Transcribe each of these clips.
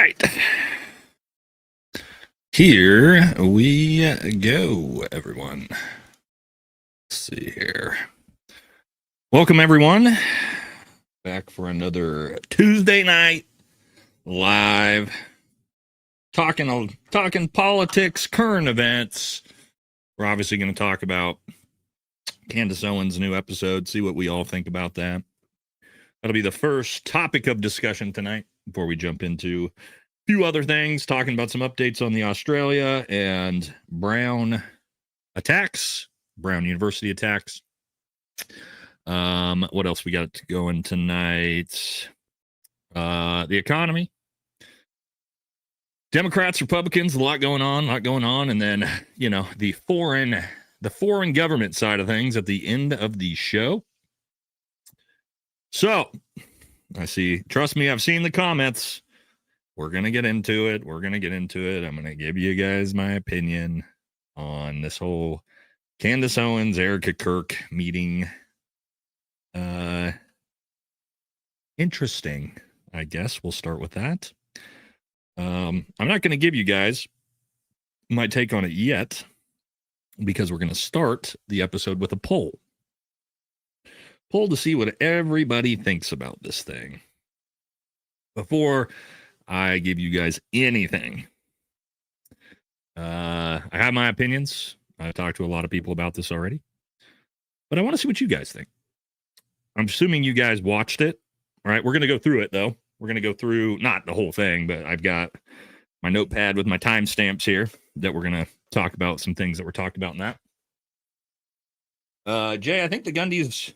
right. Here we go, everyone. Let's see here. Welcome, everyone. Back for another Tuesday night live. Talking politics, current events. We're obviously going to talk about Candace Owens' new episode, see what we all think about that. That'll be the first topic of discussion tonight before we jump into a few other things, talking about some updates on the Australia and Brown University attacks. What else we got going tonight? The economy. Democrats, Republicans, a lot going on. And then, the foreign government side of things at the end of the show. So, trust me, I've seen the comments. We're going to get into it. I'm going to give you guys my opinion on this whole Candace Owens, Erika, Kirk meeting. Interesting, I guess. We'll start with that. I'm not going to give you guys my take on it yet because we're going to start the episode with a poll to see what everybody thinks about this thing before I give you guys anything. I have my opinions. I've talked to a lot of people about this already, but I want to see what you guys think. I'm assuming you guys watched it. All right, we're going to go through it, though. We're going to go through, not the whole thing, but I've got my notepad with my timestamps here that we're going to talk about some things that were talked about in that. Jay, I think the Gundy's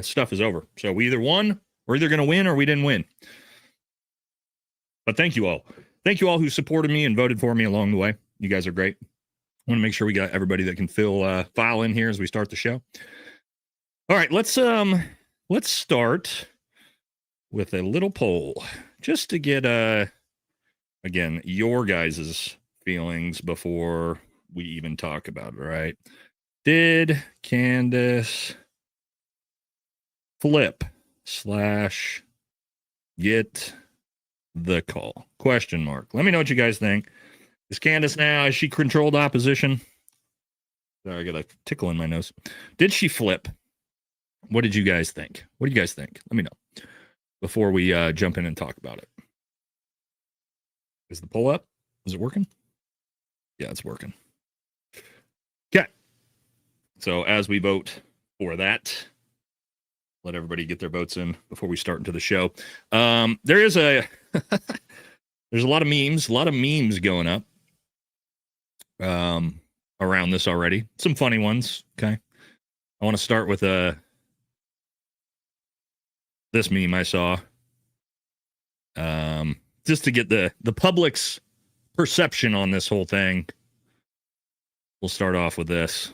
stuff is over. So we either won, we're either going to win, or we didn't win. But thank you all. Thank you all who supported me and voted for me along the way. You guys are great. I want to make sure we got everybody that can file in here as we start the show. All right, let's start with a little poll just to get again your guys' feelings before we even talk about it. Right? Did Candace flip / get the call? Question mark. Let me know what you guys think. Is Candace now? Has she controlled opposition? Sorry, I got a tickle in my nose. Did she flip? What did you guys think? What do you guys think? Let me know before we jump in and talk about it. Is the poll up? Is it working? Yeah, it's working. Okay. So as we vote for that, let everybody get their votes in before we start into the show. There's a lot of memes going up around this already. Some funny ones. Okay. I want to start with this meme I saw, just to get the public's perception on this whole thing. We'll start off with this.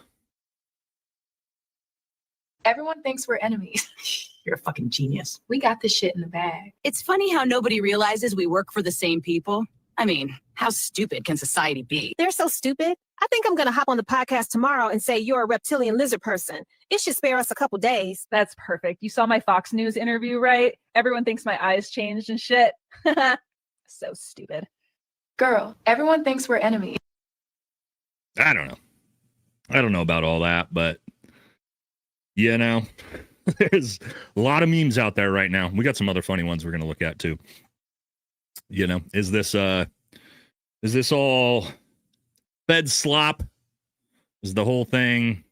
Everyone thinks we're enemies. You're a fucking genius. We got this shit in the bag. It's funny how nobody realizes we work for the same people. I mean, how stupid can society be? They're so stupid. I think I'm going to hop on the podcast tomorrow and say you're a reptilian lizard person. It should spare us a couple days. That's perfect. You saw my Fox News interview, right? Everyone thinks my eyes changed and shit. So stupid. Girl, everyone thinks we're enemies. I don't know about all that, but there's a lot of memes out there right now. We got some other funny ones we're going to look at too. Is this all Fed slop? Is the whole thing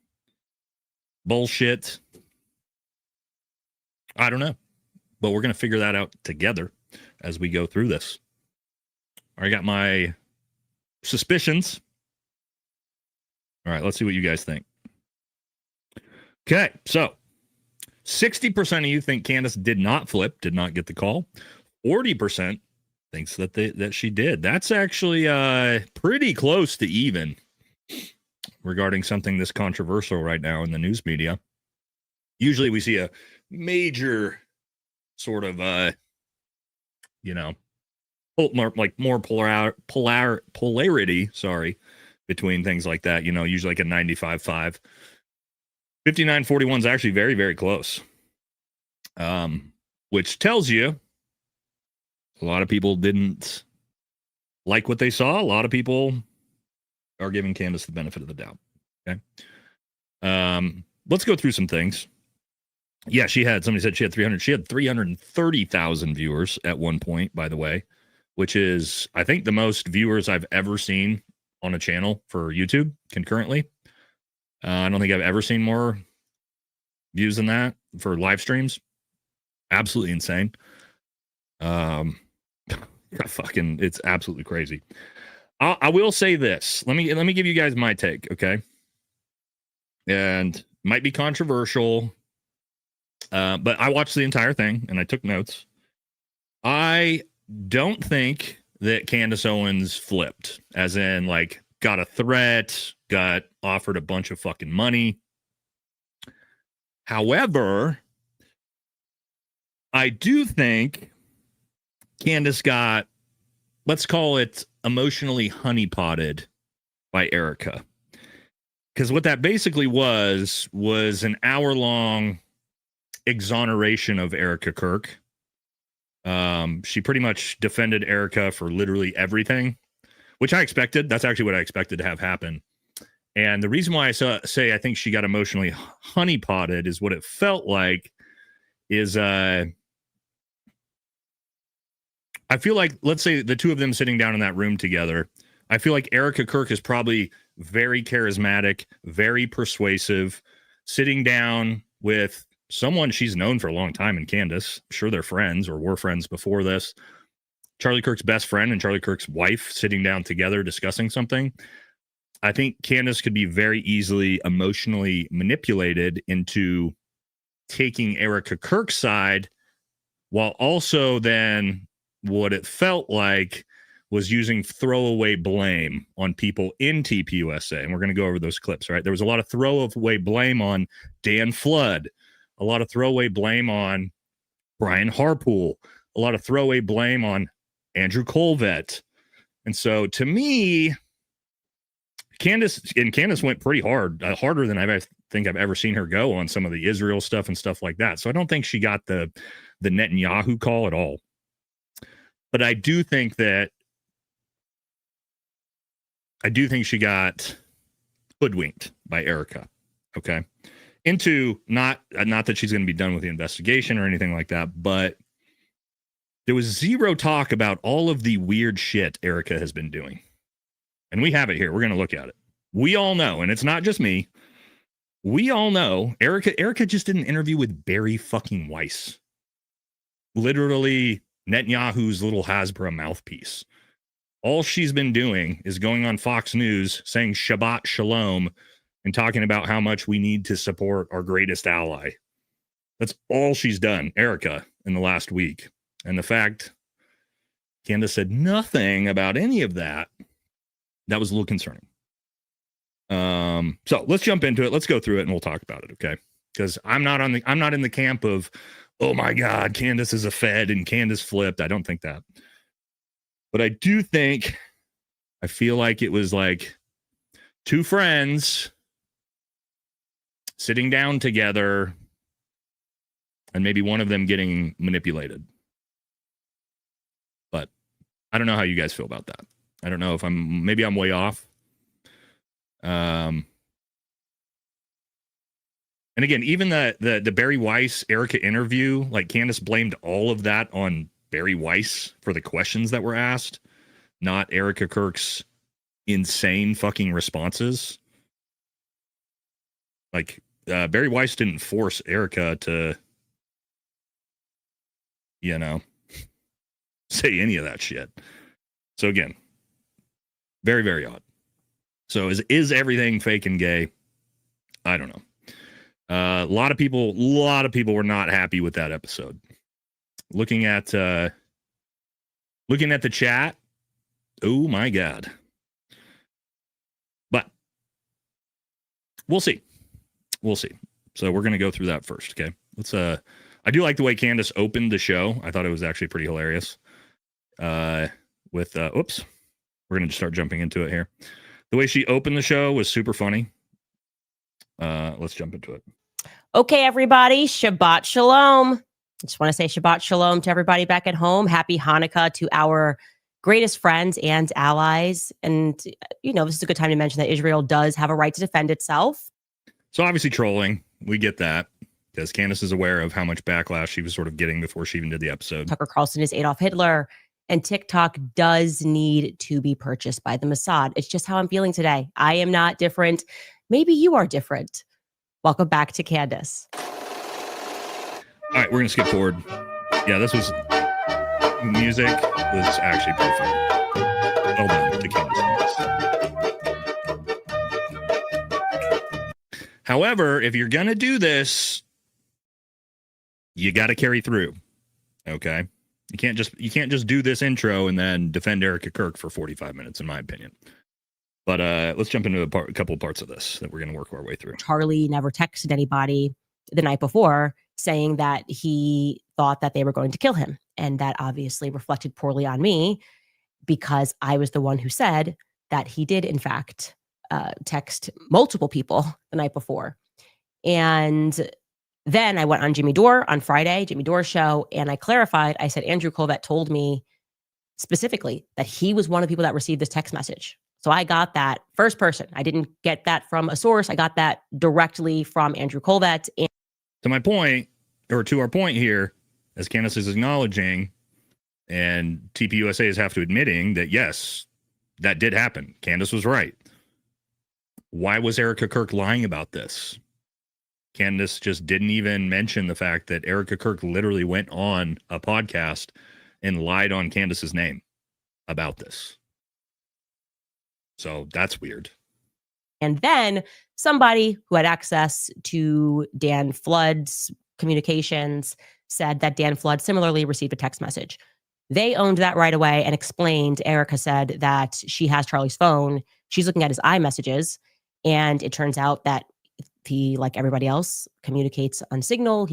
bullshit? I don't know, but we're going to figure that out together as we go through this. I got my suspicions. All right, let's see what you guys think. Okay, so 60% of you think Candace did not flip, did not get the call. 40% thinks that she did. That's actually pretty close to even regarding something this controversial right now in the news media. Usually we see a major sort of more polarity, between things like that, usually like a 95-5. 59-41 is actually very, very close. Which tells you A lot of people didn't like what they saw. A lot of people are giving Candace the benefit of the doubt. Okay. Let's go through some things. Yeah, somebody said she had 330,000 viewers at one point, by the way, which is, I think, the most viewers I've ever seen on a channel for YouTube concurrently. I don't think I've ever seen more views than that for live streams. Absolutely insane. It's absolutely crazy. I will say this. Let me give you guys my take, okay? And might be controversial, but I watched the entire thing and I took notes. I don't think that Candace Owens flipped, as in, like, got a threat, got offered a bunch of fucking money. However, I do think Candace got, let's call it, emotionally honeypotted by Erika. Because what that basically was an hour-long exoneration of Erika Kirk. She pretty much defended Erika for literally everything, which I expected. That's actually what I expected to have happen. And the reason why I say I think she got emotionally honeypotted is what it felt like is, I feel like, let's say the two of them sitting down in that room together, I feel like Erika Kirk is probably very charismatic, very persuasive, sitting down with someone she's known for a long time in Candace. I'm sure they're friends or were friends before this. Charlie Kirk's best friend and Charlie Kirk's wife sitting down together discussing something. I think Candace could be very easily emotionally manipulated into taking Erika Kirk's side, while also then what it felt like was using throwaway blame on people in TPUSA. And we're going to go over those clips, right? There was a lot of throwaway blame on Dan Flood, a lot of throwaway blame on Brian Harpool, a lot of throwaway blame on Andrew Colvett. And so to me, Candace went pretty hard, harder than I think I've ever seen her go on some of the Israel stuff and stuff like that. So I don't think she got the Netanyahu call at all. But I do think she got hoodwinked by Erika. Okay. Into not that she's going to be done with the investigation or anything like that, but there was zero talk about all of the weird shit Erika has been doing. And we have it here. We're going to look at it. We all know, and it's not just me. We all know Erika just did an interview with Barry fucking Weiss. Literally Netanyahu's little Hasbro mouthpiece. All she's been doing is going on Fox News saying Shabbat Shalom and talking about how much we need to support our greatest ally. That's all she's done, Erika, in the last week. And the fact Candace said nothing about any of that, that was a little concerning. So let's jump into it. Let's go through it and we'll talk about it, okay? Because I'm not in the camp of, oh my God, Candace is a Fed and Candace flipped. I don't think that. But I do think, I feel like it was like two friends sitting down together and maybe one of them getting manipulated. But I don't know how you guys feel about that. I don't know if I'm way off. And again, even the Barry Weiss Erika interview, like Candace blamed all of that on Barry Weiss for the questions that were asked, not Erika Kirk's insane fucking responses. Like Barry Weiss didn't force Erika to, say any of that shit. So again, very, very odd. So is everything fake and gay? I don't know. A lot of people were not happy with that episode. Looking at the chat, oh my God. But we'll see. So we're going to go through that first, okay? I do like the way Candace opened the show. I thought it was actually pretty hilarious. We're going to just start jumping into it here. The way she opened the show was super funny. Let's jump into it. Okay, everybody, Shabbat Shalom. Just want to say Shabbat Shalom to everybody back at home. Happy Hanukkah to our greatest friends and allies. And, this is a good time to mention that Israel does have a right to defend itself. So obviously trolling, we get that, because Candace is aware of how much backlash she was sort of getting before she even did the episode. Tucker Carlson is Adolf Hitler, and TikTok does need to be purchased by the Mossad. It's just how I'm feeling today. I am not different. Maybe you are different. Welcome back to Candace. All right, we're going to skip forward. Yeah, this was music was actually perfect. Well done to Candace. However, if you're going to do this, you got to carry through. Okay? You can't just do this intro and then defend Erika Kirk for 45 minutes, in my opinion. But let's jump into a couple of parts of this that we're going to work our way through. Charlie never texted anybody the night before saying that he thought that they were going to kill him. And that obviously reflected poorly on me, because I was the one who said that he did, in fact, text multiple people the night before. And then I went on Jimmy Dore on Friday, Jimmy Dore's show, and I clarified. I said, Andrew Colvett told me specifically that he was one of the people that received this text message. So I got that first person. I didn't get that from a source. I got that directly from Andrew Colvett. And to my point, or to our point here, as Candace is acknowledging, and TPUSA is have to admitting that, yes, that did happen. Candace was right. Why was Erika Kirk lying about this? Candace just didn't even mention the fact that Erika Kirk literally went on a podcast and lied on Candace's name about this. So that's weird. And then somebody who had access to Dan Flood's communications said that Dan Flood similarly received a text message. They owned that right away and explained. Erika said that she has Charlie's phone. She's looking at his iMessages. And it turns out that he, like everybody else, communicates on Signal.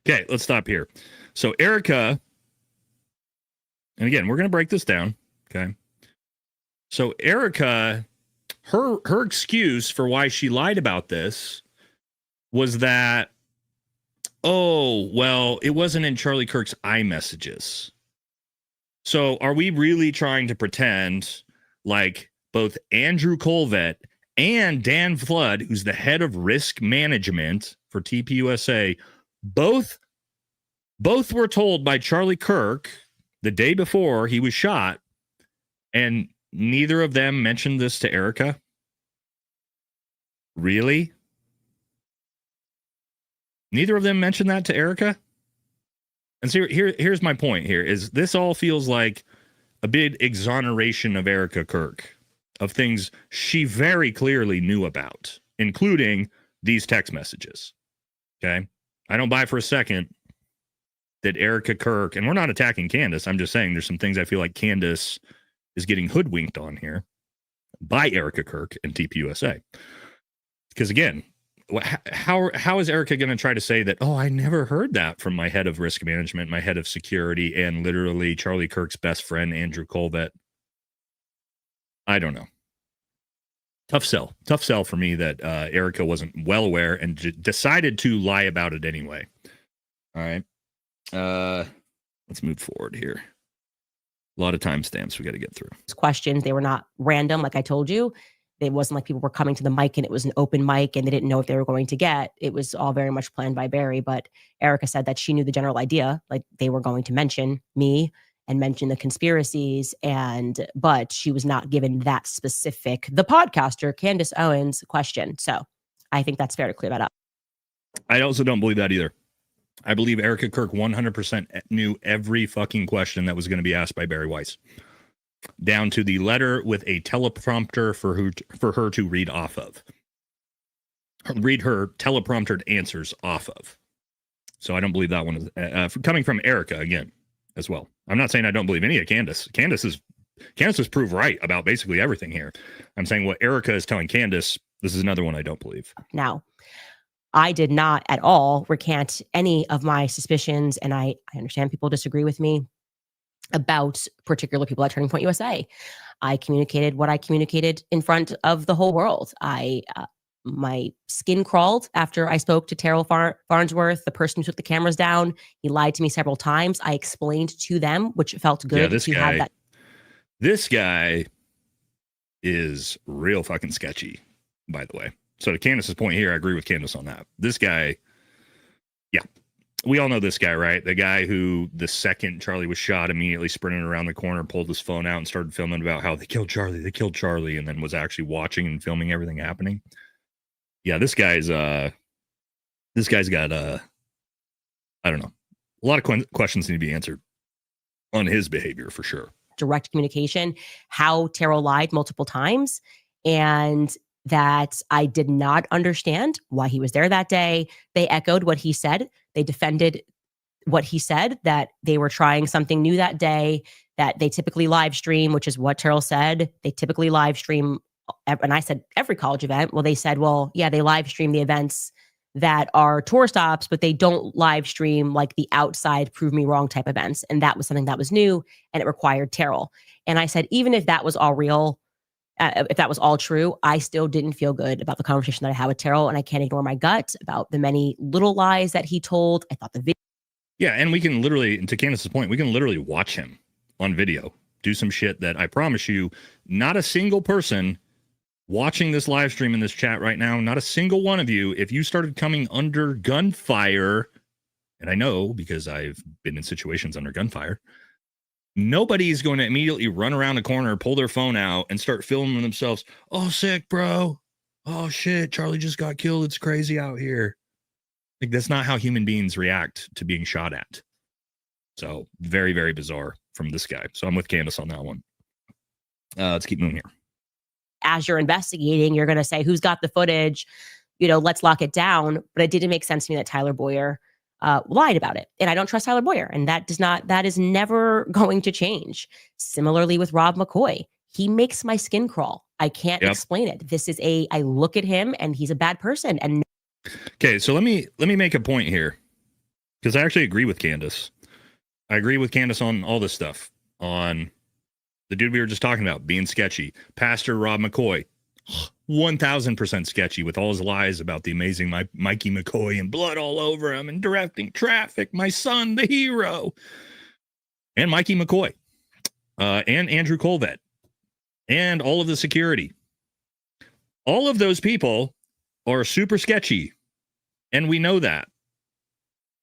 Okay, let's stop here. So Erika, and again, we're going to break this down. Okay. So Erika, her excuse for why she lied about this was that, oh, well, it wasn't in Charlie Kirk's iMessages. So are we really trying to pretend like both Andrew Colvett and Dan Flood, who's the head of risk management for TPUSA, both were told by Charlie Kirk the day before he was shot, and neither of them mentioned this to Erika? Really? Neither of them mentioned that to Erika? And so here's my point here, is this all feels like a big exoneration of Erika Kirk, of things she very clearly knew about, including these text messages. Okay? I don't buy for a second that Erika Kirk, and we're not attacking Candace, I'm just saying there's some things I feel like Candace is getting hoodwinked on here by Erika Kirk and TPUSA. Because again, how is Erika going to try to say that, oh, I never heard that from my head of risk management, my head of security, and literally Charlie Kirk's best friend, Andrew Colvett? I don't know. Tough sell for me that Erika wasn't well aware and decided to lie about it anyway. All right. Let's move forward here. A lot of timestamps we got to get through. questions, they were not random, like I told you. It wasn't like people were coming to the mic and it was an open mic and they didn't know if they were going to get. It was all very much planned by Barry. But Erika said that she knew the general idea, like they were going to mention me and mention the conspiracies, but she was not given that specific, the podcaster, Candace Owens, question. So I think that's fair to clear that up. I also don't believe that either. I believe Erika Kirk 100% knew every fucking question that was going to be asked by Barry Weiss, down to the letter with a teleprompter for her to read off of. Read her telepromptered answers off of. So I don't believe that one is coming from Erika again as well. I'm not saying I don't believe any of Candace. Candace is proved right about basically everything here. I'm saying what Erika is telling Candace, this is another one I don't believe. Now, I did not at all recant any of my suspicions, and I understand people disagree with me about particular people at Turning Point USA. I communicated what I communicated in front of the whole world. I my skin crawled after I spoke to Terrell Farnsworth, the person who took the cameras down. He lied to me several times. I explained to them, which felt good to have that. This guy is real fucking sketchy, by the way. So to Candace's point here, I agree with Candace on that. This guy, yeah, we all know this guy, right? The guy who the second Charlie was shot, immediately sprinted around the corner, pulled his phone out and started filming about how they killed Charlie, and then was actually watching and filming everything happening. Yeah, this guy's got I don't know, a lot of questions need to be answered on his behavior for sure. Direct communication, how Terrell lied multiple times, and that I did not understand why he was there that day. They echoed what he said. They defended what he said, that they were trying something new that day, that they typically live stream, which is what Terrell said. They typically live stream. And I said, every college event. Well, they said, well, yeah, they live stream the events that are tour stops, but they don't live stream like the outside prove me wrong type events. And that was something that was new and it required Terrell. And I said, even if that was all real, if that was all true, I still didn't feel good about the conversation that I had with Terrell. And I can't ignore my gut about the many little lies that he told. I thought the video. Yeah. And we can literally, to Candace's point, we can literally watch him on video do some shit that I promise you, not a single person watching this live stream in this chat right now, not a single one of you, if you started coming under gunfire, and I know because I've been in situations under gunfire, nobody's going to immediately run around the corner, pull their phone out, and start filming themselves. Oh, sick, bro. Oh, shit. Charlie just got killed. It's crazy out here. Like, that's not how human beings react to being shot at. So, very, very bizarre from this guy. So, I'm with Candace on that one. Let's keep moving here. As you're investigating, you're going to say, who's got the footage? You know, let's lock it down. But it didn't make sense to me that Tyler Boyer lied about it. And I don't trust Tyler Boyer. And that is never going to change. Similarly with Rob McCoy, he makes my skin crawl. I can't explain it. I look at him and he's a bad person. And okay, so let me make a point here, because I actually agree with Candace. I agree with Candace on all this stuff, on the dude we were just talking about being sketchy. Pastor Rob McCoy, 1000% sketchy with all his lies about the amazing Mikey McCoy and blood all over him and directing traffic, my son, the hero. And Mikey McCoy and Andrew Colvett and all of the security. All of those people are super sketchy, and we know that.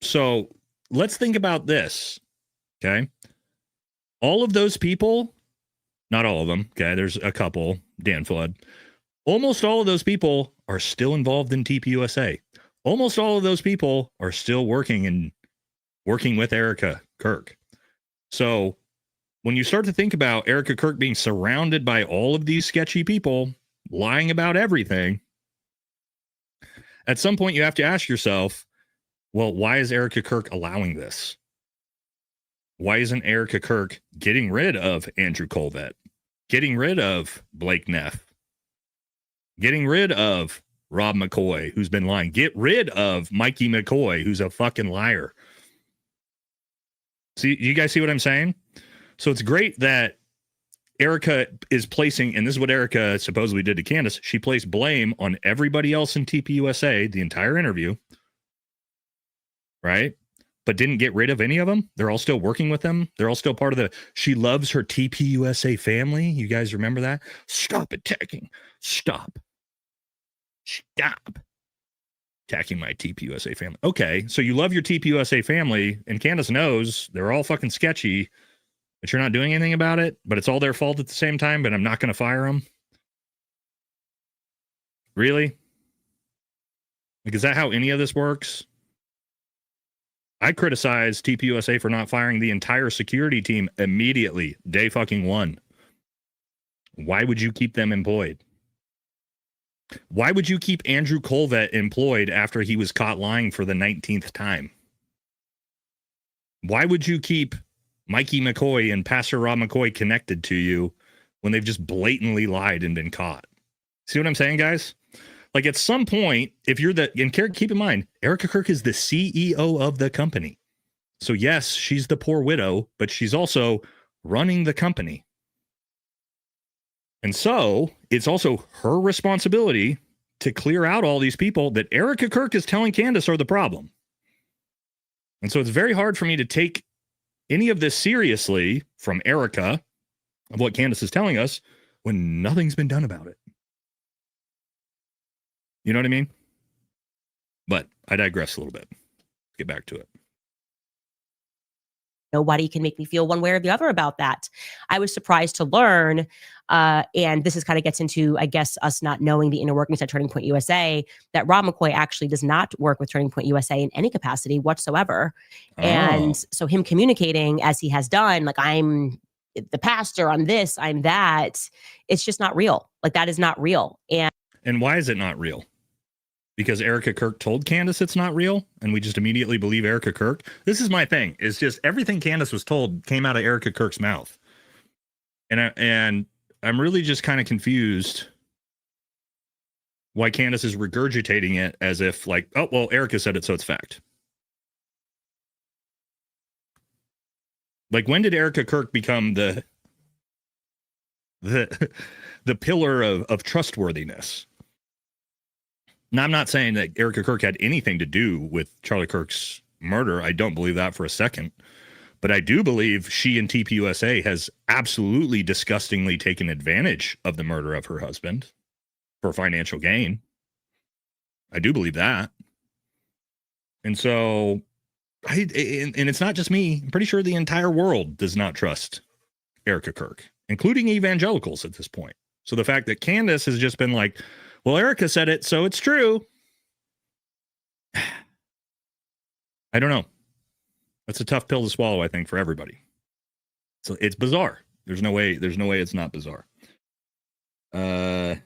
So let's think about this, okay? All of those people, not all of them, okay, there's a couple, Dan Flood. Almost all of those people are still involved in TPUSA. Almost all of those people are still working with Erika Kirk. So when you start to think about Erika Kirk being surrounded by all of these sketchy people lying about everything, at some point you have to ask yourself, well, why is Erika Kirk allowing this? Why isn't Erika Kirk getting rid of Andrew Colvett, getting rid of Blake Neff, getting rid of Rob McCoy, who's been lying, get rid of Mikey McCoy, who's a fucking liar? See, you guys see what I'm saying? So it's great that Erika is placing, and this is what Erika supposedly did to Candace, she placed blame on everybody else in TPUSA the entire interview, right? But didn't get rid of any of them. They're all still working with them. They're all still part of she loves her TPUSA family. You guys remember that? Stop attacking. Stop attacking my TPUSA family. Okay, so you love your TPUSA family, and Candace knows they're all fucking sketchy, but you're not doing anything about it, but it's all their fault at the same time, but I'm not going to fire them. Really? Like, is that how any of this works? I criticize TPUSA for not firing the entire security team immediately, day fucking one. Why would you keep them employed? Why would you keep Andrew Colvett employed after he was caught lying for the 19th time? Why would you keep Mikey McCoy and Pastor Rob McCoy connected to you when they've just blatantly lied and been caught? See what I'm saying, guys? Like, at some point, if you're and keep in mind, Erika Kirk is the CEO of the company. So yes, she's the poor widow, but she's also running the company. And so it's also her responsibility to clear out all these people that Erika Kirk is telling Candace are the problem. And so it's very hard for me to take any of this seriously from Erika of what Candace is telling us when nothing's been done about it. You know what I mean? But I digress a little bit. Let's get back to it. Nobody can make me feel one way or the other about that. I was surprised to learn, and this is kind of gets into, I guess, us not knowing the inner workings at Turning Point USA, that Rob McCoy actually does not work with Turning Point USA in any capacity whatsoever. Oh. And so him communicating as he has done, like, I'm the pastor, I'm this, I'm that, it's just not real. Like, that is not real. And why is it not real? Because Erika Kirk told Candace it's not real, and we just immediately believe Erika Kirk. This is my thing. It's just everything Candace was told came out of Erika Kirk's mouth. And I'm really just kind of confused why Candace is regurgitating it as if like, oh, well, Erika said it, so it's fact. Like, when did Erika Kirk become the pillar of trustworthiness? Now, I'm not saying that Erika Kirk had anything to do with Charlie Kirk's murder. I don't believe that for a second. But I do believe she and TPUSA has absolutely disgustingly taken advantage of the murder of her husband for financial gain. I do believe that. And so, and it's not just me. I'm pretty sure the entire world does not trust Erika Kirk, including evangelicals at this point. So the fact that Candace has just been like, well, Erika said it, so it's true. I don't know. That's a tough pill to swallow, I think, for everybody. So it's bizarre. There's no way it's not bizarre. Okay,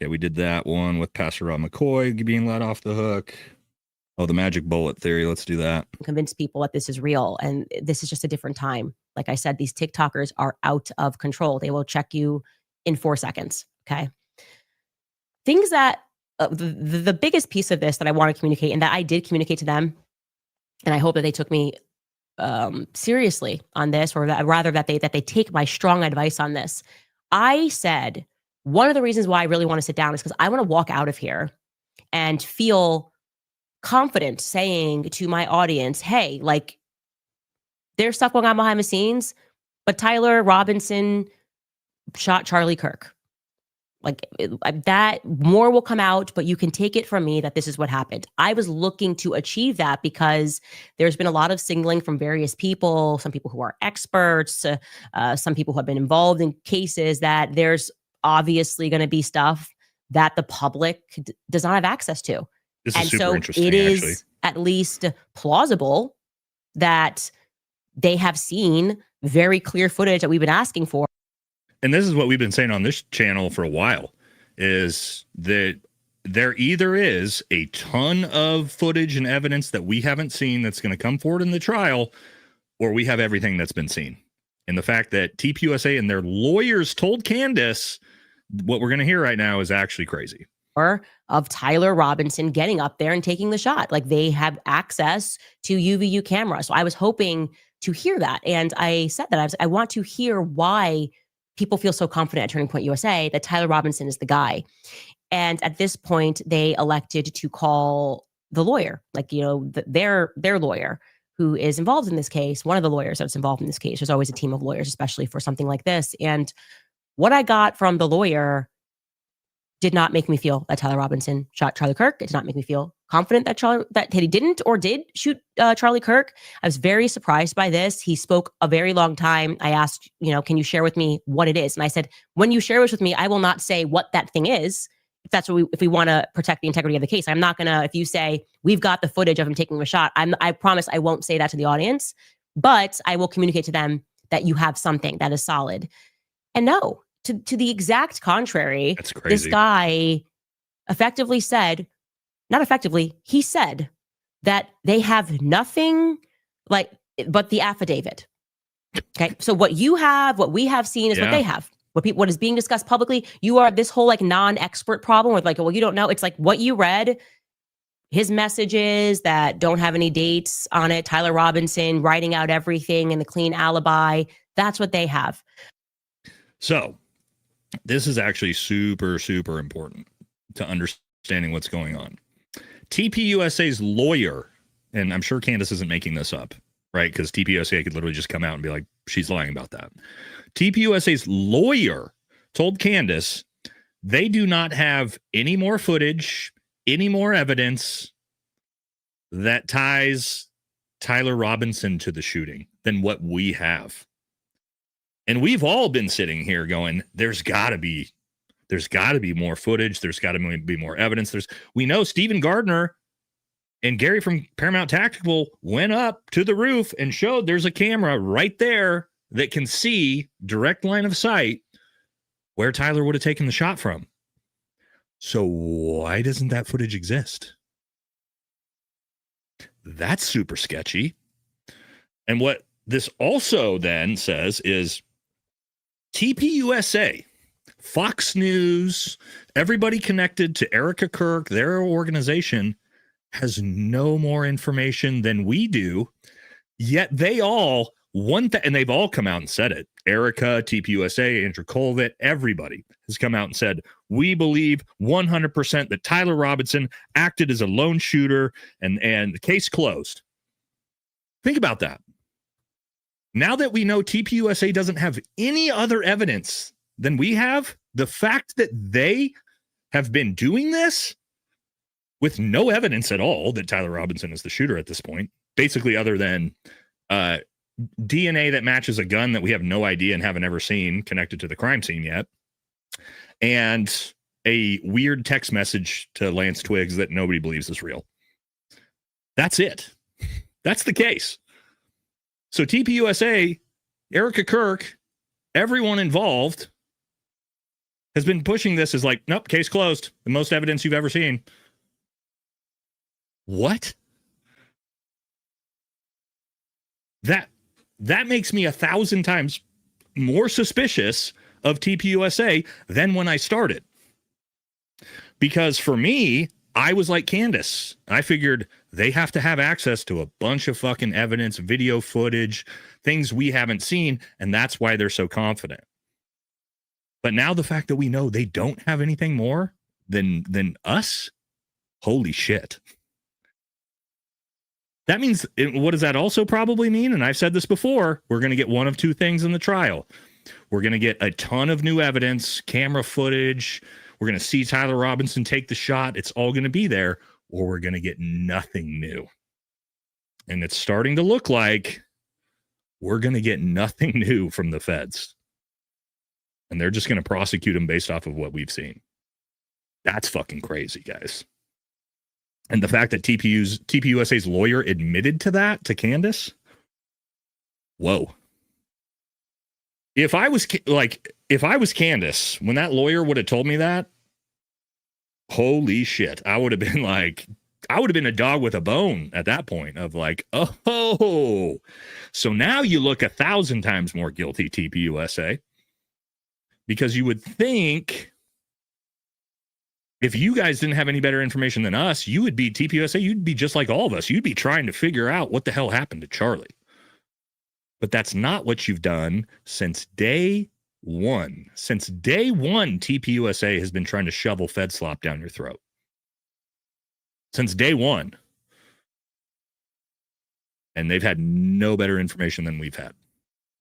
we did that one with Pastor Rob McCoy being let off the hook. Oh, the magic bullet theory. Let's do that. Convince people that this is real, and this is just a different time. Like I said, these TikTokers are out of control. They will check you in 4 seconds. Okay. Things that the biggest piece of this that I want to communicate, and that I did communicate to them, and I hope that they took me seriously on this, or that rather that they take my strong advice on this. I said one of the reasons why I really want to sit down is because I want to walk out of here and feel confident saying to my audience, hey, like, there's stuff going on behind the scenes, but Tyler Robinson shot Charlie Kirk. Like, that more will come out, but you can take it from me that this is what happened. I was looking to achieve that because there's been a lot of signaling from various people, some people who are experts, some people who have been involved in cases, that there's obviously going to be stuff that the public does not have access to. This is and super so interesting, it is actually. at least plausible that they have seen very clear footage that we've been asking for. And this is what we've been saying on this channel for a while, is that there either is a ton of footage and evidence that we haven't seen that's going to come forward in the trial, or we have everything that's been seen. And the fact that TPUSA and their lawyers told Candace what we're going to hear right now is actually crazy. Of Tyler Robinson getting up there and taking the shot. Like, they have access to UVU camera. So I was hoping to hear that. And I said that I want to hear why people feel so confident at Turning Point USA that Tyler Robinson is the guy. And at this point, they elected to call the lawyer, like, you know, their lawyer who is involved in this case, one of the lawyers that's involved in this case. There's always a team of lawyers, especially for something like this. And what I got from the lawyer did not make me feel that Tyler Robinson shot Charlie Kirk. It did not make me feel confident that he didn't or did shoot Charlie Kirk. I was very surprised by this. He spoke a very long time. I asked, you know, can you share with me what it is? And I said, when you share this with me, I will not say what that thing is. If we want to protect the integrity of the case, I'm not gonna. If you say we've got the footage of him taking a shot, I promise I won't say that to the audience. But I will communicate to them that you have something that is solid. And no. To the exact contrary, That's crazy. This guy effectively said, not effectively, he said that they have nothing but the affidavit. Okay. So what we have seen is what they have. What is being discussed publicly, this whole like non-expert problem with like, well, you don't know. It's like what you read, his messages that don't have any dates on it, Tyler Robinson writing out everything and the clean alibi. That's what they have. So This is actually super, super important to understanding what's going on. TPUSA's lawyer, and I'm sure Candace isn't making this up, right? Because TPUSA could literally just come out and be like, she's lying about that. TPUSA's lawyer told Candace they do not have any more footage, any more evidence that ties Tyler Robinson to the shooting than what we have. And we've all been sitting here going, there's got to be more footage. There's got to be more evidence. We know Stephen Gardner and Gary from Paramount Tactical went up to the roof and showed there's a camera right there that can see direct line of sight where Tyler would have taken the shot from. So why doesn't that footage exist? That's super sketchy. And what this also then says is TPUSA, Fox News, everybody connected to Erika Kirk, their organization, has no more information than we do, yet they all want that, and they've all come out and said it. Erika, TPUSA, Andrew Colvett, everybody has come out and said, we believe 100% that Tyler Robinson acted as a lone shooter, and the case closed. Think about that. Now that we know TPUSA doesn't have any other evidence than we have, the fact that they have been doing this with no evidence at all that Tyler Robinson is the shooter at this point, basically other than DNA that matches a gun that we have no idea and haven't ever seen connected to the crime scene yet, and a weird text message to Lance Twiggs that nobody believes is real. That's it. That's the case. So TPUSA, Erika Kirk, everyone involved has been pushing this as like, nope, case closed. The most evidence you've ever seen. What? That makes me 1,000 times more suspicious of TPUSA than when I started. Because for me, I was like Candace. I figured they have to have access to a bunch of fucking evidence, video footage, things we haven't seen, and that's why they're so confident. But now the fact that we know they don't have anything more than us, holy shit. That means, what does that also probably mean? And I've said this before, we're going to get one of two things in the trial. We're going to get a ton of new evidence, camera footage. We're going to see Tyler Robinson take the shot. It's all going to be there, or we're going to get nothing new. And it's starting to look like we're going to get nothing new from the feds. And they're just going to prosecute him based off of what we've seen. That's fucking crazy, guys. And the fact that TPUSA's lawyer admitted to that, to Candace, whoa. If I was Candace, when that lawyer would have told me that, holy shit, I would have been a dog with a bone at that point of like, oh, so now you look 1,000 times more guilty, TPUSA, because you would think if you guys didn't have any better information than us, you would be TPUSA. You'd be just like all of us. You'd be trying to figure out what the hell happened to Charlie. But that's not what you've done since day one. Since day one, TPUSA has been trying to shovel Fed slop down your throat. Since day one. And they've had no better information than we've had.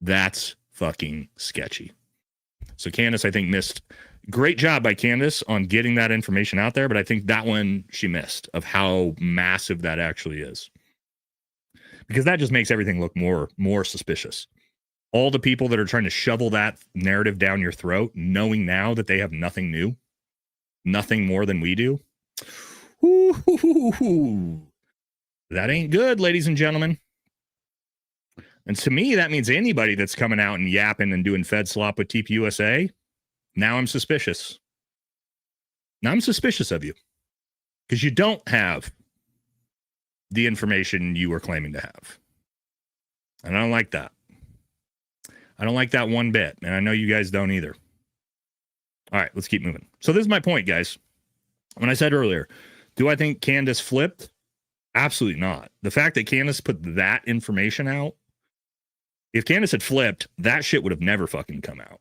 That's fucking sketchy. So Candace, I think, missed. Great job by Candace on getting that information out there, but I think that one she missed of how massive that actually is. Because that just makes everything look more suspicious. All the people that are trying to shovel that narrative down your throat, knowing now that they have nothing new, nothing more than we do. Ooh, that ain't good, ladies and gentlemen. And to me, that means anybody that's coming out and yapping and doing Fed slop with TPUSA, now I'm suspicious. Now I'm suspicious of you. Because you don't have the information you were claiming to have. And I don't like that. I don't like that one bit. And I know you guys don't either. All right, let's keep moving. So this is my point, guys. When I said earlier, do I think Candace flipped? Absolutely not. The fact that Candace put that information out, if Candace had flipped, that shit would have never fucking come out.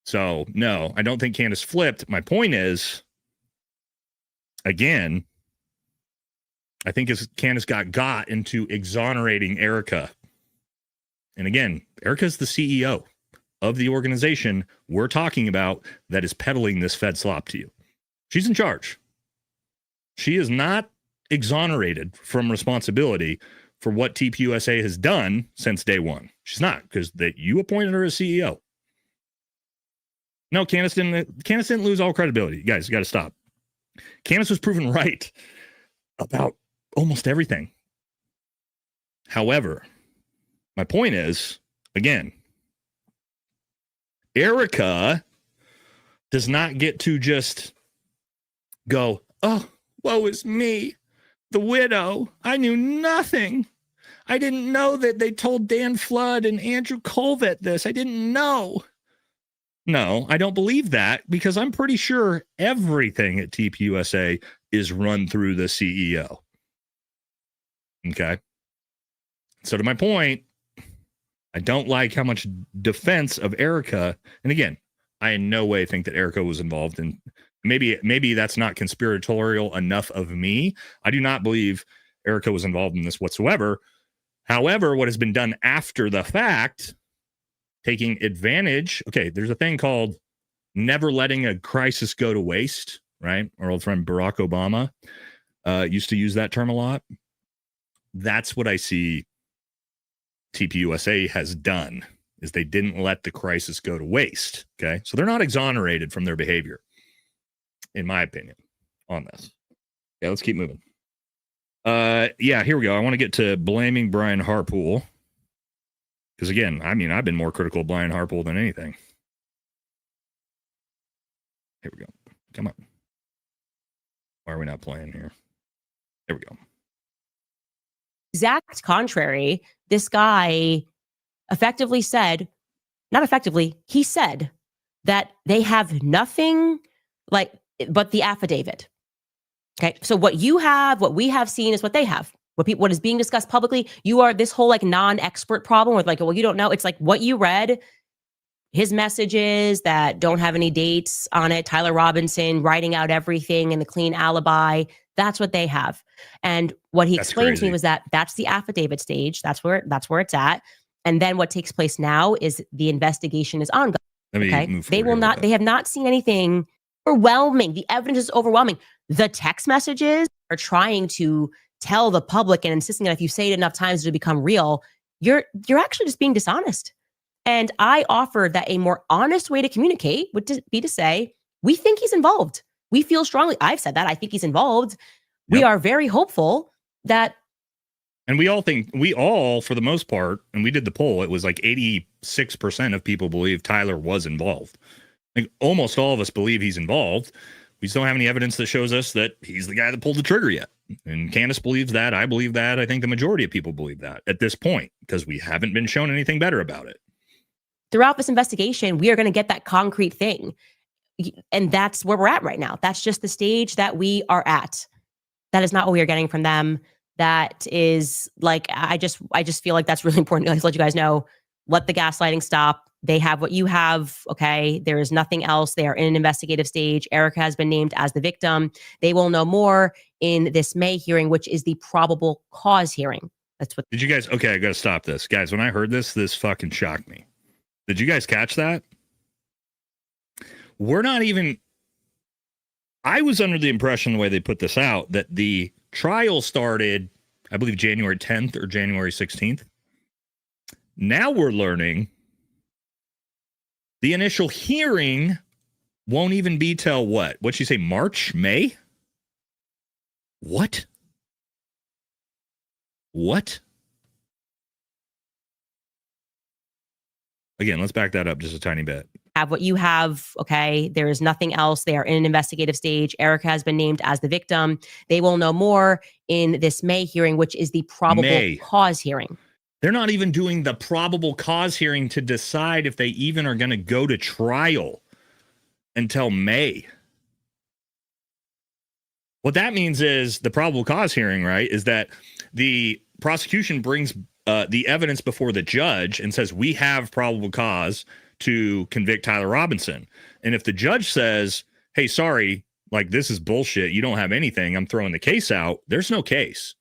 So, no, I don't think Candace flipped. My point is, again, I think as Candace got into exonerating Erika. And again, Erika's the CEO of the organization we're talking about that is peddling this Fed slop to you. She's in charge. She is not exonerated from responsibility for what TPUSA has done since day one. She's not, because that you appointed her as CEO. No, Candace didn't lose all credibility. You guys, you got to stop. Candace was proven right about almost everything. However, my point is, again, Erika does not get to just go, oh, woe is me, the widow. I knew nothing. I didn't know that they told Dan Flood and Andrew Colvett this. I didn't know. No, I don't believe that, because I'm pretty sure everything at TPUSA is run through the CEO. Okay. So to my point, I don't like how much defense of Erika. And again, I in no way think that Erika was involved in. Maybe that's not conspiratorial enough of me. I do not believe Erika was involved in this whatsoever. However, what has been done after the fact, taking advantage. Okay, there's a thing called never letting a crisis go to waste, right? Our old friend Barack Obama used to use that term a lot. That's what I see TPUSA has done, is they didn't let the crisis go to waste. Okay, so they're not exonerated from their behavior, in my opinion, on this. Yeah, let's keep moving. Yeah, here we go. I want to get to blaming Brian Harpool. Because again, I mean, I've been more critical of Brian Harpool than anything. Here we go. Come on. Why are we not playing here? There we go. Exact contrary, this guy effectively said, not effectively, he said that they have nothing like but the affidavit. Okay, so what you have, what we have seen is what they have. What is being discussed publicly, you are this whole like non-expert problem with like, well, you don't know. It's like what you read, his messages that don't have any dates on it, Tyler Robinson writing out everything in the clean alibi. That's what they have. And what he explained to me was that that's the affidavit stage. That's where it's at. And then what takes place now is the investigation is ongoing. Okay, they have not seen anything overwhelming. The evidence is overwhelming. The text messages are trying to tell the public and insisting that if you say it enough times to become real, you're actually just being dishonest. And I offered that a more honest way to communicate would be to say, we think he's involved. We feel strongly. I've said that. I think he's involved. Yep. We are very hopeful that. And we all, for the most part, and we did the poll, it was like 86% of people believe Tyler was involved. Like almost all of us believe he's involved. We still don't have any evidence that shows us that he's the guy that pulled the trigger yet. And Candace believes that. I believe that. I think the majority of people believe that at this point, because we haven't been shown anything better about it. Throughout this investigation, we are going to get that concrete thing. And that's where we're at right now. That's just the stage that we are at. That is not what we are getting from them. That is like, I just feel like that's really important to let you guys know, let the gaslighting stop. They have what you have. Okay. There is nothing else. They are in an investigative stage. Erika has been named as the victim. They will know more in this May hearing, which is the probable cause hearing. That's what. Did you guys? Okay. I got to stop this, guys. When I heard this fucking shocked me. Did you guys catch that? We're not even. I was under the impression, the way they put this out, that the trial started, I believe, January 10th or January 16th. Now we're learning the initial hearing won't even be till what? What'd she say? March? May? What? Again, let's back that up just a tiny bit. Have what you have. Okay. There is nothing else. They are in an investigative stage. Erika has been named as the victim. They will know more in this May hearing, which is the probable cause hearing. They're not even doing the probable cause hearing to decide if they even are going to go to trial until May. What that means is the probable cause hearing, right, is that the prosecution brings the evidence before the judge and says, we have probable cause to convict Tyler Robinson. And if the judge says, hey, sorry, like this is bullshit, you don't have anything, I'm throwing the case out, there's no case.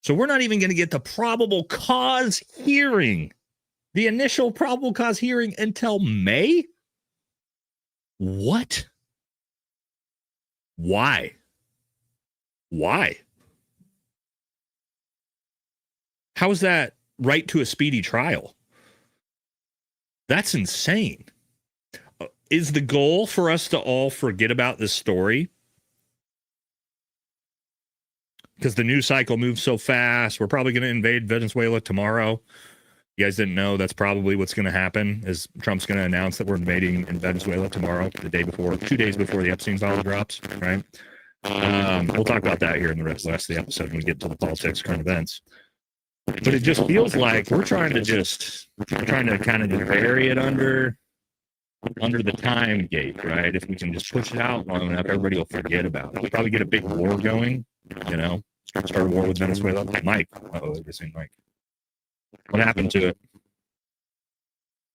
So we're not even going to get the probable cause hearing, the initial probable cause hearing, until May? What? Why? Why? How is that right to a speedy trial? That's insane. Is the goal for us to all forget about this story? Because the news cycle moves so fast. We're probably going to invade Venezuela tomorrow. You guys didn't know that's probably what's going to happen, is Trump's going to announce that we're invading in Venezuela tomorrow, the day before, 2 days before the Epstein file drops, right? We'll talk about that here in the rest of the episode when we get to the politics, current events. But it just feels like we're trying to kind of just bury it under the time gate, right? If we can just push it out long enough, everybody will forget about it. We'll probably get a big war going, start a war with Venezuela. Mike. We're seeing Mike. What happened to it?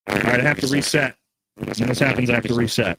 All right, I have to reset. When this happens, I have to reset.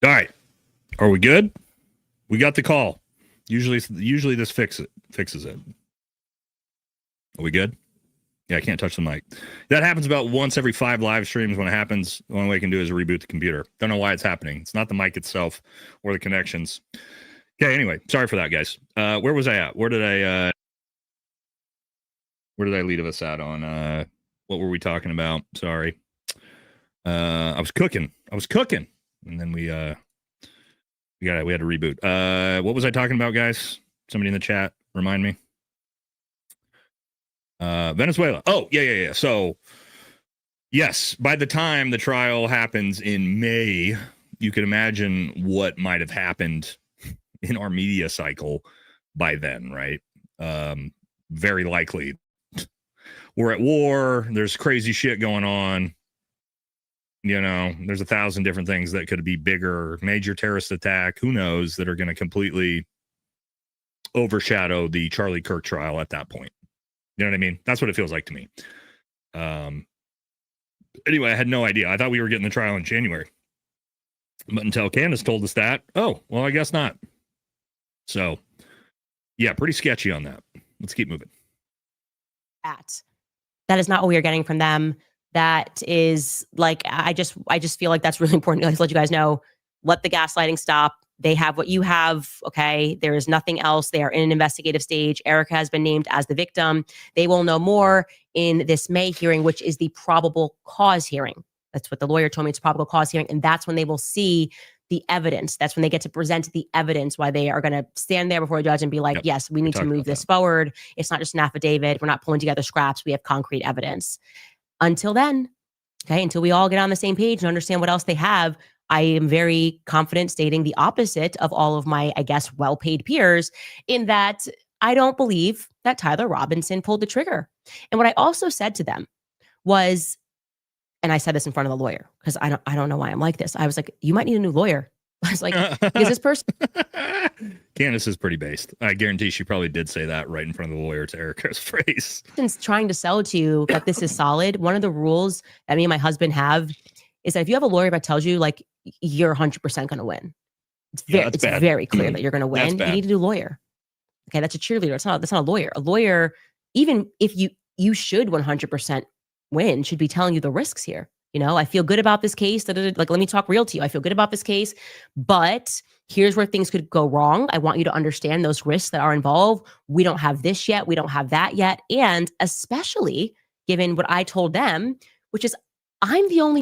All right. Are we good? We got the call. Usually this fixes it. Are we good? Yeah, I can't touch the mic. That happens about once every 5 live streams. When it happens, the only way I can do is reboot the computer. Don't know why it's happening. It's not the mic itself or the connections. Okay, anyway, sorry for that, guys. Where was I at? Where did I lead us at on what were we talking about? Sorry. I was cooking. And then we had to reboot. What was I talking about, guys? Somebody in the chat, remind me. Venezuela. Oh, yeah. So, yes, by the time the trial happens in May, you can imagine what might have happened in our media cycle by then, right? Very likely. We're at war. There's crazy shit going on. There's 1,000 different things that could be bigger, major terrorist attack, who knows, that are going to completely overshadow the Charlie Kirk trial at that point. You know what I mean? That's what it feels like to me. Anyway, I had no idea. I thought we were getting the trial in January. But until Candace told us that, oh, well, I guess not. So, yeah, pretty sketchy on that. Let's keep moving. That is not what we are getting from them. That is like, I just feel like that's really important to let you guys know. Let the gaslighting stop. They have what you have. Okay. There is nothing else. They are in an investigative stage. Erika has been named as the victim. They will know more in this May hearing, which is the probable cause hearing. That's what the lawyer told me. It's probable cause hearing. And that's when they will see the evidence. That's when they get to present the evidence, why they are going to stand there before a judge and be like, yes, we need to move this forward. It's not just an affidavit. We're not pulling together scraps. We have concrete evidence. Until then, okay, until we all get on the same page and understand what else they have, I am very confident stating the opposite of all of my, I guess, well-paid peers, in that I don't believe that Tyler Robinson pulled the trigger. And what I also said to them was, and I said this in front of the lawyer, because I don't know why I'm like this. I was like, you might need a new lawyer. I was like, is this person? Candace is pretty based. I guarantee she probably did say that right in front of the lawyer to Erika's face. Trying to sell to you that this is solid. One of the rules that me and my husband have is that if you have a lawyer that tells you like you're 100% going to win, it's very clear that you're going to win. You need a new lawyer. Okay, that's a cheerleader. That's not a lawyer. A lawyer, even if you should 100% win, should be telling you the risks here. You know, I feel good about this case. Like, let me talk real to you. I feel good about this case, but here's where things could go wrong. I want you to understand those risks that are involved. We don't have this yet. We don't have that yet. And especially given what I told them, which is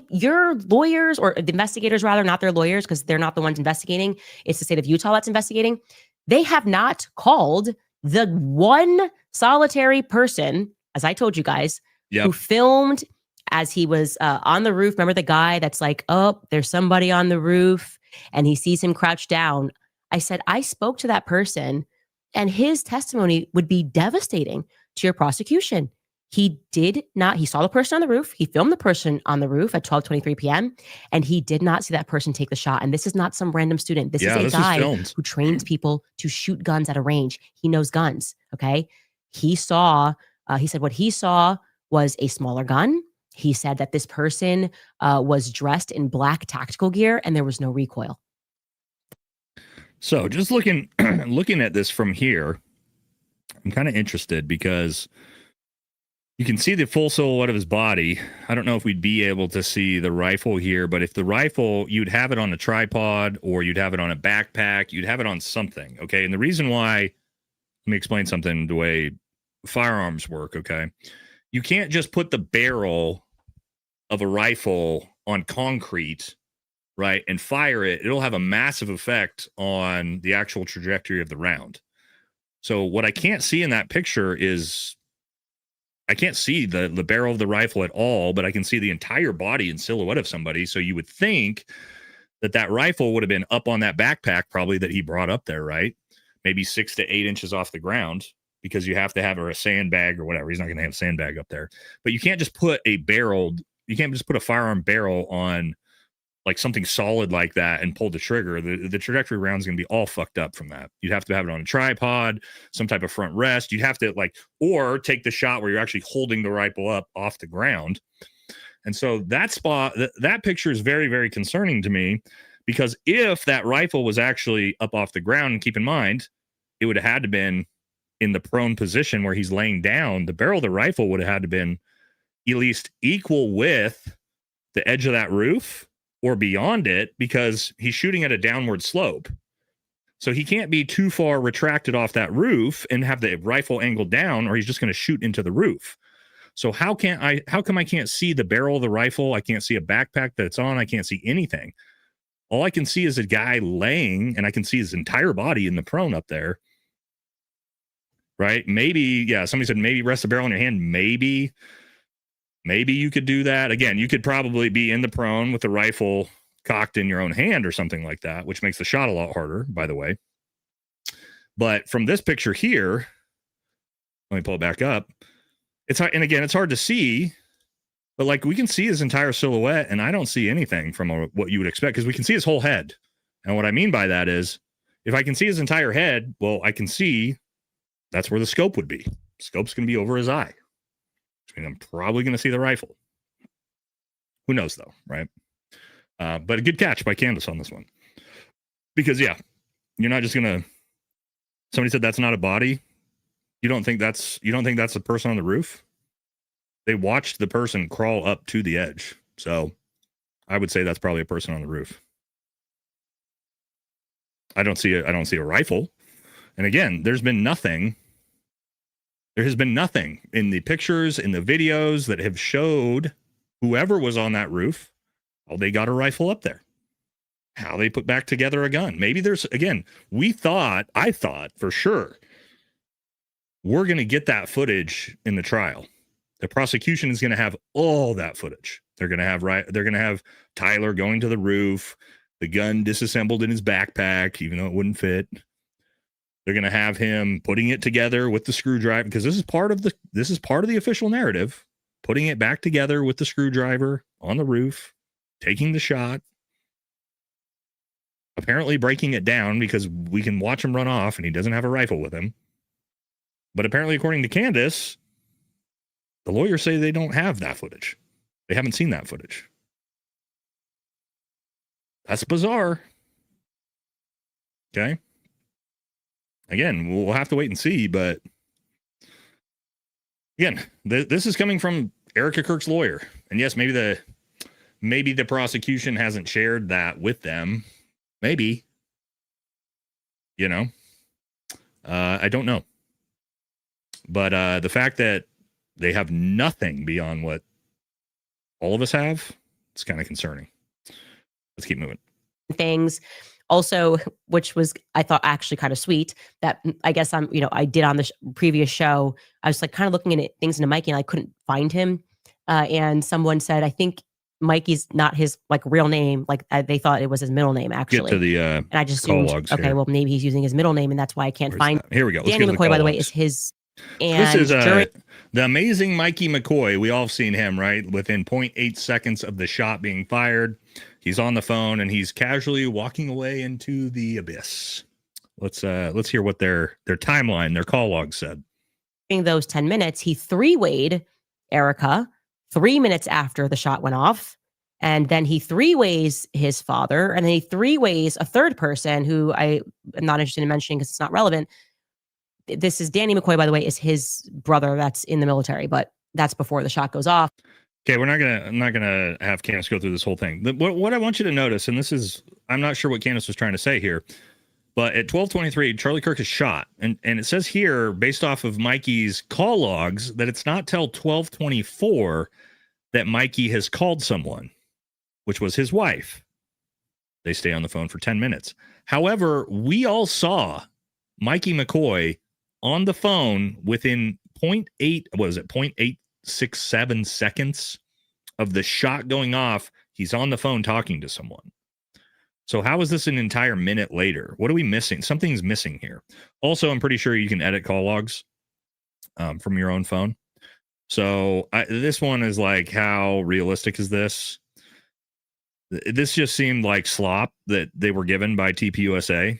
your lawyers, or the investigators rather, not their lawyers, because they're not the ones investigating. It's the state of Utah that's investigating. They have not called the one solitary person, as I told you guys, who filmed as he was on the roof. Remember the guy that's like, oh, there's somebody on the roof, and he sees him crouched down. I said, I spoke to that person, and his testimony would be devastating to your prosecution. He saw the person on the roof. He filmed the person on the roof at 12:23 p.m. and he did not see that person take the shot. And this is not some random student. This is a guy who trains people to shoot guns at a range. He knows guns. Okay. He said what he saw was a smaller gun. He said that this person was dressed in black tactical gear and there was no recoil. So just looking at this from here, I'm kind of interested because you can see the full silhouette of his body. I don't know if we'd be able to see the rifle here, but if the rifle, you'd have it on a tripod or you'd have it on a backpack, you'd have it on something, okay? And the reason why, let me explain something, the way firearms work, okay? You can't just put the barrel of a rifle on concrete, right, and fire it. It'll have a massive effect on the actual trajectory of the round. So what I can't see in that picture is, I can't see the barrel of the rifle at all, but I can see the entire body and silhouette of somebody. So you would think that rifle would have been up on that backpack probably that he brought up there, right? Maybe 6 to 8 inches off the ground, because you have to have a sandbag or whatever. He's not going to have a sandbag up there. But you can't just put a firearm barrel on like something solid like that and pull the trigger. The trajectory round is going to be all fucked up from that. You'd have to have it on a tripod, some type of front rest. You'd have to or take the shot where you're actually holding the rifle up off the ground. And so that picture is very, very concerning to me, because if that rifle was actually up off the ground, and keep in mind, it would have had to been in the prone position where he's laying down, the barrel of the rifle would have had to been at least equal with the edge of that roof or beyond it, because he's shooting at a downward slope. So he can't be too far retracted off that roof and have the rifle angled down, or he's just going to shoot into the roof. So how come I can't see the barrel of the rifle? I can't see a backpack that it's on. I can't see anything. All I can see is a guy laying, and I can see his entire body in the prone up there. Right? Maybe, somebody said maybe rest the barrel in your hand. Maybe you could do that. Again, you could probably be in the prone with the rifle cocked in your own hand or something like that, which makes the shot a lot harder, by the way. But from this picture here, let me pull it back up. It's hard to see, but like we can see his entire silhouette, and I don't see anything from what you would expect, because we can see his whole head. And what I mean by that is, if I can see his entire head, well, I can see that's where the scope would be. Scope's going to be over his eye. I mean, I'm probably going to see the rifle. Who knows, though, right? But a good catch by Candace on this one. Because, you're not just going to... Somebody said that's not a body. You don't think that's the person on the roof? They watched the person crawl up to the edge. So I would say that's probably a person on the roof. I don't see a rifle. And again, there has been nothing in the pictures, in the videos that have showed whoever was on that roof, how they got a rifle up there, how they put back together a gun. Maybe there's, again, I thought for sure we're going to get that footage in the trial. The prosecution is going to have all that footage. They're going to have Tyler going to the roof, the gun disassembled in his backpack, even though it wouldn't fit. They're going to have him putting it together with the screwdriver, because this is part of the official narrative, putting it back together with the screwdriver on the roof, taking the shot, apparently breaking it down because we can watch him run off and he doesn't have a rifle with him. But apparently, according to Candace, the lawyers say they don't have that footage. They haven't seen that footage. That's bizarre. Okay. Again, we'll have to wait and see, but again, this is coming from Erika Kirk's lawyer. And yes, maybe the prosecution hasn't shared that with them. Maybe. I don't know. But the fact that they have nothing beyond what all of us have, it's kind of concerning. Let's keep moving. Things also, which was, I thought, actually kind of sweet, that I guess I did on the previous show. I was like kind of looking at things into Mikey and I couldn't find him. And someone said, I think Mikey's not his real name. They thought it was his middle name, actually. Get to the and I just assumed, okay, here. well, maybe he's using his middle name and that's why I can't find that? Here we go. Let's Danny get to McCoy, by the way, logs. is his. And this is the amazing Mikey McCoy. We all have seen him, right? Within 0.8 seconds of the shot being fired, he's on the phone and he's casually walking away into the abyss. Let's hear what their timeline, their call log said. In those 10 minutes, he three-wayed Erika 3 minutes after the shot went off. And then he three-ways his father. And then he three-ways a third person who I am not interested in mentioning because it's not relevant. This is Danny McCoy, by the way, is his brother that's in the military, but that's before the shot goes off. Okay, I'm not gonna have Candace go through this whole thing. What I want you to notice, and this is, I'm not sure what Candace was trying to say here, but at 12:23, Charlie Kirk is shot, and it says here, based off of Mikey's call logs, that it's not till 12:24 that Mikey has called someone, which was his wife. They stay on the phone for 10 minutes. However, we all saw Mikey McCoy on the phone within 0.867 seconds of the shot going off. He's on the phone talking to someone. So how is this an entire minute later? What are we missing? Something's missing here. Also, I'm pretty sure you can edit call logs from your own phone. So this one is like, how realistic is this? This just seemed like slop that they were given by TPUSA.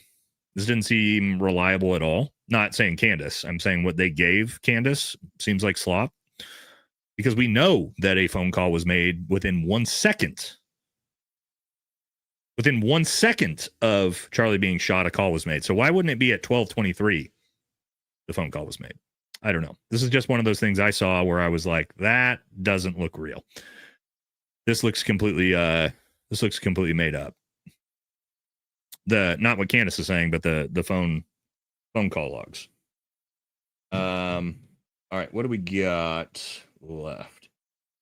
This didn't seem reliable at all. Not saying Candace. I'm saying what they gave Candace seems like slop. Because we know that a phone call was made within 1 second. Within 1 second of Charlie being shot, a call was made. So why wouldn't it be at 12:23 the phone call was made? I don't know. This is just one of those things I saw where I was like, that doesn't look real. This looks completely made up. Not what Candace is saying, but the phone call logs. All right, what do we got left?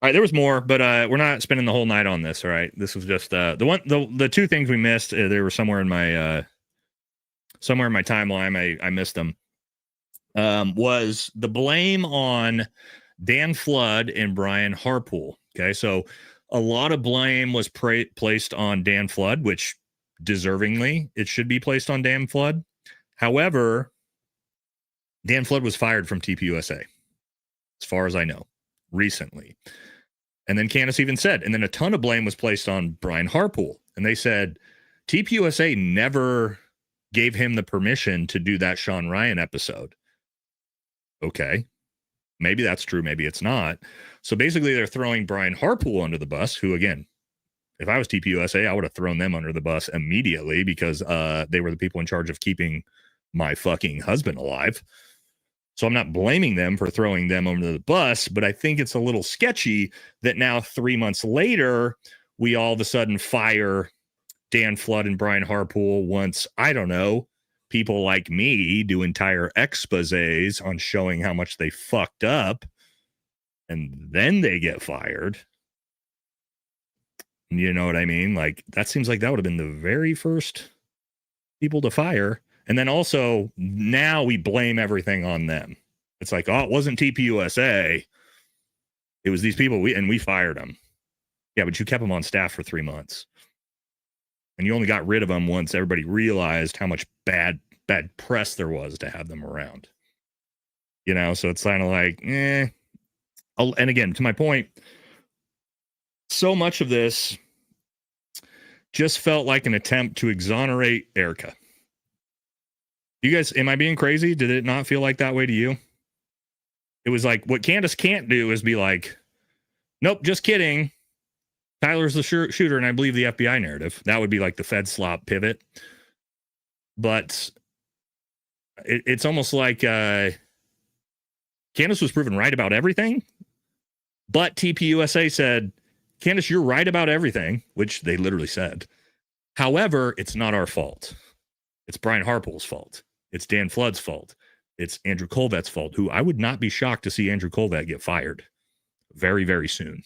All right, there was more, but we're not spending the whole night on this. All right, this was just the two things we missed. They were somewhere in my timeline. I missed them. Was the blame on Dan Flood and Brian Harpool? Okay, so a lot of blame was placed on Dan Flood, which deservingly it should be placed on Dan Flood. However, Dan Flood was fired from TPUSA, as far as I know, recently. And then Candace even said, and then a ton of blame was placed on Brian Harpool. And they said, TPUSA never gave him the permission to do that Sean Ryan episode. Okay. Maybe that's true. Maybe it's not. So basically they're throwing Brian Harpool under the bus, who, again, if I was TPUSA, I would have thrown them under the bus immediately because they were the people in charge of keeping my fucking husband alive. So I'm not blaming them for throwing them under the bus, but I think it's a little sketchy that now 3 months later, we all of a sudden fire Dan Flood and Brian Harpool once, I don't know, people like me do entire exposés on showing how much they fucked up, and then they get fired. You know what I mean? Like, that seems like that would have been the very first people to fire. And then also, now we blame everything on them. It's like, oh, it wasn't TPUSA. It was these people, we fired them. Yeah, but you kept them on staff for 3 months. And you only got rid of them once everybody realized how much bad press there was to have them around. You know, so it's kind of like, And again, to my point, so much of this just felt like an attempt to exonerate Erika. You guys, am I being crazy? Did it not feel like that way to you? It was like, what Candace can't do is be like, nope, just kidding. Tyler's the shooter, and I believe the FBI narrative. That would be like the Fed slop pivot. But it's almost like Candace was proven right about everything, but TPUSA said, Candace, you're right about everything, which they literally said. However, it's not our fault. It's Brian Harpool's fault. It's Dan Flood's fault. It's Andrew Colvet's fault, who I would not be shocked to see Andrew Colvet get fired very, very soon.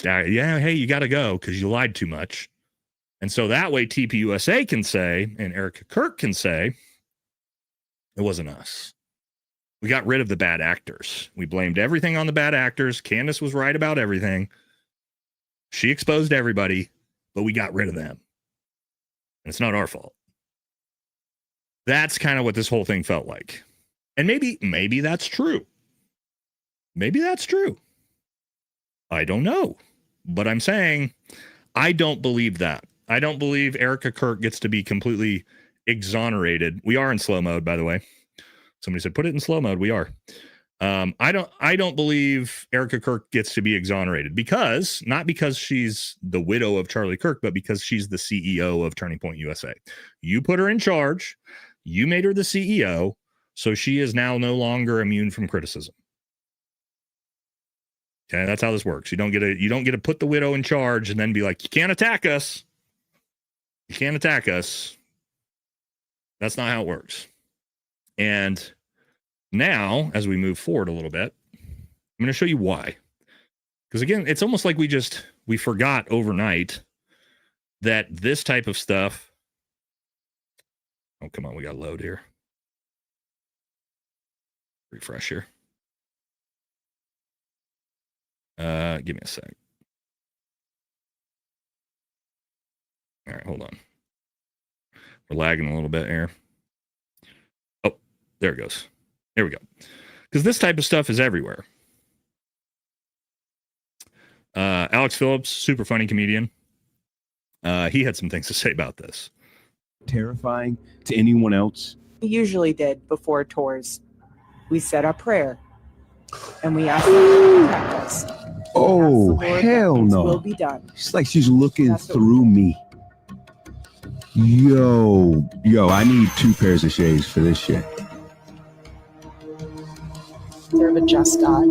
Yeah, hey, you got to go because you lied too much. And so that way TPUSA can say, and Erika Kirk can say, it wasn't us. We got rid of the bad actors. We blamed everything on the bad actors. Candace was right about everything. She exposed everybody, but we got rid of them. And it's not our fault. That's kind of what this whole thing felt like. And maybe that's true. Maybe that's true. I don't know. But I'm saying I don't believe that. I don't believe Erika Kirk gets to be completely exonerated. We are in slow mode, by the way. Somebody said, put it in slow mode. We are. I don't believe Erika Kirk gets to be exonerated not because she's the widow of Charlie Kirk, but because she's the CEO of Turning Point USA. You put her in charge. You made her the CEO. So she is now no longer immune from criticism. Okay, that's how this works. You don't get to put the widow in charge and then be like, you can't attack us. You can't attack us. That's not how it works. And now, as we move forward a little bit, I'm going to show you why. Because again, it's almost like we forgot overnight that this type of stuff. Oh, come on, we got to load here. Refresh here. Give me a sec. All right, hold on. We're lagging a little bit here. Oh, there it goes. There we go. Because this type of stuff is everywhere. Alex Phillips, super funny comedian. He had some things to say about this. Terrifying to anyone else? We usually did before tours. We said our prayer and we asked God to protect us. Oh, hell no. Will be done. It's like she's looking through me. Yo, I need 2 pairs of shades for this shit. Serve a just God.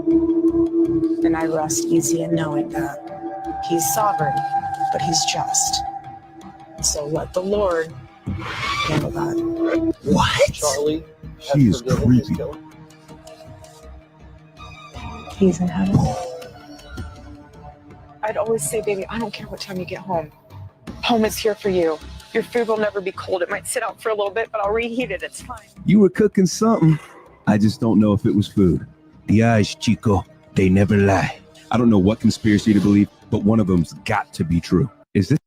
And I rest easy in knowing that He's sovereign, but He's just. So let the Lord handle that. What? Charlie, She is creepy. He's in heaven. I'd always say, baby, I don't care what time you get home. Home is here for you. Your food will never be cold. It might sit out for a little bit, but I'll reheat it. It's fine. You were cooking something. I just don't know if it was food. The eyes, Chico, they never lie. I don't know what conspiracy to believe, but one of them's got to be true. Is this?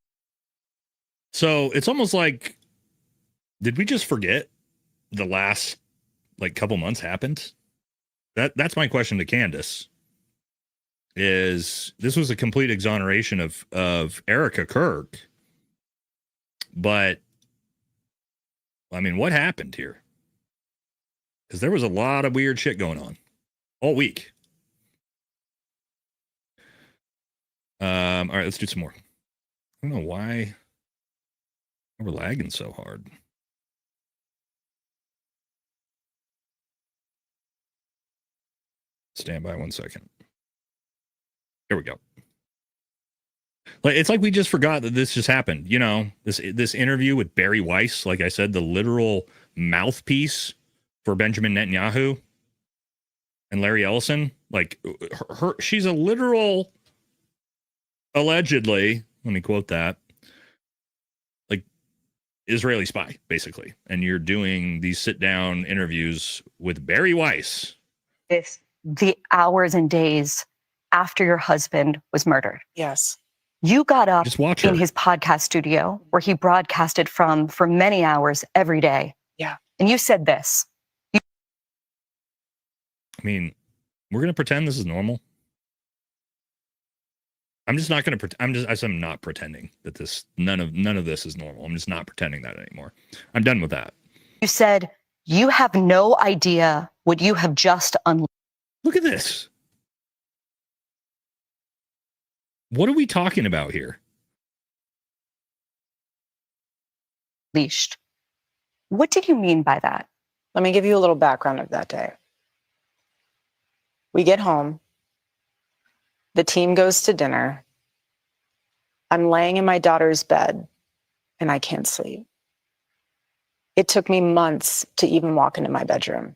So it's almost like, did we just forget the last couple months happened? That's my question to Candace. Is this was a complete exoneration of Erika Kirk, but I mean, what happened here? Because there was a lot of weird shit going on all week. All right, let's do some more. I don't know why we're lagging so hard. Stand by 1 second. Here we go. Like, it's like we just forgot that this just happened. You know, this interview with Barry Weiss, like I said, the literal mouthpiece for Benjamin Netanyahu and Larry Ellison. Like, she's a literal, allegedly, let me quote that, like, Israeli spy, basically. And you're doing these sit-down interviews with Barry Weiss. This the hours and days after your husband was murdered. Yes. You got up Just watch her. in his podcast studio where he broadcasted from for many hours every day. Yeah. And you said this. I mean, we're going to pretend this is normal. I'm just not going to I'm not pretending that none of this is normal. I'm just not pretending that anymore. I'm done with that. You said you have no idea what you have just unleashed. Look at this. What are we talking about here? What did you mean by that? Let me give you a little background of that day. We get home. The team goes to dinner. I'm laying in my daughter's bed and I can't sleep. It took me months to even walk into my bedroom.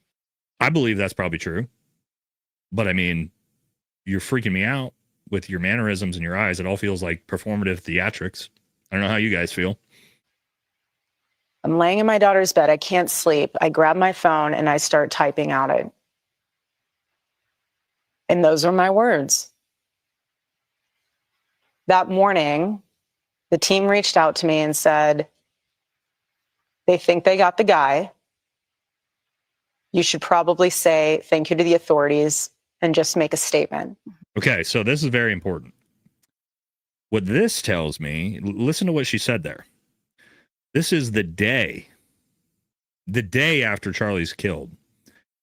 I believe that's probably true. But I mean, you're freaking me out with your mannerisms and your eyes. It all feels like performative theatrics. I don't know how you guys feel. I'm laying in my daughter's bed. I can't sleep. I grab my phone and I start typing out it. And those are my words. That morning, the team reached out to me and said, they think they got the guy. You should probably say thank you to the authorities and just make a statement. Okay, so this is very important. What this tells me, listen to what she said there. This is the day after Charlie's killed.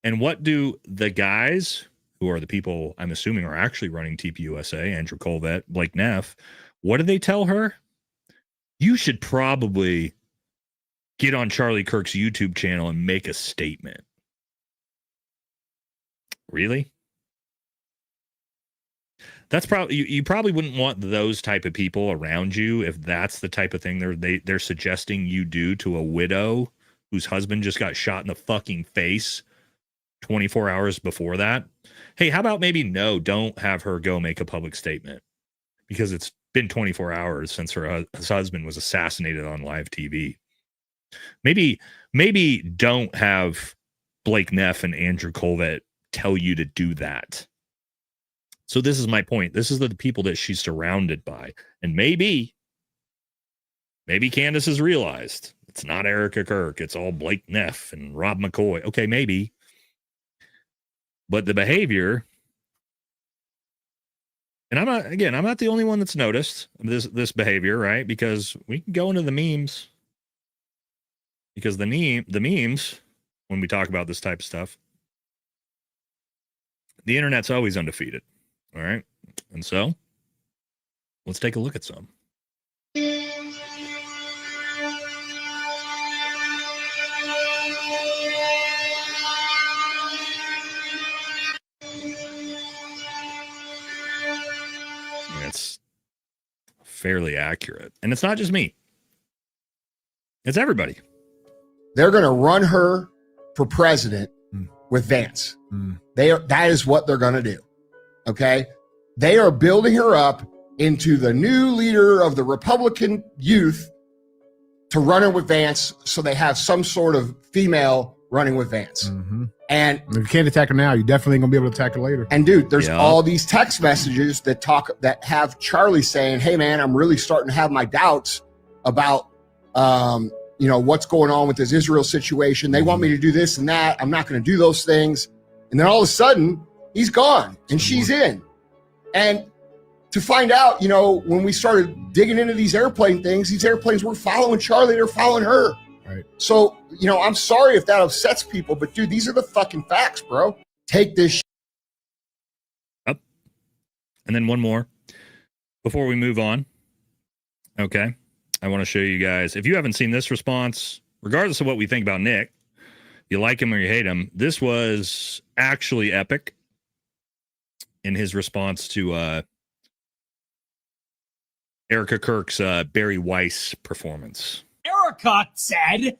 And what do the guys who are the people I'm assuming are actually running TPUSA, Andrew Colvett, Blake Neff, what do they tell her? You should probably get on Charlie Kirk's YouTube channel and make a statement. Really? That's probably you probably wouldn't want those type of people around you if that's the type of thing they're suggesting you do to a widow whose husband just got shot in the fucking face 24 hours before that. Hey, how about maybe don't have her go make a public statement because it's been 24 hours since his husband was assassinated on live TV. Maybe don't have Blake Neff and Andrew Colvett tell you to do that. So this is my point. This is the people that she's surrounded by. And maybe Candace has realized it's not Erika Kirk. It's all Blake Neff and Rob McCoy. Okay, maybe. But the behavior, and I'm not the only one that's noticed this behavior, right? Because we can go into the memes. Because the memes, when we talk about this type of stuff, the internet's always undefeated. All right. And so let's take a look at some. It's fairly accurate. And it's not just me. It's everybody. They're going to run her for president with Vance. That is what they're going to do. Okay. They are building her up into the new leader of the Republican youth to run her with Vance. So they have some sort of female running with Vance. And if you can't attack her now, you're definitely going to be able to attack her later. And dude, there's all these text messages that have Charlie saying, hey man, I'm really starting to have my doubts about, what's going on with this Israel situation. They want me to do this and that. I'm not going to do those things. And then all of a sudden he's gone and she's in. And to find out, when we started digging into these airplane things, these airplanes were following Charlie. They're following her. Right. So, I'm sorry if that upsets people, but dude, these are the fucking facts, bro. Take this up. And then one more before we move on. Okay. I want to show you guys, if you haven't seen this response, regardless of what we think about Nick, you like him or you hate him, this was actually epic in his response to Erika Kirk's Barry Weiss performance. Erika said,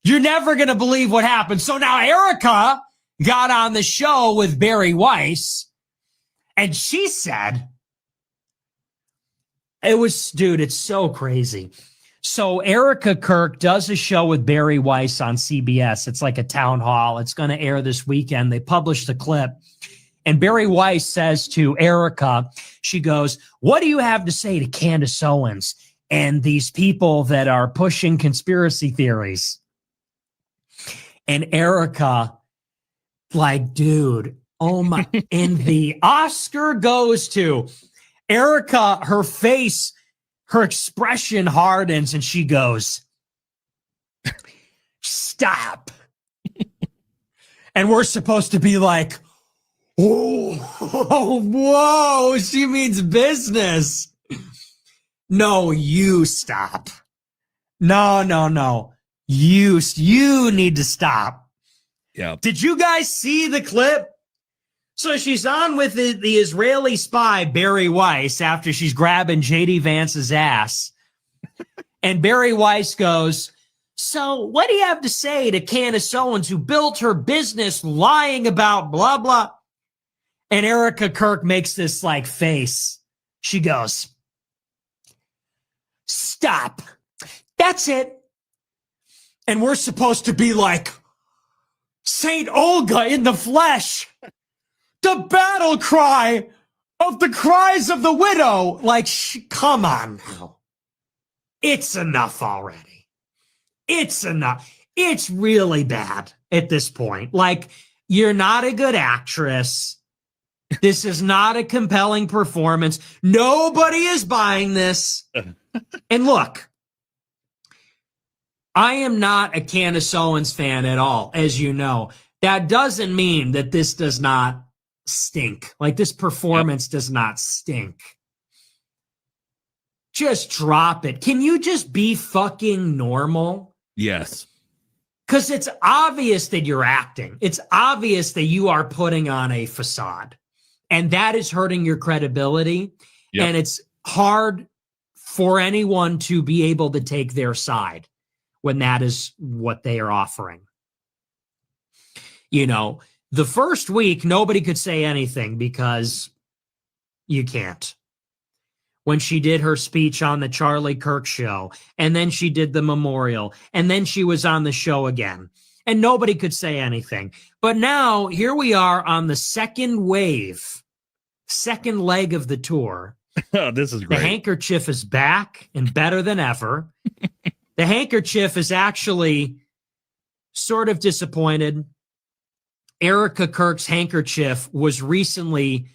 "You're never going to believe what happened." So now Erika got on the show with Barry Weiss, and she said, it's so crazy. So Erika Kirk does a show with Barry Weiss on CBS. It's like a town hall. It's going to air this weekend. They published the clip. And Barry Weiss says to Erika, she goes, "What do you have to say to Candace Owens and these people that are pushing conspiracy theories?" And Erika, like, dude, oh my. And the Oscar goes to Erika. Her face, her expression hardens, and she goes, "Stop." And we're supposed to be like, oh, whoa, she means business. No, you stop. No. You need to stop. Yeah. Did you guys see the clip? So she's on with the Israeli spy, Barry Weiss, after she's grabbing J.D. Vance's ass. And Barry Weiss goes, "So what do you have to say to Candace Owens, who built her business lying about blah, blah?" And Erika Kirk makes this like face. She goes, "Stop. That's it." And we're supposed to be like, Saint Olga in the flesh. The battle cry of the cries of the widow. Like, come on now. It's enough already. It's enough. It's really bad at this point. Like, you're not a good actress. This is not a compelling performance. Nobody is buying this. And look, I am not a Candace Owens fan at all, as you know. That doesn't mean that this does not stink. Like, this performance does not stink. Just drop it. Can you just be fucking normal? Yes. Because it's obvious that you're acting. It's obvious that you are putting on a facade. And that is hurting your credibility. Yep. And it's hard for anyone to be able to take their side when that is what they are offering. You know, the first week, nobody could say anything because you can't. When she did her speech on the Charlie Kirk show, and then she did the memorial, and then she was on the show again, and nobody could say anything. But now, here we are on the second wave, second leg of the tour. Oh, this is great. The handkerchief is back and better than ever. The handkerchief is actually sort of disappointed. Erika Kirk's handkerchief was recently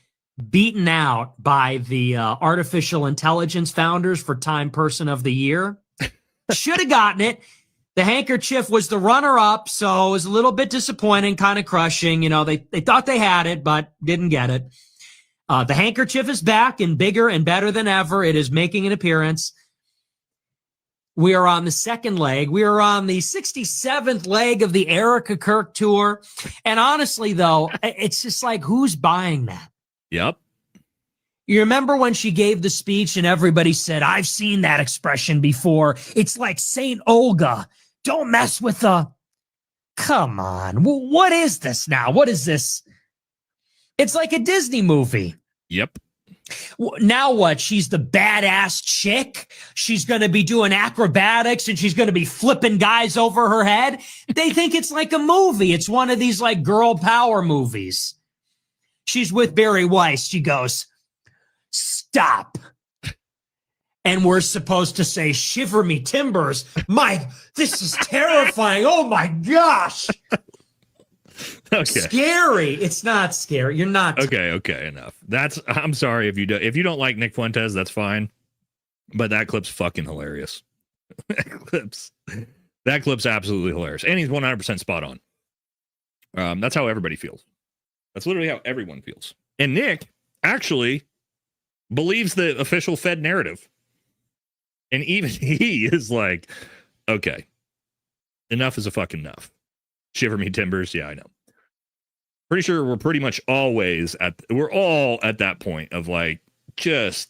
beaten out by the artificial intelligence founders for Time Person of the Year. Should have gotten it. The handkerchief was the runner-up, so it was a little bit disappointing, kind of crushing. You know, they thought they had it, but didn't get it. The handkerchief is back and bigger and better than ever. It is making an appearance. We are on the second leg. We are on the 67th leg of the Erika Kirk tour. And honestly, though, it's just like, who's buying that? Yep. You remember when she gave the speech and everybody said, "I've seen that expression before. It's like Saint Olga. Don't mess with the..." Come on. What is this now? What is this? It's like a Disney movie. Yep. Now what? She's the badass chick. She's going to be doing acrobatics and she's going to be flipping guys over her head. They think it's like a movie. It's one of these like girl power movies. She's with Barry Weiss. She goes, "Stop." And we're supposed to say, "Shiver me timbers. This is terrifying. Oh my gosh." Okay. Scary. It's not scary. You're not. Okay, enough. I'm sorry if you don't like Nick Fuentes, that's fine. But that clip's fucking hilarious. That clip's absolutely hilarious. And he's 100% spot on. That's how everybody feels. That's literally how everyone feels. And Nick actually believes the official Fed narrative. And even he is like, okay, enough is a fucking enough. Shiver me timbers. Yeah, I know. Pretty sure we're pretty much we're all at that point of like, just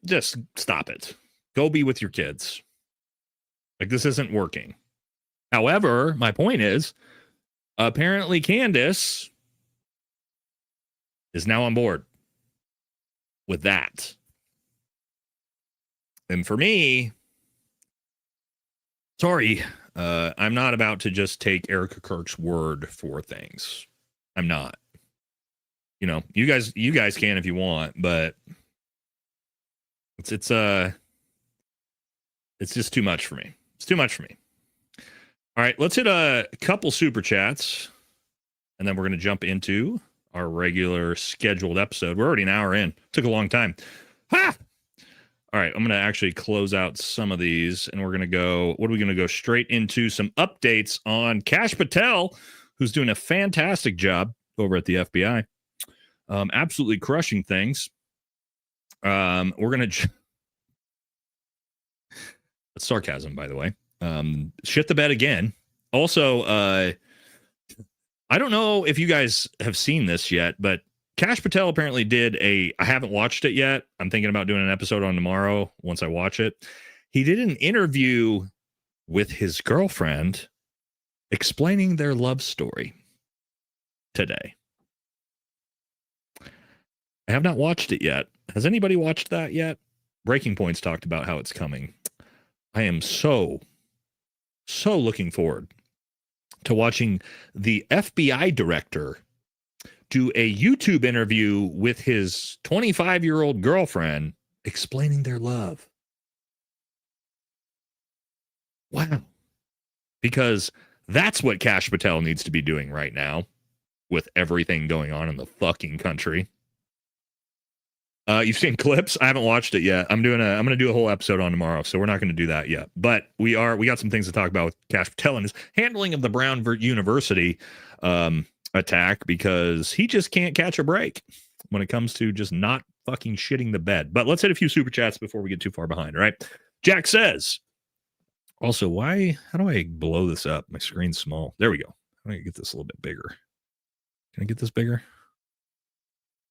just stop it. Go be with your kids. Like, this isn't working. However, my point is, apparently Candace is now on board with that. And for me, sorry, I'm not about to just take Erika Kirk's word for things. I'm not. You know, you guys can if you want, but it's just too much for me. It's too much for me. All right, let's hit a couple super chats, and then we're going to jump into our regular scheduled episode. We're already an hour in. Took a long time. Ha! All right, I'm going to actually close out some of these, and we're going to go, what are we going to go straight into? Some updates on Kash Patel, who's doing a fantastic job over at the FBI. Absolutely crushing things. We're going to... That's sarcasm, by the way. Shit the bed again. Also, I don't know if you guys have seen this yet, but Kash Patel apparently did I haven't watched it yet. I'm thinking about doing an episode on tomorrow once I watch it. He did an interview with his girlfriend explaining their love story today. I have not watched it yet. Has anybody watched that yet? Breaking Point's talked about how it's coming. I am so looking forward to watching the FBI director do a YouTube interview with his 25-year-old girlfriend explaining their love. Wow. Because that's what Kash Patel needs to be doing right now with everything going on in the fucking country. You've seen clips. I haven't watched it yet. I'm going to do a whole episode on tomorrow, so we're not going to do that yet. But we got some things to talk about with Kash Patel and his handling of the Brown University attack, because he just can't catch a break when it comes to just not fucking shitting the bed. But let's hit a few super chats before we get too far behind. All right. Jack says, also, how do I blow this up? My screen's small. There we go. I'm going to get this a little bit bigger. Can I get this bigger?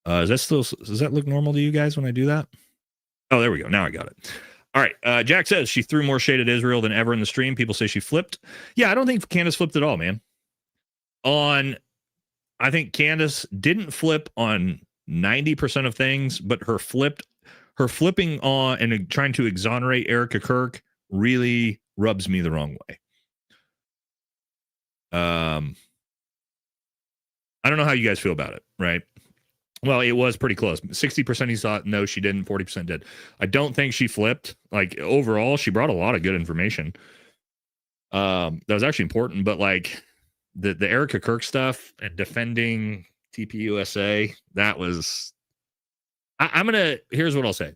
Does that look normal to you guys when I do that? Oh, there we go. Now I got it. All right. Jack says she threw more shade at Israel than ever in the stream. People say she flipped. Yeah, I don't think Candace flipped at all, man. I think Candace didn't flip on 90% of things, but her flipping on and trying to exonerate Erika Kirk really rubs me the wrong way. I don't know how you guys feel about it, right? Well, it was pretty close. 60% he thought no, she didn't. 40% did. I don't think she flipped. Like, overall, she brought a lot of good information. That was actually important, but like the Erika Kirk stuff and defending TPUSA, that was. Here's what I'll say.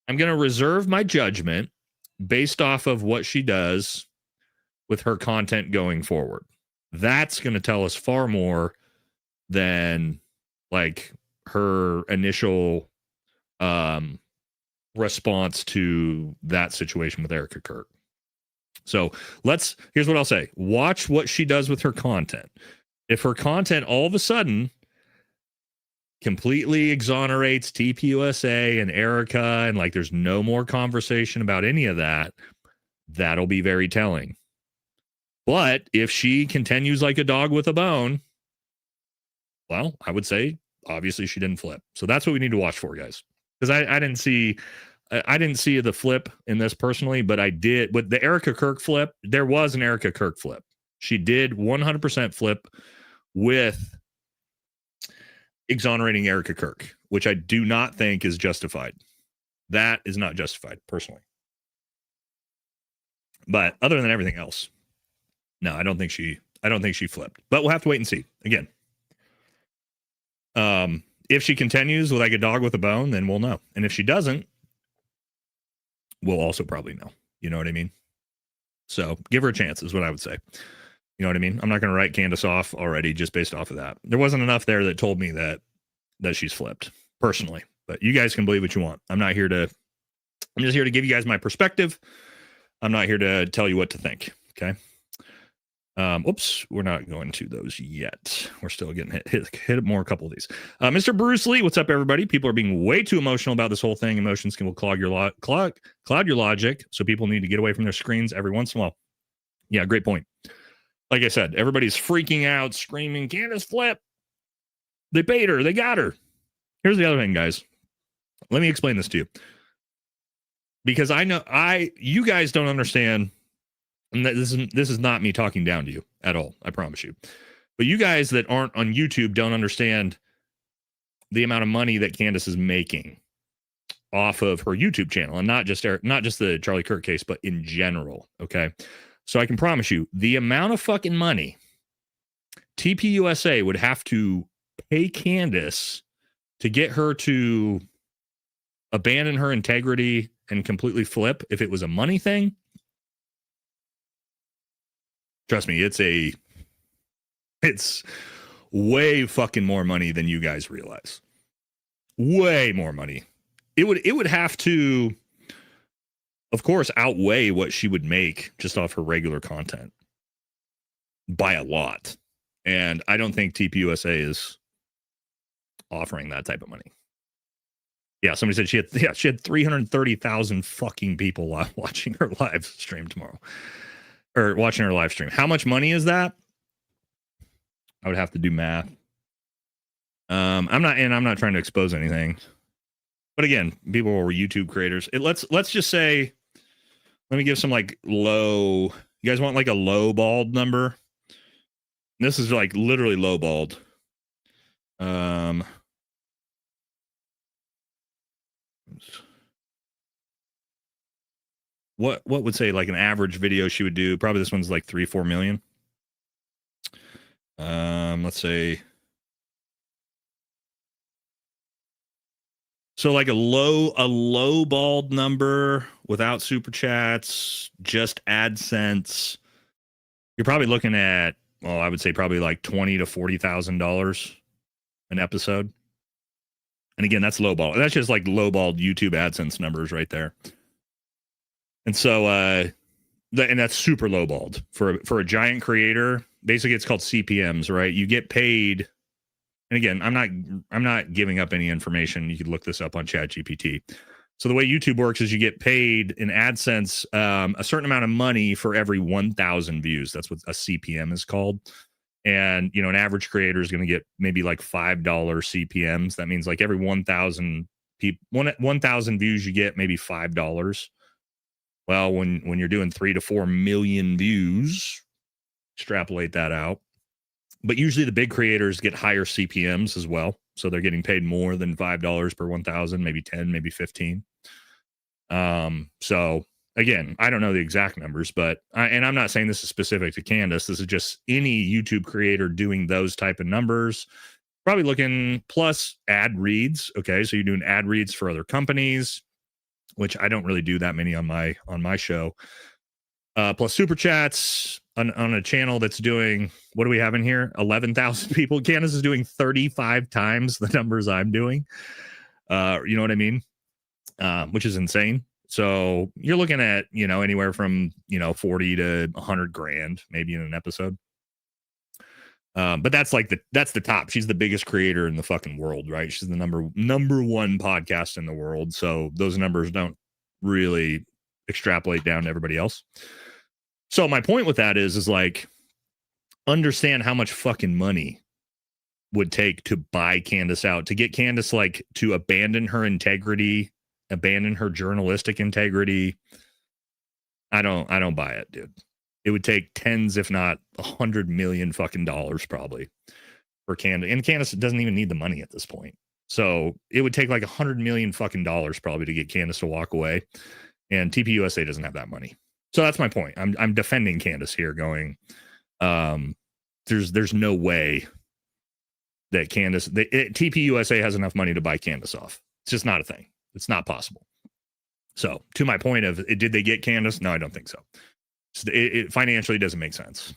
I'm gonna reserve my judgment based off of what she does with her content going forward. That's gonna tell us far more than like her initial response to that situation with Erika Kirk. So here's what I'll say. Watch what she does with her content. If her content all of a sudden completely exonerates TPUSA and Erika, and like there's no more conversation about any of that, that'll be very telling. But if she continues like a dog with a bone, well, I would say obviously she didn't flip. So that's what we need to watch for, guys. Because I didn't see the flip in this personally, but I did with the Erika Kirk flip. There was an Erika Kirk flip. She did 100% flip with exonerating Erika Kirk, which I do not think is justified. That is not justified, personally. But other than everything else, no, I don't think she flipped. But we'll have to wait and see. Again, if she continues with like a dog with a bone, then we'll know. And if she doesn't, we'll also probably know. You know what I mean? So give her a chance is what I would say. You know what I mean? I'm not going to write Candace off already just based off of that. There wasn't enough there that told me that she's flipped personally, but you guys can believe what you want. I'm just here to give you guys my perspective. I'm not here to tell you what to think. Okay. Oops, we're not going to those yet. We're still getting hit more a couple of these. Mr. Bruce Lee, what's up, everybody? People are being way too emotional about this whole thing. Emotions will cloud your logic, so people need to get away from their screens every once in a while. Yeah, great point. Like I said, everybody's freaking out, screaming, Candace flip. They paid her. They got her. Here's the other thing, guys. Let me explain this to you. Because you guys don't understand. And this is not me talking down to you at all. I promise you. But you guys that aren't on YouTube don't understand the amount of money that Candace is making off of her YouTube channel, and not just the Charlie Kirk case, but in general. Okay. So I can promise you the amount of fucking money TPUSA would have to pay Candace to get her to abandon her integrity and completely flip if it was a money thing. Trust me, it's way fucking more money than you guys realize. Way more money. It would have to, of course, outweigh what she would make just off her regular content by a lot. And I don't think TPUSA is offering that type of money. Yeah, somebody said she had 330,000 fucking people watching her live stream tomorrow. Or watching her live stream. How much money is that? I would have to do math. I'm not trying to expose anything. But again, people were YouTube creators. Let's just say, let me give some like low. You guys want like a low bald number? This is like literally low bald. What would say like an average video she would do? Probably this one's like 3-4 million. Let's say. So like a low bald number without super chats, just AdSense. You're probably looking at, well, I would say probably like $20,000 to $40,000 an episode. And again, that's low bald. That's just like low bald YouTube AdSense numbers right there. And so, and that's super low bald for a giant creator. Basically, it's called CPMs, right? You get paid. And again, I'm not giving up any information. You could look this up on ChatGPT. So the way YouTube works is you get paid in AdSense a certain amount of money for every 1,000 views. That's what a CPM is called. And an average creator is going to get maybe like $5 CPMs. That means like every 1,000 views, you get maybe $5. Well, when you're doing 3 to 4 million views, extrapolate that out. But usually the big creators get higher CPMs as well. So they're getting paid more than $5 per 1,000, maybe 10, maybe 15. So again, I don't know the exact numbers, but and I'm not saying this is specific to Candace. This is just any YouTube creator doing those type of numbers. Probably looking plus ad reads. Okay, so you're doing ad reads for other companies, which I don't really do that many on my show. Plus super chats on a channel that's doing, what do we have in here? 11,000 people. Candace is doing 35 times the numbers I'm doing. You know what I mean? Which is insane. So you're looking at, anywhere from, 40 to 100 grand, maybe in an episode. But that's the top. She's the biggest creator in the fucking world, right? She's the number one podcast in the world. So those numbers don't really extrapolate down to everybody else. So my point with that is like, understand how much fucking money would take to buy Candace out, to get Candace like to abandon her integrity, abandon her journalistic integrity. I don't buy it, dude. It would take tens, if not $100 million fucking dollars probably for Candace. And Candace doesn't even need the money at this point. So it would take like $100 million fucking dollars probably to get Candace to walk away. And TPUSA doesn't have that money. So that's my point. I'm defending Candace here, going, there's no way that TPUSA has enough money to buy Candace off. It's just not a thing. It's not possible. So to my point of, did they get Candace? No, I don't think so. It financially doesn't make sense.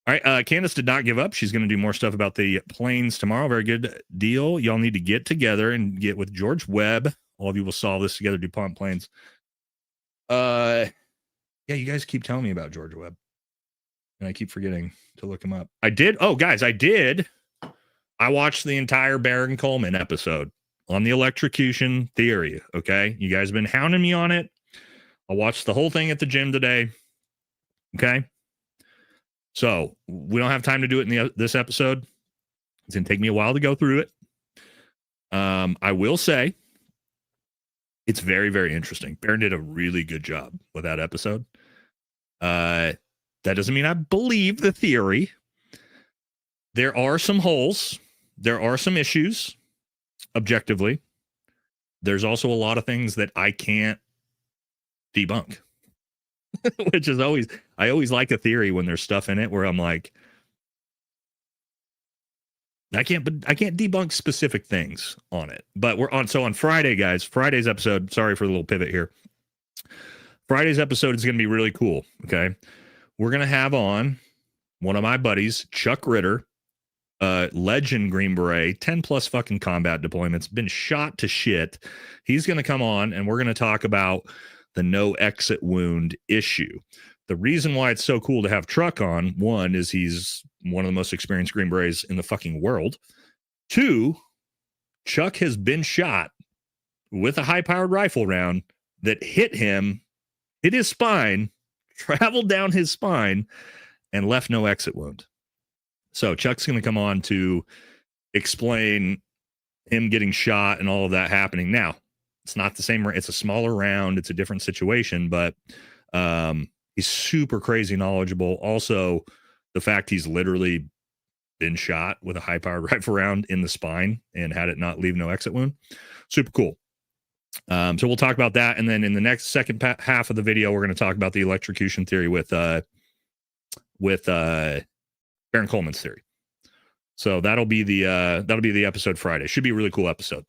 All right. Candace did not give up. She's going to do more stuff about the planes tomorrow. Very good deal. Y'all need to get together and get with George Webb. All of you will solve this together. DuPont planes. Yeah, you guys keep telling me about George Webb. And I keep forgetting to look him up. I did. Oh, guys, I did. I watched the entire Baron Coleman episode on the electrocution theory. Okay. You guys have been hounding me on it. I watched the whole thing at the gym today. Okay. So we don't have time to do it in this episode. It's going to take me a while to go through it. I will say it's very, very interesting. Baron did a really good job with that episode. That doesn't mean I believe the theory. There are some holes. There are some issues, objectively. There's also a lot of things that I can't debunk, which is I always like a theory when there's stuff in it where I'm like, I can't debunk specific things on it. But on Friday, guys, Friday's episode, sorry for the little pivot here. Friday's episode is going to be really cool. Okay. We're going to have on one of my buddies, Chuck Ritter, legend Green Beret, 10 plus fucking combat deployments, been shot to shit. He's going to come on and we're going to talk about the no exit wound issue. The reason why it's so cool to have Truck on, one, is he's one of the most experienced Green Berets in the fucking world. Two, Chuck has been shot with a high-powered rifle round that hit his spine, traveled down his spine, and left no exit wound. So Chuck's going to come on to explain him getting shot and all of that happening. Now, it's not the same. It's a smaller round. It's a different situation, but he's super crazy knowledgeable. Also, the fact he's literally been shot with a high-powered rifle round in the spine and had it not leave no exit wound. Super cool. So we'll talk about that. And then in the next second half of the video, we're going to talk about the electrocution theory with Baron Coleman's theory. So that'll be the episode Friday. Should be a really cool episode.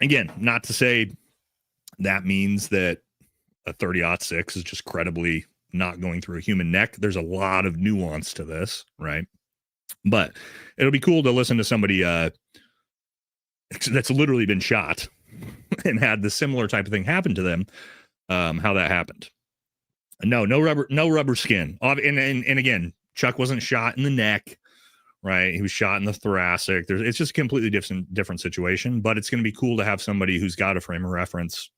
Again, not to say that means that a 30-06 is just credibly not going through a human neck. There's a lot of nuance to this, right? But it'll be cool to listen to somebody that's literally been shot and had the similar type of thing happen to them, how that happened. No rubber skin. And again, Chuck wasn't shot in the neck, right? He was shot in the thoracic. It's just a completely different situation, but it's going to be cool to have somebody who's got a frame of reference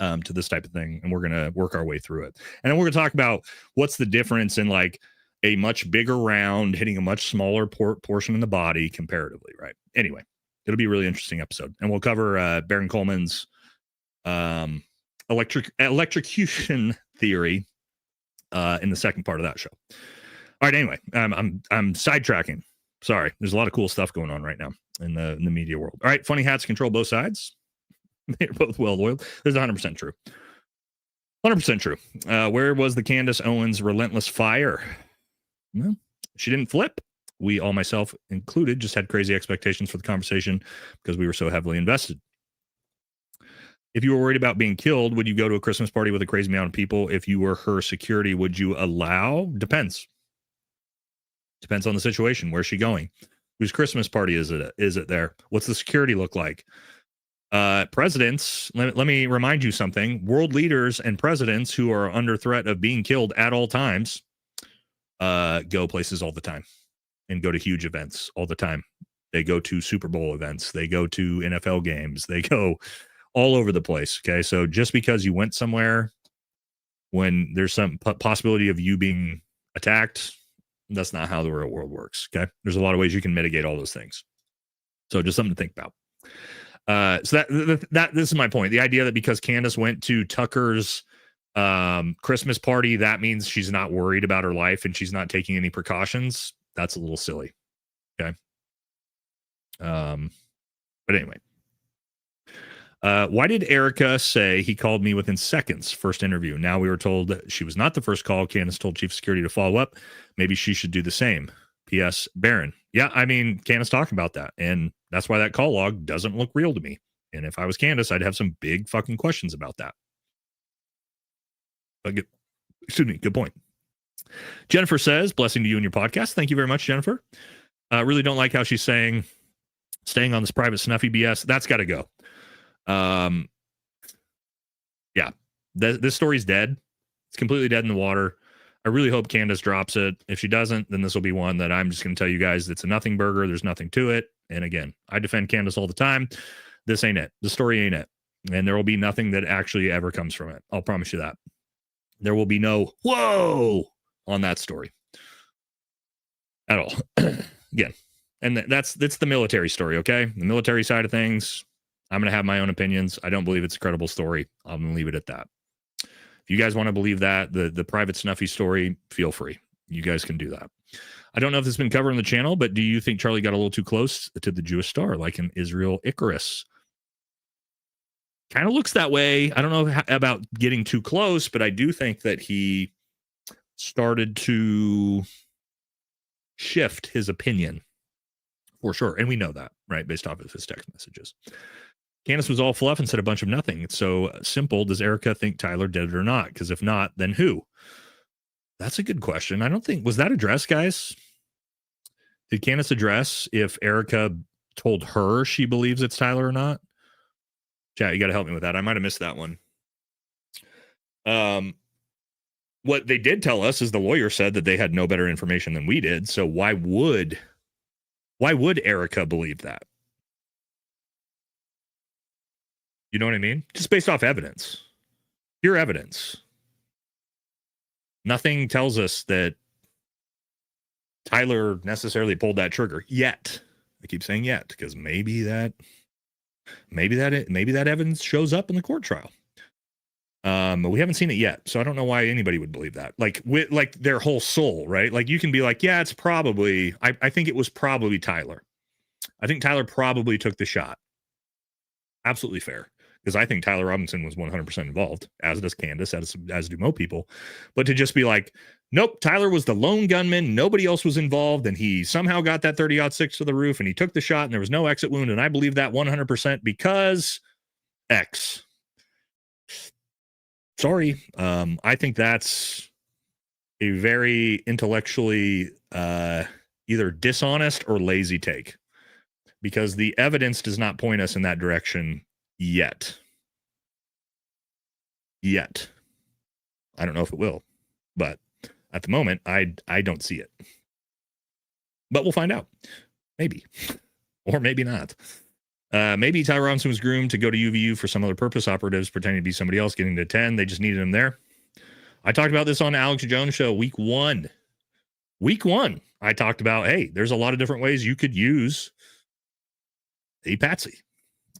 to this type of thing. And we're going to work our way through it. And then we're going to talk about what's the difference in like a much bigger round hitting a much smaller portion in the body comparatively, right? Anyway, it'll be a really interesting episode. And we'll cover Baron Coleman's electrocution theory in the second part of that show. All right, anyway, I'm sidetracking. Sorry, there's a lot of cool stuff going on right now in the media world. All right, funny hats control both sides. They're both well-oiled. There's 100% true. 100% true. Where was the Candace Owens relentless fire? Well, she didn't flip. We, all myself included, just had crazy expectations for the conversation because we were so heavily invested. If you were worried about being killed, would you go to a Christmas party with a crazy amount of people? If you were her security, would you allow? Depends. Depends on the situation. Where's she going? Whose Christmas party is it there? What's the security look like? Presidents, let me remind you something. World leaders and presidents who are under threat of being killed at all times go places all the time and go to huge events all the time. They go to Super Bowl events. They go to NFL games. They go all over the place. Okay. So just because you went somewhere when there's some possibility of you being attacked, that's not how the real world works. Okay. There's a lot of ways you can mitigate all those things. So just something to think about. So that this is my point. The idea that because Candace went to Tucker's Christmas party, that means she's not worried about her life and she's not taking any precautions. That's a little silly. Okay. But anyway, why did Erika say he called me within seconds? First interview. Now we were told that she was not the first call. Candace told Chief Security to follow up. Maybe she should do the same. P.S. Baron. Yeah, I mean, Candace talked about that. And that's why that call log doesn't look real to me. And if I was Candace, I'd have some big fucking questions about that. But good point. Jennifer says, blessing to you and your podcast. Thank you very much, Jennifer. Really don't like how she's saying, staying on this private snuffy BS. That's got to go. Yeah, this story's dead. It's completely dead in the water. I really hope Candace drops it. If she doesn't, then this will be one that I'm just going to tell you guys it's a nothing burger. There's nothing to it. And again, I defend Candace all the time. This ain't it. The story ain't it. And there will be nothing that actually ever comes from it. I'll promise you that. There will be no whoa on that story at all. Again, and that's the military story, okay? The military side of things, I'm going to have my own opinions. I don't believe it's a credible story. I'm going to leave it at that. If you guys want to believe that, the private snuffy story, feel free. You guys can do that. I don't know if this has been covered on the channel, but do you think Charlie got a little too close to the Jewish star, like in Israel Icarus? Kind of looks that way. I don't know about getting too close, but I do think that he started to shift his opinion for sure. And we know that, right? Based off of his text messages. Candace was all fluff and said a bunch of nothing. It's so simple. Does Erika think Tyler did it or not? Because if not, then who? That's a good question. I don't think, was that addressed, guys? Did Candace address if Erika told her she believes it's Tyler or not? Chat, you got to help me with that. I might have missed that one. What they did tell us is the lawyer said that they had no better information than we did. So why would Erika believe that? You know what I mean? Just based off evidence. Pure evidence. Nothing tells us that Tyler necessarily pulled that trigger yet. I keep saying yet because maybe that evidence shows up in the court trial. But we haven't seen it yet, so I don't know why anybody would believe that. Like with their whole soul, right? Like you can be like, yeah, it's probably. I think it was probably Tyler. I think Tyler probably took the shot. Absolutely fair. Because I think Tyler Robinson was 100% involved, as does Candace, as do most people. But to just be like, nope, Tyler was the lone gunman, nobody else was involved, and he somehow got that 30-06 to the roof, and he took the shot, and there was no exit wound, and I believe that 100% because X. Sorry, I think that's a very intellectually either dishonest or lazy take, because the evidence does not point us in that direction yet. I don't know if it will, but at the moment, I don't see it. But we'll find out. Maybe. Or maybe not. Maybe Tyler Robinson was groomed to go to UVU for some other purpose. Operatives pretending to be somebody else, getting to 10. They just needed him there. I talked about this on Alex Jones' show, week one. I talked about, hey, there's a lot of different ways you could use a patsy.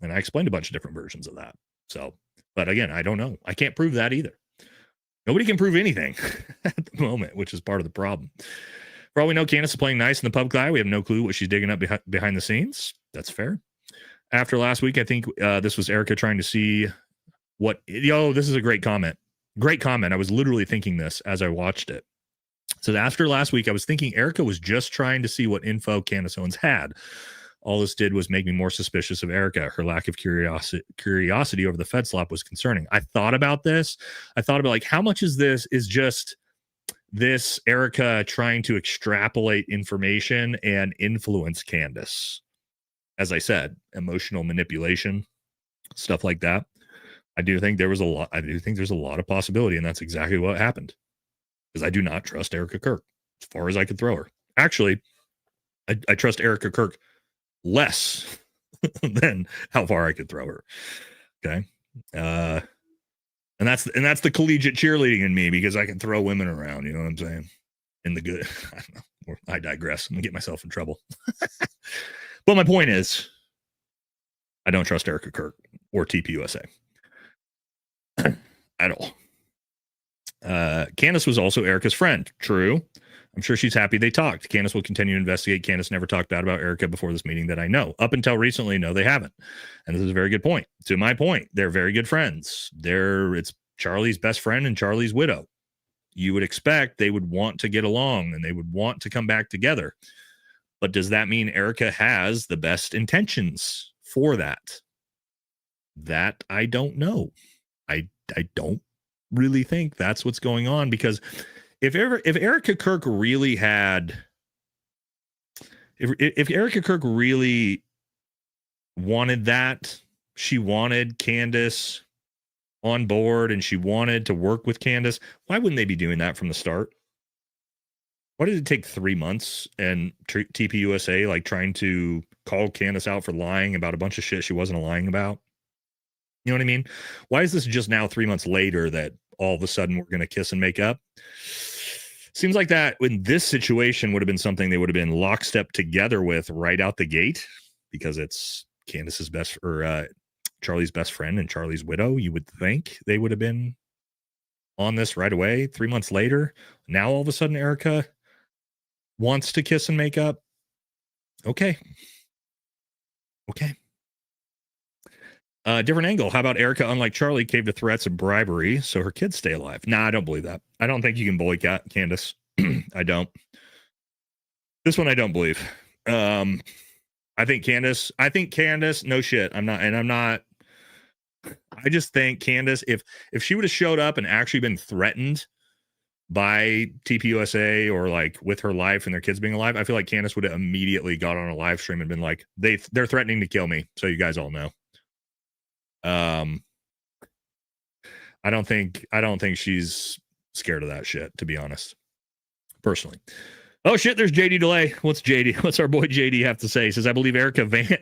And I explained a bunch of different versions of that. So, but again, I don't know. I can't prove that either. Nobody can prove anything at the moment, which is part of the problem. For all we know, Candace is playing nice in the public eye. We have no clue what she's digging up behind the scenes. That's fair. After last week, I think this was Erika trying to see what... this is a great comment. Great comment. I was literally thinking this as I watched it. So after last week, I was thinking Erika was just trying to see what info Candace Owens had. All this did was make me more suspicious of Erika. Her lack of curiosity over the Fed slop was concerning. I thought about this. I thought about how much is just this Erika trying to extrapolate information and influence Candace. As I said, emotional manipulation, stuff like that. I do think there's a lot of possibility, and that's exactly what happened. Because I do not trust Erika Kirk as far as I could throw her. Actually, I trust Erika Kirk less than how far I could throw her. Okay. And that's the collegiate cheerleading in me, because I can throw women around, you know what I'm saying? In the good. I don't know. I digress. I'm gonna get myself in trouble. But my point is, I don't trust Erika Kirk or TPUSA at all. Candace was also Erika's friend. True. I'm sure she's happy they talked. Candace will continue to investigate. Candace never talked bad about Erika before this meeting that I know. Up until recently, no, they haven't. And this is a very good point. To my point, they're very good friends. It's Charlie's best friend and Charlie's widow. You would expect they would want to get along and they would want to come back together. But does that mean Erika has the best intentions for that? That I don't know. I don't really think that's what's going on, because if Erika Kirk really had, if Erika Kirk really wanted that, she wanted Candace on board and she wanted to work with Candace, why wouldn't they be doing that from the start? Why did it take 3 months and TPUSA like trying to call Candace out for lying about a bunch of shit she wasn't lying about? You know what I mean? Why is this just now 3 months later that all of a sudden we're going to kiss and make up? Seems like that in this situation would have been something they would have been lockstep together with right out the gate, because it's Candace's best or Charlie's best friend and Charlie's widow. You would think they would have been on this right away. 3 months later, now all of a sudden Erika wants to kiss and make up. Okay. Different angle. How about Erika, unlike Charlie, caved to threats and bribery so her kids stay alive? Nah, I don't believe that. I don't think you can bully Candace. I don't. This one I don't believe. I think Candace, no shit. I just think Candace, if she would have showed up and actually been threatened by TPUSA or like with her life and their kids being alive, I feel like Candace would have immediately got on a live stream and been like, they're threatening to kill me, so you guys all know. I don't think she's scared of that shit, to be honest, personally. Oh shit, there's JD Delay. What's our boy JD have to say? He says, I believe Erika Vance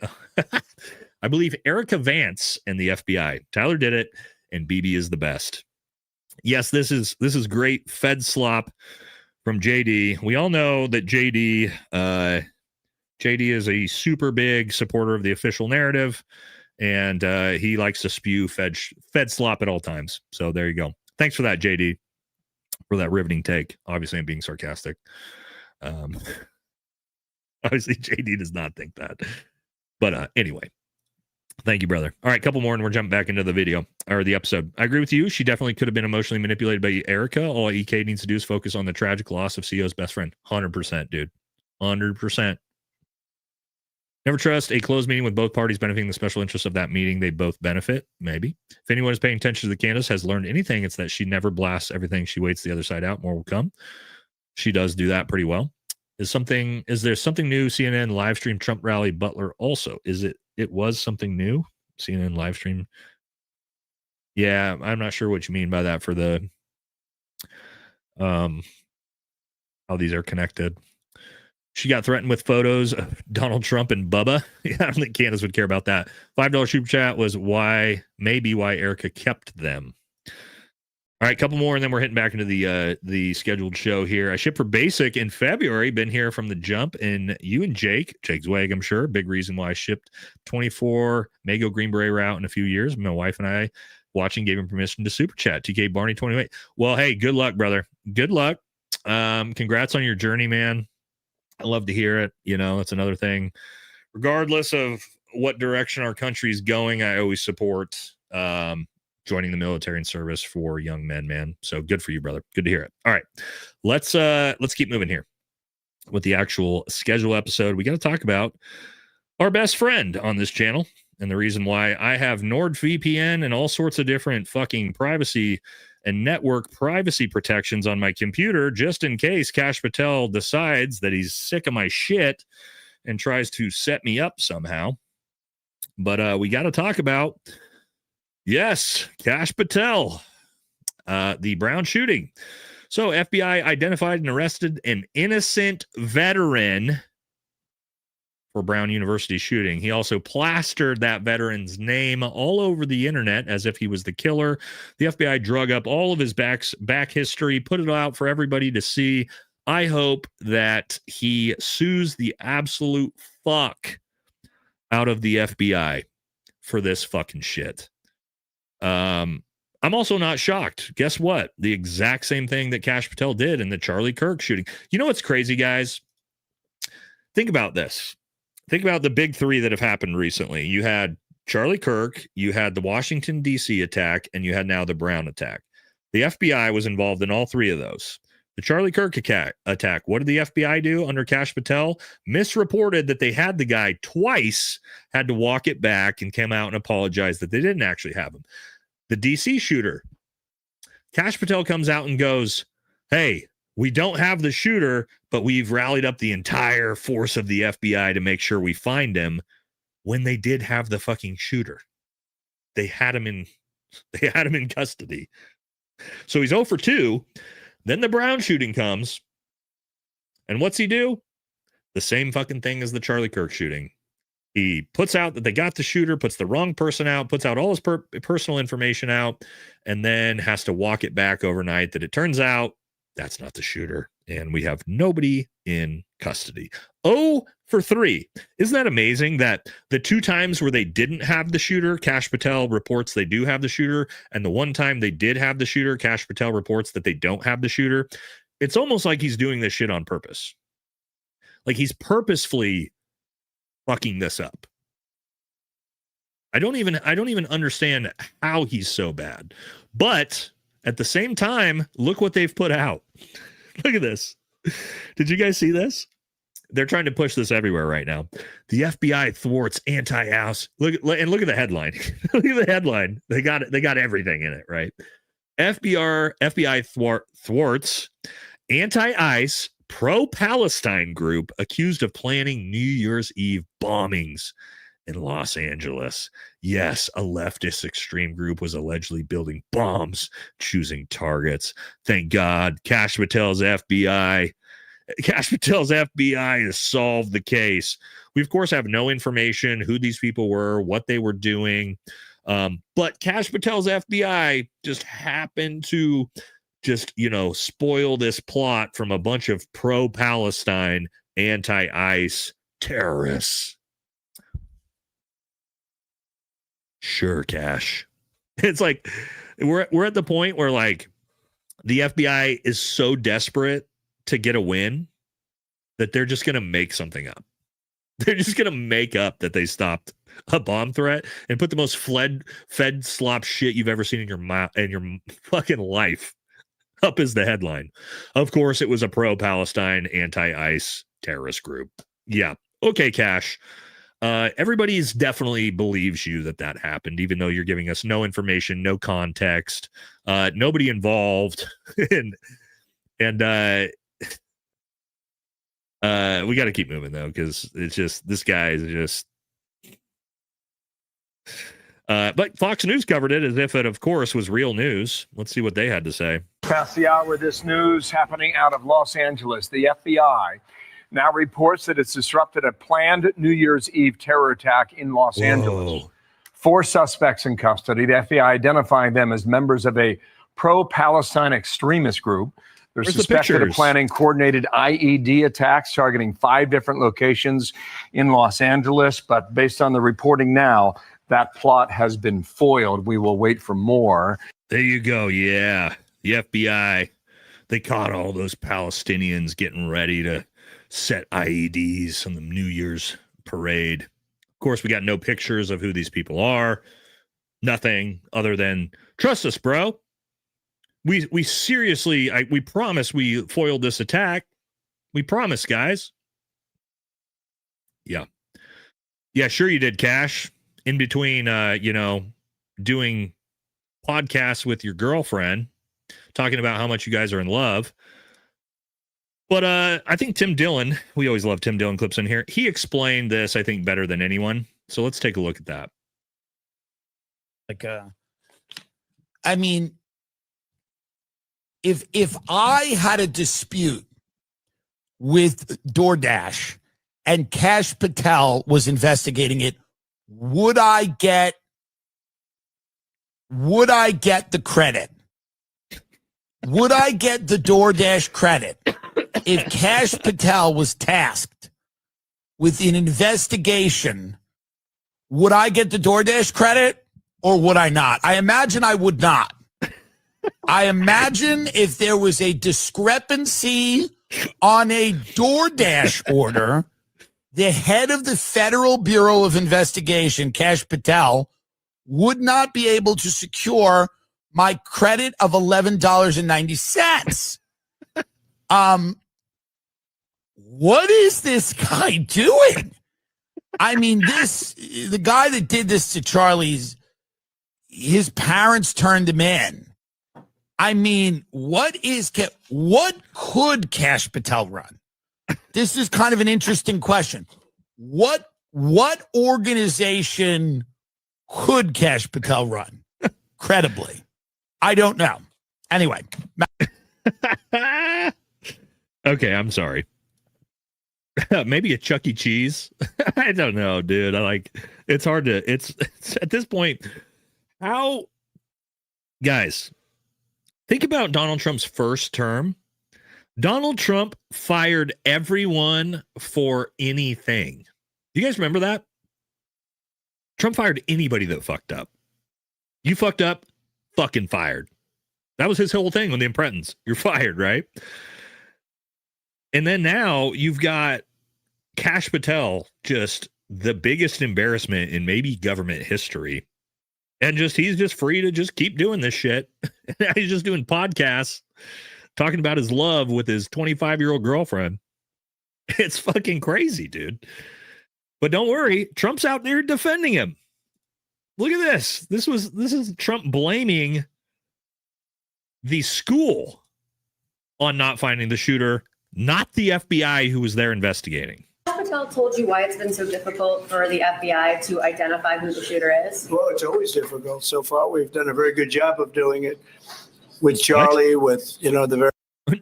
and the FBI. Tyler did it, and BB is the best. Yes, this is great Fed slop from JD. We all know that JD is a super big supporter of the official narrative, and he likes to spew Fed slop at all times. So there you go. Thanks for that, JD, for that riveting take. Obviously, I'm being sarcastic. Obviously, JD does not think that. But anyway, thank you, brother. All right, couple more, and we're jumping back into the video or the episode. I agree with you. She definitely could have been emotionally manipulated by Erika. All EK needs to do is focus on the tragic loss of CEO's best friend. 100%, dude. 100%. Never trust a closed meeting with both parties benefiting the special interests of that meeting. They both benefit, maybe. If anyone is paying attention to the Candace has learned anything, it's that she never blasts everything. She waits the other side out. More will come. She does do that pretty well. Is there something new? CNN live stream Trump rally Butler also. It was something new? CNN live stream. Yeah, I'm not sure what you mean by that for the how these are connected. She got threatened with photos of Donald Trump and Bubba. Yeah, I don't think Candace would care about that. $5 super chat was why Erika kept them. All right, couple more, and then we're hitting back into the scheduled show here. I shipped for Basic in February. Been here from the jump, and you and Jake's Wag, I'm sure. Big reason why I shipped 24 Mago Green Beret route in a few years. My wife and I watching gave him permission to super chat. TK Barney 28. Well, hey, good luck, brother. Good luck. Congrats on your journey, man. I love to hear it. You know, that's another thing. Regardless of what direction our country is going, I always support joining the military and service for young men, man. So good for you, brother. Good to hear it. All right, let's keep moving here with the actual schedule episode. We got to talk about our best friend on this channel and the reason why I have NordVPN and all sorts of different fucking privacy and network privacy protections on my computer, just in case Kash Patel decides that he's sick of my shit and tries to set me up somehow. But we got to talk about, yes, Kash Patel, the Brown shooting. So FBI identified and arrested an innocent veteran for Brown University shooting. He also plastered that veteran's name all over the internet as if he was the killer. The FBI drug up all of his back history, put it out for everybody to see. I hope that he sues the absolute fuck out of the FBI for this fucking shit. I'm also not shocked. Guess what? The exact same thing that Kash Patel did in the Charlie Kirk shooting. You know what's crazy, guys? Think about this. Think about the big three that have happened recently. You had Charlie Kirk, you had the Washington, D.C. attack, and you had now the Brown attack. The FBI was involved in all three of those. The Charlie Kirk attack, what did the FBI do under Kash Patel? Misreported that they had the guy twice, had to walk it back, and came out and apologized that they didn't actually have him. The D.C. shooter, Kash Patel comes out and goes, hey, we don't have the shooter, but we've rallied up the entire force of the FBI to make sure we find him, when they did have the fucking shooter. They had him in They had him in custody. So he's 0 for 2. Then the Brown shooting comes. And what's he do? The same fucking thing as the Charlie Kirk shooting. He puts out that they got the shooter, puts the wrong person out, puts out all his personal information out, and then has to walk it back overnight that it turns out that's not the shooter. And we have nobody in custody. 0 for 3. Isn't that amazing that the 2 times where they didn't have the shooter, Kash Patel reports they do have the shooter, and the 1 time they did have the shooter, Kash Patel reports that they don't have the shooter. It's almost like he's doing this shit on purpose. Like he's purposefully fucking this up. I don't even understand how he's so bad. But at the same time, look what they've put out. Look at this. Did you guys see this? They're trying to push this everywhere right now. The FBI thwarts anti-house. Look at the headline. Look at the headline. They got everything in it, right? FBI thwarts anti-ICE pro-Palestine group accused of planning New Year's Eve bombings in Los Angeles. Yes, a leftist extreme group was allegedly building bombs, choosing targets. Thank God, Kash Patel's FBI has solved the case. We, of course, have no information who these people were, what they were doing. But Kash Patel's FBI just happened to spoil this plot from a bunch of pro-Palestine, anti-ICE terrorists. Sure, Kash. It's like we're at the point where like the FBI is so desperate to get a win that they're just going to make something up. They're just going to make up that they stopped a bomb threat and put the most fed slop shit you've ever seen in your fucking life up as the headline. Of course, it was a pro-Palestine, anti-ICE terrorist group. Yeah. Okay, Kash. Everybody's definitely believes you that happened, even though you're giving us no information, no context, nobody involved. and we got to keep moving though, because it's just, this guy is just, but Fox News covered it as if it, of course, was real news. Let's see what they had to say. Past the hour, this news happening out of Los Angeles. The FBI now reports that it's disrupted a planned New Year's Eve terror attack in Los Angeles. 4 suspects in custody. The FBI identifying them as members of a pro-Palestine extremist group. They're suspected of planning coordinated IED attacks targeting 5 different locations in Los Angeles. But based on the reporting now, that plot has been foiled. We will wait for more. There you go. Yeah. The FBI, they caught all those Palestinians getting ready to set IEDs on the New Year's parade. Of course, we got no pictures of who these people are. Nothing other than, trust us, bro. We seriously, we promise we foiled this attack. We promise, guys. Yeah. Yeah, sure you did, Kash. In between, doing podcasts with your girlfriend, talking about how much you guys are in love. But I think Tim Dillon, we always love Tim Dillon clips in here. He explained this, I think, better than anyone. So let's take a look at that. I mean, if I had a dispute with DoorDash and Kash Patel was investigating it, would I get the credit? Would I get the DoorDash credit if Kash Patel was tasked with an investigation? Would I get the DoorDash credit or would I not? I imagine I would not. I imagine if there was a discrepancy on a DoorDash order, the head of the Federal Bureau of Investigation, Kash Patel, would not be able to secure my credit of $11.90. What is this guy doing? I mean, the guy that did this to Charlie's, his parents turned him in. I mean, what could Kash Patel run? This is kind of an interesting question. What organization could Kash Patel run? credibly. I don't know. Anyway. Okay, I'm sorry. Maybe a Chuck E. Cheese. I don't know, dude. It's hard to, it's at this point, guys, think about Donald Trump's first term. Donald Trump fired everyone for anything. You guys remember that? Trump fired anybody that fucked up. You fucked up, fucking fired. That was his whole thing on the Impressions. You're fired, right? And then now you've got Kash Patel, just the biggest embarrassment in maybe government history. And he's just free to just keep doing this shit. Now he's just doing podcasts talking about his love with his 25-year-old girlfriend. It's fucking crazy, dude. But don't worry, Trump's out there defending him. Look at this. This is Trump blaming the school on not finding the shooter, not the FBI who was there investigating. Patel told you why it's been so difficult for the FBI to identify who the shooter is? Well, it's always difficult. So far, we've done a very good job of doing it with Charlie, with, the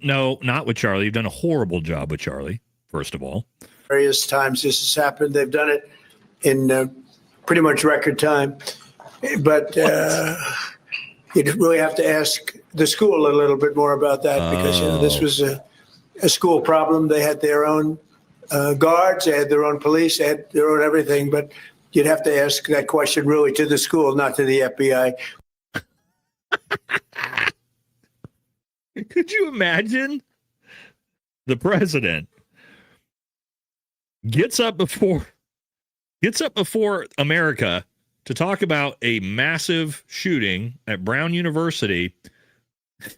No, not with Charlie. You've done a horrible job with Charlie, first of all. various times this has happened. They've done it in pretty much record time. But you really have to ask the school a little bit more about that because this was a school problem. They had their own guards, they had their own police, they had their own everything. But you'd have to ask that question really to the school, not to the FBI. Could you imagine the president gets up before America to talk about a massive shooting at Brown University,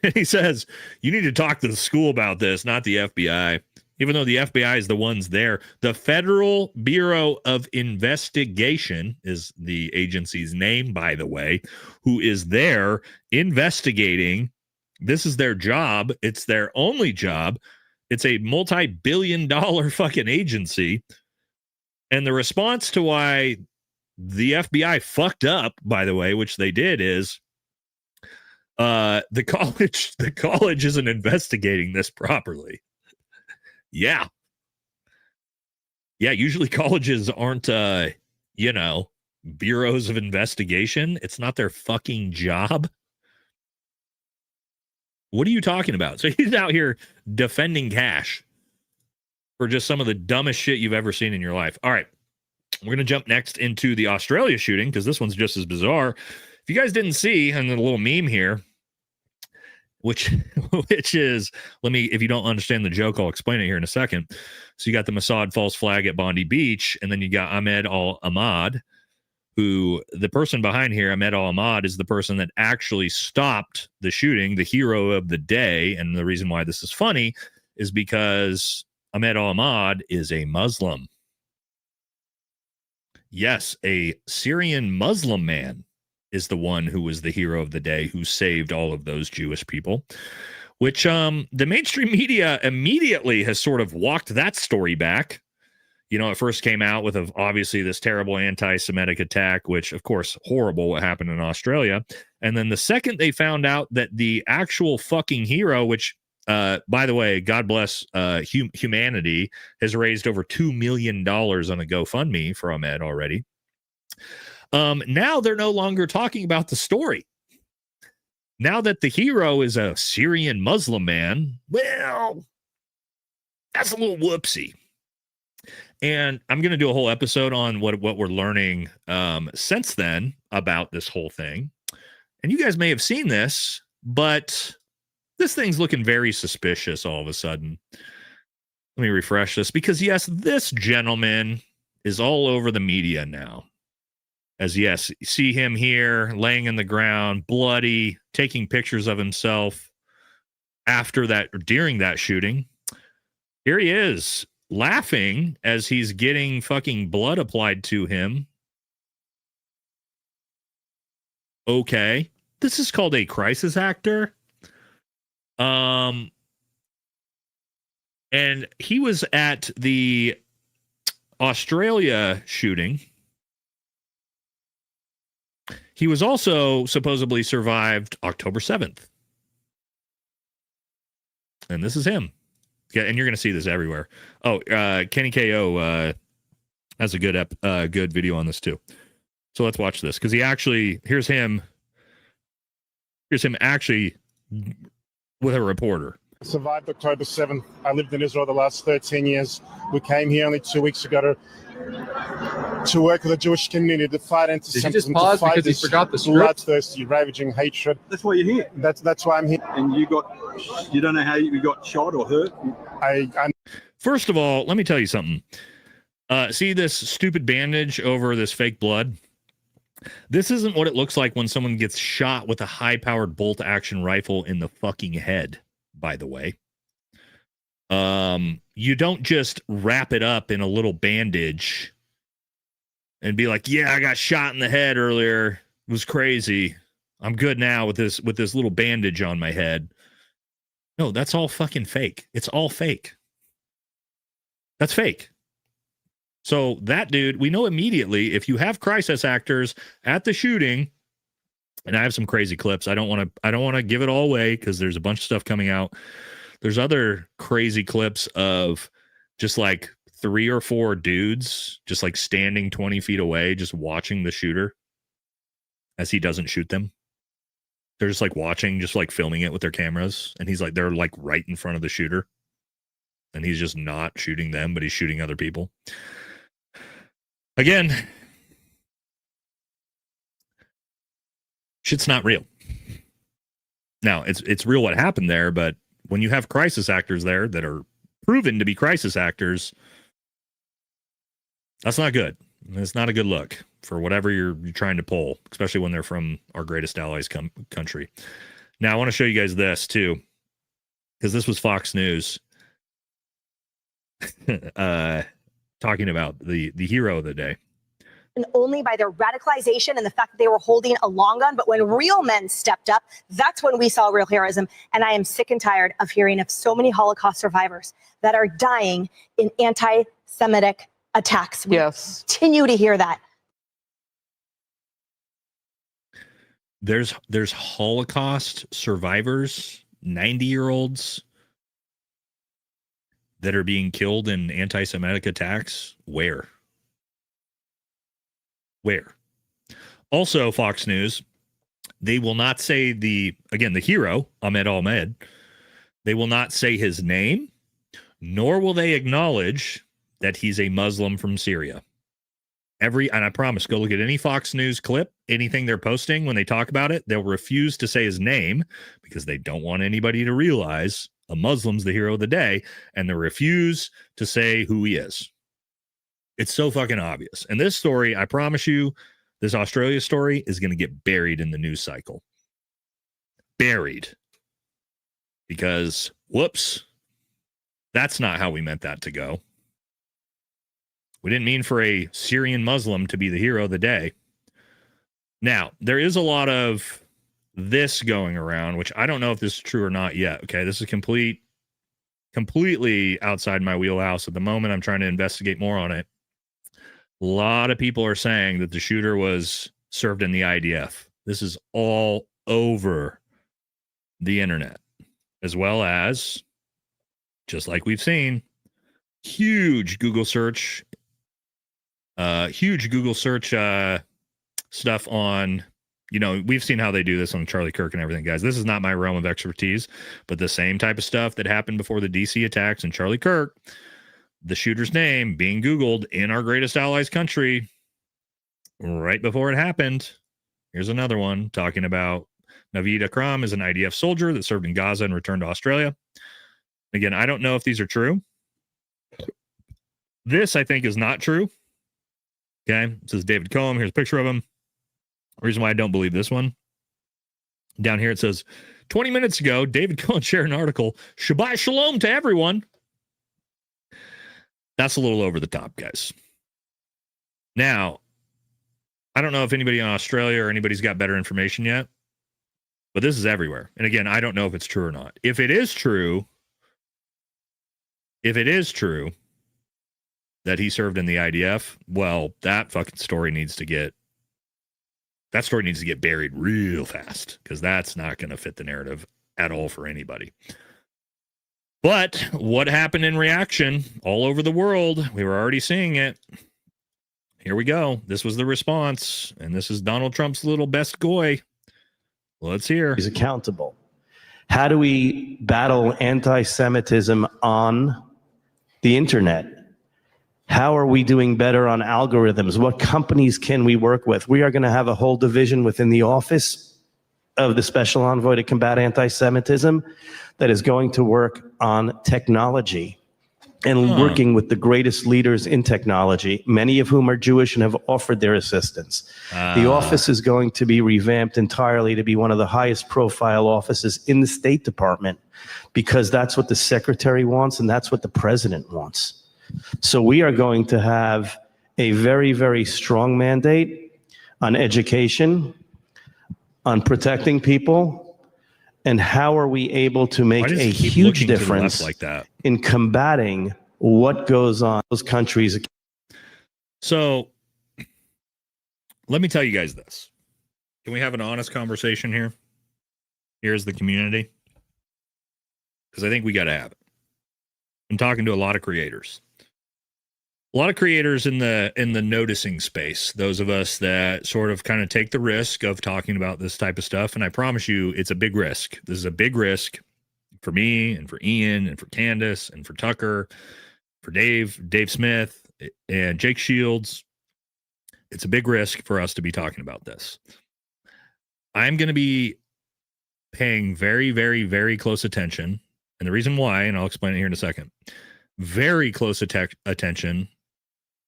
and he says, you need to talk to the school about this, not the FBI, even though the FBI is the ones there. The Federal Bureau of Investigation is the agency's name, by the way, who is there investigating. This is their job. It's their only job. It's a multi-billion-dollar fucking agency. And the response to why the FBI fucked up, by the way, which they did, is the college isn't investigating this properly. Yeah. Usually colleges aren't bureaus of investigation. It's not their fucking job. What are you talking about? So he's out here defending Kash for just some of the dumbest shit you've ever seen in your life. All right. We're going to jump next into the Australia shooting because this one's just as bizarre. If you guys didn't see, and the little meme here, which is, if you don't understand the joke, I'll explain it here in a second. So you got the Mossad false flag at Bondi Beach, and then you got Ahmed Al-Ahmad, who the person behind here, Ahmed Al-Ahmad, is the person that actually stopped the shooting, the hero of the day. And the reason why this is funny is because Ahmed Al-Ahmad is a Muslim. Yes, a Syrian Muslim man is the one who was the hero of the day, who saved all of those Jewish people, which the mainstream media immediately has sort of walked that story back. It first came out with obviously this terrible anti-Semitic attack, which, of course, horrible what happened in Australia. And then the second they found out that the actual fucking hero, which, by the way, God bless humanity, has raised over $2 million on a GoFundMe for Ahmed already. Now they're no longer talking about the story. Now that the hero is a Syrian Muslim man, well, that's a little whoopsie. And I'm going to do a whole episode on what we're learning since then about this whole thing. And you guys may have seen this, but this thing's looking very suspicious all of a sudden. Let me refresh this because, yes, this gentleman is all over the media now. As, yes, you see him here laying in the ground, bloody, taking pictures of himself during that shooting. Here he is, laughing as he's getting fucking blood applied to him. Okay. This is called a crisis actor. And he was at the Australia shooting. He was also supposedly survived October 7th. And this is him. Yeah, and you're going to see this everywhere. Oh, Kenny KO has a good video on this too. So let's watch this because here's him actually with a reporter. Survived October 7th. I lived in Israel the last 13 years. We came here only 2 weeks ago to work with the Jewish community to fight anti-Semitism. Did you just pause to fight because you this forgot the script? bloodthirsty, ravaging hatred. That's why you're here. That's why I'm here. And you don't know how you got shot or hurt? I First of all, let me tell you something. See this stupid bandage over this fake blood? This isn't what it looks like when someone gets shot with a high-powered bolt-action rifle in the fucking head, by the way. You don't just wrap it up in a little bandage and be like, yeah, I got shot in the head earlier. It was crazy. I'm good now with this little bandage on my head. No, that's all fucking fake. It's all fake. That's fake. So that dude, we know immediately if you have crisis actors at the shooting, and I have some crazy clips. I don't want to give it all away because there's a bunch of stuff coming out. There's other crazy clips of just like 3 or 4 dudes just like standing 20 feet away, just watching the shooter as he doesn't shoot them. They're just like watching, just like filming it with their cameras. And he's like, they're like right in front of the shooter. And he's just not shooting them, but he's shooting other people. Again, shit's not real. Now, it's real what happened there, but when you have crisis actors there that are proven to be crisis actors, that's not good. It's not a good look for whatever you're trying to pull, especially when they're from our greatest allies country. Now, I want to show you guys this too, because this was Fox News talking about the hero of the day. And only by their radicalization and the fact that they were holding a long gun. But when real men stepped up, that's when we saw real heroism. And I am sick and tired of hearing of so many Holocaust survivors that are dying in anti-Semitic attacks. We continue to hear that. There's Holocaust survivors, 90-year-olds that are being killed in anti-Semitic attacks. Where? Also, Fox News, they will not say the hero, Ahmed. They will not say his name, nor will they acknowledge that he's a Muslim from Syria. And I promise, go look at any Fox News clip, anything they're posting, when they talk about it, they'll refuse to say his name because they don't want anybody to realize a Muslim's the hero of the day, and they refuse to say who he is. It's so fucking obvious. And this story, I promise you, this Australia story is going to get buried in the news cycle. Buried. Because, whoops, that's not how we meant that to go. We didn't mean for a Syrian Muslim to be the hero of the day. Now, there is a lot of this going around, which I don't know if this is true or not yet. Okay, this is completely outside my wheelhouse at the moment. I'm trying to investigate more on it. A lot of people are saying that the shooter was served in the IDF. This is all over the internet, as well as, just like we've seen, huge Google search stuff on, we've seen how they do this on Charlie Kirk and everything, guys. This is not my realm of expertise, but the same type of stuff that happened before the DC attacks and Charlie Kirk, the shooter's name being Googled in our greatest allies country right before it happened. Here's another one talking about Naveed Akram is an IDF soldier that served in Gaza and returned to Australia. Again, I don't know if these are true. This, I think, is not true. Okay, this is David Cohen. Here's a picture of him. Reason why I don't believe this one. Down here it says, 20 minutes ago, David Cohen shared an article, Shabbat Shalom to everyone. That's a little over the top, guys. Now, I don't know if anybody in Australia or anybody's got better information yet, but this is everywhere. And again, I don't know if it's true or not. If it is true that he served in the IDF, well, that fucking story needs to get That story needs to get buried real fast because that's not going to fit the narrative at all for anybody. But what happened in reaction all over the world? We were already seeing it. Here we go. This was the response, and this is Donald Trump's little best goy. Let's hear. He's accountable. How do we battle anti-Semitism on the internet? How are we doing better on algorithms? What companies can we work with? We are going to have a whole division within the office of the Special Envoy to combat anti-Semitism that is going to work on technology and working with the greatest leaders in technology, many of whom are Jewish and have offered their assistance. The office is going to be revamped entirely to be one of the highest profile offices in the State Department because that's what the secretary wants and that's what the president wants. So we are going to have a very, very strong mandate on education, on protecting people, and how are we able to make a huge difference like that? In combating what goes on in those countries. So let me tell you guys this. Can we have an honest conversation here? Here's the community. Because I think we got to have it. I'm talking to a lot of creators. A lot of creators in the noticing space, those of us that sort of kind of take the risk of talking about this type of stuff. And I promise you, it's a big risk. This is a big risk for me and for Ian and for Candace and for Tucker, for Dave Smith and Jake Shields. It's a big risk for us to be talking about this. I'm going to be paying very, very, very close attention. And the reason why, and I'll explain it here in a second, very close attention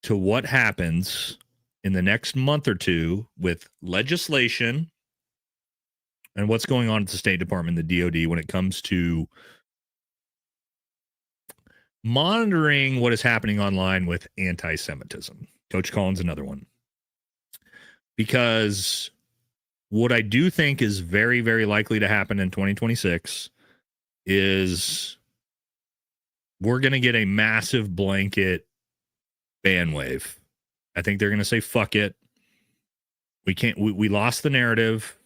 to what happens in the next month or two with legislation and what's going on at the State Department, the DOD, when it comes to monitoring what is happening online with anti-Semitism. Coach Collins, another one. Because what I do think is very, very likely to happen in 2026 is we're going to get a massive blanket ban wave. I think they're going to say, fuck it. We lost the narrative.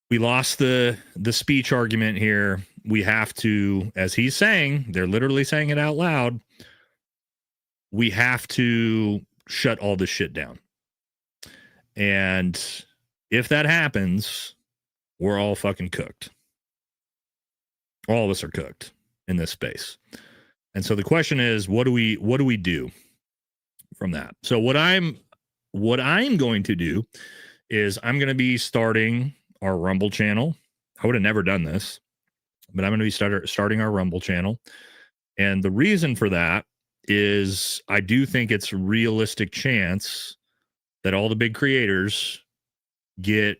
We lost the speech argument here. We have to, as he's saying, they're literally saying it out loud. We have to shut all this shit down. And if that happens, we're all fucking cooked. All of us are cooked in this space. And so the question is, what do we do from that? So what I'm going to do is I'm going to be starting our Rumble channel. I would have never done this, but I'm going to be starting our Rumble channel. And the reason for that is I do think it's a realistic chance that all the big creators get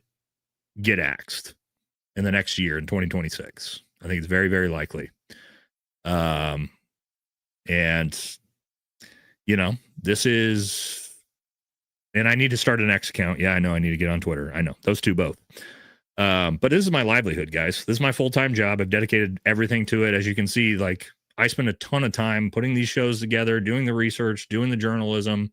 axed in the next year in 2026. I think it's very, very likely. And you know, this is, and I need to start an X account. Yeah, I know I need to get on Twitter. I know those two both. But this is my livelihood, guys. This is my full-time job. I've dedicated everything to it. As you can see, like I spend a ton of time putting these shows together, doing the research, doing the journalism.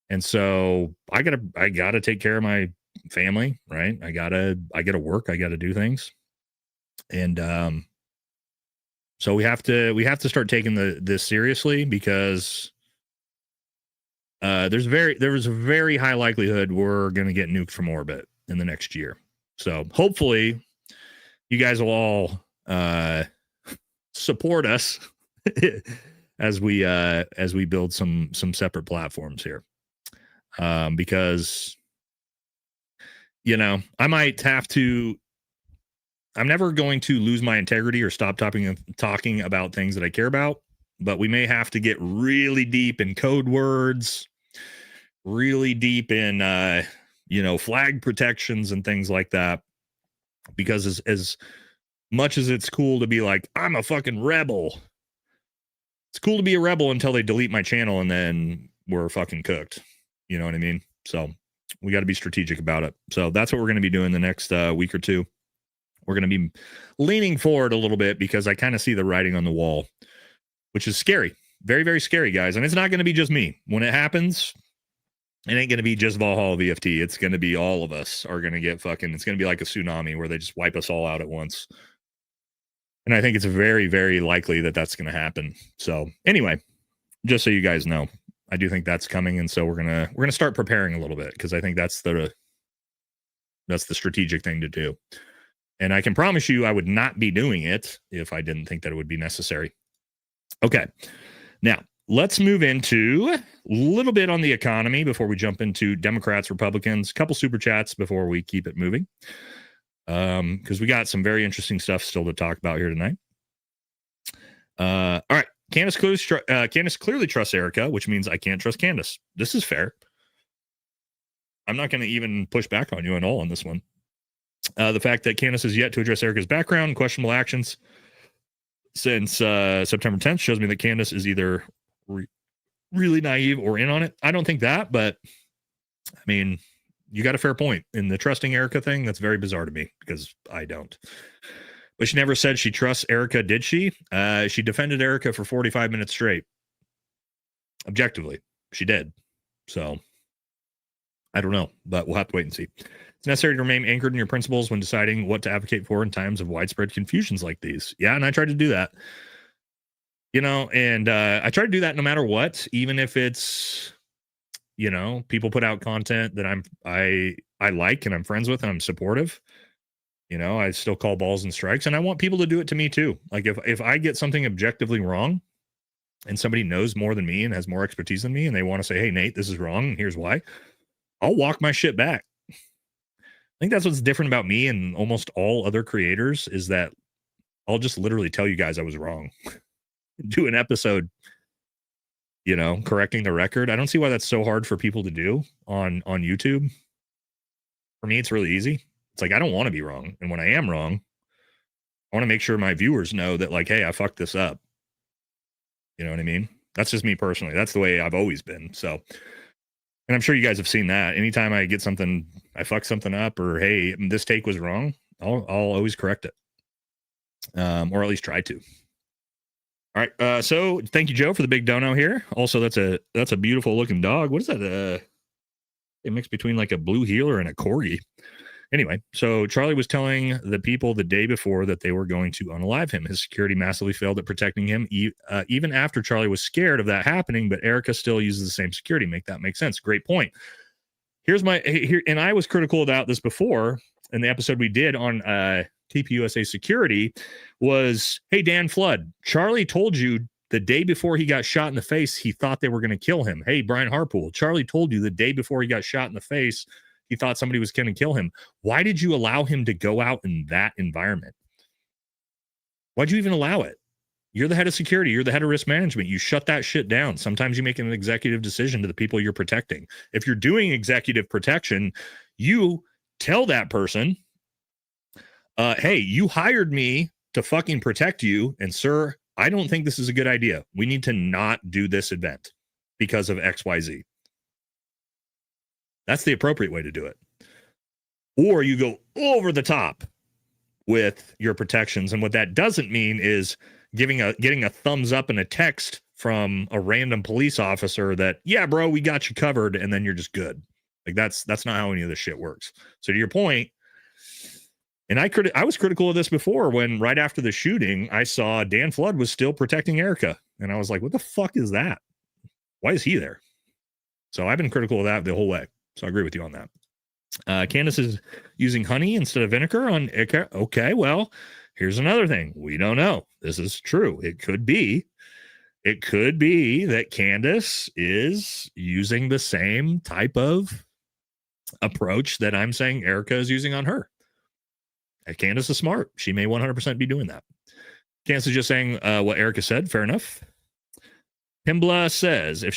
And so I gotta take care of my family, right? I gotta work. I gotta do things. And so we have to start taking this seriously because there's a very high likelihood we're going to get nuked from orbit in the next year. So hopefully you guys will all support us as we build some separate platforms here. Because you know, I'm never going to lose my integrity or stop talking about things that I care about, but we may have to get really deep in code words, really deep in, flag protections and things like that. Because as much as it's cool to be like, I'm a fucking rebel, it's cool to be a rebel until they delete my channel and then we're fucking cooked. You know what I mean? So we got to be strategic about it. So that's what we're going to be doing the next week or two. We're going to be leaning forward a little bit because I kind of see the writing on the wall, which is scary. Very, very scary, guys. And it's not going to be just me. When it happens, It ain't going to be just Valhalla VFT. It's going to be all of us are going to get fucking, it's going to be like a tsunami where they just wipe us all out at once. And I think it's very, very likely that that's going to happen. So anyway, just so you guys know, I do think that's coming. And so we're going to start preparing a little bit, because I think that's the strategic thing to do. And I can promise you I would not be doing it if I didn't think that it would be necessary. Okay. Now, let's move into a little bit on the economy before we jump into Democrats, Republicans, a couple super chats before we keep it moving. Because we got some very interesting stuff still to talk about here tonight. All right. Candace clearly trusts Erika, which means I can't trust Candace. This is fair. I'm not going to even push back on you at all on this one. The fact that Candace has yet to address Erika's background and questionable actions since September 10th shows me that Candace is either really naive or in on it. I don't think that, but I mean, you got a fair point in the trusting Erika thing. That's very bizarre to me, because I don't. But she never said she trusts Erika, did she? She defended Erika for 45 minutes straight. Objectively, she did. So I don't know, but we'll have to wait and see. It's necessary to remain anchored in your principles when deciding what to advocate for in times of widespread confusions like these. Yeah, and I try to do that. You know, and I try to do that no matter what, even if it's, you know, people put out content that I like and I'm friends with and I'm supportive. You know, I still call balls and strikes, and I want people to do it to me too. Like if I get something objectively wrong and somebody knows more than me and has more expertise than me and they want to say, hey, Nate, this is wrong, and here's why, I'll walk my shit back. I think that's what's different about me and almost all other creators, is that I'll just literally tell you guys I was wrong. Do an episode, you know, correcting the record. I don't see why that's so hard for people to do on YouTube. For me, it's really easy. It's like, I don't want to be wrong. And when I am wrong, I want to make sure my viewers know that, like, hey, I fucked this up. You know what I mean? That's just me personally. That's the way I've always been. So, and I'm sure you guys have seen that. Anytime I get something, I fuck something up, or hey, this take was wrong, I'll always correct it. Or at least try to. All right. So thank you, Joe, for the big dono here. Also, that's a beautiful looking dog. What is that? A mix between like a blue heeler and a corgi. Anyway, so Charlie was telling the people the day before that they were going to unalive him. His security massively failed at protecting him, even after Charlie was scared of that happening, but Erika still uses the same security. Make that make sense. Great point. And I was critical about this before in the episode we did on TPUSA security was, hey, Dan Flood, Charlie told you the day before he got shot in the face, he thought they were going to kill him. Hey, Brian Harpool, Charlie told you the day before he got shot in the face, he thought somebody was going to kill him. Why did you allow him to go out in that environment? Why'd you even allow it? You're the head of security. You're the head of risk management. You shut that shit down. Sometimes you make an executive decision to the people you're protecting. If you're doing executive protection, you tell that person, hey, you hired me to fucking protect you. And sir, I don't think this is a good idea. We need to not do this event because of XYZ. That's the appropriate way to do it. Or you go over the top with your protections. And what that doesn't mean is getting a thumbs up and a text from a random police officer that, yeah, bro, we got you covered. And then you're just good. Like that's not how any of this shit works. So to your point, and I was critical of this before when right after the shooting, I saw Dan Flood was still protecting Erika. And I was like, what the fuck is that? Why is he there? So I've been critical of that the whole way. So I agree with you on that. Candace is using honey instead of vinegar on Erika. Okay, well, here's another thing. We don't know. This is true. It could be that Candace is using the same type of approach that I'm saying Erika is using on her. Candace is smart. She may 100% be doing that. Candace is just saying what Erika said. Fair enough. Pimbla says, is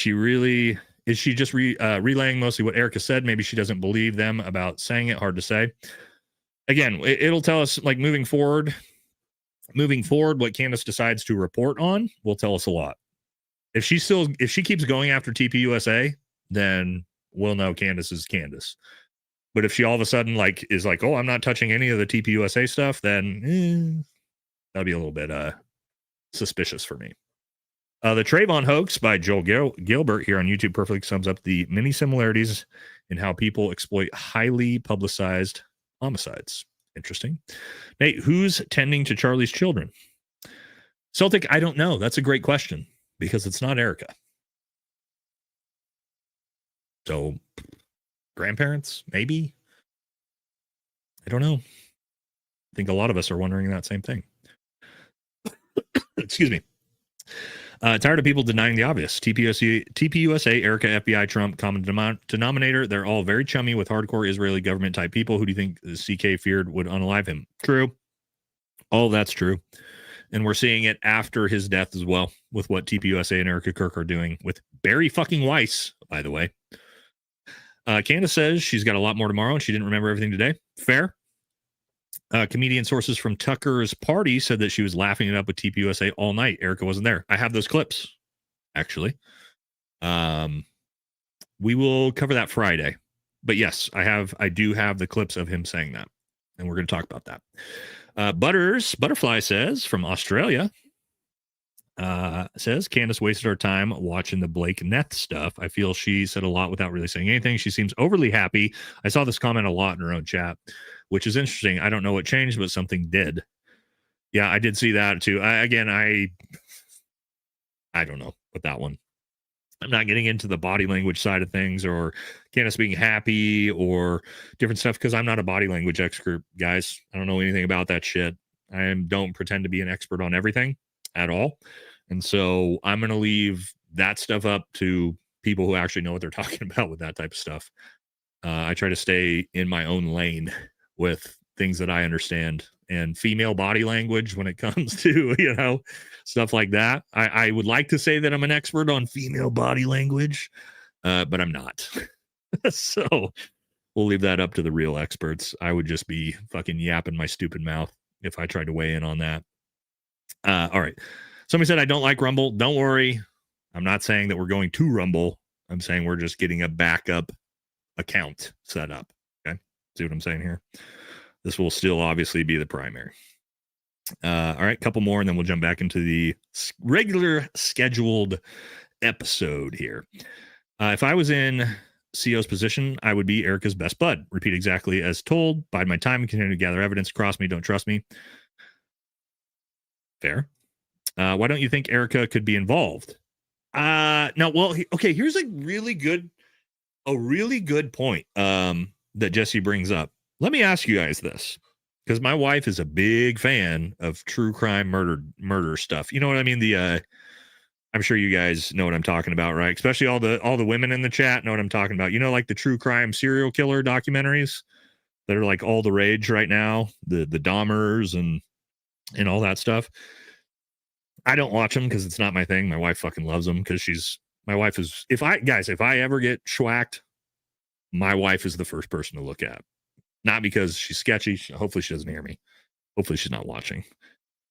she just relaying mostly what Erika said? Maybe she doesn't believe them about saying it. Hard to say. Again, it'll tell us, like, moving forward, what Candace decides to report on will tell us a lot. If she keeps going after TPUSA, then we'll know Candace is Candace. But if she all of a sudden is like, oh, I'm not touching any of the TPUSA stuff, then that'll be a little bit suspicious for me. The Trayvon hoax by Joel Gilbert here on YouTube perfectly sums up the many similarities in how people exploit highly publicized homicides. Interesting. Nate, who's tending to Charlie's children? Celtic, I don't know. That's a great question because it's not Erika. So, grandparents, maybe? I don't know. I think a lot of us are wondering that same thing. Excuse me. Tired of people denying the obvious. TPUSA, Erika, FBI, Trump, common denominator. They're all very chummy with hardcore Israeli government type people. Who do you think the CK feared would unalive him? True. All that's true. And we're seeing it after his death as well with what TPUSA and Erika Kirk are doing with Barry fucking Weiss, by the way. Candace says she's got a lot more tomorrow and she didn't remember everything today. Fair. Comedian sources from Tucker's party said that she was laughing it up with TPUSA all night. Erika wasn't there. I have those clips, actually. We will cover that Friday. But yes, I do have the clips of him saying that. And we're going to talk about that. Butterfly says from Australia, says Candace wasted our time watching the Blake Neth stuff. I feel she said a lot without really saying anything. She seems overly happy. I saw this comment a lot in her own chat, which is interesting. I don't know what changed, but something did. Yeah, I did see that too. I don't know with that one. I'm not getting into the body language side of things or Candace being happy or different stuff because I'm not a body language expert, guys. I don't know anything about that shit. I don't pretend to be an expert on everything at all. And so I'm going to leave that stuff up to people who actually know what they're talking about with that type of stuff. I try to stay in my own lane with things that I understand and female body language when it comes to, stuff like that. I would like to say that I'm an expert on female body language, but I'm not. So we'll leave that up to the real experts. I would just be fucking yapping my stupid mouth if I tried to weigh in on that. All right. Somebody said, I don't like Rumble. Don't worry. I'm not saying that we're going to Rumble. I'm saying we're just getting a backup account set up. Okay. See what I'm saying here? This will still obviously be the primary. All right. Couple more, and then we'll jump back into the regular scheduled episode here. If I was in CO's position, I would be Erika's best bud. Repeat exactly as told. Bide my time and continue to gather evidence. Cross me. Don't trust me. Fair. Why don't you think Erika could be involved? Okay, here's a really good point that Jesse brings up. Let me ask you guys this, because my wife is a big fan of true crime murder stuff. You know what I mean? I'm sure you guys know what I'm talking about, right? Especially all the women in the chat know what I'm talking about. Like the true crime serial killer documentaries that are like all the rage right now, the Dahmers and all that stuff. I don't watch them because it's not my thing. My wife fucking loves them because if I ever get schwacked, my wife is the first person to look at. Not because she's sketchy. Hopefully she doesn't hear me. Hopefully she's not watching.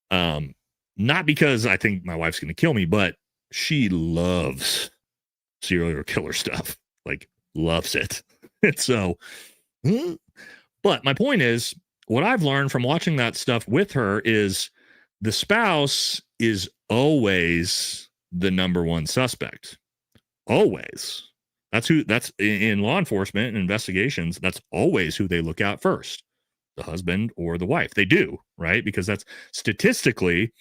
Not because I think my wife's going to kill me, but she loves serial killer stuff. Like, loves it. And so, but my point is, what I've learned from watching that stuff with her is the spouse is always the number one suspect. Always. That's in law enforcement and investigations. That's always who they look at first, the husband or the wife. They do, right? Because that's statistically,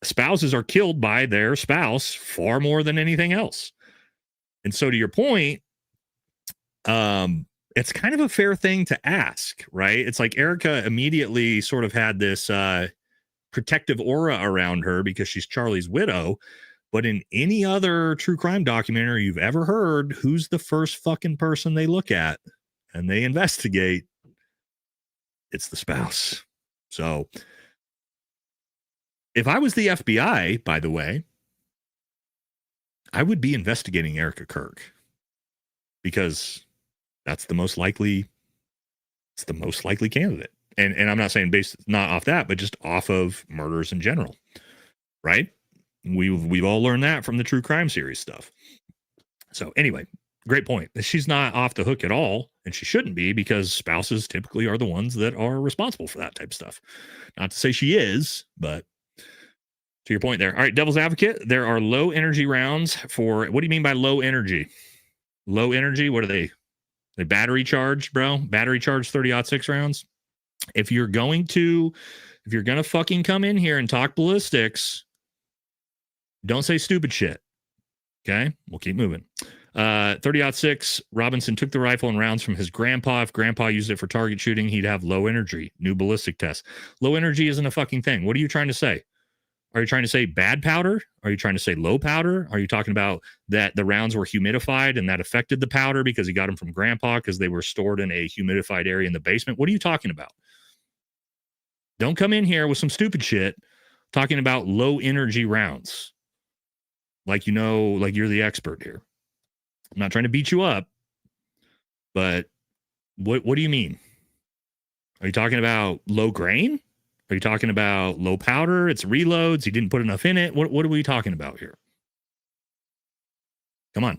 spouses are killed by their spouse far more than anything else. And so to your point, it's kind of a fair thing to ask, right? It's like Erika immediately sort of had this protective aura around her because she's Charlie's widow. But in any other true crime documentary you've ever heard, who's the first fucking person they look at and they investigate? It's the spouse. So if I was the FBI, by the way, I would be investigating Erika Kirk because that's the most likely. It's the most likely candidate. And I'm not saying based not off that, but just off of murders in general, right? We've all learned that from the true crime series stuff. So anyway, great point. She's not off the hook at all, and she shouldn't be because spouses typically are the ones that are responsible for that type of stuff. Not to say she is, but To your point there. All right, devil's advocate. There are low energy rounds for, what do you mean by low energy? Low energy? What are they? They battery charged, bro? Battery charged 30-06 rounds? If you're going to fucking come in here and talk ballistics, don't say stupid shit. Okay? We'll keep moving. 30-06, Robinson took the rifle and rounds from his grandpa. If grandpa used it for target shooting, he'd have low energy. New ballistic test. Low energy isn't a fucking thing. What are you trying to say? Are you trying to say bad powder? Are you trying to say low powder? Are you talking about that the rounds were humidified and that affected the powder because he got them from grandpa because they were stored in a humidified area in the basement? What are you talking about? Don't come in here with some stupid shit talking about low energy rounds. Like, you know, like you're the expert here. I'm not trying to beat you up, but what do you mean? Are you talking about low grain? Are you talking about low powder? It's reloads. He didn't put enough in it. What are we talking about here? Come on.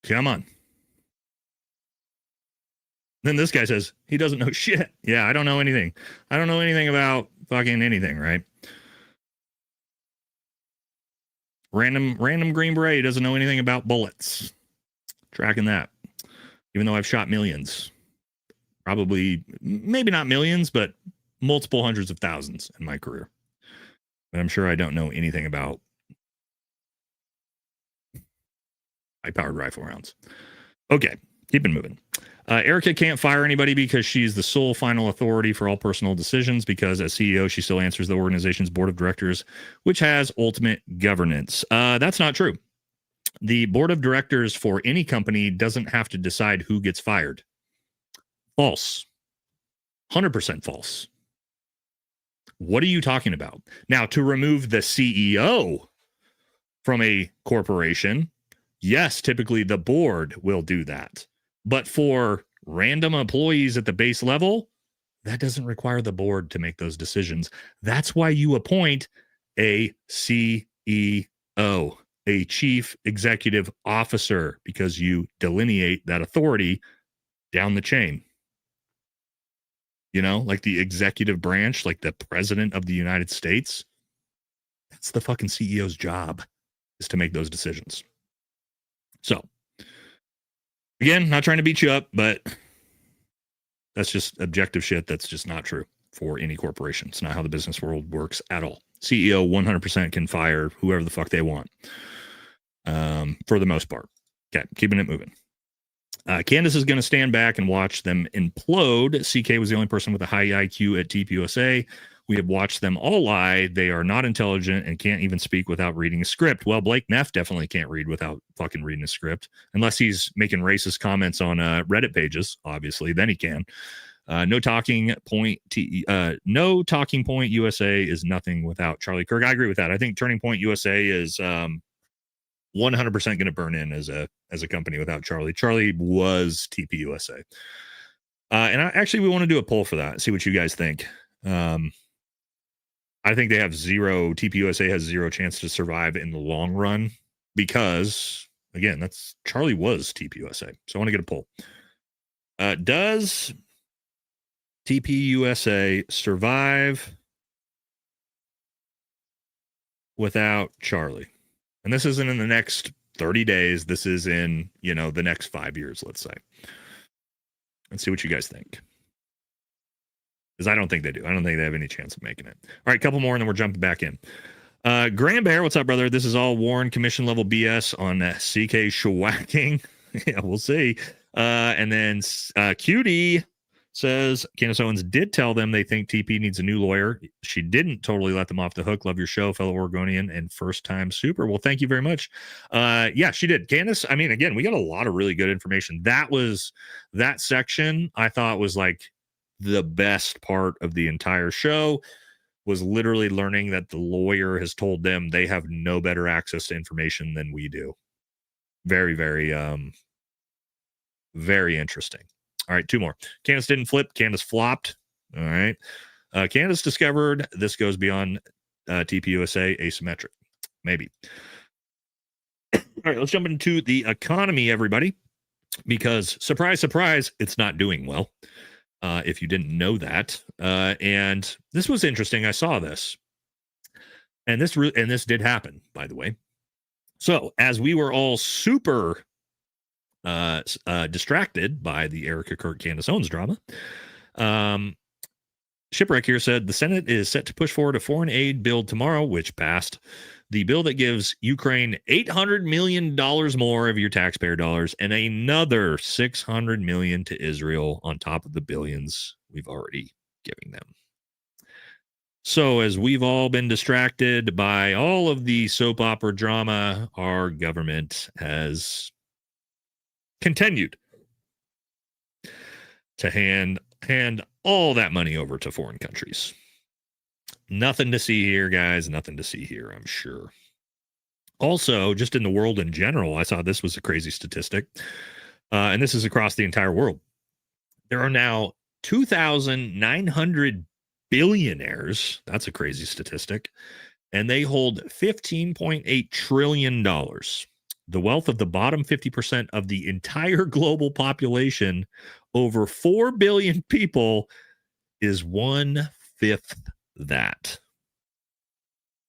Come on. Then this guy says he doesn't know shit. Yeah, I don't know anything. I don't know anything about fucking anything, right? Random Green Beret doesn't know anything about bullets. Tracking that. Even though I've shot millions. Probably, maybe not millions, but multiple hundreds of thousands in my career. But I'm sure I don't know anything about high-powered rifle rounds. Okay, keep it moving. Erika can't fire anybody because she's the sole final authority for all personal decisions, because as CEO, she still answers the organization's board of directors, which has ultimate governance. That's not true. The board of directors for any company doesn't have to decide who gets fired. False. 100% false. What are you talking about? Now, to remove the CEO from a corporation, yes, typically the board will do that. But for random employees at the base level, that doesn't require the board to make those decisions. That's why you appoint a CEO, a chief executive officer, because you delineate that authority down the chain. You know, like the executive branch, like the president of the United States. That's the fucking CEO's job, is to make those decisions. So, again, not trying to beat you up, but that's just objective shit. That's just not true for any corporation. It's not how the business world works at all. CEO 100% can fire whoever the fuck they want, for the most part. Okay, keeping it moving. Candace is going to stand back and watch them implode. CK was the only person with a high IQ at TPUSA. We have watched them all lie. They are not intelligent and can't even speak without reading a script. Well, Blake Neff definitely can't read without fucking reading a script, unless he's making racist comments on Reddit pages. Obviously, then he can. No talking point USA is nothing without Charlie Kirk. I agree with that. I think Turning Point USA is 100% going to burn in as a company without Charlie. Charlie was TPUSA. And we want to do a poll for that. See what you guys think. I think they have TPUSA has zero chance to survive in the long run, because again, Charlie was TPUSA. So I want to get a poll. Does TPUSA survive without Charlie? And this isn't in the next 30 days. This is in, the next 5 years, let's say. Let's see what you guys think. Because I don't think they do. I don't think they have any chance of making it. All right, a couple more, and then we're jumping back in. Grand Bear, what's up, brother? This is all Warren Commission level BS on CK shwacking. Yeah, we'll see. And then Cutie says, Candace Owens did tell them they think TP needs a new lawyer. She didn't totally let them off the hook. Love your show, fellow Oregonian and first-time super. Well, thank you very much. Yeah, she did. Candace, again, we got a lot of really good information. That section I thought was like the best part of the entire show, was literally learning that the lawyer has told them they have no better access to information than we do. Very, very, very interesting. All right, two more. Candace didn't flip. Candace flopped. All right. Candace discovered this goes beyond TPUSA asymmetric. Maybe. All right, let's jump into the economy, everybody, because surprise, surprise, it's not doing well. If you didn't know that. And this was interesting. I saw this. And this did happen, by the way. So as we were all super distracted by the Erika, Kirk, Candace Owens drama, Shipwreck here said the Senate is set to push forward a foreign aid bill tomorrow, which passed. The bill that gives Ukraine $800 million more of your taxpayer dollars and another $600 million to Israel on top of the billions we've already giving them. So as we've all been distracted by all of the soap opera drama, our government has continued to hand all that money over to foreign countries. Nothing to see here, guys. Nothing to see here, I'm sure. Also, just in the world in general, I saw this was a crazy statistic, and this is across the entire world. There are now 2,900 billionaires. That's a crazy statistic. And they hold $15.8 trillion. The wealth of the bottom 50% of the entire global population, over 4 billion people, is 1/5 that.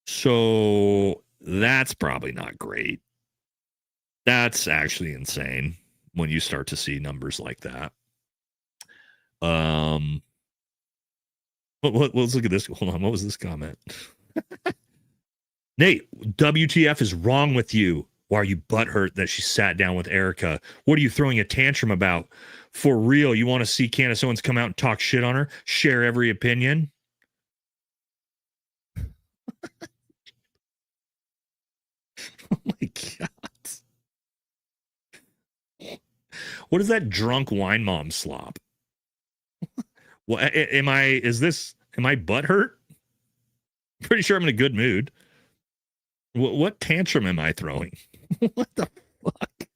So that's probably not great. That's actually insane when you start to see numbers like that. Let's look at this. Hold on. What was this comment? Nate, WTF is wrong with you? Why are you butthurt that she sat down with Erika? What are you throwing a tantrum about? For real, you want to see Candace Owens come out and talk shit on her? Share every opinion? Oh my God. What is that drunk wine mom slop? Well, am I butthurt? Pretty sure I'm in a good mood. What tantrum am I throwing? What the fuck?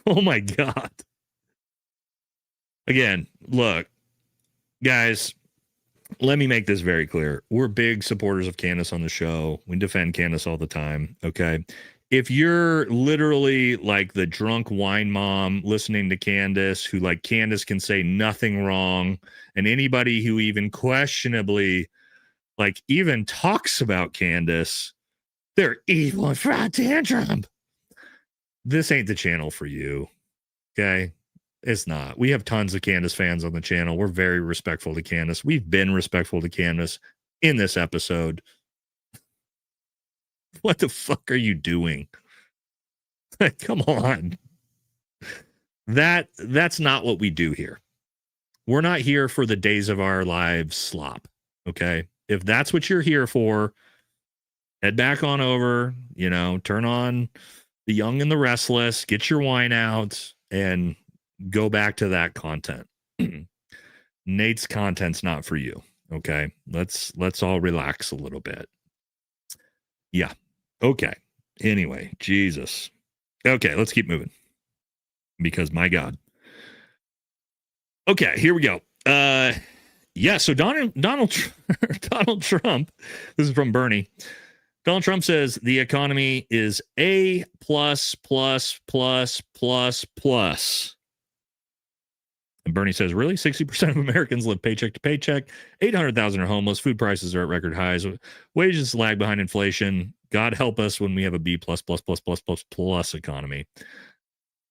Oh my God. Again, look, guys, let me make this very clear. We're big supporters of Candace on the show. We defend Candace all the time. Okay. If you're literally like the drunk wine mom listening to Candace, who like Candace can say nothing wrong, and anybody who even questionably like even talks about Candace, they're evil and frat tantrum. This ain't the channel for you. Okay. It's not. We have tons of Candace fans on the channel. We're very respectful to Candace. We've been respectful to Candace in this episode. What the fuck are you doing? Come on. That's not what we do here. We're not here for the days of our lives slop. Okay. If that's what you're here for, head back on over, turn on The Young and the Restless, get your wine out, and go back to that content. Nate's content's not for you. Okay. Let's all relax a little bit. Yeah. Okay. Anyway, Jesus. Okay, let's keep moving. Because my God. Okay, here we go. Yeah, so Donald Trump, this is from Bernie. Donald Trump says the economy is A++++++. And Bernie says, really? 60% of Americans live paycheck to paycheck. 800,000 are homeless. Food prices are at record highs. Wages lag behind inflation. God help us when we have a B++++++ economy.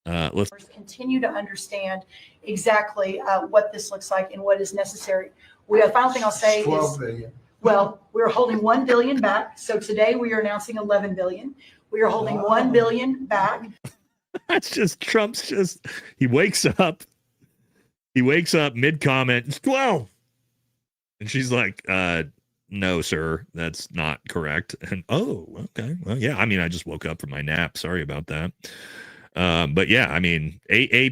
Let's continue to understand exactly what this looks like and what is necessary. The final thing I'll say 12 billion. Well, we're holding 1 billion back. So today we are announcing 11 billion. We are holding 1 billion back. That's just Trump's he wakes up mid-comment, it's 12. And she's like, no, sir, that's not correct. And, oh, okay. Well, yeah, I mean, I just woke up from my nap. Sorry about that. But yeah, I mean, A++++++++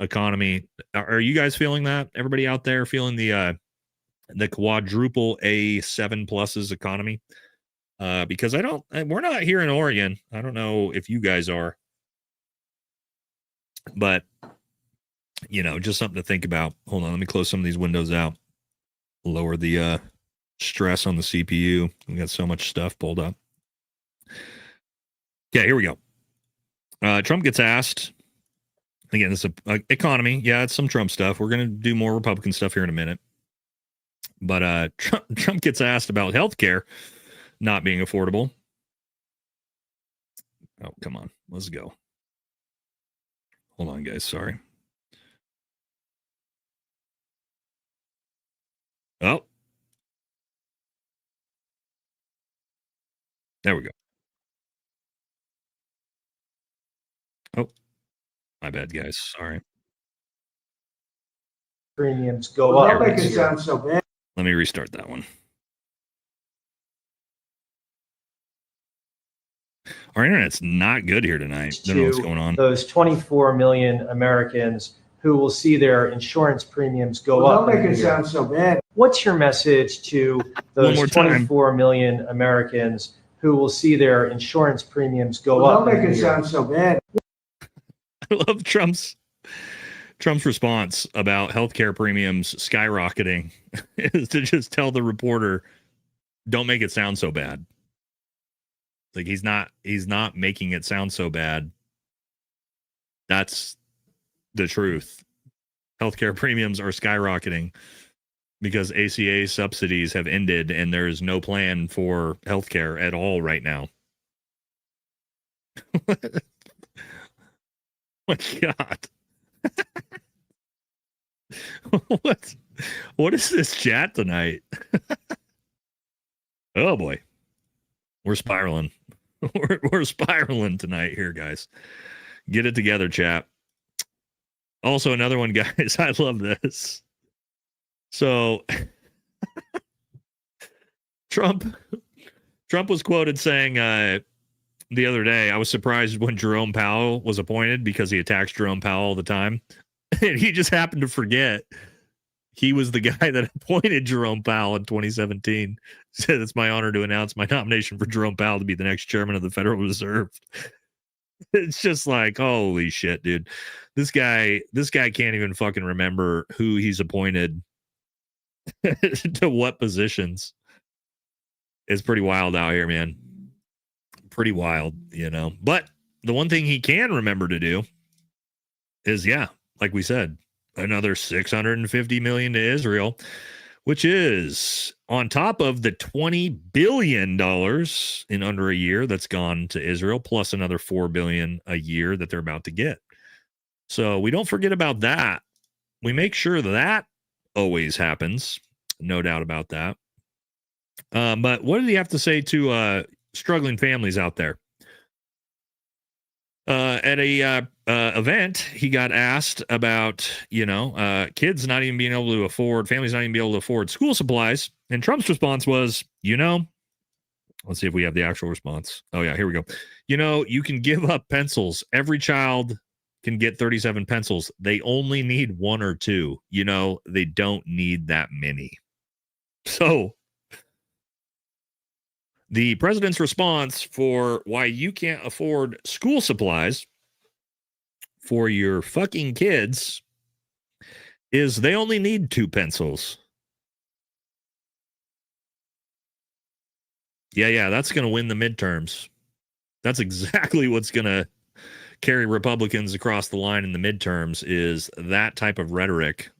economy. Are you guys feeling that? Everybody out there feeling the quadruple A7 pluses economy? Because we're not here in Oregon. I don't know if you guys are. But, just something to think about. Hold on, let me close some of these windows out. Lower the stress on the CPU. We got so much stuff pulled up. Okay, here we go. Trump gets asked. Again, this is economy. Yeah, it's some Trump stuff. We're going to do more Republican stuff here in a minute. But Trump gets asked about healthcare not being affordable. Oh, come on. Let's go. Hold on, guys. Sorry. Oh. There we go. Oh, my bad, guys. Sorry. Premiums go Well, up. don't make next it year. sound so bad. Let me restart that one. Our internet's not good here tonight. Don't know what's going on. Those 24 million Americans who will see their insurance premiums go Well, up. don't make in a it year. sound so bad. What's your message to One those more time. 24 million Americans who will see their insurance premiums go Well, up? don't make in a it year? sound so bad. I love Trump's response about healthcare premiums skyrocketing is to just tell the reporter, don't make it sound so bad. Like he's not making it sound so bad. That's the truth. Healthcare premiums are skyrocketing because ACA subsidies have ended and there is no plan for healthcare at all right now. Oh my God. What is this chat tonight? Oh boy. We're spiraling. We're spiraling tonight here, guys. Get it together, chat. Also, another one, guys. I love this. So Trump was quoted saying the other day, I was surprised when Jerome Powell was appointed because he attacks Jerome Powell all the time. And he just happened to forget he was the guy that appointed Jerome Powell in 2017. Said it's my honor to announce my nomination for Jerome Powell to be the next chairman of the Federal Reserve. It's just like, holy shit, dude. This guy can't even fucking remember who he's appointed to what positions. It's pretty wild out here, man. Pretty wild, you know. But the one thing he can remember to do is, yeah, like we said, another $650 million to Israel, which is on top of the $20 billion in under a year that's gone to Israel, plus another $4 billion a year that they're about to get. So we don't forget about that. We make sure that always happens. No doubt about that. But what did he have to say to struggling families out there? At a event, he got asked about, kids not even being able to afford, families not even being able to afford school supplies. And Trump's response was, let's see if we have the actual response. Oh, yeah, here we go. You can give up pencils. Every child can get 37 pencils. They only need one or two. They don't need that many. So the president's response for why you can't afford school supplies for your fucking kids is they only need 2 pencils. Yeah, that's going to win the midterms. That's exactly what's going to carry Republicans across the line in the midterms is that type of rhetoric.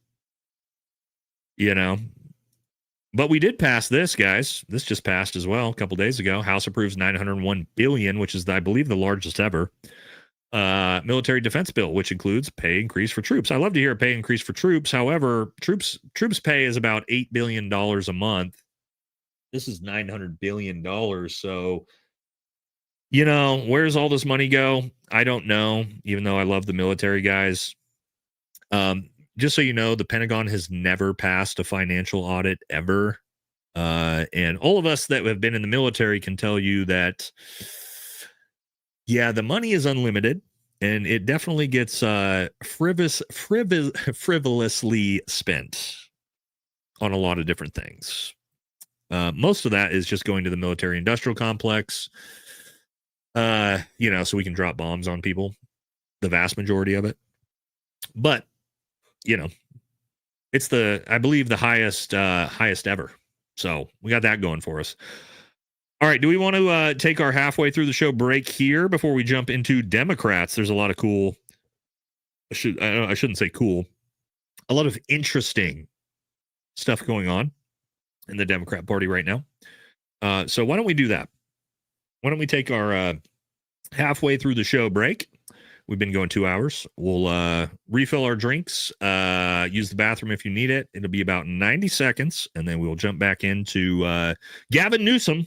But we did pass this, guys. This just passed as well a couple days ago. House approves $901 billion, which is, I believe, the largest ever. Military defense bill, which includes pay increase for troops. I love to hear a pay increase for troops. However, troops pay is about $8 billion a month. This is $900 billion. So, where's all this money go? I don't know, even though I love the military guys. Just so you know, the Pentagon has never passed a financial audit ever. And all of us that have been in the military can tell you that, yeah, the money is unlimited and it definitely gets frivolously spent on a lot of different things. Most of that is just going to the military industrial complex, so we can drop bombs on people, the vast majority of it. But it's I believe the highest ever. So we got that going for us. All right. Do we want to take our halfway through the show break here before we jump into Democrats? There's a lot of cool. I shouldn't say cool. A lot of interesting stuff going on in the Democrat Party right now. So why don't we do that? Why don't we take our halfway through the show break? We've been going 2 hours. We'll refill our drinks, use the bathroom if you need it. It'll be about 90 seconds, and then we'll jump back into Gavin Newsom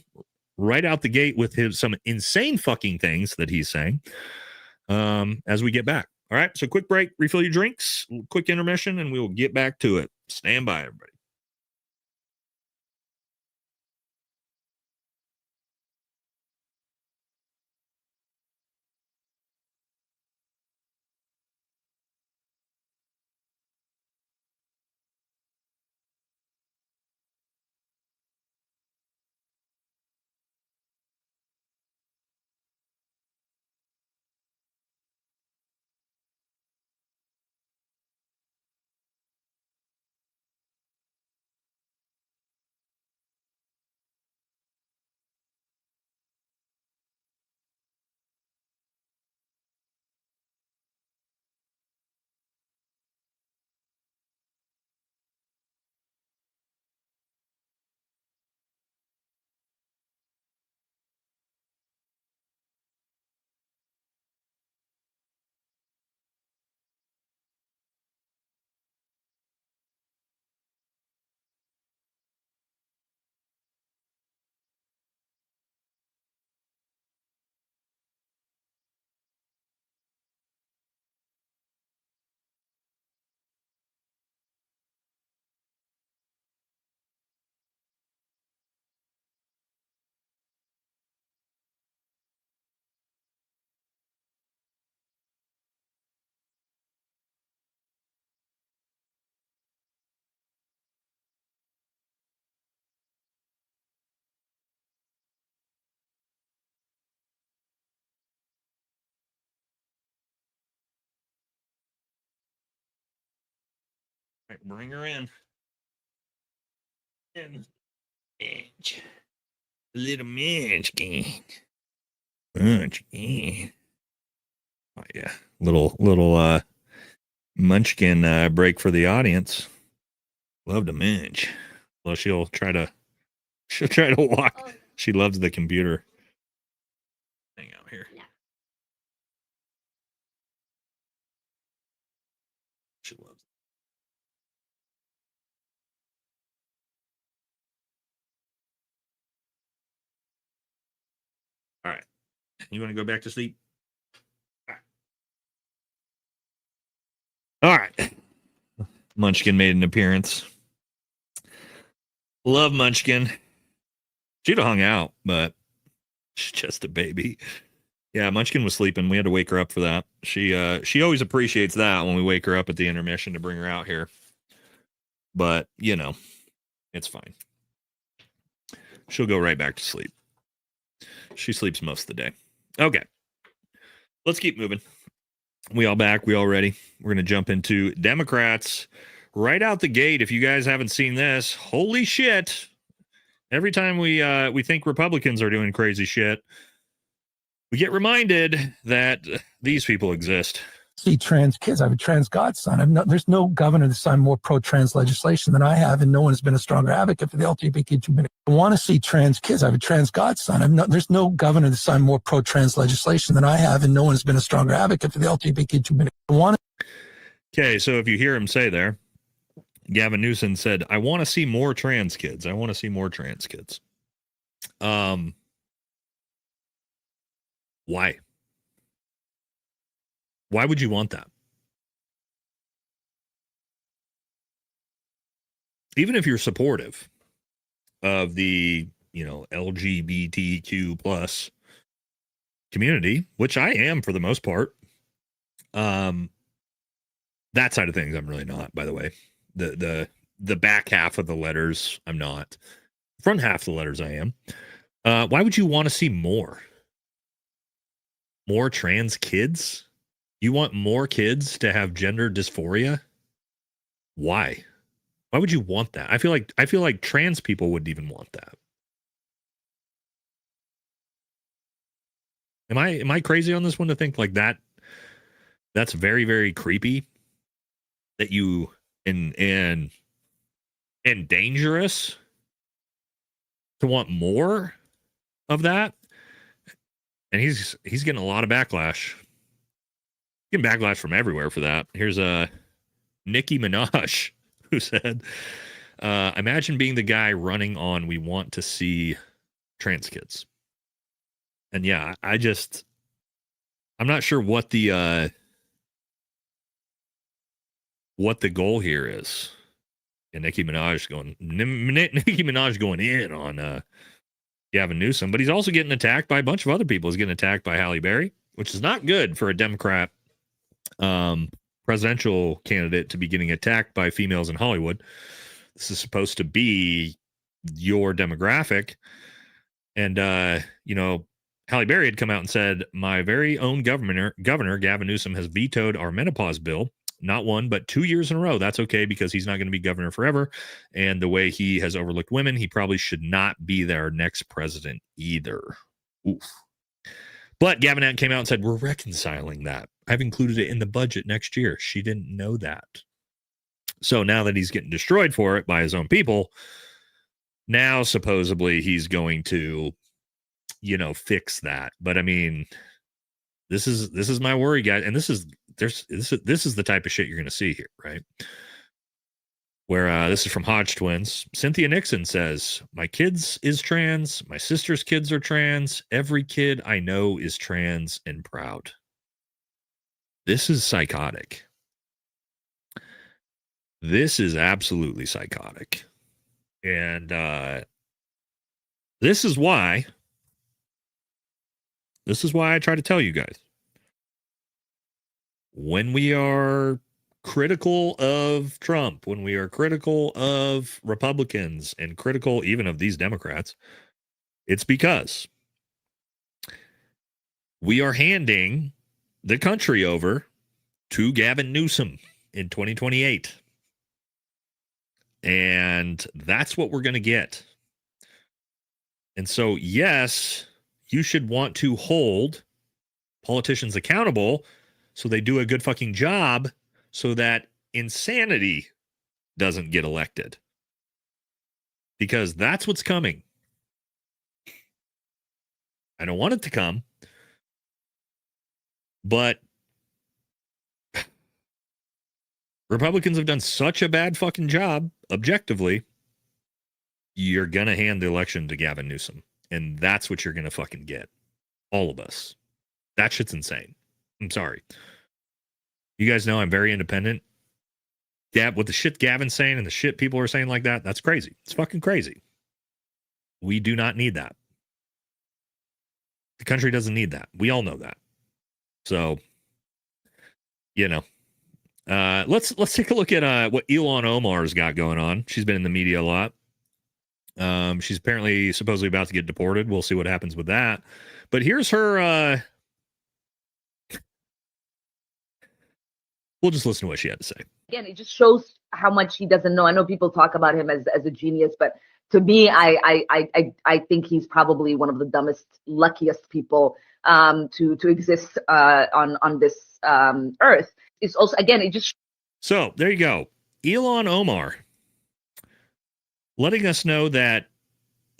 right out the gate with some insane fucking things that he's saying as we get back. All right, so quick break, refill your drinks, quick intermission, and we will get back to it. Stand by, everybody. All right, bring her in. Minch. Little Munchkin. Munchkin. Oh yeah. Little munchkin break for the audience. Love to munch. Well, she'll try to walk. She loves the computer. Hang out here. Yeah. She loves it. All right. You want to go back to sleep? All right. Munchkin made an appearance. Love Munchkin. She'd have hung out, but she's just a baby. Yeah, Munchkin was sleeping. We had to wake her up for that. She always appreciates that when we wake her up at the intermission to bring her out here. But, you know, it's fine. She'll go right back to sleep. She sleeps most of the day. Okay. Let's keep moving. We all back. We all ready. We're going to jump into Democrats right out the gate. If you guys haven't seen this, holy shit. Every time we think Republicans are doing crazy shit, we get reminded that these people exist. See trans kids. I have a trans godson. There's no governor that's signed more pro-trans legislation than I have, and no one has been a stronger advocate for the LGBTQ community. I want to see trans kids. I have a trans godson. There's no governor that's signed more pro-trans legislation than I have, and no one has been a stronger advocate for the LGBTQ community. Okay, so if you hear him say there, Gavin Newsom said, I want to see more trans kids. I want to see more trans kids. Why? Why would you want that? Even if you're supportive of the, LGBTQ plus community, which I am for the most part, that side of things I'm really not, by the way. The back half of the letters, I'm not. Front half of the letters, I am. Why would you want to see more? More trans kids? You want more kids to have gender dysphoria? Why? Why would you want that? I feel like trans people wouldn't even want that. Am I crazy on this one to think like that? That's very, very creepy. That you and dangerous to want more of that. And he's getting a lot of backlash. Getting backlash from everywhere for that. Here's Nicki Minaj, who said, imagine being the guy running on "We want to see trans kids." And yeah, I'm not sure what the goal here is. And Nicki Minaj going in on Gavin Newsom, but he's also getting attacked by a bunch of other people. He's getting attacked by Halle Berry, which is not good for a Democrat presidential candidate to be getting attacked by females in Hollywood. This is supposed to be your demographic. And, Halle Berry had come out and said, my very own governor, Gavin Newsom, has vetoed our menopause bill. Not 1, but 2 years in a row. That's okay because he's not going to be governor forever. And the way he has overlooked women, he probably should not be their next president either. Oof. But Gavin came out and said, we're reconciling that. I've included it in the budget next year. She didn't know that. So now that he's getting destroyed for it by his own people, now supposedly he's going to, fix that. But I mean, this is my worry, guys. And this is the type of shit you're going to see here, right? Where this is from Hodge Twins. Cynthia Nixon says, my kids is trans. My sister's kids are trans. Every kid I know is trans and proud. This is psychotic. This is absolutely psychotic. And this is why I try to tell you guys. When we are critical of Trump, when we are critical of Republicans and critical even of these Democrats, it's because we are handing the country over to Gavin Newsom in 2028. And that's what we're going to get. And so, yes, you should want to hold politicians accountable so they do a good fucking job so that insanity doesn't get elected. Because that's what's coming. I don't want it to come. But Republicans have done such a bad fucking job, objectively, you're going to hand the election to Gavin Newsom. And that's what you're going to fucking get. All of us. That shit's insane. I'm sorry. You guys know I'm very independent. What the shit Gavin's saying and the shit people are saying like that, that's crazy. It's fucking crazy. We do not need that. The country doesn't need that. We all know that. So, let's take a look at what Ilhan Omar's got going on. She's been in the media a lot. She's apparently supposedly about to get deported. We'll see what happens with that. But here's her. We'll just listen to what she had to say. Again, it just shows how much he doesn't know. I know people talk about him as a genius, but to me, I think he's probably one of the dumbest, luckiest people to exist on this earth. It's also, again, it just. So there you go. Ilhan Omar letting us know that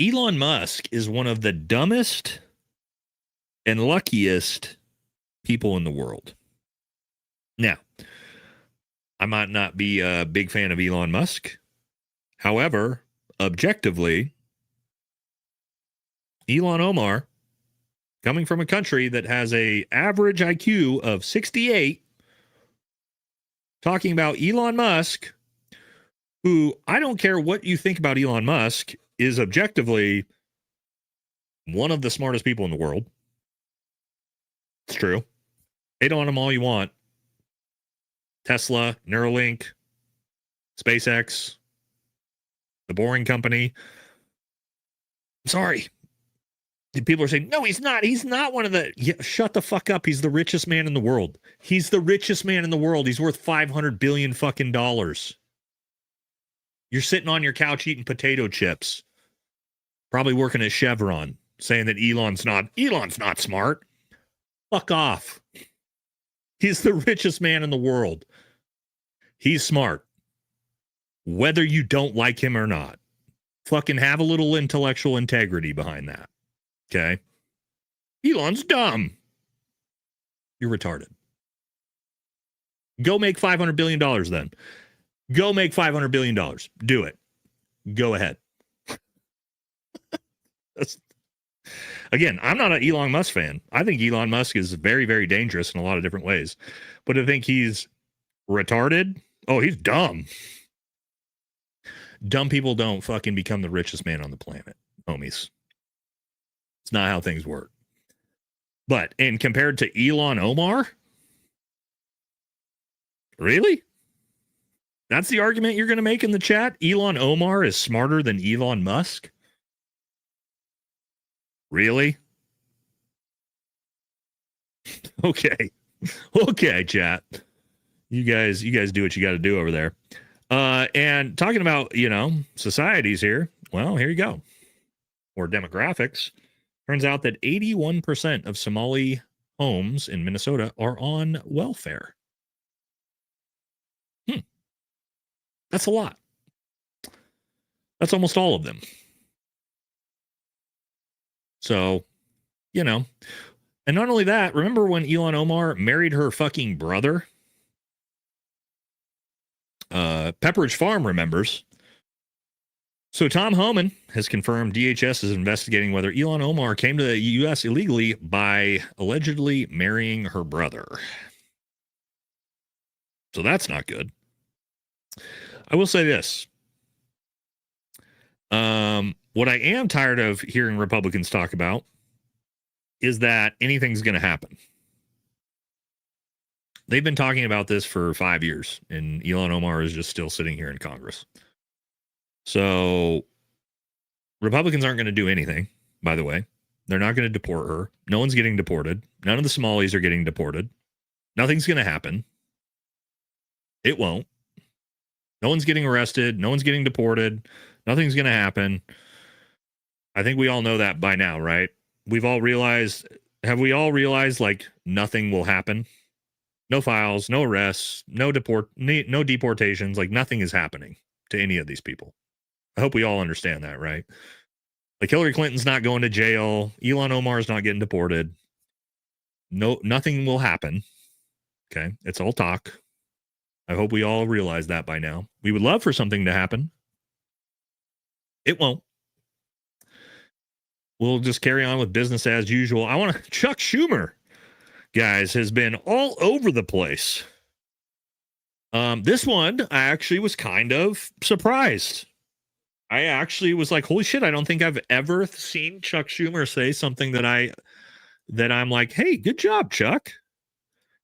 Elon Musk is one of the dumbest and luckiest people in the world. Now, I might not be a big fan of Elon Musk. However, objectively, Ilhan Omar, coming from a country that has an average IQ of 68, talking about Elon Musk, who, I don't care what you think about Elon Musk, is objectively one of the smartest people in the world. It's true. Hate on him all you want. Tesla, Neuralink, SpaceX, the Boring Company. I'm sorry. People are saying, no, he's not. He's not one of the... Yeah, shut the fuck up. He's the richest man in the world. He's the richest man in the world. He's worth $500 billion fucking dollars. You're sitting on your couch eating potato chips. Probably working at Chevron, saying that Elon's not smart. Fuck off. He's the richest man in the world. He's smart. Whether you don't like him or not. Fucking have a little intellectual integrity behind that. Okay? Elon's dumb. You're retarded. Go make $500 billion then. Go make $500 billion. Do it. Go ahead. Again, I'm not an Elon Musk fan. I think Elon Musk is very, very dangerous in a lot of different ways. But I think he's retarded. Oh, he's dumb. Dumb people don't fucking become the richest man on the planet, homies. It's not how things work. But, and compared to Elon Omar, really? That's the argument you're going to make in the chat? Elon Omar is smarter than Elon Musk? Really? Okay. Okay, chat. You guys do what you got to do over there. And talking about, societies here, well, here you go. Or demographics. Turns out that 81% of Somali homes in Minnesota are on welfare. That's a lot. That's almost all of them. So, and not only that, remember when Elon Omar married her fucking brother? Pepperidge Farm remembers. So Tom Homan has confirmed DHS is investigating whether Elon Omar came to the U.S. illegally by allegedly marrying her brother. So that's not good. I will say this. What I am tired of hearing Republicans talk about is that anything's going to happen. They've been talking about this for 5 years, and Elon Omar is just still sitting here in Congress. So Republicans aren't going to do anything, by the way. They're not going to deport her. No one's getting deported. None of the Somalis are getting deported. Nothing's going to happen. It won't. No one's getting arrested. No one's getting deported. Nothing's going to happen. I think we all know that by now, right? Have we all realized like nothing will happen? No files, no arrests, no deportations, like nothing is happening to any of these people. I hope we all understand that, right? Like Hillary Clinton's not going to jail. Elon Omar's not getting deported. No, nothing will happen. Okay. It's all talk. I hope we all realize that by now. We would love for something to happen. It won't. We'll just carry on with business as usual. Chuck Schumer, guys, has been all over the place. This one, I actually was kind of surprised. I actually was like, holy shit, I don't think I've ever seen Chuck Schumer say something that I'm like, hey, good job, Chuck.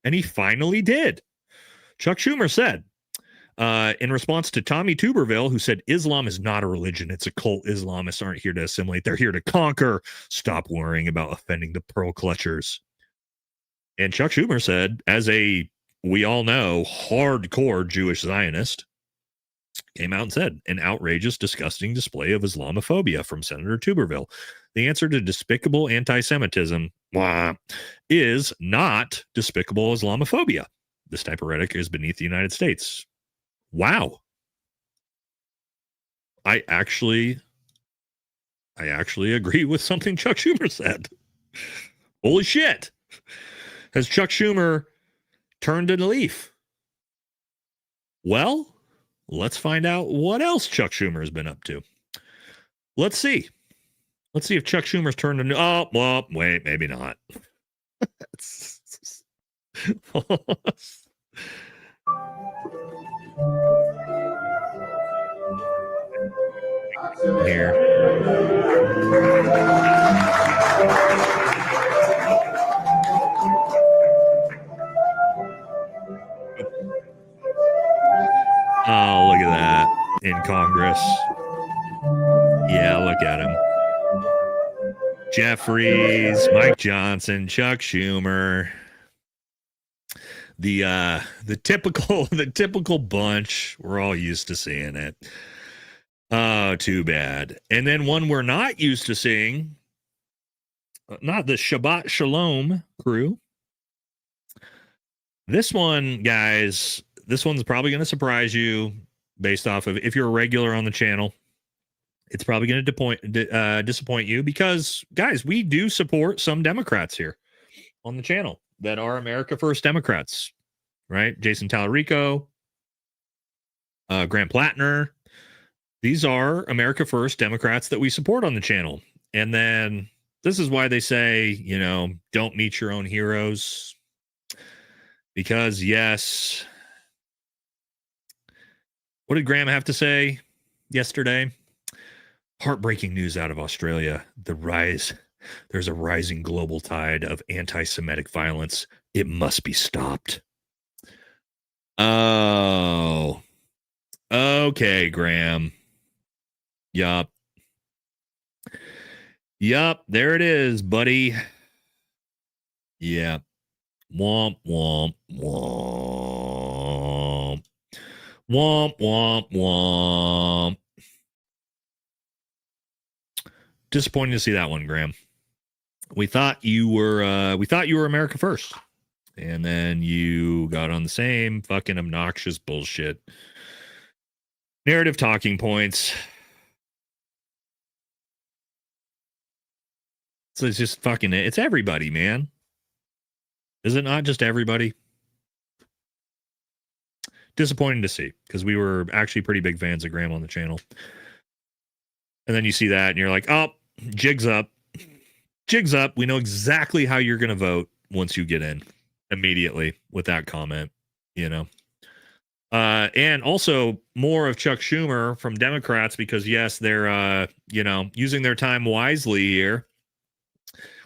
And he finally did. Chuck Schumer said, in response to Tommy Tuberville, who said, Islam is not a religion. It's a cult. Islamists aren't here to assimilate. They're here to conquer. Stop worrying about offending the pearl clutchers. And Chuck Schumer said, as we all know, hardcore Jewish Zionist, came out and said, an outrageous, disgusting display of Islamophobia from Senator Tuberville. The answer to despicable anti-Semitism is not despicable Islamophobia. This type of rhetoric is beneath the United States. Wow. I actually agree with something Chuck Schumer said. Holy shit. Has Chuck Schumer turned a leaf? Well, let's find out what else Chuck Schumer has been up to. Let's see. Let's see if Chuck Schumer's turned a new. Oh, well, wait, maybe not. Here. Oh, look at that in Congress. Yeah, look at him. Jeffries, Mike Johnson, Chuck Schumer. The typical bunch. We're all used to seeing it. Oh, too bad. And then one we're not used to seeing, not the Shabbat Shalom crew. This one, guys, this one's probably going to surprise you based off of if you're a regular on the channel. It's probably going to disappoint you because, guys, we do support some Democrats here on the channel that are America First Democrats, right? Jason Tallarico, Grant Plattner. These are America First Democrats that we support on the channel. And then this is why they say, you know, don't meet your own heroes. Because, yes, what did Graham have to say yesterday? Heartbreaking news out of Australia. There's a rising global tide of anti-Semitic violence. It must be stopped. Oh, okay, Graham. Yup. There it is, buddy. Yeah. Womp, womp, womp. Womp, womp, womp. Disappointing to see that one, Graham. We thought you were America First. And then you got on the same fucking obnoxious bullshit. Narrative talking points. So it's just fucking, it's everybody, man. Is it not just everybody? Disappointing to see, because we were actually pretty big fans of Graham on the channel. And then you see that and you're like, oh, jig's up. Jig's up. We know exactly how you're going to vote once you get in immediately with that comment, you know. And also more of Chuck Schumer from Democrats, because yes, they're, using their time wisely here.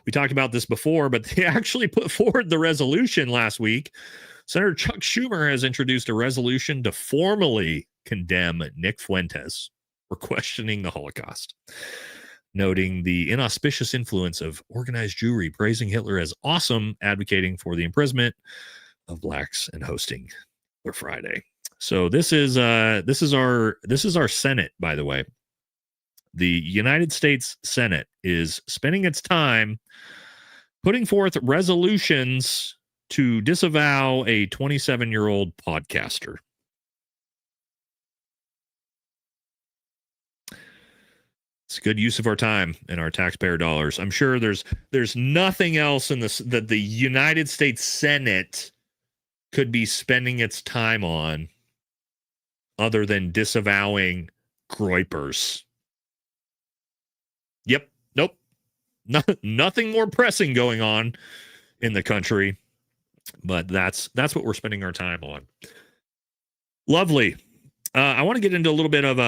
We talked about this before, but they actually put forward the resolution last week. Senator Chuck Schumer has introduced a resolution to formally condemn Nick Fuentes for questioning the Holocaust, noting the inauspicious influence of organized Jewry, praising Hitler as awesome, advocating for the imprisonment of blacks, and hosting Hitler Friday. So this is our Senate, by the way. The United States Senate is spending its time putting forth resolutions to disavow a 27-year-old podcaster. It's a good use of our time and our taxpayer dollars. I'm sure there's nothing else in this that the United States Senate could be spending its time on other than disavowing groypers. Yep. Nope. Nothing more pressing going on in the country, but that's what we're spending our time on. Lovely. I want to get into a little bit of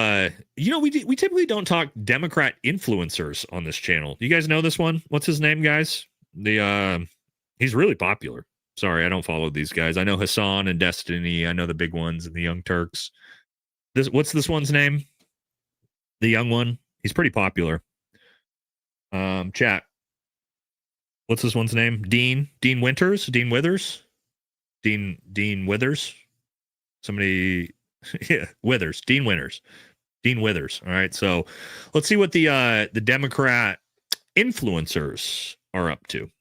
we typically don't talk Democrat influencers on this channel. You guys know this one? What's his name, guys? He's really popular. Sorry, I don't follow these guys. I know Hassan and Destiny. I know the big ones and the Young Turks. What's this one's name? The young one. He's pretty popular. Chat. What's this one's name? Dean Withers. Somebody. Yeah, Withers. Dean Withers. All right. So let's see what the Democrat influencers are up to.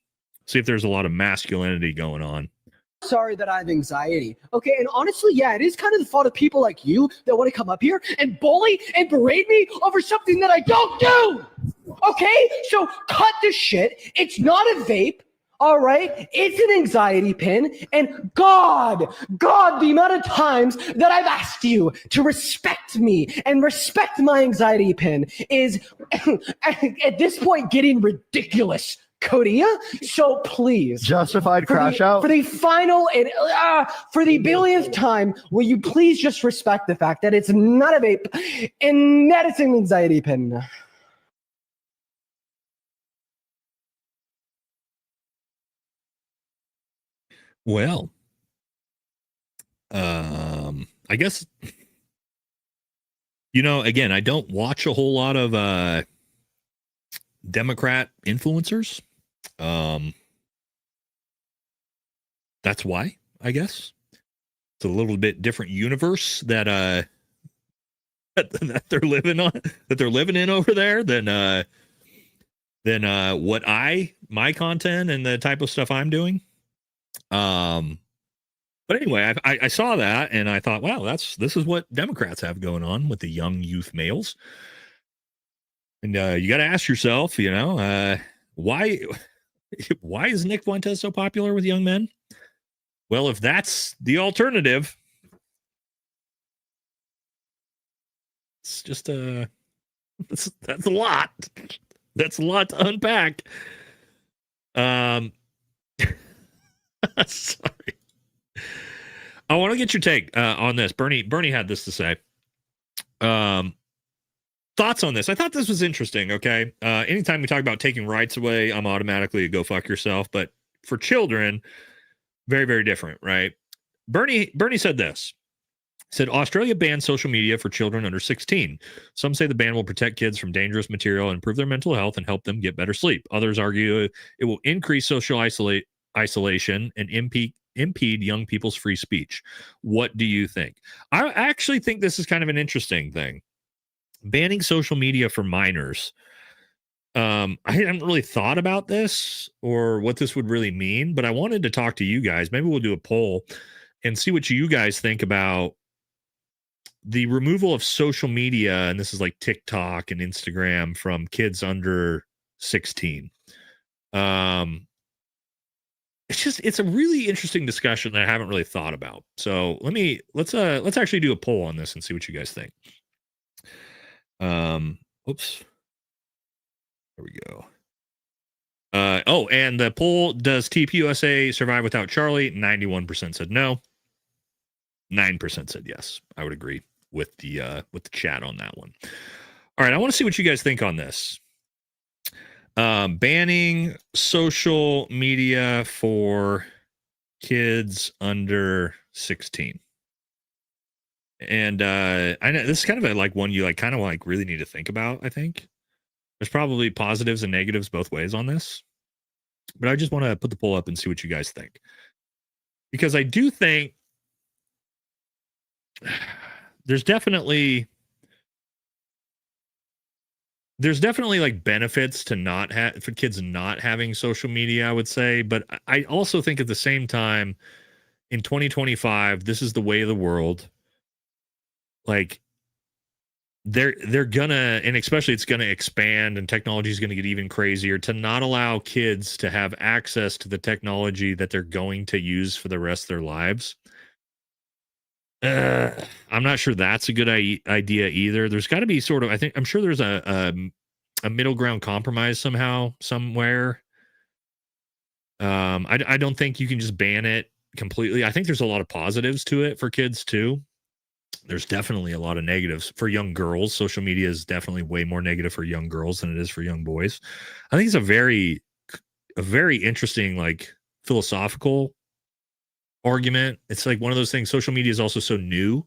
See if there's a lot of masculinity going on. Sorry that I have anxiety. Okay, and honestly, yeah, it is kind of the fault of people like you that want to come up here and bully and berate me over something that I don't do. Okay, so cut the shit. It's not a vape. All right, it's an anxiety pin. And God, the amount of times that I've asked you to respect me and respect my anxiety pin is at this point getting ridiculous. Kodia, so please, justified crash out for the final and for the billionth time, will you please just respect the fact that it's not a vape and that it's an anxiety pin? Well, I guess again, I don't watch a whole lot of Democrat influencers. That's why, I guess. It's a little bit different universe that they're living in over there than what my content and the type of stuff I'm doing. But anyway, I saw that and I thought, wow, this is what Democrats have going on with the young youth males. And you got to ask yourself, why is Nick Fuentes so popular with young men? Well, if that's the alternative, it's just that's a lot. That's a lot to unpack. Sorry. I want to get your take on this. Bernie had this to say. Thoughts on this? I thought this was interesting. Okay. Anytime we talk about taking rights away, I'm automatically a go fuck yourself. But for children, very, very different, right? Bernie said this. He said Australia banned social media for children under 16. Some say the ban will protect kids from dangerous material and improve their mental health and help them get better sleep. Others argue it will increase social isolation and impede young people's free speech. What do you think? I actually think this is kind of an interesting thing. Banning social media for minors. I hadn't really thought about this or what this would really mean, but I wanted to talk to you guys. Maybe we'll do a poll and see what you guys think about the removal of social media, and this is like TikTok and Instagram, from kids under 16. It's a really interesting discussion that I haven't really thought about. So let's actually do a poll on this and see what you guys think. Oops. There we go. And the poll, does TPUSA survive without Charlie? 91% said no. 9% said yes. I would agree with the chat on that one. All right, I want to see what you guys think on this. Banning social media for kids under 16. And I know this is kind of one you really need to think about. I think there's probably positives and negatives both ways on this, but I just want to put the poll up and see what you guys think, because I do think there's definitely like benefits to for kids not having social media, I would say. But I also think at the same time, in 2025, this is the way of the world. Like they're gonna, and especially it's gonna expand, and technology is gonna get even crazier, to not allow kids to have access to the technology that they're going to use for the rest of their lives. I'm not sure that's a good idea either. There's got to be I'm sure there's a middle ground compromise somehow, somewhere. I don't think you can just ban it completely. I think there's a lot of positives to it for kids too. There's definitely a lot of negatives for young girls. Social media is definitely way more negative for young girls than it is for young boys. I think it's a very interesting, like, philosophical argument. It's like one of those things. Social media is also so new.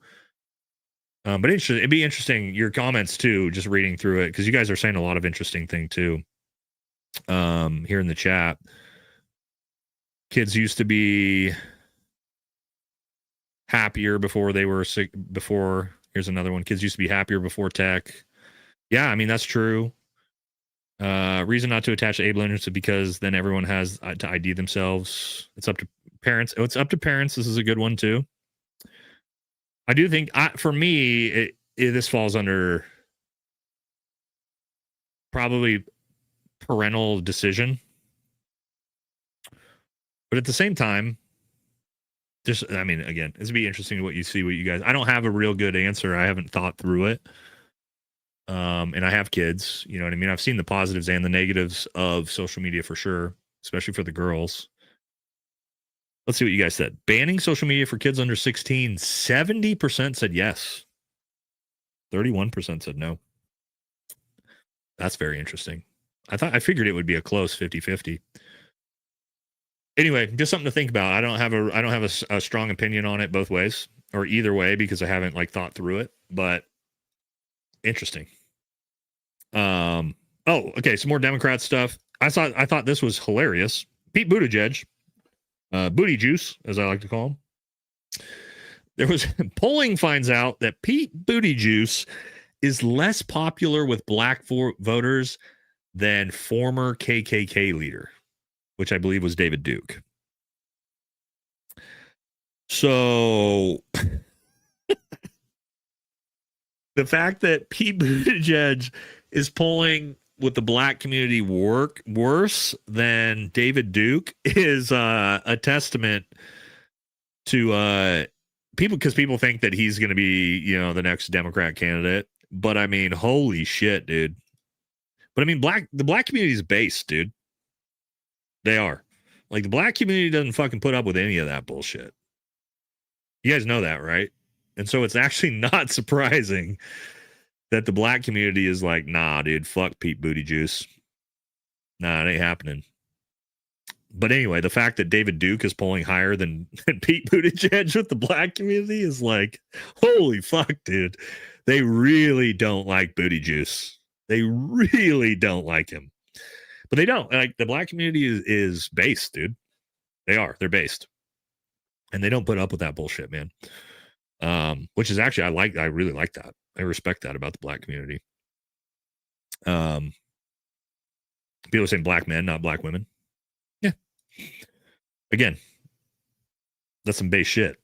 But it'd be interesting, your comments too, just reading through it, because you guys are saying a lot of interesting thing too. Here in the chat, kids used to be happier before they were sick. Here's another one. Kids used to be happier before tech. Yeah, I mean, that's true. Reason not to attach to able is because then everyone has to ID themselves. It's up to parents. Oh, it's up to parents. This is a good one too. I do think, for me, this falls under probably parental decision. But at the same time, again, it's be interesting what you guys. I don't have a real good answer. I haven't thought through it. And I have kids, you know what I mean? I've seen the positives and the negatives of social media for sure, especially for the girls. Let's see what you guys said. Banning social media for kids under 16, 70% said yes. 31% said no. That's very interesting. I figured it would be a close 50-50. Anyway, just something to think about. I don't have a strong opinion on it both ways, or either way, because I haven't thought through it, but interesting. Okay, some more Democrat stuff. I thought this was hilarious. Pete Buttigieg, Booty Juice, as I like to call him. There was polling finds out that Pete Buttigieg is less popular with black voters than former KKK leader, which I believe was David Duke. So the fact that Pete Buttigieg is polling with the black community worse than David Duke is a testament to people, because people think that he's going to be, you know, the next Democrat candidate. But I mean, holy shit, dude. But I mean, the black community is based, dude. They are. Like, the black community doesn't fucking put up with any of that bullshit. You guys know that, right? And so it's actually not surprising that the black community is like, nah, dude, fuck Pete Booty Juice. Nah, it ain't happening. But anyway, the fact that David Duke is polling higher than Pete Buttigieg with the black community is like, holy fuck, dude. They really don't like Booty Juice. They really don't like him. But they don't. Like, the black community is based, dude. They are. They're based. And they don't put up with that bullshit, man. Which is actually, I really like that. I respect that about the black community. People saying black men, not black women. Yeah. Again, that's some base shit.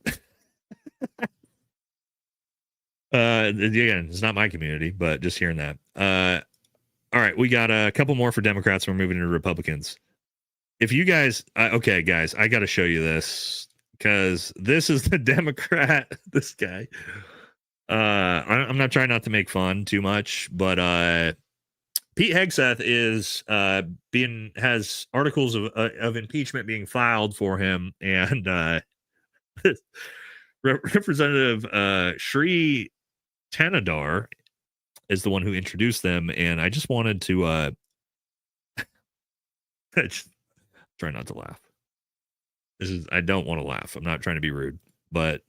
Again, it's not my community, but just hearing that. All right, we got a couple more for Democrats. We're moving into Republicans. If you guys, okay, guys, I got to show you this because this is the Democrat. This guy. I'm not trying not to make fun too much, but Pete Hegseth is has articles of impeachment being filed for him, and Representative Shri Tanadar is the one who introduced them, and I just wanted to try not to laugh. I don't want to laugh. I'm not trying to be rude, but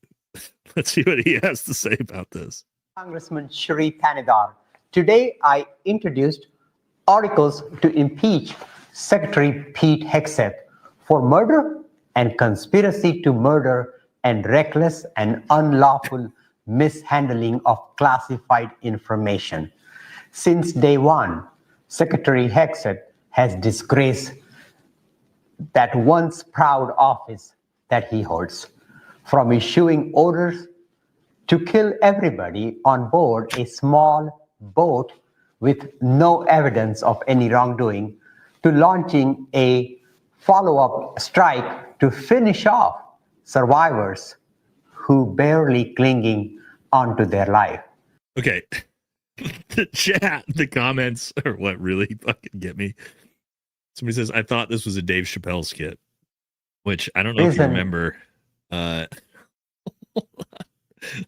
let's see what he has to say about this. Congressman Shri Tanadar. Today, I introduced articles to impeach Secretary Pete Hegseth for murder and conspiracy to murder and reckless and unlawful mishandling of classified information. Since day one, Secretary Hegseth has disgraced that once proud office that he holds, from issuing orders to kill everybody on board a small boat with no evidence of any wrongdoing, to launching a follow-up strike to finish off survivors who barely clinging onto their life. Okay. The chat, the comments are what really fucking get me. Somebody says, I thought this was a Dave Chappelle skit, which I don't know if you remember. Hold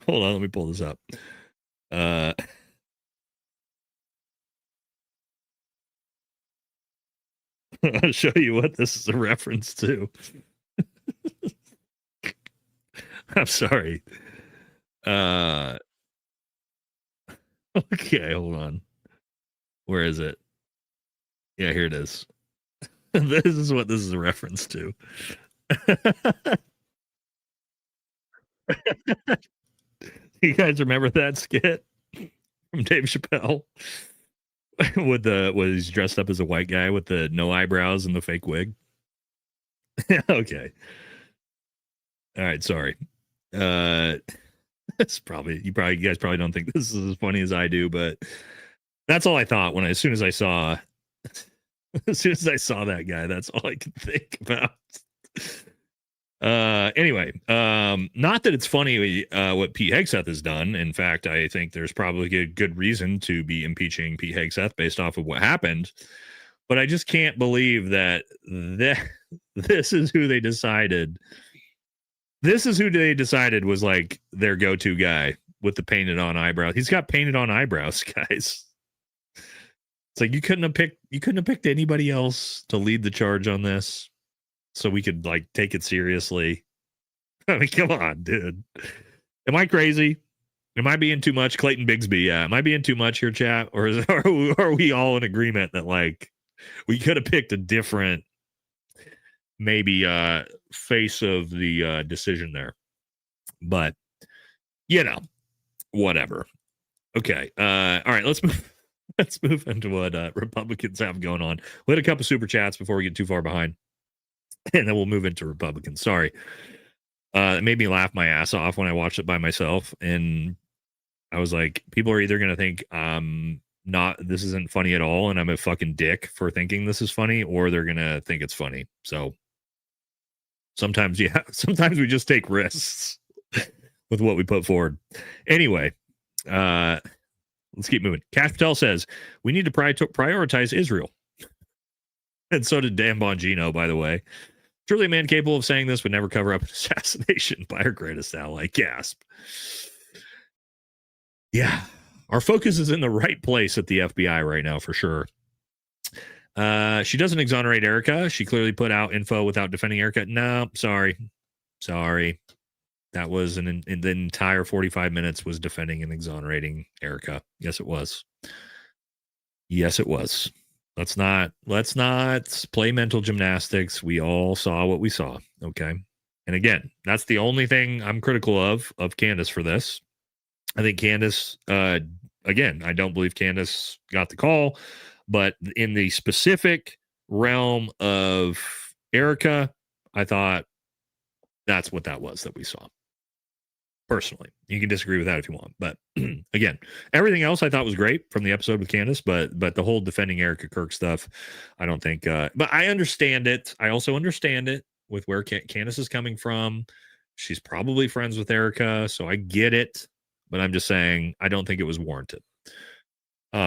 on, let me pull this up. I'll show you what this is a reference to. I'm sorry. Okay, hold on. Where is it? Yeah, here it is. This is what this is a reference to. You guys remember that skit from Dave Chappelle? With he's dressed up as a white guy with the no eyebrows and the fake wig. Okay. All right, sorry. It's probably you guys probably don't think this is as funny as I do, but that's all I thought as soon as I saw that guy. That's all I could think about. Anyway, not that it's funny what Pete Hegseth has done. In fact, I think there's probably a good reason to be impeaching Pete Hegseth based off of what happened. But I just can't believe that this is who they decided. This is who they decided was like their go-to guy with the painted on eyebrows. He's got painted on eyebrows, guys. It's like you couldn't have picked anybody else to lead the charge on this so we could like take it seriously. I mean, come on, dude. Am I crazy? Am I being too much? Clayton Bigsby, yeah. Am I being too much here, chat? Or are we all in agreement that like we could have picked a different maybe face of the decision there? But whatever. Okay. All right, let's move into what Republicans have going on. We had a couple super chats before we get too far behind, and then we'll move into Republicans. Sorry. It made me laugh my ass off when I watched it by myself, and I was like, people are either going to think I'm this isn't funny at all, and I'm a fucking dick for thinking this is funny, or they're gonna think it's funny. So sometimes we just take risks with what we put forward. Anyway, let's keep moving. Cash Patel says we need to prioritize Israel. And so did Dan Bongino, by the way. Truly a man capable of saying this would never cover up an assassination by our greatest ally. Gasp. Yeah. Our focus is in the right place at the FBI right now, for sure. She doesn't exonerate Erika. She clearly put out info without defending Erika. No, sorry. That was in the entire 45 minutes was defending and exonerating Erika. Yes, it was. Let's not play mental gymnastics. We all saw what we saw. Okay. And again, that's the only thing I'm critical of Candace for this. I think Candace, again, I don't believe Candace got the call, but in the specific realm of Erika, I thought that's what that was that we saw. Personally, you can disagree with that if you want, but again, everything else I thought was great from the episode with Candace, but the whole defending Erika Kirk stuff, I don't think, but I understand it. I also understand it with where Candace is coming from. She's probably friends with Erika, so I get it. But I'm just saying, I don't think it was warranted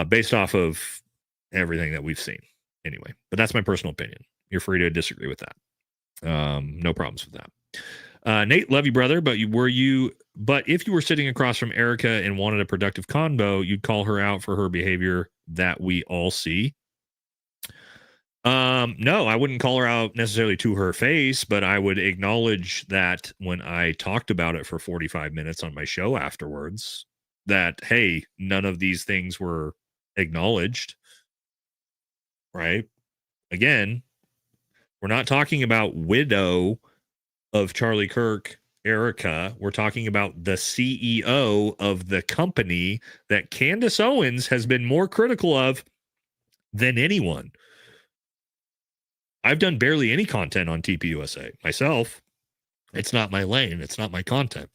based off of everything that we've seen anyway. But that's my personal opinion. You're free to disagree with that. No problems with that. Nate, love you, brother. But if you were sitting across from Erika and wanted a productive convo, you'd call her out for her behavior that we all see. No, I wouldn't call her out necessarily to her face, but I would acknowledge that when I talked about it for 45 minutes on my show afterwards, that, hey, none of these things were acknowledged, right? Again, we're not talking about widow of Charlie Kirk, Erika. We're talking about the CEO of the company that Candace Owens has been more critical of than anyone. I've done barely any content on TPUSA myself. It's not my lane. It's not my content.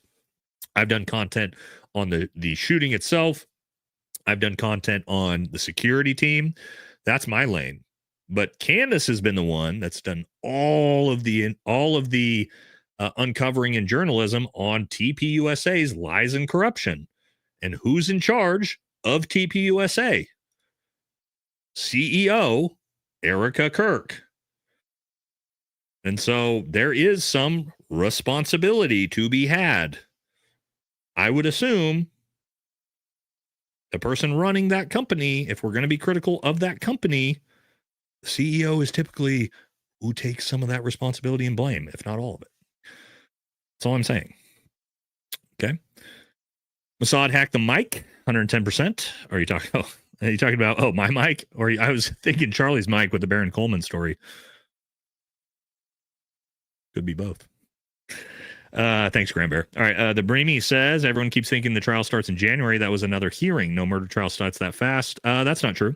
I've done content on the shooting itself. I've done content on the security team. That's my lane. But Candace has been the one that's done all of the uncovering in journalism on TPUSA's lies and corruption. And who's in charge of TPUSA? CEO Erika Kirk. And so there is some responsibility to be had. I would assume the person running that company, if we're going to be critical of that company, the CEO is typically who takes some of that responsibility and blame, if not all of it. That's all I'm saying. Okay. Mossad hacked the mic, 110%. Are you talking about my mic? Or I was thinking Charlie's mic with the Baron Coleman story. Could be both. Thanks, Grand Bear. All right. The Breamy says everyone keeps thinking the trial starts in January. That was another hearing. No murder trial starts that fast. That's not true.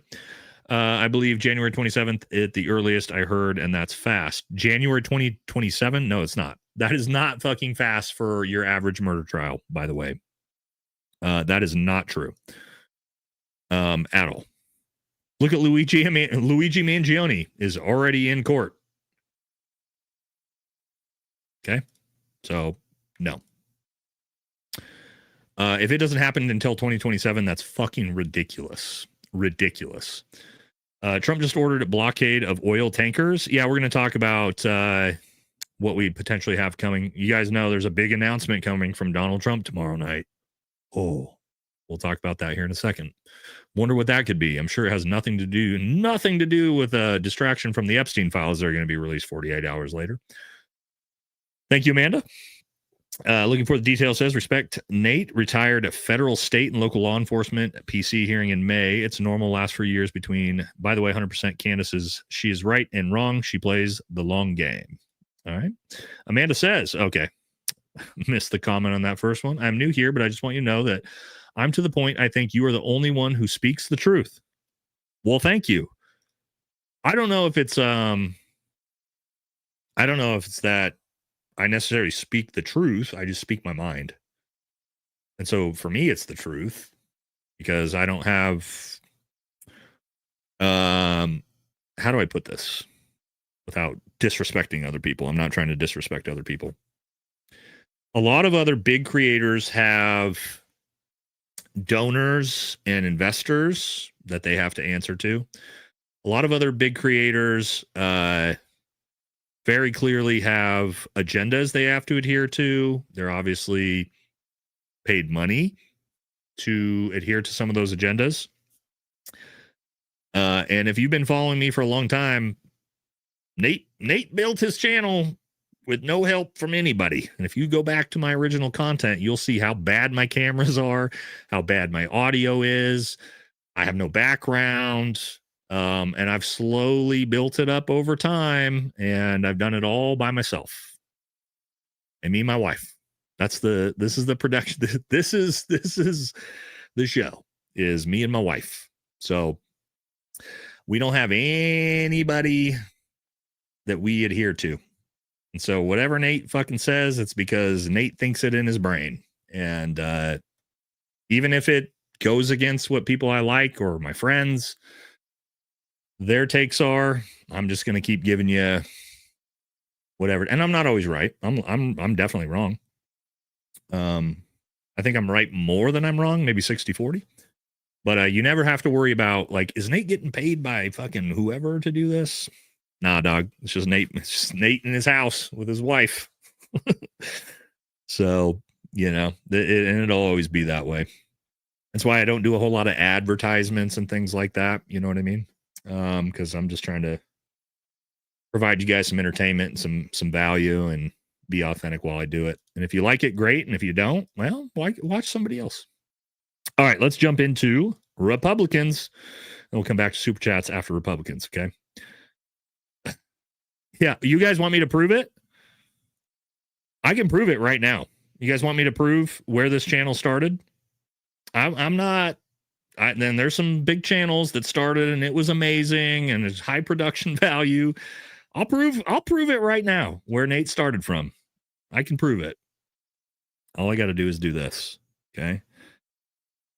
I believe January 27th at the earliest I heard, and that's fast. January 2027? No, it's not. That is not fucking fast for your average murder trial, by the way. That is not true. At all. Look at Luigi Mangione is already in court. Okay. So, no. If it doesn't happen until 2027, that's fucking ridiculous. Ridiculous. Trump just ordered a blockade of oil tankers. Yeah, we're going to talk about what we potentially have coming. You guys know there's a big announcement coming from Donald Trump tomorrow night. Oh, we'll talk about that here in a second. Wonder what that could be. I'm sure it has nothing to do with a distraction from the Epstein files that are going to be released 48 hours later. Thank you, Amanda. Looking for the details says, respect Nate, retired federal, state, and local law enforcement PC hearing in May. It's normal, lasts for years between, by the way, 100% Candace's, she is right and wrong. She plays the long game. All right. Amanda says, okay, missed the comment on that first one. I'm new here, but I just want you to know that I'm to the point. I think you are the only one who speaks the truth. Well, thank you. I don't know if it's that I necessarily speak the truth. I just speak my mind. And so for me, it's the truth because I don't have How do I put this without disrespecting other people? I'm not trying to disrespect other people. A lot of other big creators have donors and investors that they have to answer to. A lot of other big creators very clearly have agendas they have to adhere to. They're obviously paid money to adhere to some of those agendas. And if you've been following me for a long time, Nate built his channel with no help from anybody. And if you go back to my original content, you'll see how bad my cameras are, how bad my audio is. I have no background. And I've slowly built it up over time, and I've done it all by myself. And me and my wife. This is the production. This is the show, is me and my wife. So we don't have anybody that we adhere to. And so whatever Nate fucking says, it's because Nate thinks it in his brain. And even if it goes against what people I like or my friends, their takes are, I'm just going to keep giving you whatever. And I'm not always right. I'm definitely wrong. I think I'm right more than I'm wrong, maybe 60-40. But you never have to worry about, like, is Nate getting paid by fucking whoever to do this? Nah, dog. It's just Nate. It's just Nate in his house with his wife. So, you know, and it'll always be that way. That's why I don't do a whole lot of advertisements and things like that. You know what I mean? Because I'm just trying to provide you guys some entertainment and some value and be authentic while I do it. And if you like it, great. And if you don't, well, watch somebody else. All right, let's jump into Republicans. And we'll come back to Super Chats after Republicans, okay? Yeah, you guys want me to prove it? I can prove it right now. You guys want me to prove where this channel started? I'm not. Then there's some big channels that started and it was amazing and it's high production value. I'll prove it right now where Nate started from. I can prove it. All I got to do is do this. Okay.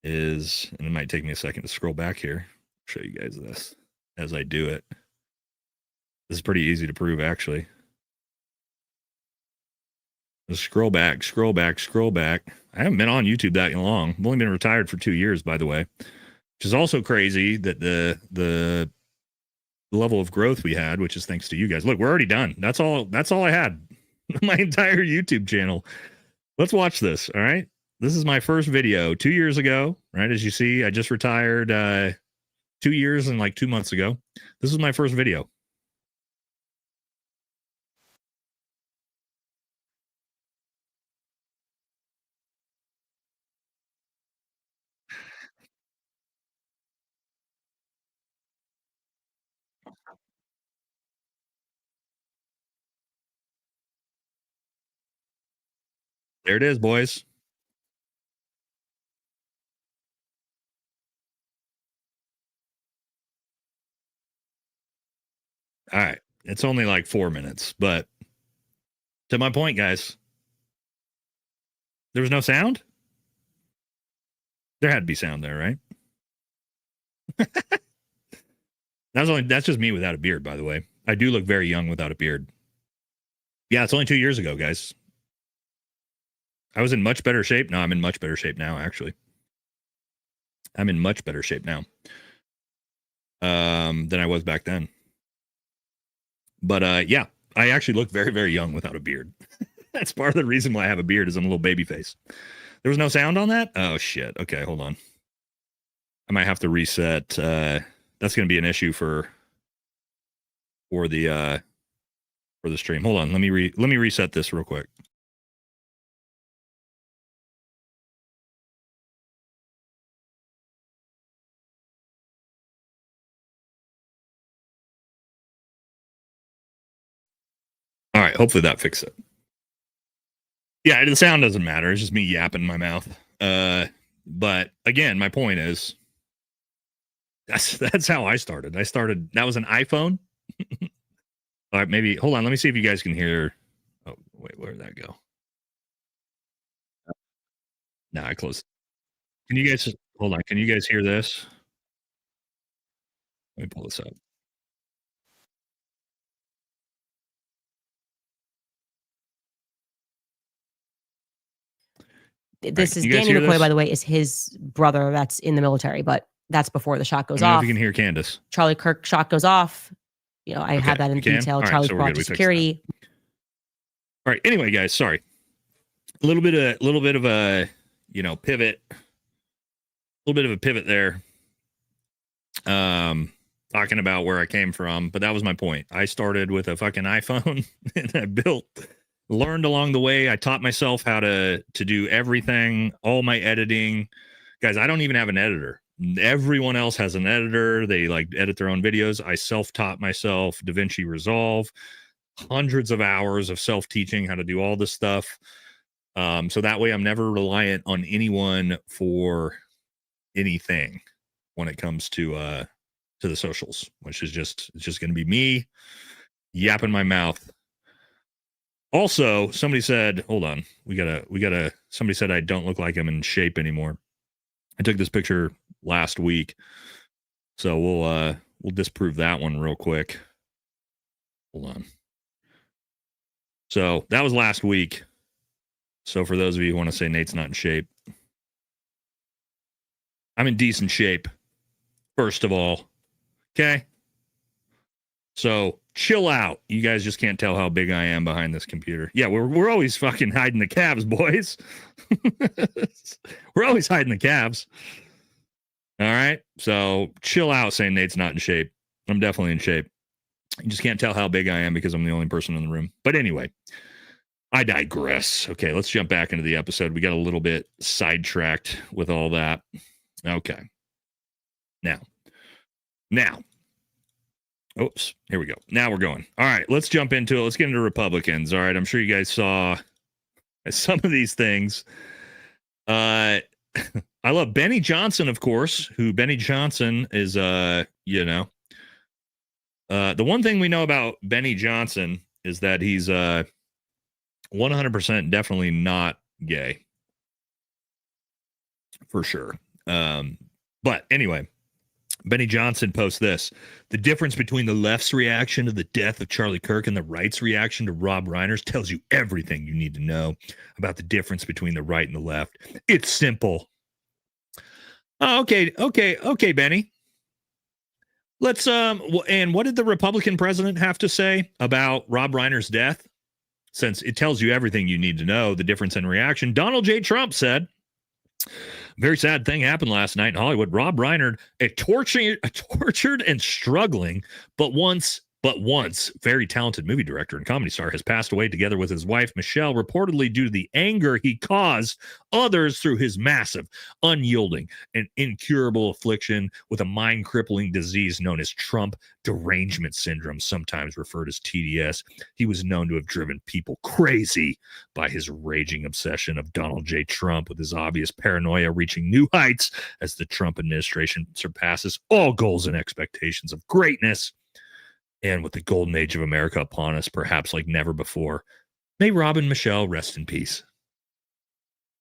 And it might take me a second to scroll back here. Show you guys this as I do it. This is pretty easy to prove, actually. Just scroll back. I haven't been on YouTube that long. I've only been retired for 2 years, by the way, which is also crazy that the level of growth we had, which is thanks to you guys. Look, we're already done. That's all I had. My entire YouTube channel. Let's watch this. All right. This is my first video 2 years ago, right? As you see, I just retired 2 years and like 2 months ago. This is my first video. There it is, boys. All right. It's only like 4 minutes, but to my point, guys, there was no sound? There had to be sound there, right? That's just me without a beard, by the way. I do look very young without a beard. Yeah, it's only 2 years ago, guys. I was in much better shape. No, I'm in much better shape now, actually. I'm in much better shape now than I was back then. But yeah, I actually look very, very young without a beard. That's part of the reason why I have a beard, is I'm a little baby face. There was no sound on that? Oh, shit. Okay, hold on. I might have to reset. That's going to be an issue for the stream. Hold on. Let me reset this real quick. All right, hopefully that fixed it. Yeah, the sound doesn't matter. It's just me yapping in my mouth. But again, my point is that's how I started. That was an iPhone. All right, maybe hold on. Let me see if you guys can hear. Oh, wait, where did that go? No, I closed. Can you guys hold on? Can you guys hear this? Let me pull this up. This Right, is you guys Danny hear McCoy, this? by the way, is his brother that's in the military, but that's before the shot goes Let me know off. if you can hear Candace. Charlie Kirk shot goes off. You know, I had that in you can? detail. All right, Charlie's so we're brought good. to We fixed security. All right. Anyway, guys, sorry. A little bit of a pivot. A little bit of a pivot there. Talking about where I came from, but that was my point. I started with a fucking iPhone and I learned along the way. I taught myself how to do everything, all my editing. Guys, I don't even have an editor. Everyone else has an editor. They like edit their own videos. I self-taught myself DaVinci Resolve, hundreds of hours of self-teaching how to do all this stuff. So that way I'm never reliant on anyone for anything when it comes to the socials, which is just going to be me yapping my mouth. Also, somebody said, hold on, somebody said I don't look like I'm in shape anymore. I took this picture last week, so we'll disprove that one real quick. Hold on. So that was last week. So for those of you who want to say Nate's not in shape, I'm in decent shape, first of all. Okay? So chill out. You guys just can't tell how big I am behind this computer. Yeah, we're always fucking hiding the calves, boys. We're always hiding the calves. All right? So chill out saying Nate's not in shape. I'm definitely in shape. You just can't tell how big I am because I'm the only person in the room. But anyway, I digress. Okay, let's jump back into the episode. We got a little bit sidetracked with all that. Okay. Now. Oops, here we go. Now we're going. All right, let's jump into it. Let's get into Republicans. All right, I'm sure you guys saw some of these things. I love Benny Johnson, of course, who Benny Johnson is, the one thing we know about Benny Johnson is that he's 100% definitely not gay. For sure. But anyway, Benny Johnson posts this. The difference between the left's reaction to the death of Charlie Kirk and the right's reaction to Rob Reiner's tells you everything you need to know about the difference between the right and the left. It's simple. Oh, okay, Benny. Let's and what did the Republican president have to say about Rob Reiner's death? Since it tells you everything you need to know, the difference in reaction. Donald J. Trump said, very sad thing happened last night in Hollywood. Rob Reiner, a tortured and struggling, but once very talented movie director and comedy star, has passed away together with his wife, Michelle, reportedly due to the anger he caused others through his massive, unyielding, and incurable affliction with a mind-crippling disease known as Trump derangement syndrome, sometimes referred as TDS. He was known to have driven people crazy by his raging obsession of Donald J. Trump, with his obvious paranoia reaching new heights as the Trump administration surpasses all goals and expectations of greatness. And with the golden age of America upon us, perhaps like never before, may Rob and Michelle rest in peace.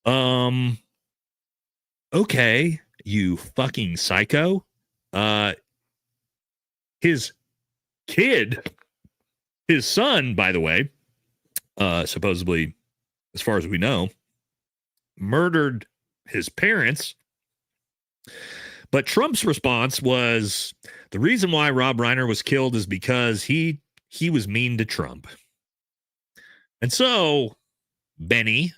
Okay, you fucking psycho. His son, by the way, supposedly, as far as we know, murdered his parents. But Trump's response was, the reason why Rob Reiner was killed is because he was mean to Trump. And so, Benny,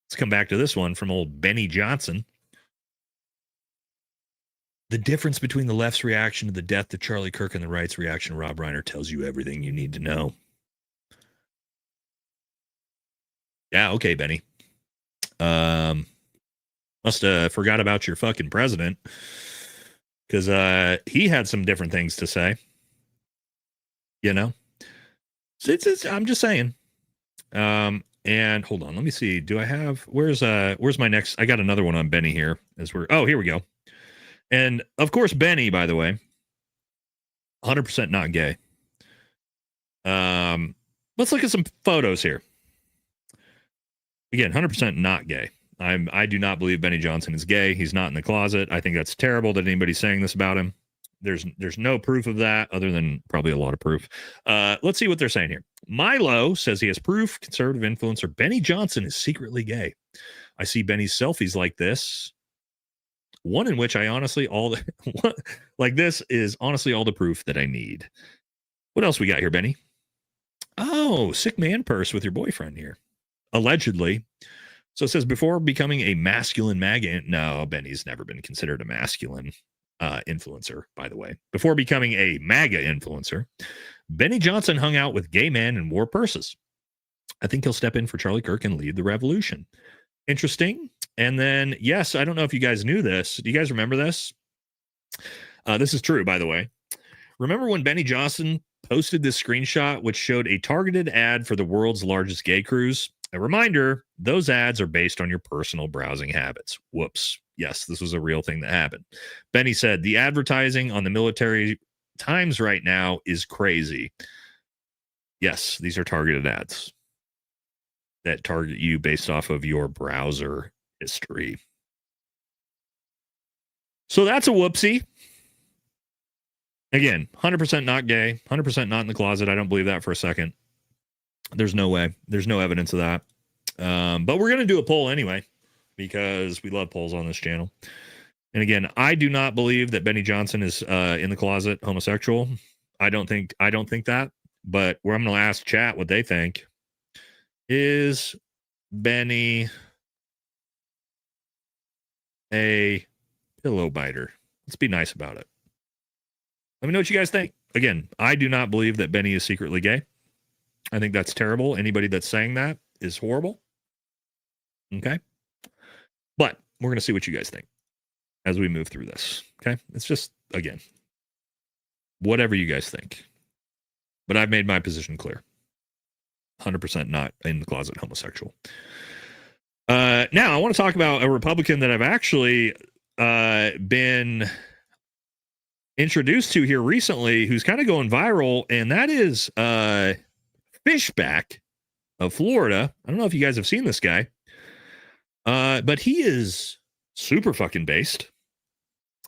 let's come back to this one from old Benny Johnson. The difference between the left's reaction to the death of Charlie Kirk and the right's reaction to Rob Reiner tells you everything you need to know. Yeah, okay, Benny. Must have forgot about your fucking president, because he had some different things to say. You know, it's I'm just saying. And hold on, let me see. Do I have where's my next? I got another one on Benny here. Here we go. And of course, Benny, by the way, 100% not gay. Let's look at some photos here. Again, 100% not gay. I do not believe Benny Johnson is gay. He's not in the closet. I think that's terrible that anybody's saying this about him. There's no proof of that other than probably a lot of proof. Let's see what they're saying here. Milo says he has proof. Conservative influencer Benny Johnson is secretly gay. I see Benny's selfies like this. One in which I honestly like this is honestly all the proof that I need. What else we got here, Benny? Oh, sick man purse with your boyfriend here. Allegedly. So it says before becoming a masculine MAGA. No, Benny's never been considered a masculine influencer, by the way. Before becoming a MAGA influencer, Benny Johnson hung out with gay men and wore purses. I think he'll step in for Charlie Kirk and lead the revolution. Interesting. And then, yes, I don't know if you guys knew this. Do you guys remember this? This is true, by the way. Remember when Benny Johnson posted this screenshot, which showed a targeted ad for the world's largest gay cruise? A reminder, those ads are based on your personal browsing habits. Whoops. Yes, this was a real thing that happened. Benny said, the advertising on the Military Times right now is crazy. Yes, these are targeted ads that target you based off of your browser history. So that's a whoopsie. Again, 100% not gay, 100% not in the closet. I don't believe that for a second. There's no way. There's no evidence of that. But we're going to do a poll anyway, because we love polls on this channel. And again, I do not believe that Benny Johnson is in the closet homosexual. I don't think that. But where I'm going to ask chat what they think is Benny a pillow biter? Let's be nice about it. Let me know what you guys think. Again, I do not believe that Benny is secretly gay. I think that's terrible. Anybody that's saying that is horrible. Okay. But we're going to see what you guys think as we move through this. Okay. It's just, again, whatever you guys think. But I've made my position clear. 100% not in the closet homosexual. Now, I want to talk about a Republican that I've actually been introduced to here recently who's kind of going viral, and that is Fishback of Florida. I don't know if you guys have seen this guy, but he is super fucking based.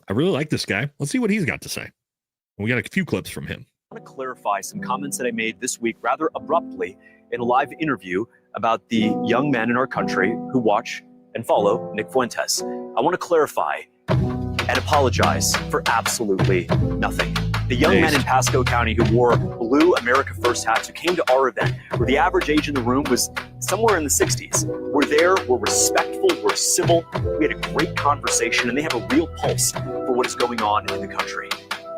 I really like this guy. Let's see what he's got to say. We got a few clips from him. I want to clarify some comments that I made this week rather abruptly in a live interview about the young men in our country who watch and follow Nick Fuentes. I want to clarify and apologize for absolutely nothing. The young men in Pasco County who wore blue America First hats, who came to our event, where the average age in the room was somewhere in the 60s, were there, were respectful, were civil. We had a great conversation, and they have a real pulse for what is going on in the country.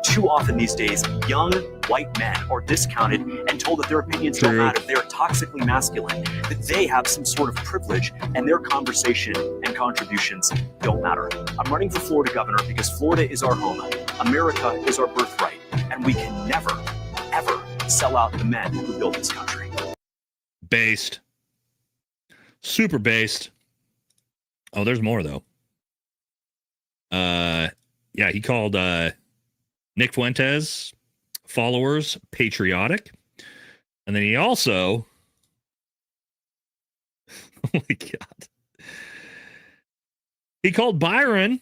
Too often these days, young white men are discounted and told that their opinions don't matter, they're toxically masculine, that they have some sort of privilege and their conversation and contributions don't matter. I'm running for Florida governor because Florida is our home, America is our birthright, and we can never, ever sell out the men who built this country. Based. Super based. Oh, there's more, though. Yeah, he called Nick Fuentes followers patriotic. And then he also, oh my God, he called Byron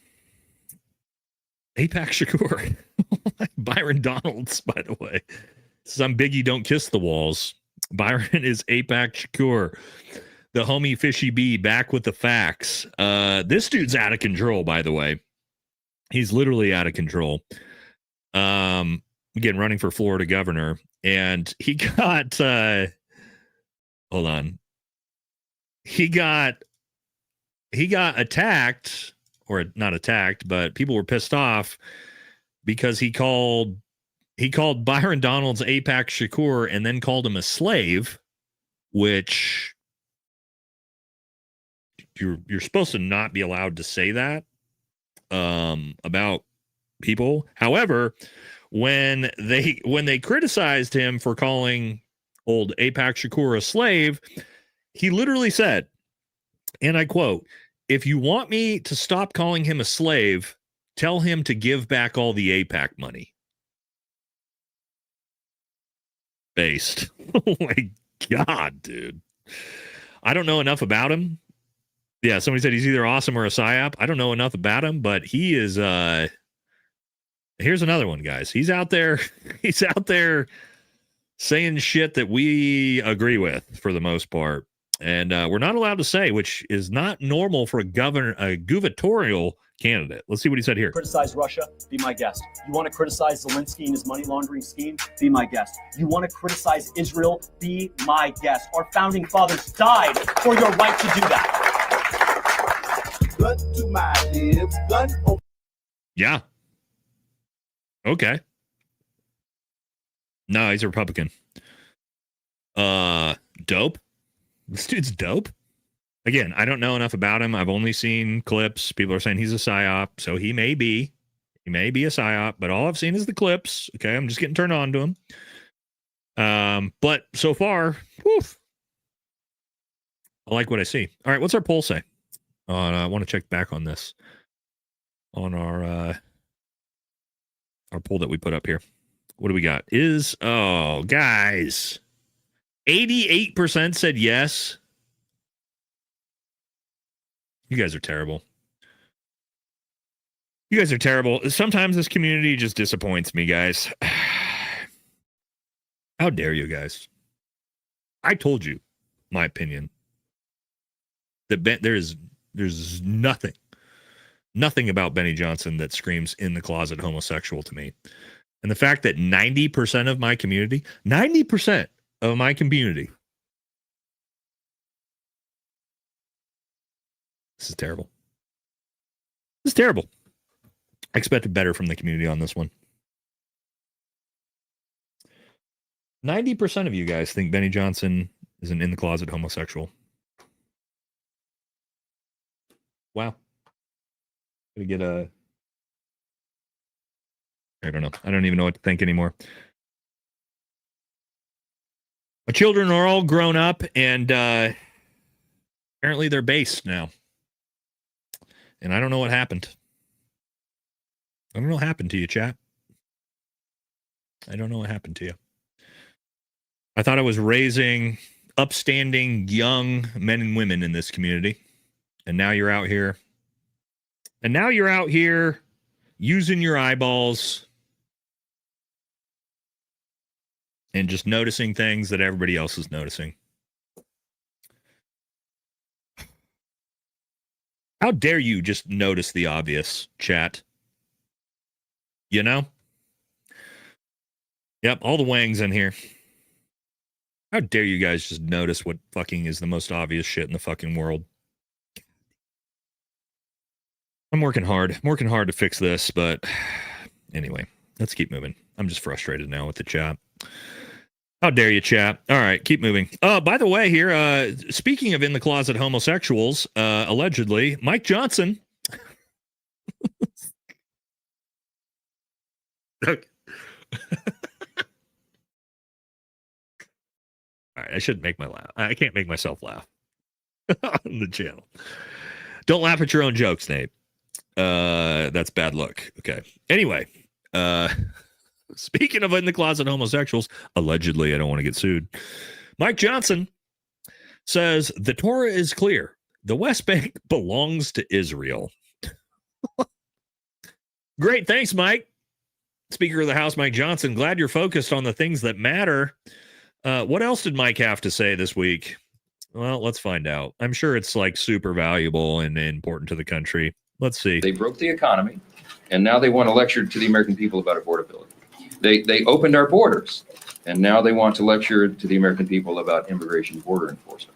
APAC Shakur. Byron Donalds, by the way. Some Biggie Don't Kiss the Walls. Byron is APAC Shakur. The homie Fishy B back with the facts. This dude's out of control, by the way. He's literally out of control. Again, running for Florida governor, and he got hold on. He got attacked, or not attacked, but people were pissed off because he called Byron Donalds APAC Shakur and then called him a slave, which you're supposed to not be allowed to say that about people. However, when they criticized him for calling old APAC Shakur a slave, he literally said, and I quote, "If you want me to stop calling him a slave, tell him to give back all the APAC money." Based. Oh my God, dude. I don't know enough about him. Yeah, somebody said he's either awesome or a psyop. I don't know enough about him, but he is here's another one, guys. He's out there saying shit that we agree with for the most part. And we're not allowed to say, which is not normal for a gubernatorial candidate. Let's see what he said here. Criticize Russia? Be my guest. You want to criticize Zelensky and his money laundering scheme? Be my guest. You want to criticize Israel? Be my guest. Our founding fathers died for your right to do that. Gun to my lips, gun. Yeah. Okay. No, he's a Republican. Dope. This dude's dope. Again, I don't know enough about him. I've only seen clips. People are saying he's a psyop, so he may be a psyop, but all I've seen is the clips. Okay, I'm just getting turned on to him. But so far, woof, I like what I see. All right, what's our poll say? I want to check back on this on our poll that we put up here. What do we got? Guys, 88% said yes. You guys are terrible. You guys are terrible. Sometimes this community just disappoints me, guys. How dare you guys? I told you my opinion. There's nothing about Benny Johnson that screams in the closet homosexual to me. And the fact that 90% of my community, 90% of my community, this is terrible. This is terrible. I expected better from the community on this one. 90% of you guys think Benny Johnson is an in-the-closet homosexual. Wow. Gonna get a... I don't know. I don't even know what to think anymore. My children are all grown up, and apparently they're based now. And I don't know what happened. I don't know what happened to you, chat. I don't know what happened to you. I thought I was raising upstanding young men and women in this community. And now you're out here. And now you're out here using your eyeballs and just noticing things that everybody else is noticing. How dare you just notice the obvious, chat? You know? Yep, all the wangs in here. How dare you guys just notice what fucking is the most obvious shit in the fucking world? I'm working hard. I'm working hard to fix this, but anyway, let's keep moving. I'm just frustrated now with the chat. How dare you, chat? All right, keep moving. By the way, here, speaking of in the closet homosexuals, allegedly, Mike Johnson. Okay. All right, I shouldn't make my laugh. I can't make myself laugh on the channel. Don't laugh at your own jokes, Nate. That's bad luck. Okay. Anyway, speaking of in the closet homosexuals, allegedly, I don't want to get sued. Mike Johnson says the Torah is clear. The West Bank belongs to Israel. Great. Thanks, Mike. Speaker of the House, Mike Johnson. Glad you're focused on the things that matter. What else did Mike have to say this week? Well, let's find out. I'm sure it's like super valuable and important to the country. Let's see. They broke the economy, and now they want to lecture to the American people about affordability. They opened our borders, and now they want to lecture to the American people about immigration border enforcement.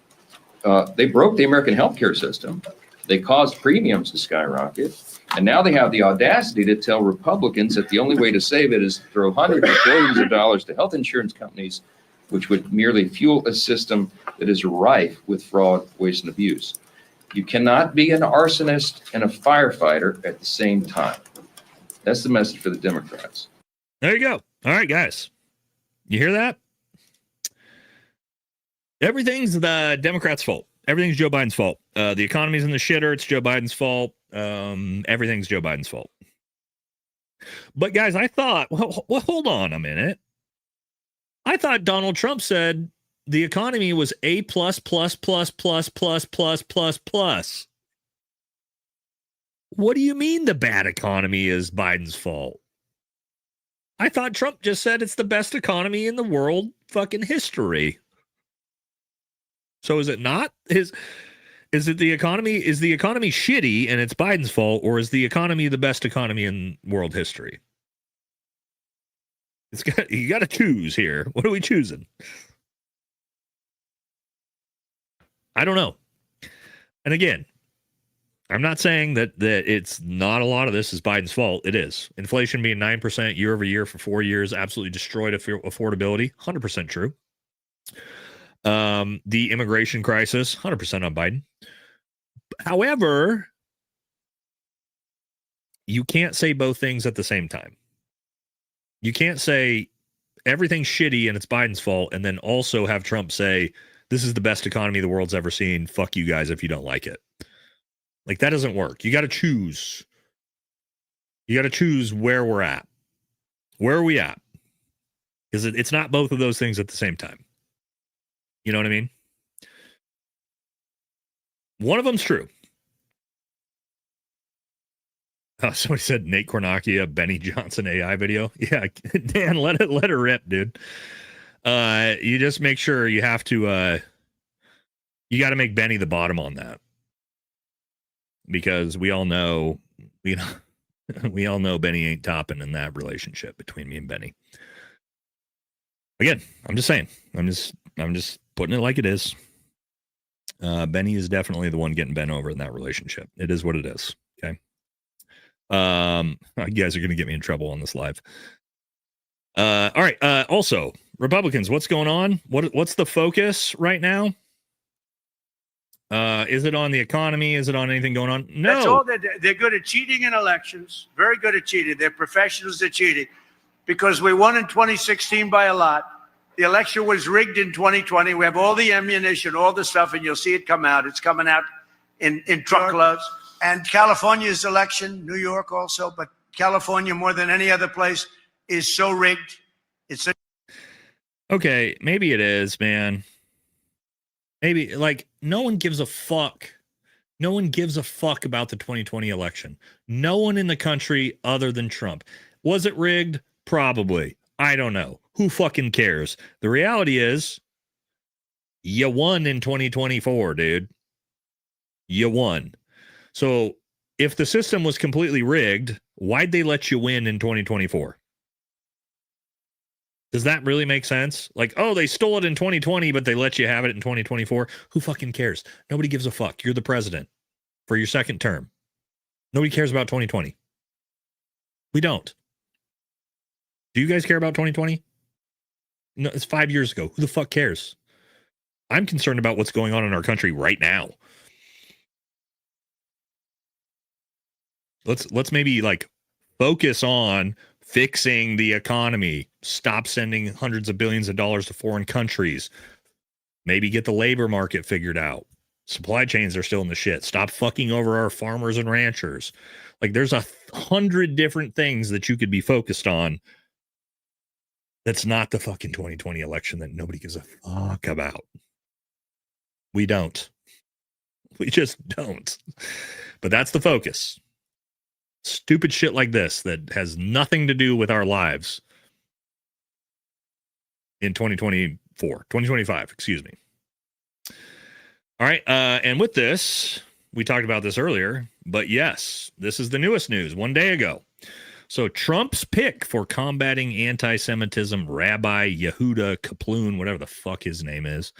They broke the American healthcare system. They caused premiums to skyrocket, and now they have the audacity to tell Republicans that the only way to save it is to throw hundreds of billions of dollars to health insurance companies, which would merely fuel a system that is rife with fraud, waste, and abuse. You cannot be an arsonist and a firefighter at the same time. That's the message for the Democrats. There you go. All right, guys. You hear that? Everything's the Democrats' fault. Everything's Joe Biden's fault. The economy's in the shitter. It's Joe Biden's fault. Everything's Joe Biden's fault. But guys, I thought, well, hold on a minute. I thought Donald Trump said the economy was A plus plus plus plus plus plus plus plus. What do you mean the bad economy is Biden's fault? I thought Trump just said it's the best economy in the world fucking history. So is it not? Is it the economy? Is the economy shitty and it's Biden's fault, or is the economy the best economy in world history? You got to choose here. What are we choosing? I don't know. And again, I'm not saying that it's not a lot of this is Biden's fault. It is. Inflation being 9% year over year for 4 years absolutely destroyed affordability. 100% true. The immigration crisis, 100% on Biden. However, you can't say both things at the same time. You can't say everything's shitty and it's Biden's fault, and then also have Trump say, this is the best economy the world's ever seen. Fuck you guys if you don't like it. Like, that doesn't work. You got to choose. You got to choose where we're at. Where are we at? Because it's not both of those things at the same time. You know what I mean? One of them's true. Oh, somebody said Nate Kornakia, Benny Johnson AI video. Yeah, Dan, let her rip, dude. You just make sure you have to. You got to make Benny the bottom on that, because we all know, we all know Benny ain't topping in that relationship between me and Benny. Again, I'm just saying. I'm just putting it like it is. Benny is definitely the one getting bent over in that relationship. It is what it is. Okay. You guys are going to get me in trouble on this live. All right. Also, Republicans, what's going on? What's the focus right now? Is it on the economy? Is it on anything going on? No. That's all they're good at cheating in elections. Very good at cheating. They're professionals at cheating, because we won in 2016 by a lot. The election was rigged in 2020. We have all the ammunition, all the stuff, and you'll see it come out. It's coming out in truckloads. And California's election, New York also, but California more than any other place is so rigged. It's okay. Maybe it is, man. Maybe, like, no one gives a fuck. No one gives a fuck about the 2020 election. No one in the country other than Trump. Was it rigged? Probably. I don't know. Who fucking cares? The reality is, you won in 2024, dude. You won. So if the system was completely rigged, why'd they let you win in 2024? Does that really make sense? Like, oh, they stole it in 2020, but they let you have it in 2024. Who fucking cares? Nobody gives a fuck. You're the president for your second term. Nobody cares about 2020. We don't. Do you guys care about 2020? No, it's 5 years ago. Who the fuck cares? I'm concerned about what's going on in our country right now. Let's maybe like focus on fixing the economy. Stop sending hundreds of billions of dollars to foreign countries. Maybe get the labor market figured out. Supply chains are still in the shit. Stop fucking over our farmers and ranchers. Like, there's 100 different things that you could be focused on. That's not the fucking 2020 election that nobody gives a fuck about. We don't. We just don't. But that's the focus. Stupid shit like this that has nothing to do with our lives in 2025, excuse me. All right. And with this, we talked about this earlier, but yes, this is the newest news 1 day ago. So Trump's pick for combating anti-Semitism, Rabbi Yehuda Kaplan, whatever the fuck his name is,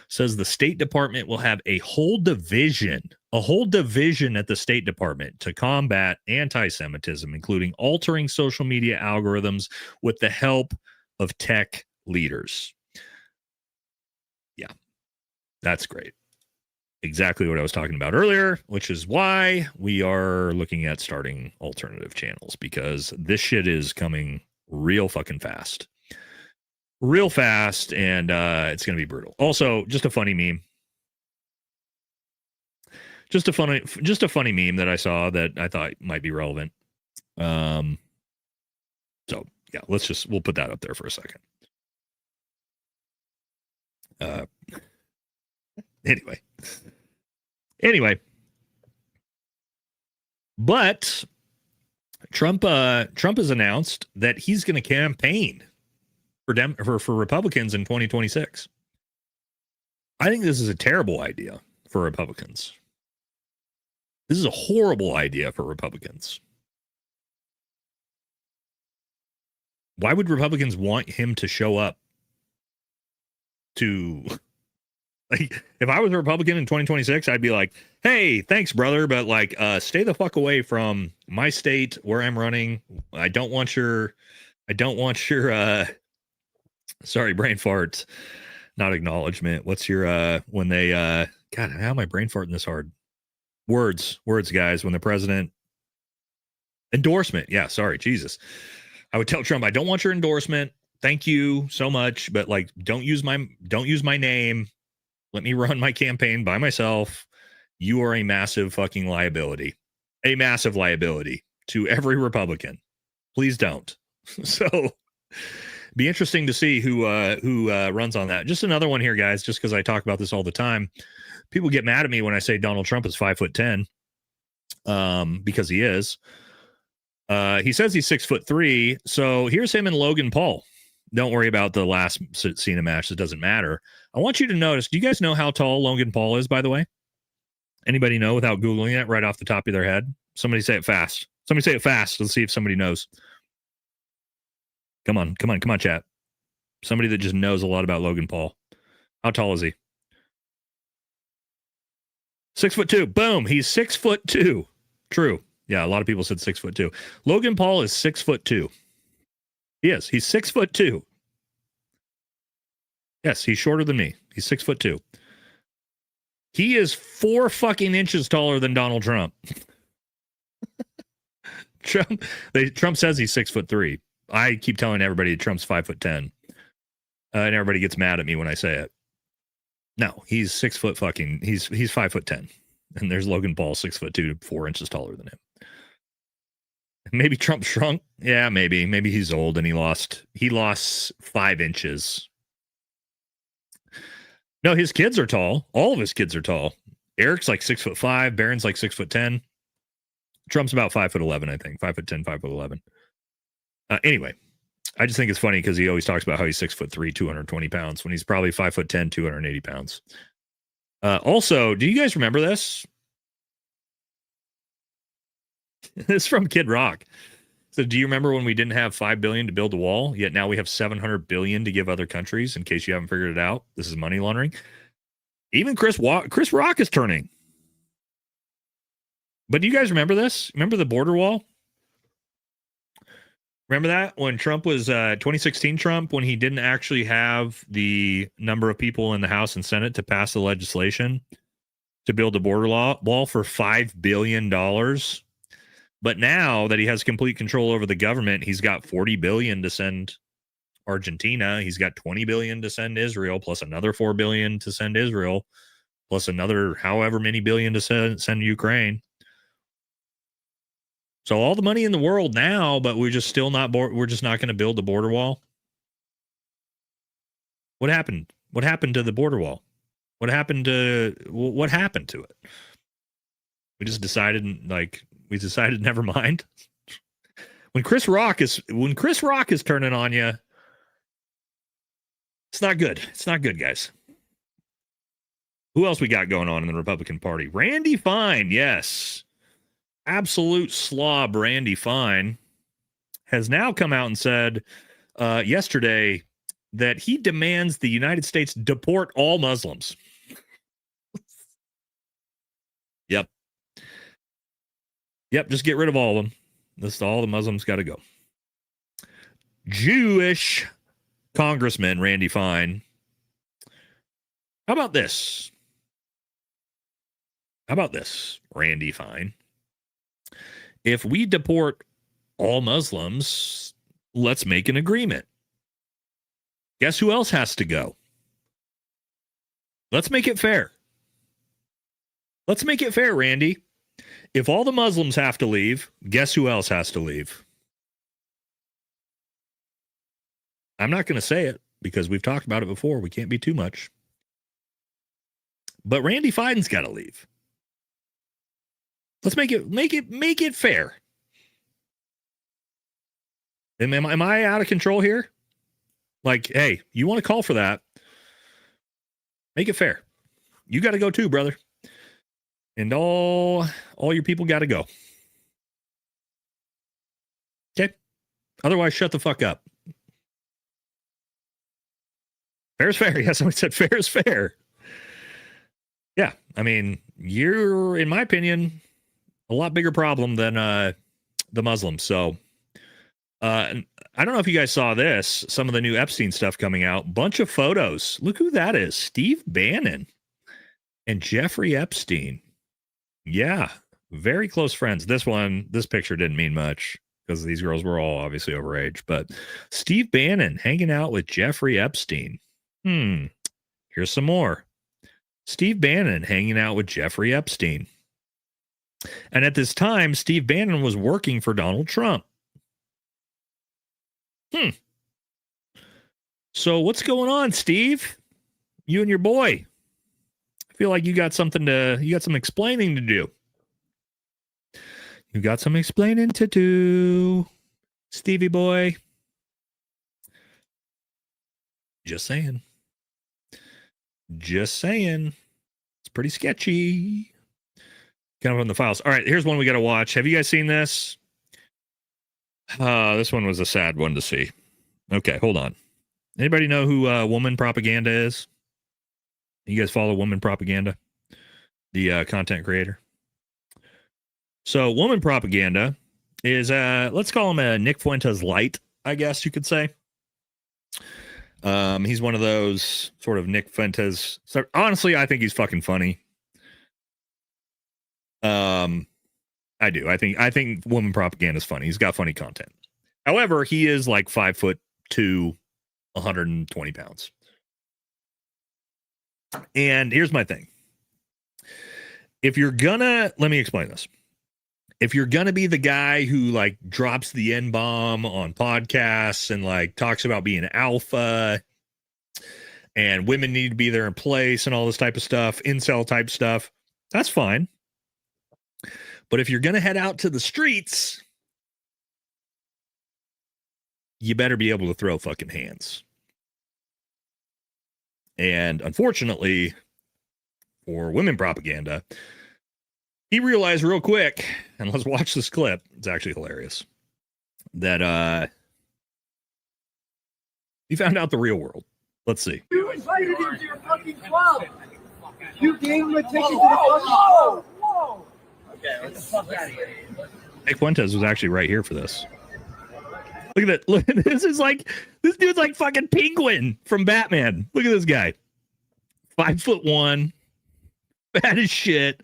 says the State Department will have a whole division at the State Department to combat anti-Semitism, including altering social media algorithms with the help of tech leaders. Yeah, that's great. Exactly what I was talking about earlier, which is why we are looking at starting alternative channels, because this shit is coming real fucking fast. Real fast, and it's going to be brutal. Also, just a funny meme. Just a funny meme that I saw that I thought might be relevant. So yeah, we'll put that up there for a second. Anyway, but Trump has announced that he's going to campaign for Republicans in 2026. I think this is a terrible idea for Republicans. This is a horrible idea for Republicans. Why would Republicans want him to show up to, like, if I was a Republican in 2026, I'd be like, hey, thanks, brother, but like, stay the fuck away from my state where I'm running. I don't want your, sorry, brain farts, not acknowledgement. What's your, when they, God, how am I brain farting this hard? Words, guys, when the president, endorsement. Yeah, sorry, Jesus. I would tell Trump, I don't want your endorsement. Thank you so much, but like, don't use my name. Let me run my campaign by myself. You are a massive fucking liability. A massive liability to every Republican. Please don't. So be interesting to see who runs on that. Just another one here, guys, just because I talk about this all the time. People get mad at me when I say Donald Trump is 5'10", because he is. He says he's 6'3". So here's him and Logan Paul. Don't worry about the last Cena match. It doesn't matter. I want you to notice. Do you guys know how tall Logan Paul is, by the way? Anybody know without Googling it right off the top of their head? Somebody say it fast. Somebody say it fast. Let's see if somebody knows. Come on, chat. Somebody that just knows a lot about Logan Paul. How tall is he? 6'2". Boom. He's 6'2". True. Yeah, a lot of people said 6'2". Logan Paul is 6'2". He is. He's 6'2". Yes, he's shorter than me. He's 6'2". He is 4 fucking inches taller than Donald Trump. Trump says he's 6'3". I keep telling everybody Trump's 5'10", and everybody gets mad at me when I say it. No, he's 6 foot fucking. He's 5'10", and there's Logan Paul 6'2", 4 inches taller than him. Maybe Trump shrunk. Yeah, maybe he's old and he lost 5 inches. No, his kids are tall. All of his kids are tall. Eric's like 6'5". Barron's like 6'10". Trump's about 5'11", I think. 5'10", 5'11". Anyway, I just think it's funny because he always talks about how he's 6'3", 220 pounds, when he's probably 5'10", 280 pounds. Also, do you guys remember this? This is from Kid Rock. So do you remember when we didn't have $5 billion to build a wall, yet now we have $700 billion to give other countries? In case you haven't figured it out, this is money laundering. Even Chris Rock is turning. But do you guys remember this? Remember the border wall? Remember that when Trump was 2016 Trump, when he didn't actually have the number of people in the House and Senate to pass the legislation to build a border wall for $5 billion. But now that he has complete control over the government, he's got $40 billion to send Argentina. He's got $20 billion to send Israel, plus another $4 billion to send Israel, plus another however many billion to send Ukraine. So all the money in the world now, but we're just still not. We're just not going to build the border wall. What happened? What happened to the border wall? What happened to it? We just decided, never mind. When Chris Rock is turning on you, it's not good. It's not good, guys. Who else we got going on in the Republican Party? Randy Fine, yes. Absolute slob Randy Fine has now come out and said yesterday that he demands the United States deport all Muslims. Yep, just get rid of all of them. All the Muslims got to go. Jewish Congressman Randy Fine. How about this, Randy Fine? If we deport all Muslims, let's make an agreement. Guess who else has to go? Let's make it fair. Let's make it fair, Randy. If all the Muslims have to leave, guess who else has to leave? I'm not going to say it because we've talked about it before. We can't be too much. But Randy Fine's got to leave. Let's make it fair. Am I out of control here? Like, hey, you want to call for that? Make it fair. You got to go too, brother. And all your people got to go. Okay. Otherwise, shut the fuck up. Fair is fair. Yeah, somebody said fair is fair. Yeah, I mean, you're, in my opinion, a lot bigger problem than the Muslims. So, I don't know if you guys saw this. Some of the new Epstein stuff coming out. Bunch of photos. Look who that is. Steve Bannon and Jeffrey Epstein. Yeah, very close friends. This picture didn't mean much because these girls were all obviously overage. But Steve Bannon hanging out with Jeffrey Epstein. Here's some more. Steve Bannon hanging out with Jeffrey Epstein. And at this time, Steve Bannon was working for Donald Trump. So what's going on, Steve? You and your boy. I feel like you got some explaining to do. You got some explaining to do, Stevie boy. Just saying. Just saying. It's pretty sketchy. Kind of on the files. All right, here's one we got to watch. Have you guys seen this? This one was a sad one to see. Okay, hold on. Anybody know who Woman Propaganda is? You guys follow Woman Propaganda? The content creator? So Woman Propaganda is, let's call him a Nick Fuentes light, I guess you could say. He's one of those sort of Nick Fuentes. So honestly, I think he's fucking funny. I do. I think Woman Propaganda is funny. He's got funny content. However, he is like 5'2", 120 pounds. And here's my thing. Let me explain this. If you're gonna be the guy who like drops the N-bomb on podcasts and like talks about being alpha and women need to be there in place and all this type of stuff, incel type stuff, that's fine. But if you're gonna head out to the streets, you better be able to throw fucking hands. And unfortunately, for Women Propaganda, he realized real quick, and let's watch this clip. It's actually hilarious. That he found out the real world. Let's see. You invited him to your fucking club. You gave him a ticket to the fucking club. Whoa. Okay, get the fuck out of here. Nick Fuentes was actually right here for this. Look at that. Look, this dude's like fucking Penguin from Batman. Look at this guy. 5'1", fat as shit.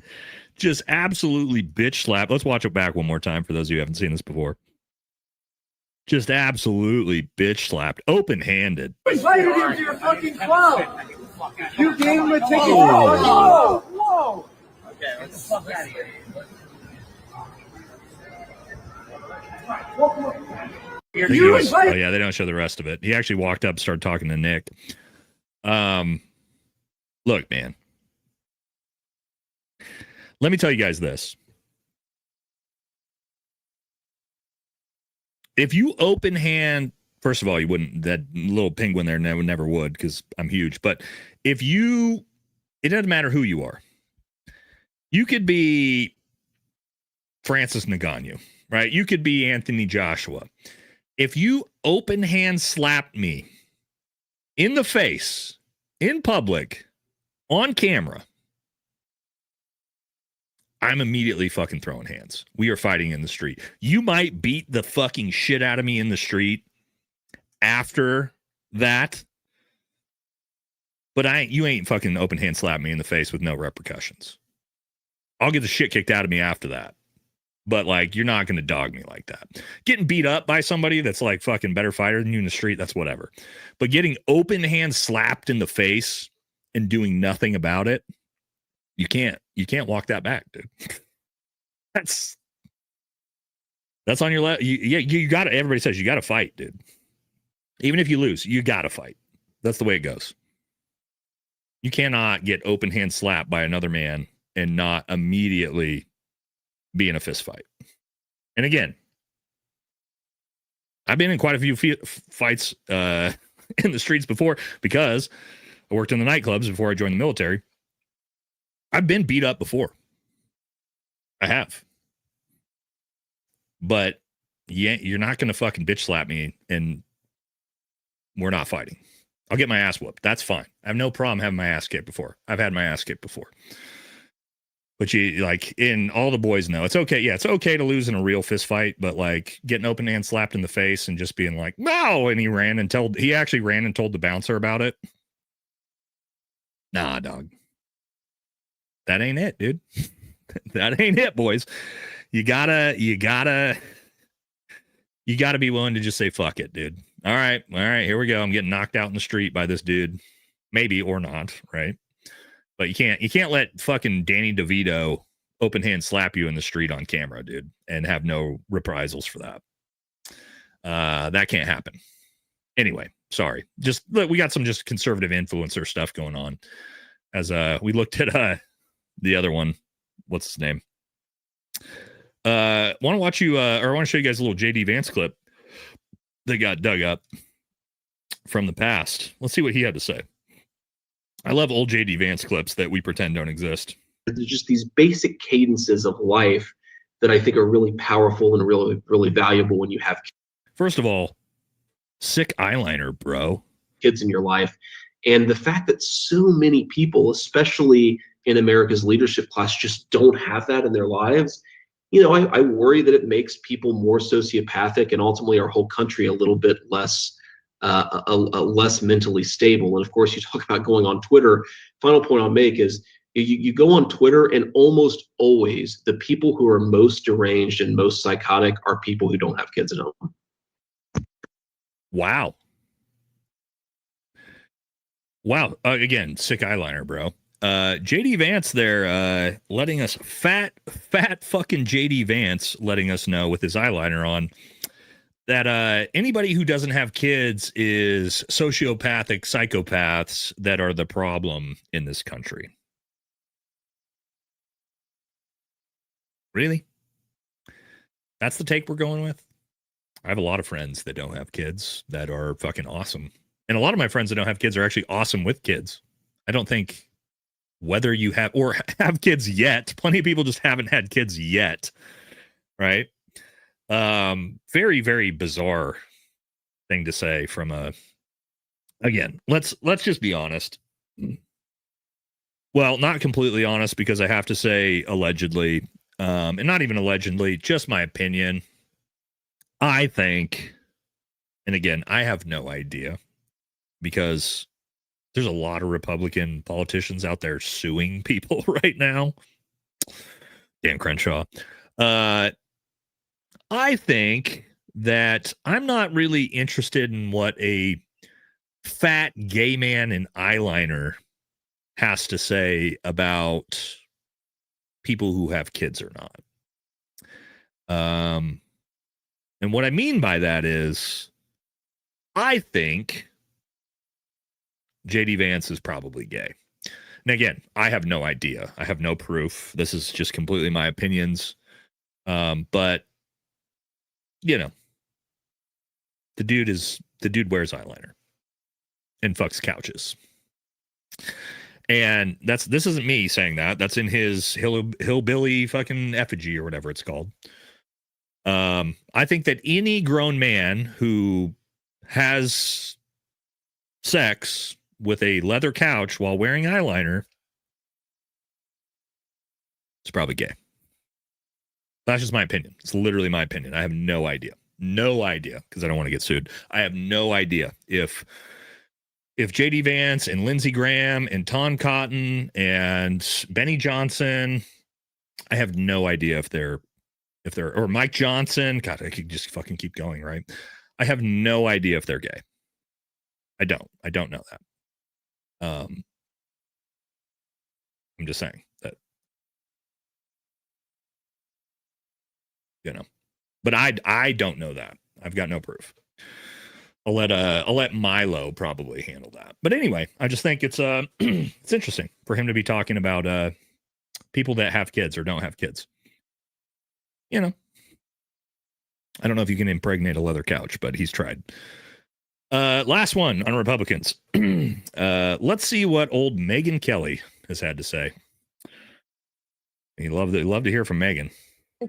Just absolutely bitch slap. Let's watch it back one more time for those of you who haven't seen this before. Just absolutely bitch slapped, open-handed. You invited him to your fucking club. You gave him a ticket to the fucking club. Whoa. Okay, get the fuck out of here. Oh yeah, they don't show the rest of it. He actually walked up and started talking to Nick. Look, man. Let me tell you guys this. If you open hand, first of all, you wouldn't, that little penguin there never would, because I'm huge. But it doesn't matter who you are. You could be Francis Ngannou, right? You could be Anthony Joshua. If you open hand slapped me in the face, in public, on camera, I'm immediately fucking throwing hands. We are fighting in the street. You might beat the fucking shit out of me in the street after that, but you ain't fucking open hand slap me in the face with no repercussions. I'll get the shit kicked out of me after that. But like, you're not going to dog me like that. Getting beat up by somebody that's like fucking better fighter than you in the street, that's whatever. But getting open hand slapped in the face and doing nothing about it, you can't walk that back, dude. That's on your left. You got to, everybody says you got to fight, dude. Even if you lose, you got to fight. That's the way it goes. You cannot get open hand slapped by another man and not immediately be in a fist fight. And again, I've been in quite a few fights in the streets before because I worked in the nightclubs before I joined the military. I've been beat up before. I have. But yeah, you're not going to fucking bitch slap me and we're not fighting. I'll get my ass whooped. That's fine. I have no problem having my ass kicked before. I've had my ass kicked before. But you like, in all the boys know it's okay. Yeah, it's okay to lose in a real fist fight, but like getting open hand slapped in the face and just being like, no, and he actually ran and told the bouncer about it. Nah, dog. That ain't it, dude. That ain't it, boys. You gotta be willing to just say fuck it, dude. All right, here we go. I'm getting knocked out in the street by this dude. Maybe or not, right? But you can't let fucking Danny DeVito open hand slap you in the street on camera, dude, and have no reprisals for that. That can't happen. Anyway, sorry. Just look, we got some just conservative influencer stuff going on. As we looked at the other one. What's his name? Want to watch you or I want to show you guys a little JD Vance clip that got dug up from the past. Let's see what he had to say. I love old JD Vance clips that we pretend don't exist. There's just these basic cadences of life that I think are really powerful and really, really valuable when you have First of all, sick eyeliner, bro. Kids in your life. And the fact that so many people, especially in America's leadership class, just don't have that in their lives. You know, I worry that it makes people more sociopathic and ultimately our whole country a little bit less less mentally stable. And of course, you talk about going on Twitter. Final point I'll make is you go on Twitter and almost always the people who are most deranged and most psychotic are people who don't have kids at home. Wow. Again, sick eyeliner, bro. JD Vance there, letting us fat fucking JD Vance letting us know with his eyeliner on that anybody who doesn't have kids is sociopathic psychopaths that are the problem in this country. Really? That's the take we're going with? I have a lot of friends that don't have kids that are fucking awesome. And a lot of my friends that don't have kids are actually awesome with kids. I don't think whether you have or have kids yet, plenty of people just haven't had kids yet. Right? Very, very bizarre thing to say from again, let's just be honest. Well, not completely honest because I have to say allegedly, and not even allegedly, just my opinion. I think, and again, I have no idea because there's a lot of Republican politicians out there suing people right now. Dan Crenshaw. I think that I'm not really interested in what a fat gay man in eyeliner has to say about people who have kids or not. And what I mean by that is I think JD Vance is probably gay. And again, I have no idea. I have no proof. This is just completely my opinions. But you know, the dude wears eyeliner and fucks couches. And this isn't me saying that. That's in his hillbilly fucking effigy or whatever it's called. I think that any grown man who has sex with a leather couch while wearing eyeliner is probably gay. That's just my opinion. It's literally my opinion. I have no idea. No idea, because I don't want to get sued. I have no idea if JD Vance and Lindsey Graham and Tom Cotton and Benny Johnson, I have no idea if they're or Mike Johnson. God, I could just fucking keep going, right? I have no idea if they're gay. I don't know that. I'm just saying that, you know, but I don't know that. I've got no proof. I'll let Milo probably handle that. But anyway, I just think it's it's interesting for him to be talking about people that have kids or don't have kids. You know, I don't know if you can impregnate a leather couch, but he's tried. Last one on Republicans. Let's see what old Megyn Kelly has had to say. You love to hear from Megyn.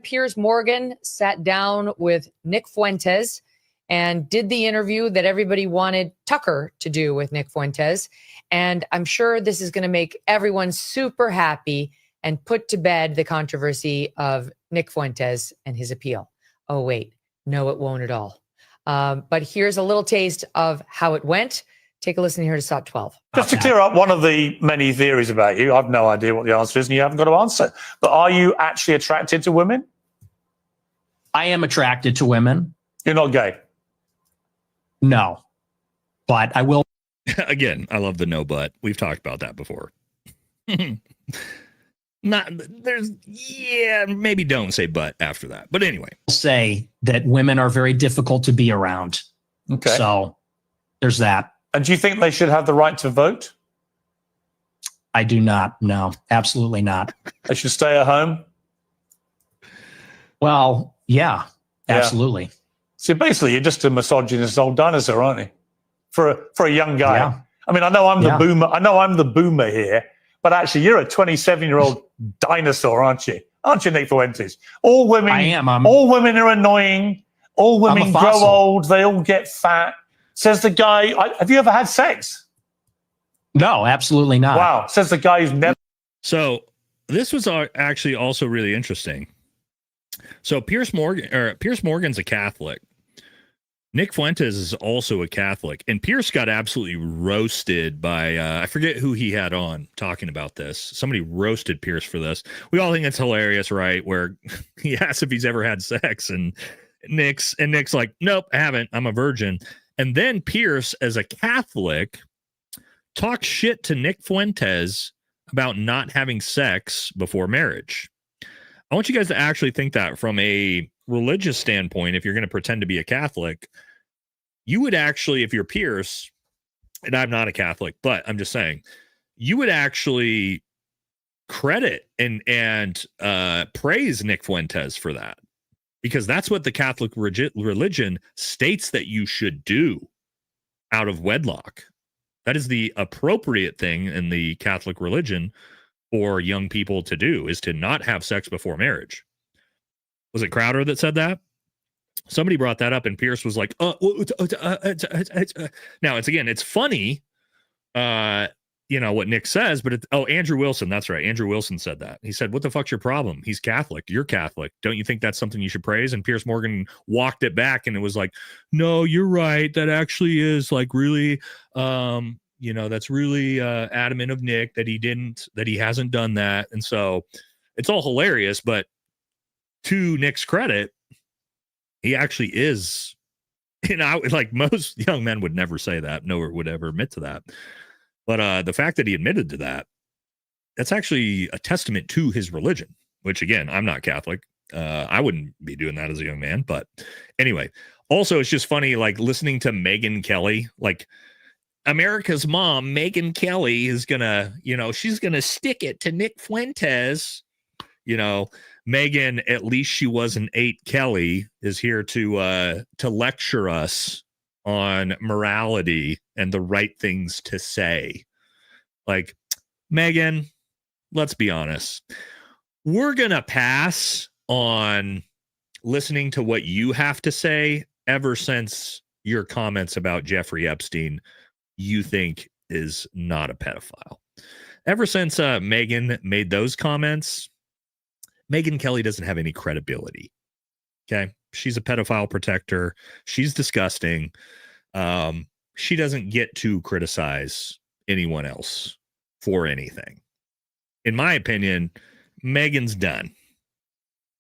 Piers Morgan sat down with Nick Fuentes and did the interview that everybody wanted Tucker to do with Nick Fuentes. And I'm sure this is going to make everyone super happy and put to bed the controversy of Nick Fuentes and his appeal. Oh, wait, no, it won't at all. But here's a little taste of how it went. Take a listen here to SOT 12. Just to clear up one of the many theories about you, I've no idea what the answer is, and you haven't got to answer. But are you actually attracted to women? I am attracted to women. You're not gay? No. But I will. Again, I love the no but. We've talked about that before. Maybe don't say but after that. But anyway. Say that women are very difficult to be around. Okay. So there's that. And do you think they should have the right to vote? I do not. No, absolutely not. They should stay at home? Well, yeah, absolutely. So basically, you're just a misogynist old dinosaur, aren't you? For a young guy. Yeah. I mean, I know I'm the boomer. I know I'm the boomer here, but actually, you're a 27-year-old dinosaur, aren't you? Aren't you, Nick Fuentes? All women. I am. All women are annoying. All women grow fossil. old. They all get fat. Says the guy. Have you ever had sex? No, absolutely not. Wow. Says the guy who's never. So this was actually also really interesting. So Piers Morgan's a Catholic. Nick Fuentes is also a Catholic, and Pierce got absolutely roasted by I forget who he had on talking about this. Somebody roasted Pierce for this. We all think it's hilarious, right? Where he asks if he's ever had sex, and Nick's like, nope, I haven't. I'm a virgin. And then Pierce, as a Catholic, talks shit to Nick Fuentes about not having sex before marriage. I want you guys to actually think that from a religious standpoint. If you're going to pretend to be a Catholic, you would actually, if you're Pierce, and I'm not a Catholic, but I'm just saying, you would actually credit and praise Nick Fuentes for that, because that's what the Catholic religion states that you should do out of wedlock. That is the appropriate thing in the Catholic religion for young people to do, is to not have sex before marriage. Was it Crowder that said that? Somebody brought that up, and Pierce was like, now it's funny, what Nick says, but Andrew Wilson, that's right. Andrew Wilson said that. He said, what the fuck's your problem? He's Catholic. You're Catholic. Don't you think that's something you should praise? And Piers Morgan walked it back, and it was like, no, you're right. That actually is like really, that's really adamant of Nick that he hasn't done that. And so it's all hilarious, but to Nick's credit, he actually is, like most young men would never say that, nor would ever admit to that. But the fact that he admitted to that, that's actually a testament to his religion, which, again, I'm not Catholic. I wouldn't be doing that as a young man. But anyway, also, it's just funny, like listening to Megyn Kelly, like America's mom, Megyn Kelly, is she's going to stick it to Nick Fuentes. Megyn, at least she wasn't 8 Kelly, is here to lecture us on morality and the right things to say. Like, Megyn, let's be honest. We're going to pass on listening to what you have to say ever since your comments about Jeffrey Epstein you think is not a pedophile. Ever since Megyn made those comments, Megyn Kelly doesn't have any credibility. Okay. She's a pedophile protector. She's disgusting. She doesn't get to criticize anyone else for anything. In my opinion, Megyn's done.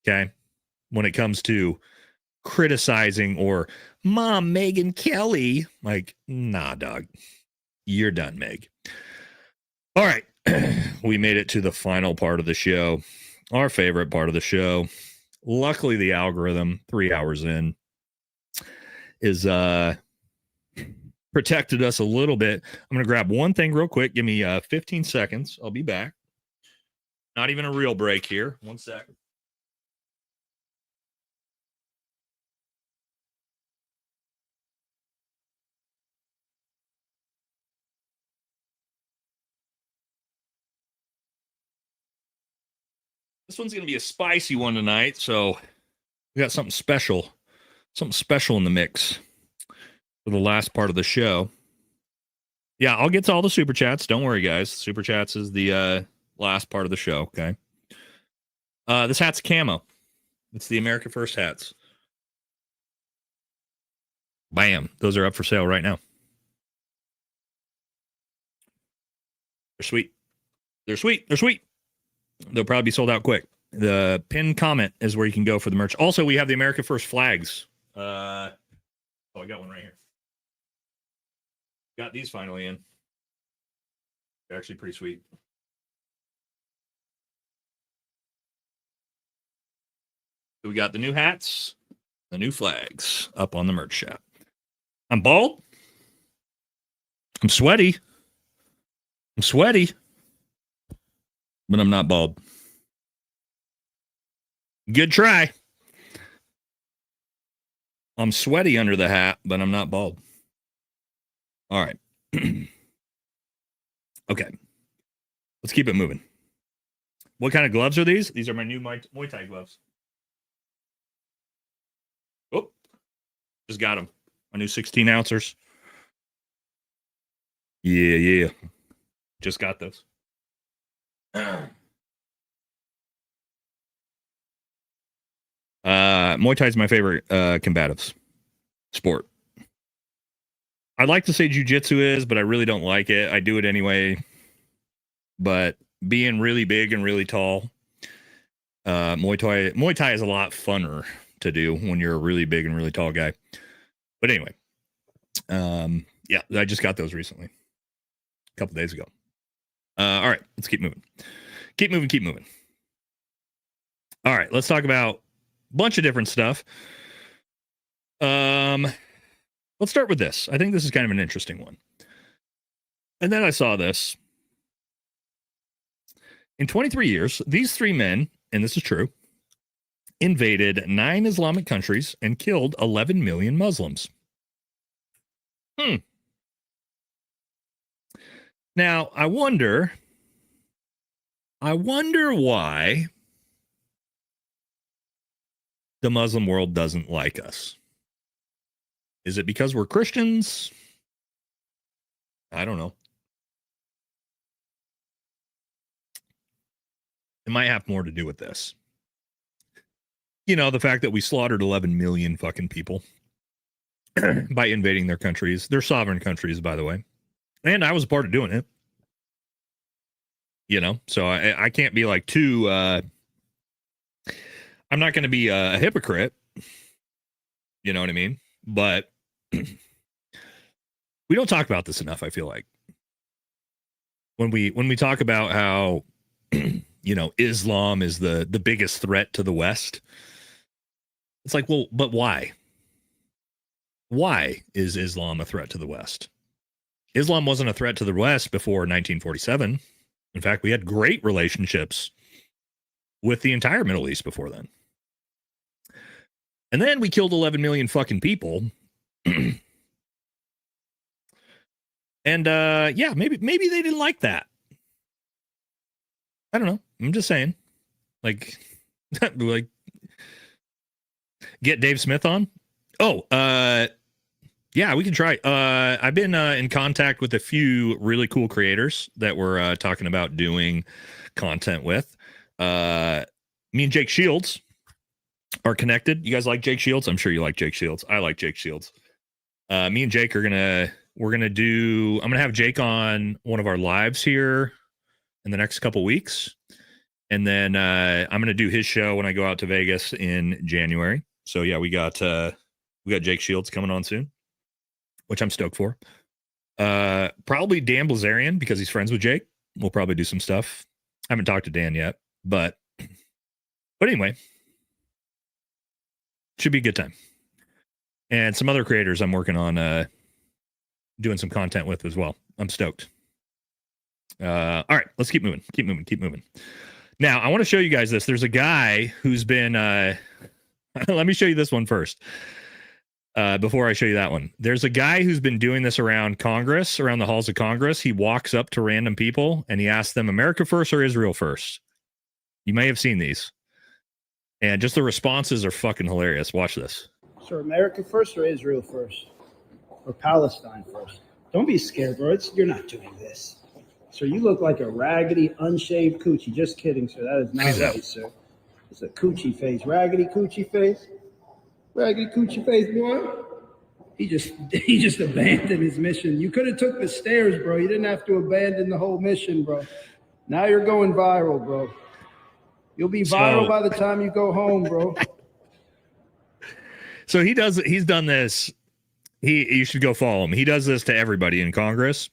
Okay. When it comes to criticizing or Mom, Megyn Kelly, like, nah, dog, you're done, Meg. All right. We made it to the final part of the show. Our favorite part of the show. Luckily, the algorithm, 3 hours in, is protected us a little bit. I'm going to grab one thing real quick. Give me 15 seconds. I'll be back. Not even a real break here. 1 second. This one's going to be a spicy one tonight, so we got something special in the mix for the last part of the show. Yeah, I'll get to all the super chats. Don't worry, guys. Super chats is the last part of the show, okay? This hat's camo. It's the America First hats. Bam. Those are up for sale right now. They're sweet. They're sweet. They're sweet. They'll probably be sold out quick. The pinned comment is where you can go for the merch. Also, we have the America First flags. I got one right here. Got these finally in. They're actually pretty sweet. So we got the new hats, the new flags up on the merch shop. I'm bald. I'm sweaty. But I'm not bald. Good try. I'm sweaty under the hat, but I'm not bald. All right. Okay. Let's keep it moving. What kind of gloves are these? These are my new Muay Thai gloves. Oh, just got them. My new 16 ouncers. Yeah. Just got those. Muay Thai is my favorite combatives sport. I'd like to say jiu-jitsu is, but I really don't like it. I do it anyway. But being really big and really tall, Muay Thai is a lot funner to do when you're a really big and really tall guy. But anyway, yeah, I just got those recently, a couple days ago. All right, let's keep moving. Keep moving. All right, let's talk about a bunch of different stuff. Let's start with this. I think this is kind of an interesting one. And then I saw this. In 23 years, these three men, and this is true, invaded 9 Islamic countries and killed 11 million Muslims. Now, I wonder why the Muslim world doesn't like us. Is it because we're Christians? I don't know. It might have more to do with this. You know, the fact that we slaughtered 11 million fucking people by invading their countries. They're sovereign countries, by the way. And I was a part of doing it. You know, so I can't be like too... I'm not going to be a hypocrite. You know what I mean? But we don't talk about this enough, I feel like. When we talk about how, you know, Islam is the biggest threat to the West, it's like, well, but why? Why is Islam a threat to the West? Islam wasn't a threat to the West before 1947. In fact, we had great relationships with the entire Middle East before then. And then we killed 11 million fucking people. And yeah, maybe they didn't like that. I don't know. I'm just saying. Like get Dave Smith on. Oh, yeah, we can try. I've been in contact with a few really cool creators that we're talking about doing content with. Me and Jake Shields are connected. You guys like Jake Shields? I'm sure you like Jake Shields. I like Jake Shields. Me and Jake are I'm gonna have Jake on one of our lives here in the next couple weeks. And then I'm gonna do his show when I go out to Vegas in January. So yeah, we got Jake Shields coming on soon, which I'm stoked for. Probably Dan Blazarian, because he's friends with Jake. We'll probably do some stuff. I haven't talked to Dan yet, but anyway, should be a good time. And some other creators I'm working on doing some content with as well. I'm stoked. All right, let's keep moving. Keep moving. Now, I want to show you guys this. There's a guy who's been let me show you this one first. Before I show you that one. There's a guy who's been doing this around Congress, around the halls of Congress. He walks up to random people and he asks them, America first or Israel first? You may have seen these. And just the responses are fucking hilarious. Watch this. So America first or Israel first? Or Palestine first? Don't be scared, bro. You're not doing this. Sir, you look like a raggedy, unshaved coochie. Just kidding, sir. That is not right, sir. It's a coochie face. Raggedy coochie face. Raggedy coochie face, boy. He just abandoned his mission. You could have took the stairs, bro. You didn't have to abandon the whole mission, bro. Now you're going viral, bro. You'll be viral by the time you go home, bro. So he's done this. You should go follow him. He does this to everybody in Congress.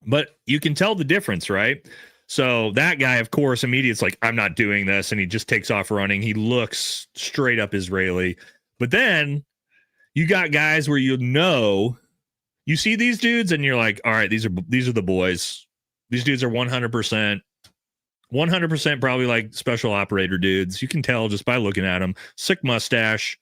But you can tell the difference, right? So that guy, of course, immediately it's like, I'm not doing this. And he just takes off running. He looks straight up Israeli. But then you got guys where you see these dudes and you're like, all right, these are the boys. These dudes are 100% probably like special operator dudes. You can tell just by looking at them. Sick mustache,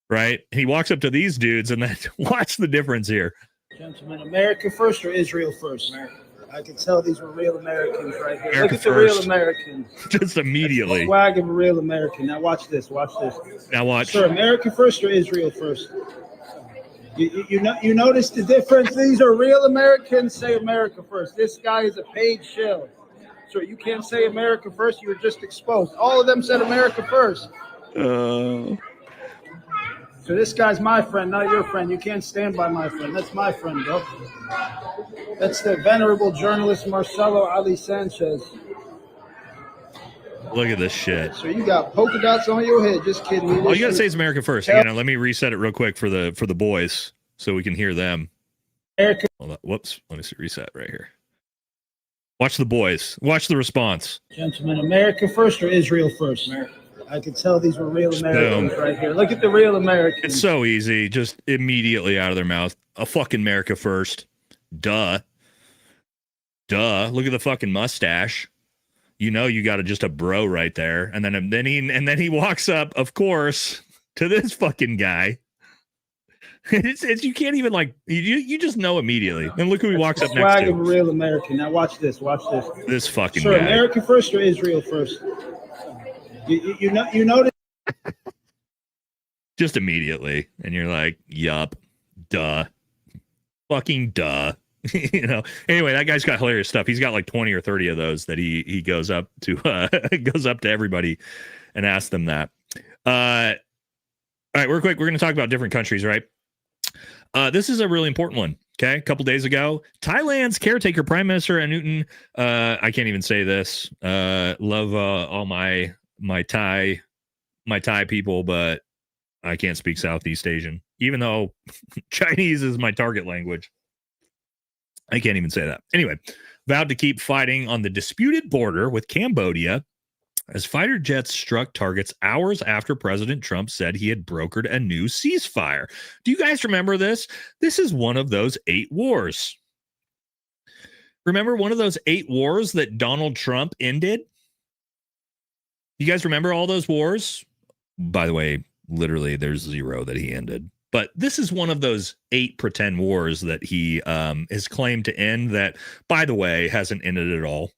right? And he walks up to these dudes and then watch the difference here. Gentlemen, America first or Israel first? America. I can tell these were real Americans right here. America Look at the first. real Americans. Just immediately. That's the swag of a real American. Now watch this. Watch this. Now watch. Sir, America first or Israel first? You notice the difference? These are real Americans. Say America first. This guy is a paid shill. Sir, you can't say America first. You were just exposed. All of them said America first. So this guy's my friend, not your friend. You can't stand by my friend. That's my friend, bro. That's the venerable journalist Marcelo Ali Sanchez. Look at this shit. So you got polka dots on your head. Just kidding. All you gotta say is America first. Let me reset it real quick for the boys so we can hear them. America. Hold on. Whoops. Let me see. Reset right here. Watch the boys. Watch the response. Gentlemen, America first or Israel first? America. I can tell these were real Americans right here. Look at the real Americans. It's so easy. Just immediately out of their mouth. A fucking America first. Duh. Look at the fucking mustache. You got just a bro right there. And then he walks up, of course, to this fucking guy. It's you can't even you just know immediately. And look who he walks up next Swag to. of a real American. Now watch this. Watch this. This fucking Sir, guy. America first or Israel first? You notice. Just immediately, and you're like, yup, duh, fucking duh. Anyway, that guy's got hilarious stuff. He's got like 20 or 30 of those that he goes up to everybody and asks them that. All right, real quick, we're going to talk about different countries, right? This is a really important one. Okay, a couple days ago, Thailand's caretaker Prime Minister Anutin, I can't even say this. Love all my Thai people, but I can't speak Southeast Asian, even though Chinese is my target language. I can't even say that. Anyway, vowed to keep fighting on the disputed border with Cambodia as fighter jets struck targets hours after President Trump said he had brokered a new ceasefire. Do you guys remember this? This is one of those 8 wars. Remember one of those 8 wars that Donald Trump ended? You guys remember all those wars? By the way, literally there's 0 that he ended. But this is one of those 8 pretend wars that he has claimed to end that, by the way, hasn't ended at all.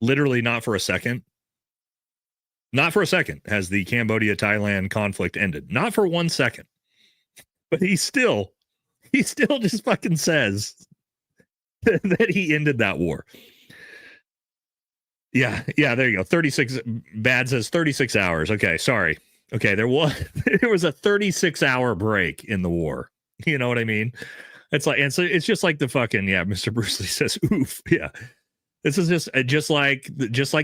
Literally not for a second. Not for a second has the Cambodia-Thailand conflict ended. Not for 1 second. But he still just fucking says that he ended that war. Yeah, there you go. 36, Bad says 36 hours. Okay, sorry. Okay, there was a 36-hour break in the war. You know what I mean? It's like, and so it's just like the fucking, Mr. Bruce Lee says, oof. Yeah. This is just like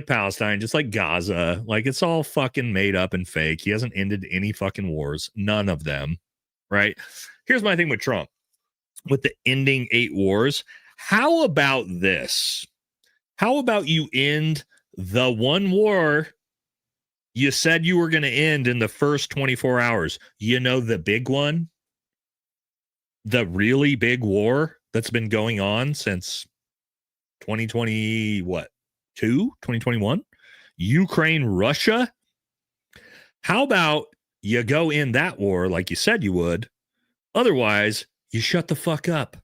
Palestine, just like Gaza. Like, it's all fucking made up and fake. He hasn't ended any fucking wars. None of them. Right? Here's my thing with Trump. With the ending 8 wars. How about this? How about you end the one war you said you were going to end in the first 24 hours? The big one? The really big war that's been going on since 2021? Ukraine, Russia? How about you go in that war like you said you would? Otherwise, you shut the fuck up.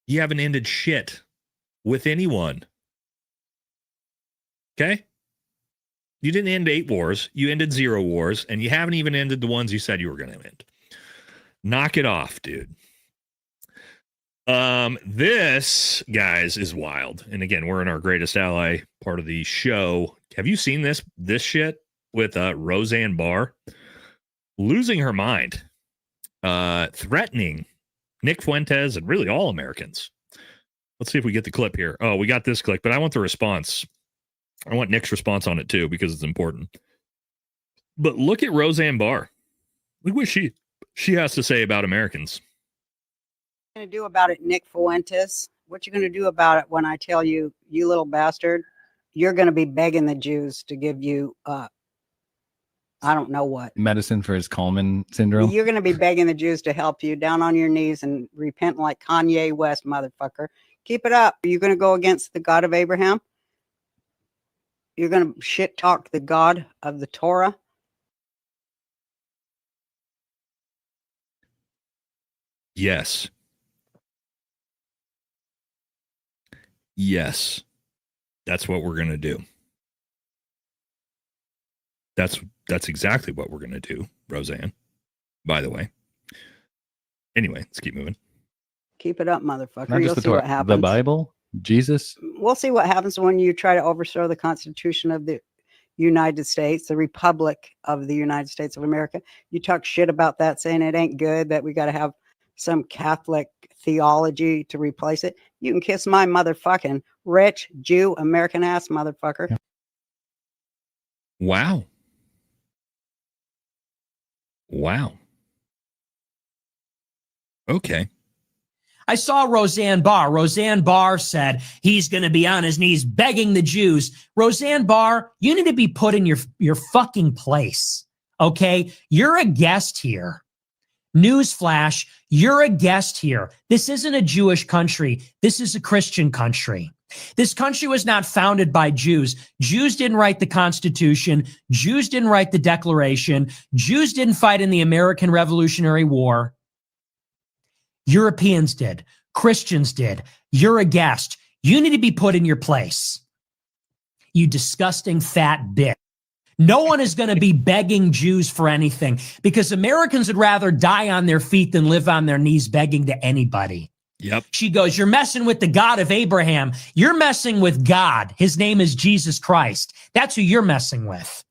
You haven't ended shit with anyone. Okay? You didn't end 8 wars. You ended 0 wars, and you haven't even ended the ones you said you were going to end. Knock it off, dude. This, guys, is wild. And again, we're in our greatest ally part of the show. Have you seen this shit with Roseanne Barr losing her mind, threatening Nick Fuentes and really all Americans? Let's see if we get the clip here. Oh, we got this clip, but I want the response. I want Nick's response on it too, because it's important. But look at Roseanne Barr. Look what she has to say about Americans. What you going to do about it, Nick Fuentes? What you going to do about it when I tell you, you little bastard, you're going to be begging the Jews to give you, I don't know what. Medicine for his Coleman syndrome. You're going to be begging the Jews to help you down on your knees and repent like Kanye West, motherfucker. Keep it up. Are you going to go against the God of Abraham? You're going to shit talk the God of the Torah? Yes. Yes. That's what we're going to do. That's exactly what we're going to do, Roseanne, by the way. Anyway, let's keep moving. Keep it up, motherfucker. Not You'll just the see what Torah, happens. the Bible, Jesus. We'll see what happens when you try to overthrow the Constitution of the United States, the Republic of the United States of America. You talk shit about that, saying it ain't good, that we got to have some Catholic theology to replace it. You can kiss my motherfucking rich Jew American ass, motherfucker. Yeah. Wow. Wow. Okay. I saw Roseanne Barr. Roseanne Barr said he's going to be on his knees begging the Jews. Roseanne Barr, you need to be put in your fucking place. Okay? You're a guest here. Newsflash, you're a guest here. This isn't a Jewish country. This is a Christian country. This country was not founded by Jews. Jews didn't write the Constitution. Jews didn't write the Declaration. Jews didn't fight in the American Revolutionary War. Europeans did. Christians did. You're a guest. You need to be put in your place. You disgusting fat bitch. No one is going to be begging Jews for anything because Americans would rather die on their feet than live on their knees begging to anybody. Yep. She goes, you're messing with the God of Abraham. You're messing with God. His name is Jesus Christ. That's who you're messing with.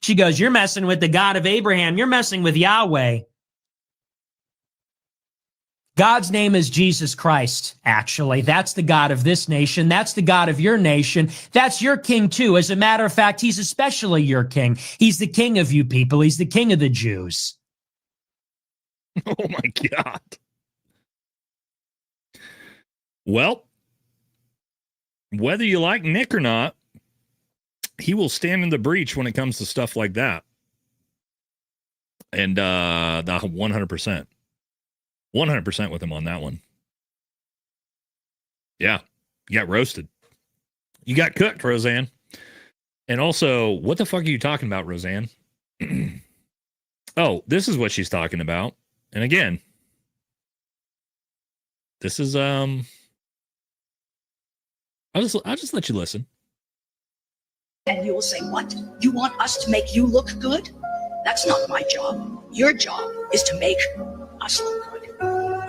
She goes, you're messing with the God of Abraham. You're messing with Yahweh. God's name is Jesus Christ, actually. That's the God of this nation. That's the God of your nation. That's your king, too. As a matter of fact, he's especially your king. He's the king of you people. He's the king of the Jews. Oh, my God. Well, whether you like Nick or not, he will stand in the breach when it comes to stuff like that. And 100%. 100% with him on that one. Yeah, you got roasted. You got cooked, Roseanne. And also, what the fuck are you talking about, Roseanne? Oh, this is what she's talking about. And again, this is I'll just let you listen. And you will say, what? You want us to make you look good? That's not my job. Your job is to make us look good.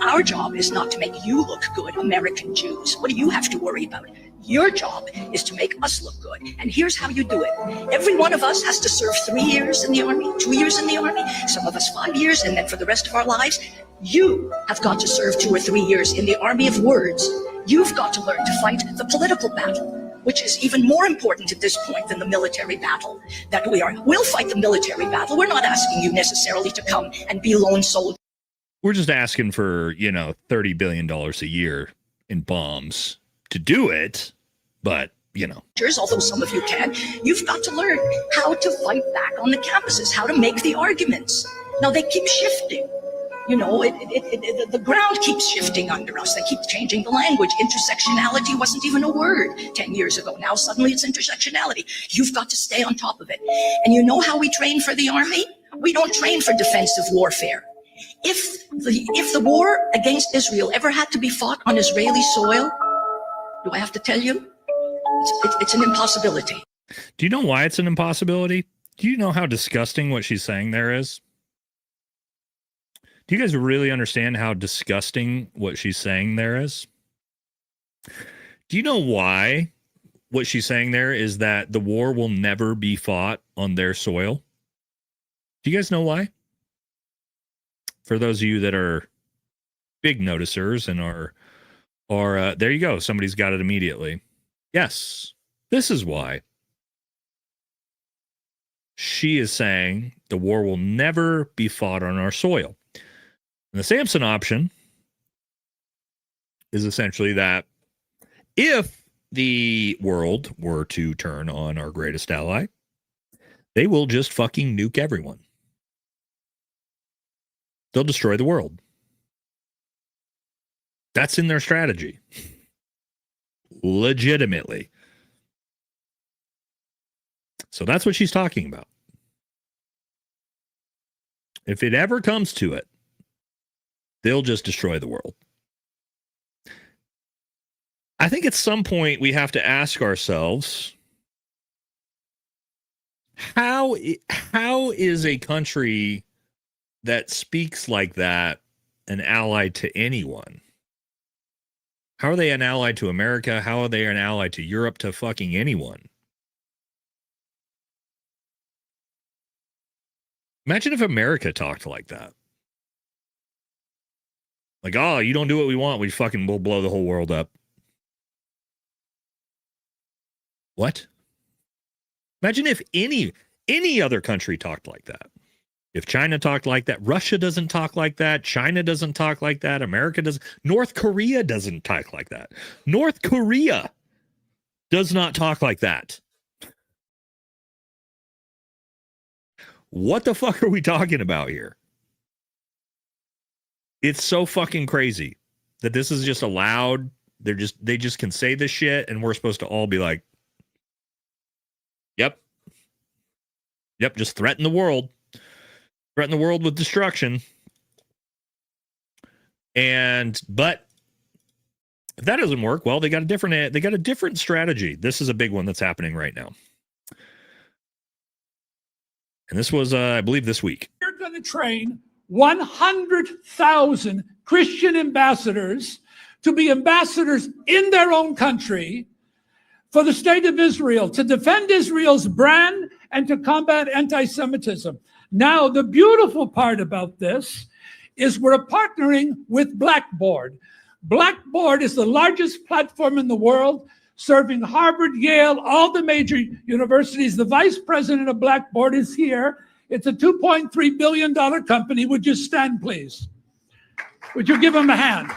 Our job is not to make you look good, American Jews. What do you have to worry about? Your job is to make us look good. And here's how you do it. Every one of us has to serve 3 years in the Army, 2 years in the Army, some of us 5 years, and then for the rest of our lives, you have got to serve 2 or 3 years in the army of words. You've got to learn to fight the political battle, which is even more important at this point than the military battle that we are. We'll fight the military battle. We're not asking you necessarily to come and be lone soldiers. We're just asking for, $30 billion a year in bombs to do it. But, Although some of you can, you've got to learn how to fight back on the campuses, how to make the arguments. Now they keep shifting. The ground keeps shifting under us. They keep changing the language. Intersectionality wasn't even a word 10 years ago. Now suddenly it's intersectionality. You've got to stay on top of it. And you know how we train for the Army? We don't train for defensive warfare. If the war against Israel ever had to be fought on Israeli soil, do I have to tell you? It's an impossibility. Do you know why it's an impossibility? Do you know how disgusting what she's saying there is? Do you guys really understand how disgusting what she's saying there is? Do you know why what she's saying there is that the war will never be fought on their soil? Do you guys know why? For those of you that are big noticers and are there you go. Somebody's got it immediately. Yes, this is why. She is saying the war will never be fought on our soil. And the Samson option is essentially that if the world were to turn on our greatest ally, they will just fucking nuke everyone. They'll destroy the world. That's in their strategy. Legitimately. So that's what she's talking about. If it ever comes to it, they'll just destroy the world. I think at some point we have to ask ourselves, how is a country that speaks like that an ally to anyone? How are they an ally to America? How are they an ally to Europe, to fucking anyone? Imagine if America talked like that. Like, oh, you don't do what we want, we'll blow the whole world up. What? Imagine if any other country talked like that. If China talked like that, Russia doesn't talk like that, China doesn't talk like that, America doesn't, North Korea doesn't talk like that. North Korea does not talk like that. What the fuck are we talking about here? It's so fucking crazy that this is just allowed. They just can say this shit and we're supposed to all be like, Yep, just threaten the world. Threaten the world with destruction. But if that doesn't work, well, they got a different strategy. This is a big one that's happening right now. And this was, I believe, this week. You're going to train 100,000 Christian ambassadors to be ambassadors in their own country for the state of Israel, to defend Israel's brand and to combat anti-Semitism. Now, the beautiful part about this is we're partnering with Blackboard. Blackboard is the largest platform in the world, serving Harvard, Yale, all the major universities. The vice president of Blackboard is here. It's a $2.3 billion company. Would you stand, please? Would you give him a hand?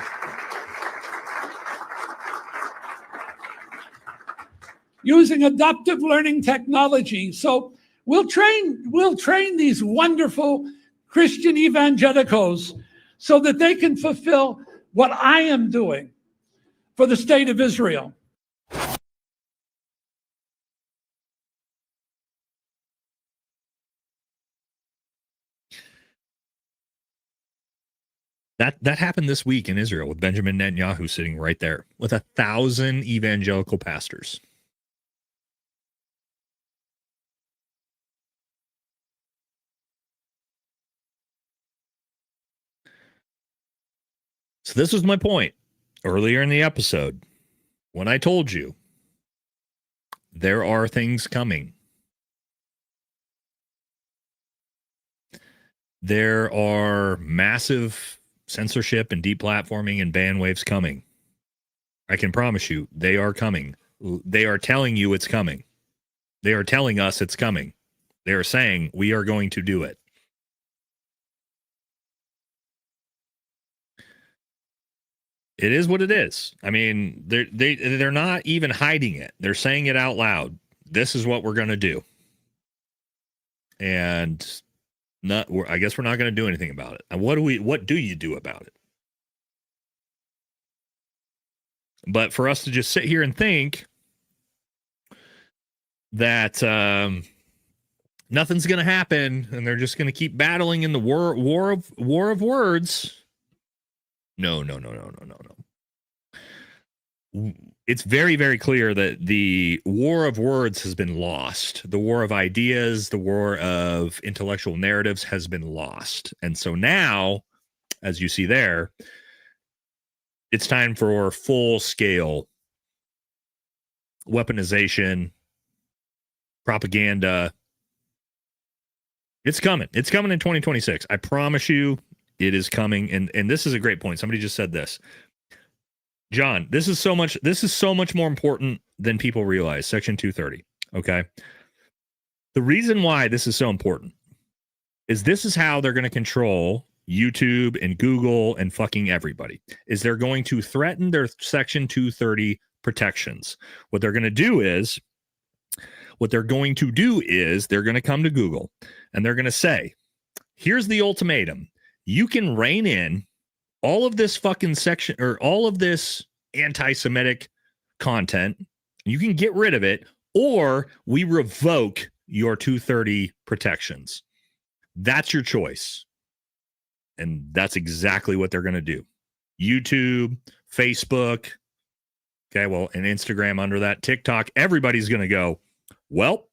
Using adaptive learning technology. So we'll train these wonderful Christian evangelicals so that they can fulfill what I am doing for the state of Israel. That happened this week in Israel with Benjamin Netanyahu sitting right there with 1,000 evangelical pastors. So this was my point earlier in the episode when I told you there are things coming. There are massive censorship and deplatforming and ban waves coming. I can promise you they are coming. They are telling you it's coming. They are telling us it's coming. They are saying we are going to do it. It is what it is. I mean, they're not even hiding it. They're saying it out loud. This is what we're going to do. And I guess we're not going to do anything about it. And what do you do about it? But for us to just sit here and think that nothing's going to happen and they're just going to keep battling in the war of words. No. it's very, very clear that the war of words has been lost. The war of ideas, the war of intellectual narratives has been lost. And so now, as you see there, it's time for full-scale weaponization, propaganda. It's coming. It's coming in 2026. I promise you it is coming. And this is a great point. Somebody just said this. John, this is so much more important than people realize. Section 230. Okay. The reason why this is so important is this is how they're going to control YouTube and Google and fucking everybody. Is they're going to threaten their Section 230 protections. What they're going to do is they're going to come to Google and they're going to say, here's the ultimatum. You can rein in all of this fucking section or all of this anti-Semitic content. You can get rid of it, or we revoke your 230 protections. That's your choice. And that's exactly what they're going to do. YouTube, Facebook, okay, well, and Instagram under that, TikTok, everybody's going to go, well,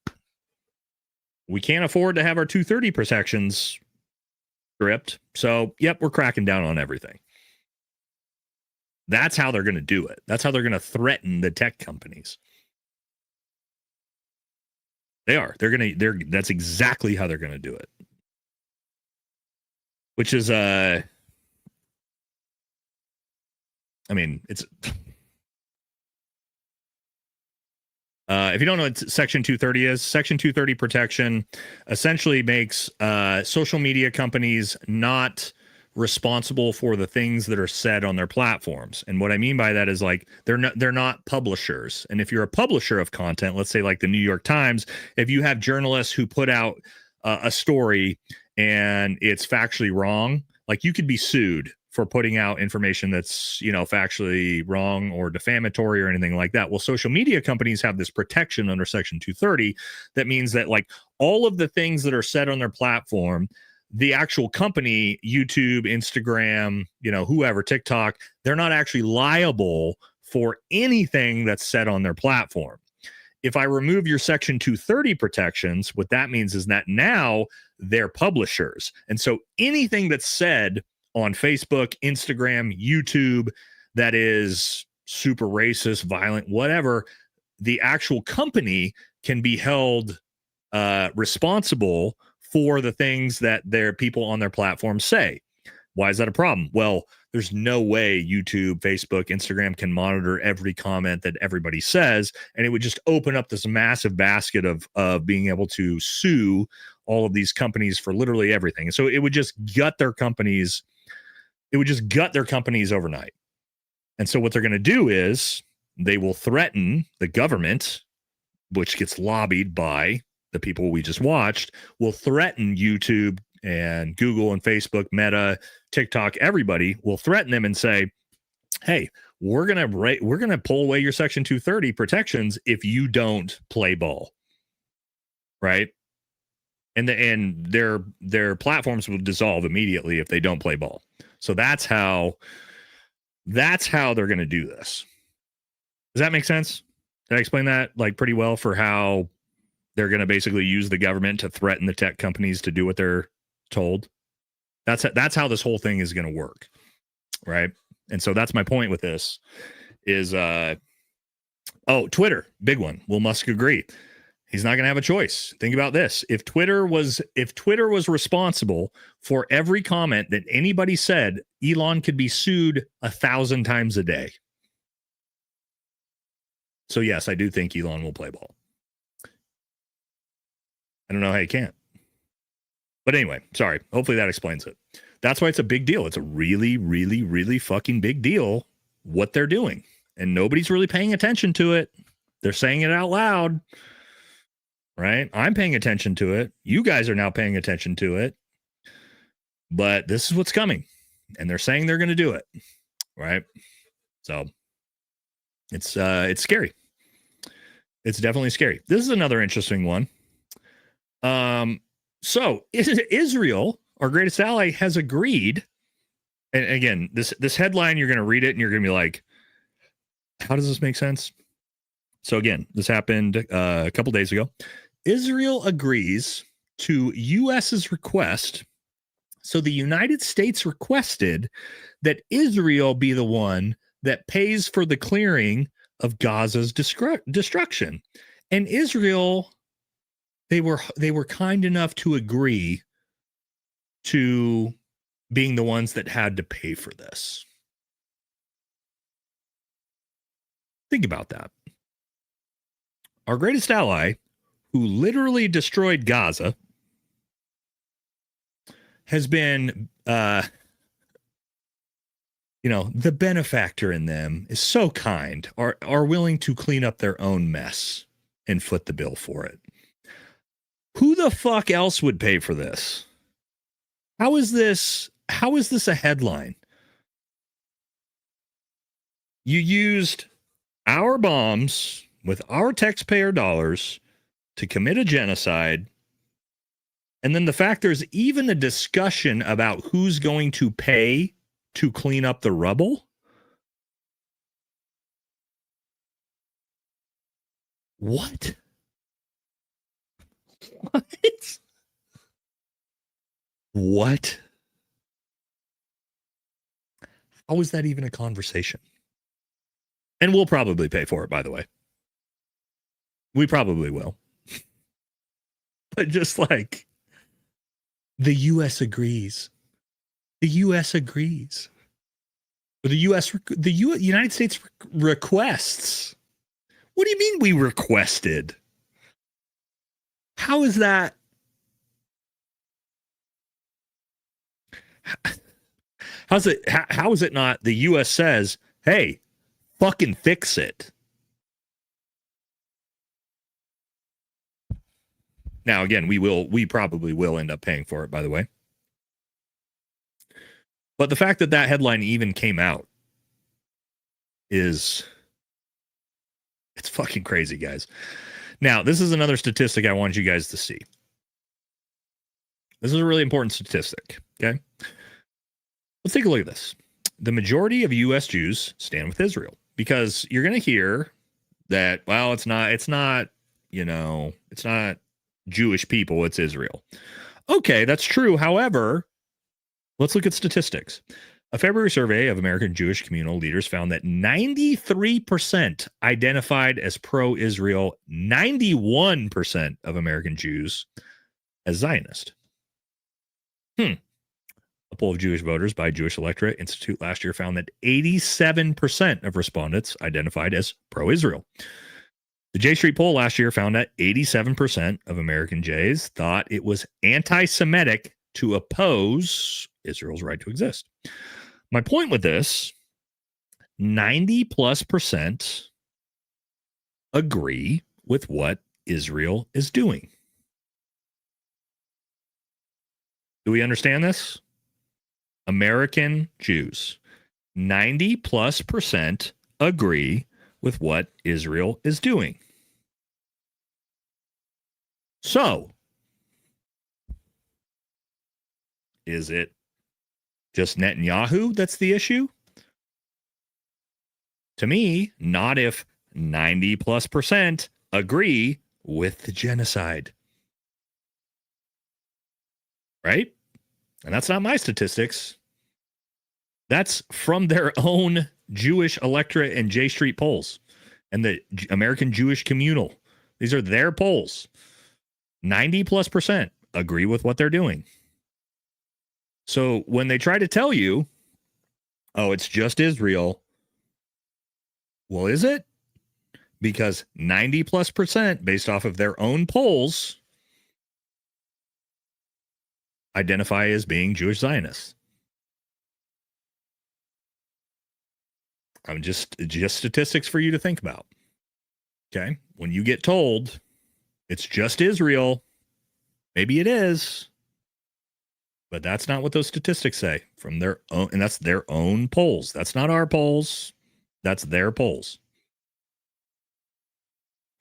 we can't afford to have our 230 protections stripped. So, yep, we're cracking down on everything. That's how they're going to do it. That's how they're going to threaten the tech companies. They are. That's exactly how they're going to do it. Which is, I mean, it's, if you don't know what Section 230 is, Section 230 protection essentially makes social media companies not responsible for the things that are said on their platforms. And what I mean by that is like they're not publishers. And if you're a publisher of content, let's say like the New York Times, if you have journalists who put out a story and it's factually wrong, like you could be sued for putting out information that's, factually wrong or defamatory or anything like that. Well, social media companies have this protection under Section 230 that means that like all of the things that are said on their platform, the actual company, YouTube, Instagram, whoever, TikTok, they're not actually liable for anything that's said on their platform. If I remove your Section 230 protections, what that means is that now they're publishers. And so anything that's said on Facebook, Instagram, YouTube, that is super racist, violent, whatever, the actual company can be held responsible for the things that their people on their platform say. Why is that a problem? Well, there's no way YouTube, Facebook, Instagram can monitor every comment that everybody says, and it would just open up this massive basket of being able to sue all of these companies for literally everything. And so it would just gut their companies. It would just gut their companies overnight. And so what they're going to do is they will threaten the government, which gets lobbied by the people we just watched, will threaten YouTube and Google and Facebook, Meta, TikTok, everybody will threaten them and say, hey, we're going to pull away your Section 230 protections if you don't play ball. Right? And their platforms will dissolve immediately if they don't play ball. So that's how they're going to do this. Does that make sense? Did I explain that like pretty well for how they're going to basically use the government to threaten the tech companies to do what they're told? That's how this whole thing is going to work, right? And so that's my point with this is, Twitter, big one. Will Musk agree? He's not going to have a choice. Think about this. If Twitter was responsible for every comment that anybody said, Elon could be sued 1,000 times a day. So yes, I do think Elon will play ball. I don't know how you can't. But anyway, sorry. Hopefully that explains it. That's why it's a big deal. It's a really, really, really fucking big deal what they're doing. And nobody's really paying attention to it. They're saying it out loud. Right? I'm paying attention to it. You guys are now paying attention to it. But this is what's coming. And they're saying they're going to do it. Right? So it's scary. It's definitely scary. This is another interesting one. So Israel, our greatest ally, has agreed. And again, this headline, you're going to read it and you're going to be like, How does this make sense? So again, this happened a couple days ago. Israel agrees to U.S.'s request. So the United States requested that Israel be the one that pays for the clearing of Gaza's destruction. And Israel, they were kind enough to agree to being the ones that had to pay for this. Think about that. Our greatest ally, who literally destroyed Gaza, has been, the benefactor in them is so kind, are willing to clean up their own mess and foot the bill for it. Who the fuck else would pay for this? How is this a headline? You used our bombs with our taxpayer dollars to commit a genocide. And then the fact there's even a discussion about who's going to pay to clean up the rubble. What? What? How is that even a conversation? And we'll probably pay for it, by the way. We probably will. But just like the U.S. agrees. The U.S. agrees. Or the United States requests. What do you mean we requested? How is that? How is it not the U.S. says, hey, fucking fix it? Now, again, we probably will end up paying for it, by the way. But the fact that that headline even came out it's fucking crazy, guys. Now, this is another statistic I want you guys to see. This is a really important statistic, okay? Let's take a look at this. The majority of U.S. Jews stand with Israel because you're going to hear that, well, it's not Jewish people, it's Israel. Okay, that's true. However, let's look at statistics. A February survey of American Jewish communal leaders found that 93% identified as pro-Israel, 91% of American Jews as Zionist. A poll of Jewish voters by Jewish Electorate Institute last year found that 87% of respondents identified as pro-Israel. The J Street poll last year found that 87% of American Jays thought it was anti-Semitic to oppose Israel's right to exist. My point with this, 90+% agree with what Israel is doing. Do we understand this? American Jews, 90+% agree with what Israel is doing. So, is it just Netanyahu that's the issue? To me, not if 90+% agree with the genocide. Right? And that's not my statistics. That's from their own Jewish Electorate and J Street polls and the American Jewish Communal. These are their polls. 90+% agree with what they're doing. So when they try to tell you, oh, it's just Israel. Well, is it? Because 90+% based off of their own polls identify as being Jewish Zionists. I'm just statistics for you to think about. Okay? When you get told it's just Israel, maybe it is, but that's not what those statistics say from their own, and that's their own polls. That's not our polls. That's their polls.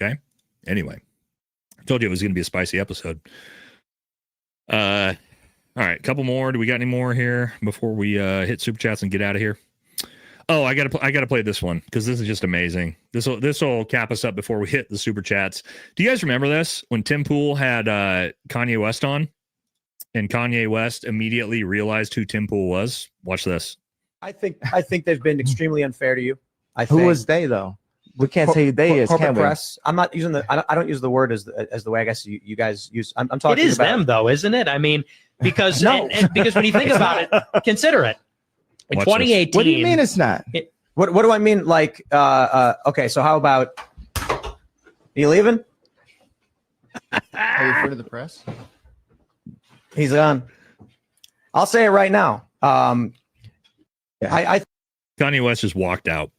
Okay? Anyway, I told you it was going to be a spicy episode. All right, a couple more. Do we got any more here before we hit super chats and get out of here? Oh, I gotta play this one because this is just amazing. This will cap us up before we hit the super chats. Do you guys remember this when Tim Pool had Kanye West on, and Kanye West immediately realized who Tim Pool was? Watch this. I think they've been extremely unfair to you. Who was they though? We can't say who they is. Corporate Can we? press. I'm not using I don't use the word as the way I guess you guys use. I'm talking. It is about them though, isn't it? I mean, because No. and because when you think about it, consider it. In Watch this. 2018, What do you mean it's not? What do I mean? Like, okay, so how about you leaving? Are you in front of the press? He's gone. I'll say it right now. I Kanye West just walked out.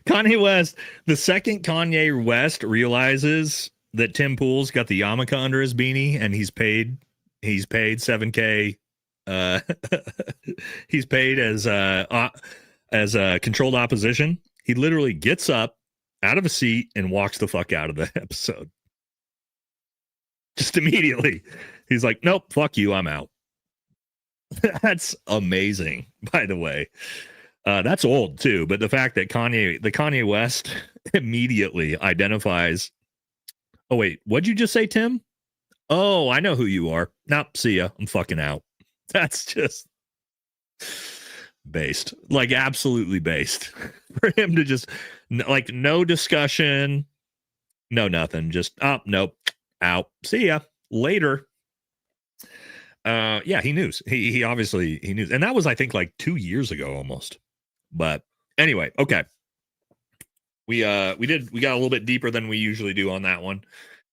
Kanye West, the second Kanye West realizes that Tim Pool's got the yarmulke under his beanie and he's paid $7K. He's paid as a controlled opposition. He literally gets up out of a seat and walks the fuck out of the episode. Just immediately. He's like, nope, fuck you, I'm out. That's amazing, by the way. That's old too, but the fact that Kanye West immediately identifies, oh wait, what'd you just say, Tim? Oh, I know who you are. Nope, see ya. I'm fucking out. That's just based, like absolutely based for him to just like no discussion, no nothing, just nope, out. See ya later. Yeah, he knew. He obviously he knew, and that was I think like 2 years ago almost. But anyway, okay. We got a little bit deeper than we usually do on that one.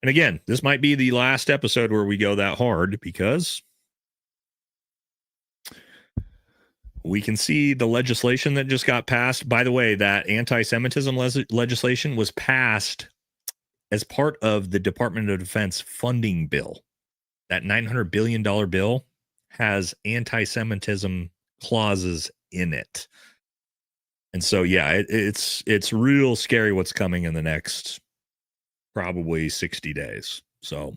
And again, this might be the last episode where we go that hard because we can see the legislation that just got passed. By the way, that anti-Semitism legislation was passed as part of the Department of Defense funding bill. That $900 billion bill has anti-Semitism clauses in it. And so, yeah, it's real scary what's coming in the next probably 60 days. So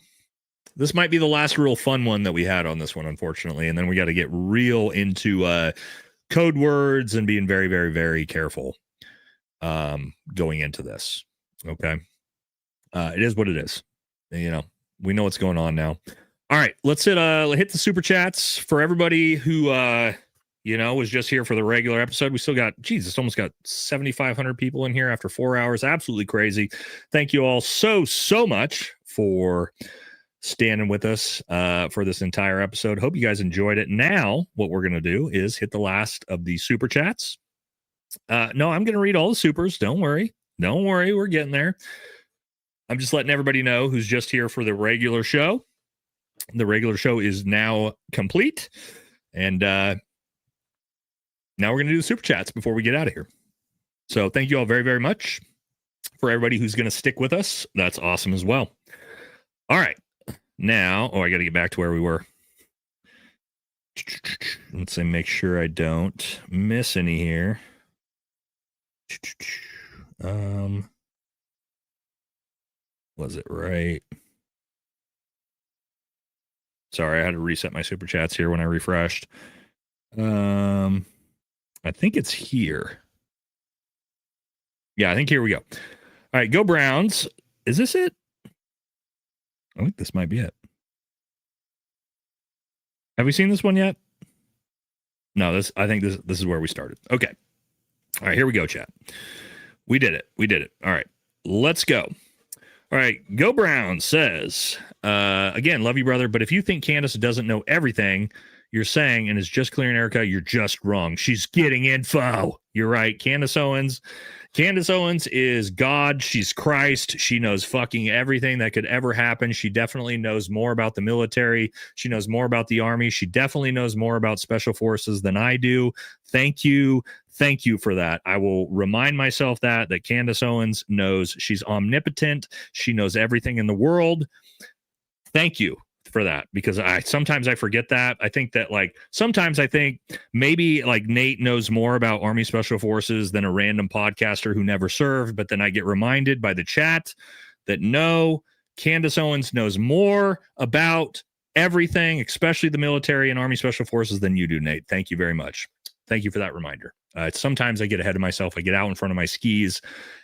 this might be the last real fun one that we had on this one, unfortunately. And then we got to get real into code words and being very, very, very careful going into this. Okay. It is what it is. You know, we know what's going on now. All right, let's hit the super chats for everybody who was just here for the regular episode. We still got, it's almost got 7,500 people in here after 4 hours. Absolutely crazy. Thank you all so much for standing with us for this entire episode. Hope you guys enjoyed it. Now, what we're going to do is hit the last of the super chats. No, I'm going to read all the supers. Don't worry. We're getting there. I'm just letting everybody know who's just here for the regular show. The regular show is now complete. And now we're going to do the super chats before we get out of here. So thank you all very, very much. For everybody who's going to stick with us, that's awesome as well. All right. Now, I got to get back to where we were. Let's say make sure I don't miss any here. Was it right? Sorry, I had to reset my super chats here when I refreshed. I think it's here. Yeah, I think here we go. All right, go Browns. Is this it? I think this might be it. Have we seen this one yet? No, I think this is where we started. Okay. All right, here we go, chat. We did it. All right, let's go. All right, Go Brown says, again, love you, brother, but if you think Candace doesn't know everything you're saying and is just clearing Erika, you're just wrong. She's getting info. You're right. Candace Owens is God. She's Christ. She knows fucking everything that could ever happen. She definitely knows more about the military. She knows more about the army. She definitely knows more about special forces than I do. Thank you. Thank you for that. I will remind myself that Candace Owens knows. She's omnipotent. She knows everything in the world. Thank you for that, because sometimes I forget that. I think that sometimes I think maybe Nate knows more about Army Special Forces than a random podcaster who never served, but then I get reminded by the chat that no, Candace Owens knows more about everything, especially the military and Army Special Forces, than you do, Nate. Thank you very much. Thank you for that reminder. Sometimes I get ahead of myself. I get out in front of my skis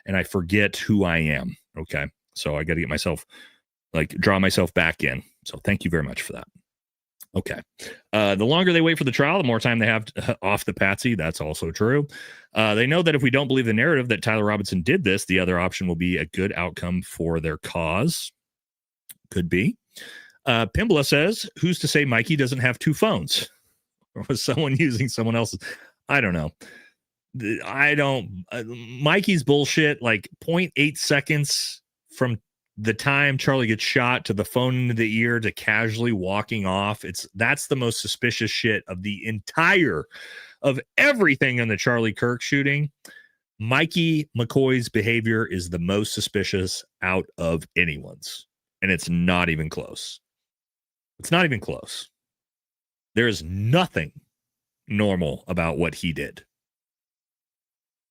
and I forget who I am. Okay. So I got to get myself, draw myself back in. So thank you very much for that. Okay. The longer they wait for the trial, the more time they have off the patsy. That's also true. They know that if we don't believe the narrative that Tyler Robinson did this, the other option will be a good outcome for their cause. Could be. Pimbla says, who's to say Mikey doesn't have two phones? Or was someone using someone else's? I don't know. Mikey's bullshit, 0.8 seconds from the time Charlie gets shot to the phone into the ear to casually walking off. That's the most suspicious shit of everything in the Charlie Kirk shooting. Mikey McCoy's behavior is the most suspicious out of anyone's. And it's not even close. It's not even close. There is nothing normal about what he did.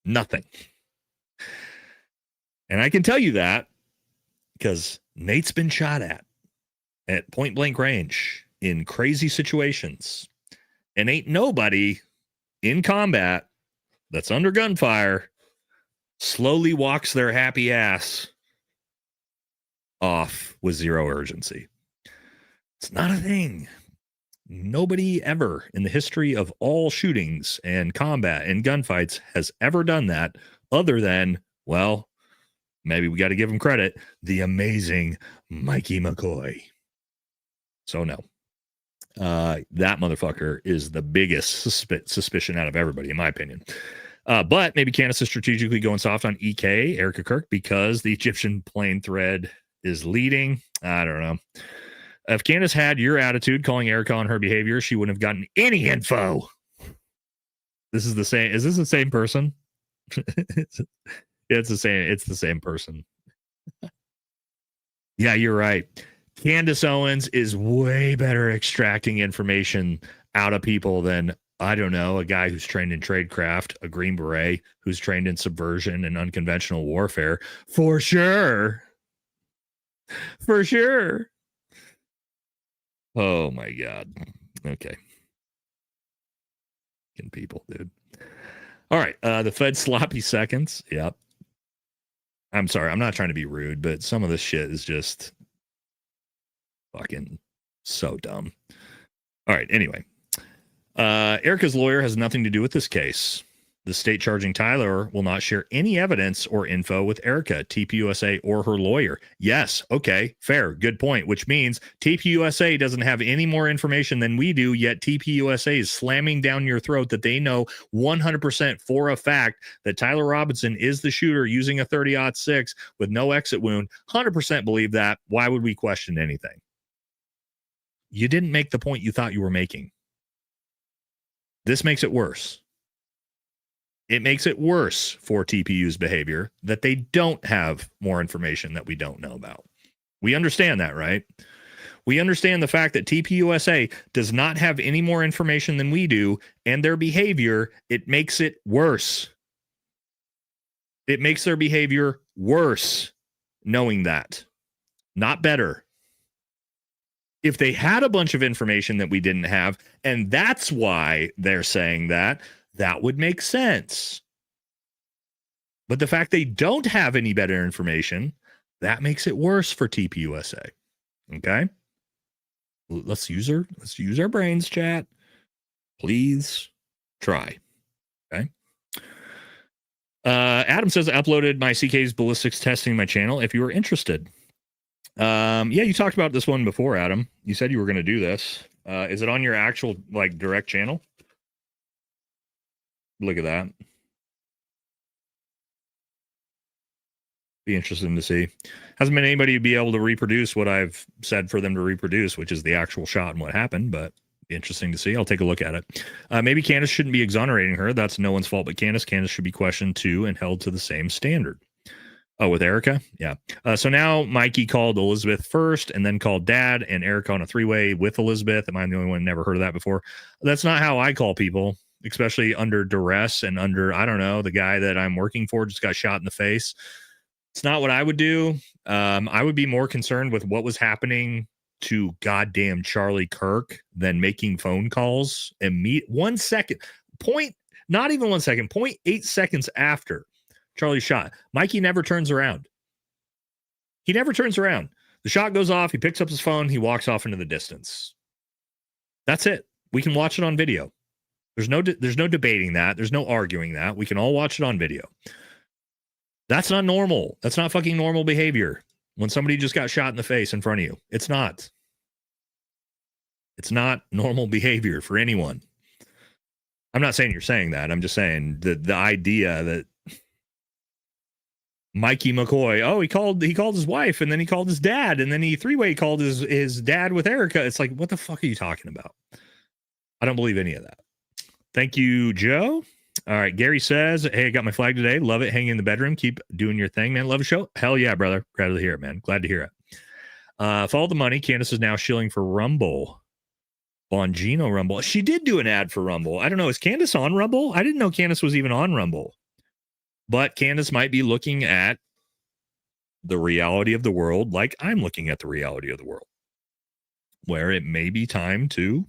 Nothing. And I can tell you that because Nate's been shot at point blank range in crazy situations. And ain't nobody in combat that's under gunfire slowly walks their happy ass off with zero urgency. It's not a thing. Nobody ever in the history of all shootings and combat and gunfights has ever done that other than, well, maybe we got to give him credit, the amazing Mikey McCoy. So no, that motherfucker is the biggest suspicion out of everybody, in my opinion. But maybe Candace is strategically going soft on EK, Erika Kirk, because the Egyptian plane thread is leading. I don't know. If Candace had your attitude calling Erika on her behavior, she wouldn't have gotten any info. This is the same. Is this the same person? It's the same. It's the same person. Yeah, you're right. Candace Owens is way better extracting information out of people than, I don't know, a guy who's trained in tradecraft, a Green Beret who's trained in subversion and unconventional warfare. For sure. For sure. Oh my God. Okay. People, dude. All right. The Fed sloppy seconds. Yep. I'm sorry. I'm not trying to be rude, but some of this shit is just fucking so dumb. All right. Anyway, Erika's lawyer has nothing to do with this case. The state charging Tyler will not share any evidence or info with Erika, TPUSA, or her lawyer. Yes. Okay. Fair. Good point. Which means TPUSA doesn't have any more information than we do, yet TPUSA is slamming down your throat that they know 100% for a fact that Tyler Robinson is the shooter using a 30-06 with no exit wound. 100% believe that. Why would we question anything? You didn't make the point you thought you were making. This makes it worse. It makes it worse for TPU's behavior that they don't have more information that we don't know about. We understand that, right? We understand the fact that TPUSA does not have any more information than we do, and their behavior, it makes it worse. It makes their behavior worse knowing that, not better. If they had a bunch of information that we didn't have, and that's why they're saying that, that would make sense. But the fact they don't have any better information, that makes it worse for TPUSA. Okay? Let's use our brains, chat. Please try. Okay? Adam says, I uploaded my CK's ballistics testing my channel if you were interested. Yeah, you talked about this one before, Adam. You said you were going to do this. Is it on your actual direct channel? Look at that. Be interesting to see. Hasn't been anybody be able to reproduce what I've said for them to reproduce, which is the actual shot and what happened, but interesting to see. I'll take a look at it. Maybe Candace shouldn't be exonerating her. That's no one's fault but Candace. Candace should be questioned too and held to the same standard. Oh, with Erika? Yeah. So now Mikey called Elizabeth first and then called Dad and Erika on a three-way with Elizabeth. Am I the only one who never heard of that before? That's not how I call people, especially under duress and under, I don't know, the guy that I'm working for just got shot in the face. It's not what I would do. I would be more concerned with what was happening to goddamn Charlie Kirk than making phone calls. 1 second, Not even 1 second. 0.8 seconds after Charlie shot, Mikey never turns around. He never turns around. The shot goes off. He picks up his phone. He walks off into the distance. That's it. We can watch it on video. There's no debating that. There's no arguing that. We can all watch it on video. That's not normal. That's not fucking normal behavior. When somebody just got shot in the face in front of you, it's not. It's not normal behavior for anyone. I'm not saying you're saying that. I'm just saying the idea that Mikey McCoy, oh, he called his wife, and then he called his dad, and then he three-way called his dad with Erika. It's like, what the fuck are you talking about? I don't believe any of that. Thank you, Joe. All right, Gary says, hey, I got my flag today. Love it. Hanging in the bedroom. Keep doing your thing, man. Love the show. Hell yeah, brother. Glad to hear it, man. Glad to hear it. Follow the money. Candace is now shilling for Rumble. Bongino Rumble. She did do an ad for Rumble. I don't know. Is Candace on Rumble? I didn't know Candace was even on Rumble. But Candace might be looking at the reality of the world like I'm looking at the reality of the world, where it may be time to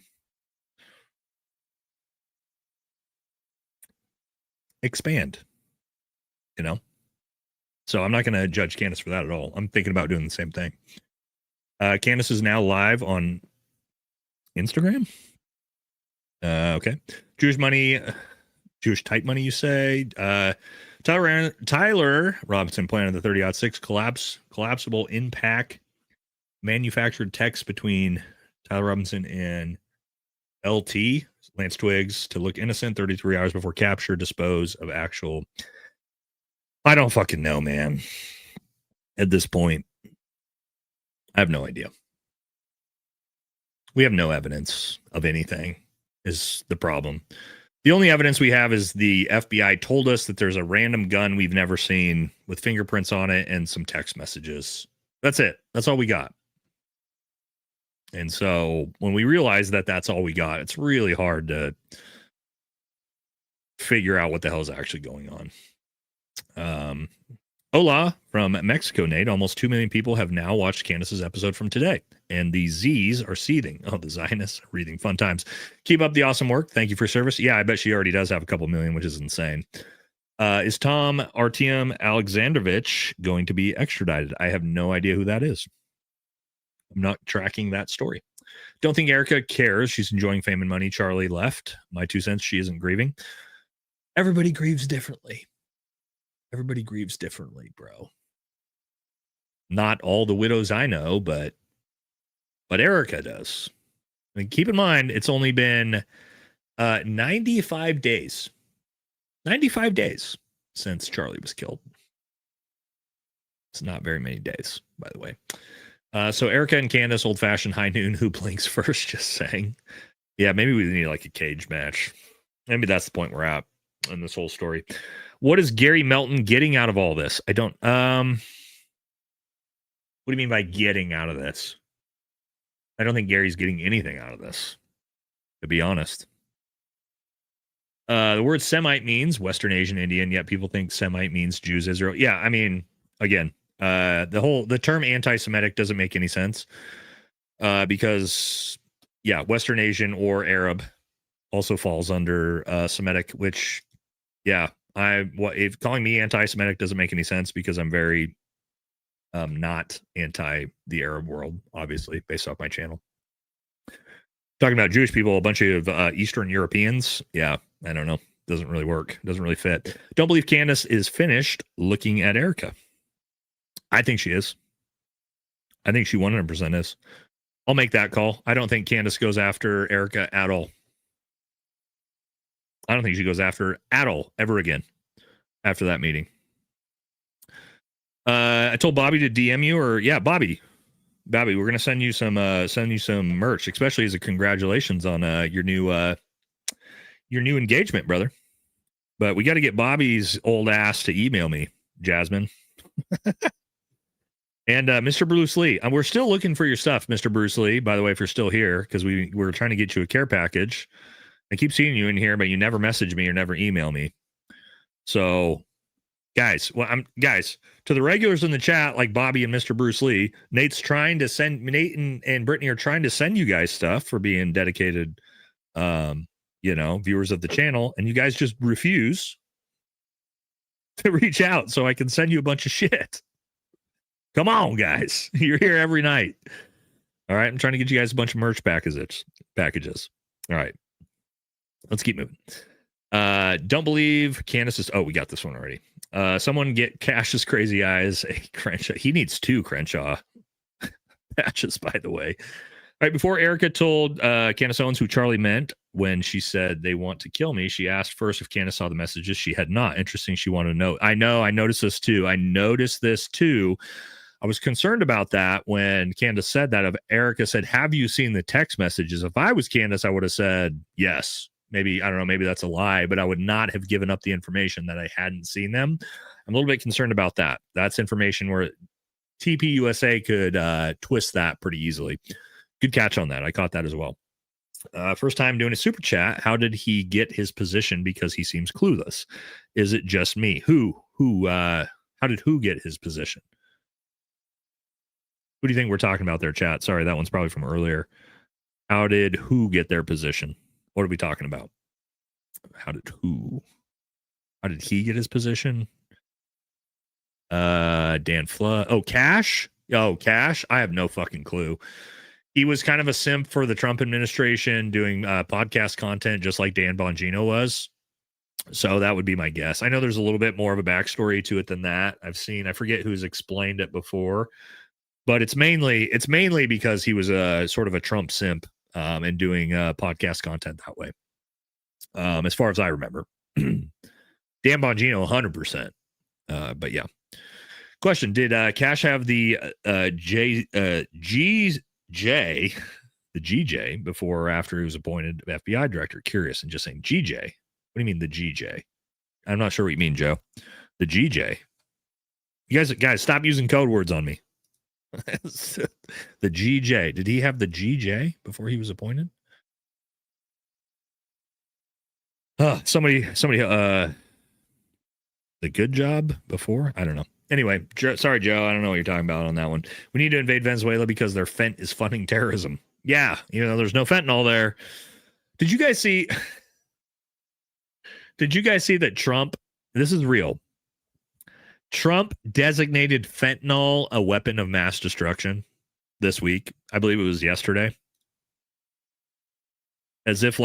expand, you know? So I'm not going to judge Candace for that at all. I'm thinking about doing the same thing. Candace is now live on Instagram. Okay. Jewish type money, you say. Tyler Robinson planted the 30-06 collapsible impact manufactured text between Tyler Robinson and LT Lance Twiggs to look innocent 33 hours before capture, dispose of actual. I don't fucking know, man. At this point, I have no idea. We have no evidence of anything is the problem. The only evidence we have is the FBI told us that there's a random gun we've never seen with fingerprints on it and some text messages. That's it. That's all we got. And so when we realize that that's all we got, it's really hard to figure out what the hell is actually going on. Hola from Mexico, Nate. Almost 2 million people have now watched Candace's episode from today, and the Z's are seething. Oh, the Zionists are breathing. Fun times. Keep up the awesome work. Thank you for service. Yeah, I bet she already does have a couple million, which is insane. Is Tom Artyom Alexandrovich going to be extradited? I have no idea who that is. I'm not tracking that story. Don't think Erika cares. She's enjoying fame and money. Charlie left. My 2 cents. She isn't grieving. Everybody grieves differently. Everybody grieves differently, bro. Not all the widows I know, but Erika does. I mean, keep in mind, it's only been 95 days. 95 days since Charlie was killed. It's not very many days, by the way. So Erika and Candace, old-fashioned high noon, who blinks first, just saying. Yeah, maybe we need like a cage match. Maybe that's the point we're at in this whole story. What is Gary Melton getting out of all this? I don't. What do you mean by getting out of this? I don't think Gary's getting anything out of this, to be honest. The word Semite means Western Asian Indian, yet people think Semite means Jews, Israel. Yeah, I mean, again, the term anti-Semitic doesn't make any sense because, yeah, Western Asian or Arab also falls under Semitic, which, yeah. If calling me anti-Semitic doesn't make any sense because I'm very not anti the Arab world, obviously, based off my channel. Talking about Jewish people, a bunch of Eastern Europeans. Yeah, I don't know. Doesn't really work. Doesn't really fit. Don't believe Candace is finished looking at Erika. I think she is. I think she 100% is. I'll make that call. I don't think Candace goes after Erika at all. I don't think she goes after her at all ever again after that meeting. I told Bobby to DM you, or yeah, Bobby, we're gonna send you some merch, especially as a congratulations on your new engagement, brother. But we got to get Bobby's old ass to email me, Jasmine. And Mr. Bruce Lee, we're still looking for your stuff, Mr. Bruce Lee. By the way, if you're still here, because we're trying to get you a care package. I keep seeing you in here, but you never message me or never email me. So, guys, to the regulars in the chat, like Bobby and Mr. Bruce Lee, Nate and Brittany are trying to send you guys stuff for being dedicated viewers of the channel, and you guys just refuse to reach out so I can send you a bunch of shit. Come on, guys. You're here every night. All right. I'm trying to get you guys a bunch of merch packages. All right. Let's keep moving. Don't believe Candace is. Oh, we got this one already. Someone get Cash's crazy eyes. A Crenshaw. He needs 2 Crenshaw patches, by the way. All right. Before Erika told Candace Owens who Charlie meant when she said they want to kill me, she asked first if Candace saw the messages. She had not. Interesting. She wanted to know. I know. I noticed this too. I was concerned about that when Candace said that. If Erika said, have you seen the text messages? If I was Candace, I would have said yes. Maybe, I don't know, maybe that's a lie, but I would not have given up the information that I hadn't seen them. I'm a little bit concerned about that. That's information where TPUSA could twist that pretty easily. Good catch on that. I caught that as well. First time doing a super chat. How did he get his position? Because he seems clueless. Is it just me? How did who get his position? Who do you think we're talking about there, chat? Sorry, that one's probably from earlier. How did who get their position? What are we talking about? How did he get his position? Dan Flood. Oh, Cash? Oh, Cash? I have no fucking clue. He was kind of a simp for the Trump administration doing podcast content just like Dan Bongino was. So that would be my guess. I know there's a little bit more of a backstory to it than that. I forget who's explained it before. But it's mainly because he was a sort of a Trump simp and doing podcast content that way. As far as I remember, Dan Bongino, 100%. But yeah. Question: did Cash have the GJ before or after he was appointed FBI director? Curious, and just saying GJ. What do you mean the GJ? I'm not sure what you mean, Joe. The GJ. You guys, stop using code words on me. The GJ. Did he have the GJ before he was appointed? Somebody the good job before? I don't know. Anyway, sorry, Joe. I don't know what you're talking about on that one. We need to invade Venezuela because their fent is funding terrorism. Yeah, there's no fentanyl there. Did you guys see that Trump, this is real, Trump designated fentanyl a weapon of mass destruction this week? I believe it was yesterday. As if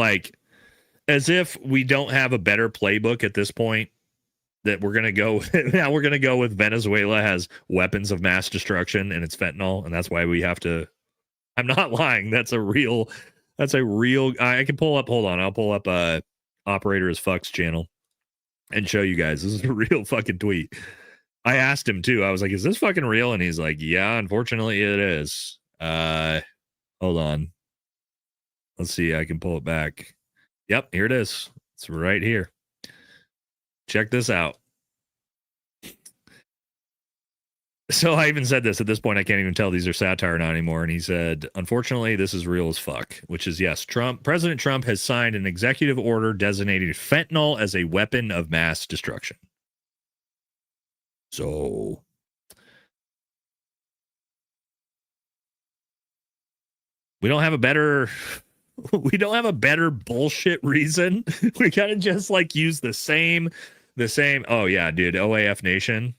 we don't have a better playbook at this point, that we're going to go now we're going to go with Venezuela has weapons of mass destruction and it's fentanyl, and that's why we have to. I'm not lying. That's a real I can pull up, hold on, I'll pull up Operator as Fuck's channel and show you guys. This is a real fucking tweet. I asked him too. I was like, is this fucking real? And he's like, yeah, unfortunately it is. Hold on. Let's see. I can pull it back. Yep, here it is. It's right here. Check this out. So I even said this at this point. I can't even tell these are satire now anymore. And he said, unfortunately, this is real as fuck, which is yes. President Trump has signed an executive order designating fentanyl as a weapon of mass destruction. So we don't have a better bullshit reason. We gotta just use the same. Oh yeah, dude. OAF Nation.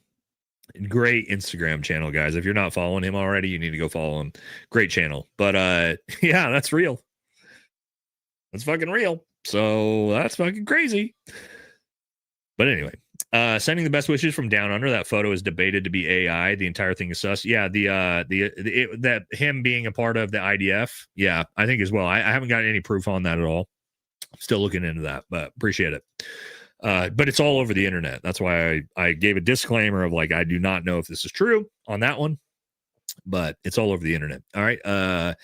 Great Instagram channel, guys. If you're not following him already, you need to go follow him. Great channel. But yeah, that's real. That's fucking real. So that's fucking crazy. But anyway, sending the best wishes from down under. That photo is debated to be AI. The entire thing is sus. Yeah, that him being a part of the IDF. Yeah, I think as well. I haven't got any proof on that at all. Still looking into that, but appreciate it. But it's all over the internet. That's why I gave a disclaimer of I do not know if this is true on that one, but it's all over the internet. All right.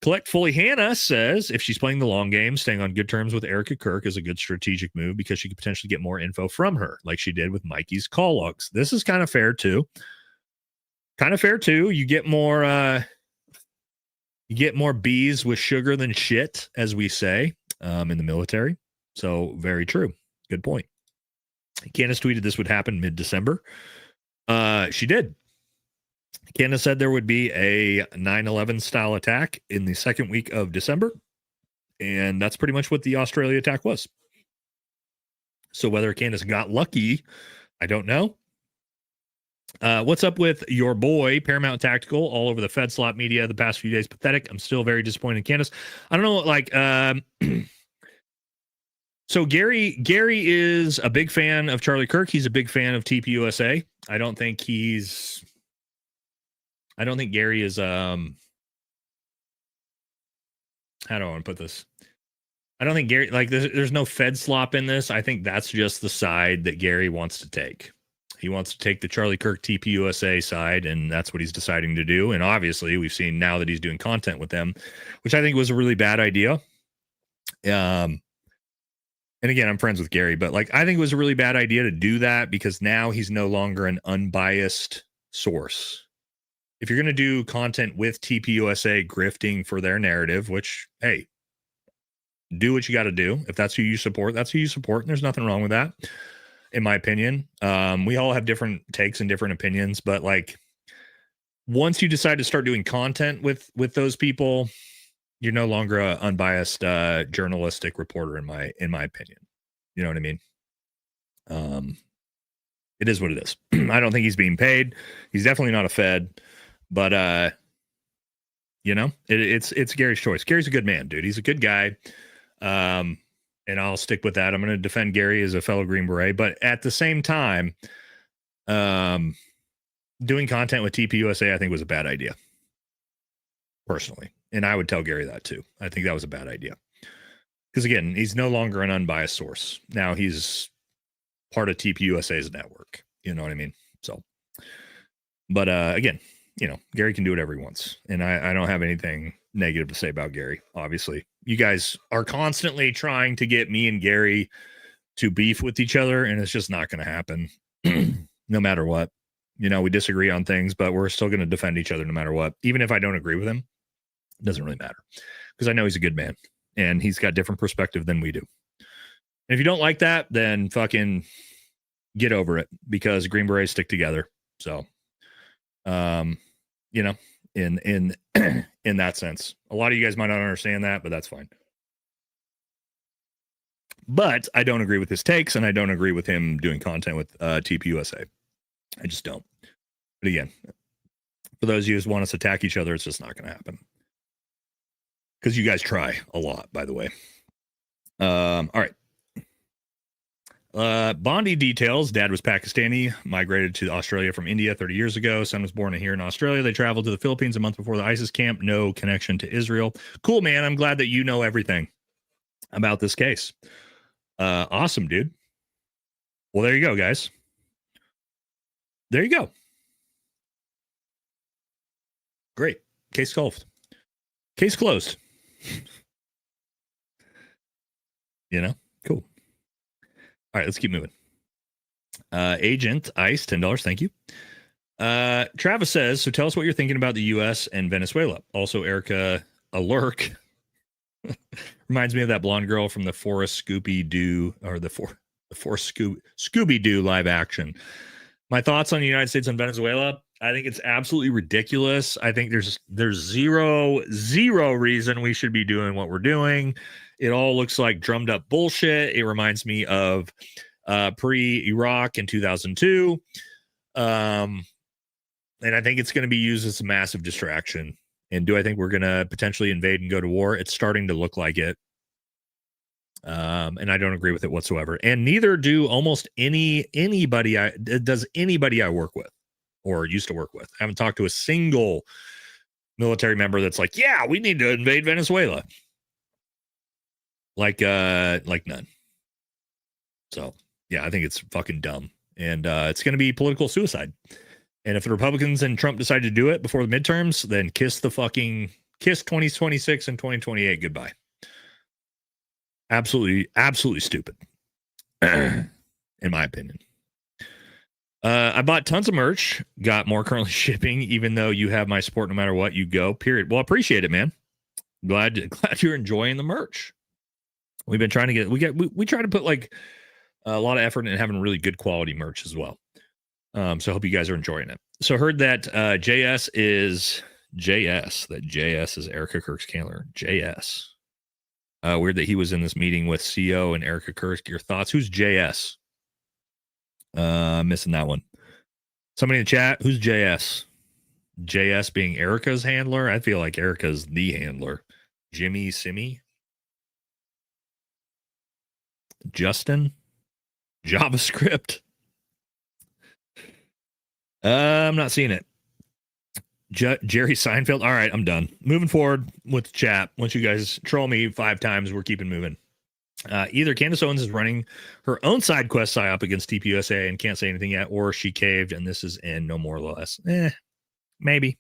Collect Fully Hannah says if she's playing the long game, staying on good terms with Erika Kirk is a good strategic move because she could potentially get more info from her, like she did with Mikey's call logs. This is kind of fair too. You get more bees with sugar than shit, as we say in the military. So very true. Good point. Candace tweeted this would happen mid-December. She did. Candace said there would be a 9/11 style attack in the second week of December. And that's pretty much what the Australia attack was. So whether Candace got lucky, I don't know. What's up with your boy, Paramount Tactical, all over the Fed slot media the past few days? Pathetic. I'm still very disappointed in Candace. I don't know, like, so Gary is a big fan of Charlie Kirk. He's a big fan of TPUSA. I don't think Gary is, how do I want to put this? I don't think Gary, like, there's no Fed slop in this. I think that's just the side that Gary wants to take. He wants to take the Charlie Kirk TPUSA side, and that's what he's deciding to do. And obviously, we've seen now that he's doing content with them, which I think was a really bad idea. And again, I'm friends with Gary, but like, I think it was a really bad idea to do that because now he's no longer an unbiased source. If you're going to do content with TPUSA grifting for their narrative, which, hey, do what you got to do. If that's who you support, that's who you support. And there's nothing wrong with that, in my opinion. We all have different takes and different opinions, but like, once you decide to start doing content with those people, you're no longer an unbiased journalistic reporter, in my opinion. You know what I mean? It is what it is. I don't think he's being paid. He's definitely not a Fed, but you know, it's Gary's choice. Gary's a good man, dude. He's a good guy. And I'll stick with that. I'm going to defend Gary as a fellow Green Beret, but at the same time, doing content with TPUSA, I think was a bad idea, personally. And I would tell Gary that too. I think that was a bad idea. Because again, he's no longer an unbiased source. Now he's part of TPUSA's network. You know what I mean? So, but again, you know, Gary can do whatever he wants. And I don't have anything negative to say about Gary. Obviously, you guys are constantly trying to get me and Gary to beef with each other, and it's just not going to happen no matter what. You know, we disagree on things, but we're still going to defend each other no matter what. Even if I don't agree with him, it doesn't really matter because I know he's a good man and he's got different perspective than we do. And if you don't like that, then fucking get over it because Green Berets stick together. So, you know, in that sense, a lot of you guys might not understand that, but that's fine. But I don't agree with his takes, and I don't agree with him doing content with TPUSA. I just don't. But again, for those of you who want us to attack each other, it's just not going to happen. Because you guys try a lot, by the way. All right. Bondi details. Dad was Pakistani, migrated to Australia from India 30 years ago. Son was born here in Australia. They traveled to the Philippines a month before the ISIS camp. No connection to Israel. Cool, man. I'm glad that you know everything about this case. Awesome, dude. Well, there you go, guys. There you go. Great. Case solved. Case closed. You know? Cool. All right, let's keep moving. Agent Ice, $10. Thank you. Travis says, so tell us what you're thinking about the U.S. and Venezuela. Also, Erika, a lurk. Reminds me of that blonde girl from the Forest Scooby-Doo, or the Forest Scooby-Doo live action. My thoughts on the United States and Venezuela. I think it's absolutely ridiculous. I think there's zero reason we should be doing what we're doing. It all looks like drummed up bullshit. It reminds me of pre-Iraq in 2002. And I think it's going to be used as a massive distraction. And do I think we're going to potentially invade and go to war? It's starting to look like it. And I don't agree with it whatsoever. And neither do almost anybody I work with or used to work with. I haven't talked to a single military member that's like, yeah, we need to invade Venezuela. Like none. So yeah, I think it's fucking dumb. And it's going to be political suicide. And if the Republicans and Trump decide to do it before the midterms, then kiss 2026 and 2028 goodbye. Absolutely stupid. In my opinion. I bought tons of merch, got more currently shipping, even though you have my support no matter what, you go, period. Well, I appreciate it, man. Glad you're enjoying the merch. We've been trying to we try to put like a lot of effort in having really good quality merch as well. So I hope you guys are enjoying it. So I heard that JS is Erika Kirk's Candler. JS. Weird that he was in this meeting with CO and Erika Kirk. Your thoughts? Who's JS? Missing that one. Somebody in the chat, who's JS? JS being Erika's handler? I feel like Erika's the handler. Jimmy Simi? Justin? JavaScript? I'm not seeing it. Jerry Seinfeld. All right, I'm done. Moving forward with the chat. Once you guys troll me 5 times, we're keeping moving. Either Candace Owens is running her own side quest psyop against TPUSA and can't say anything yet, or she caved and this is in no more or less. Maybe.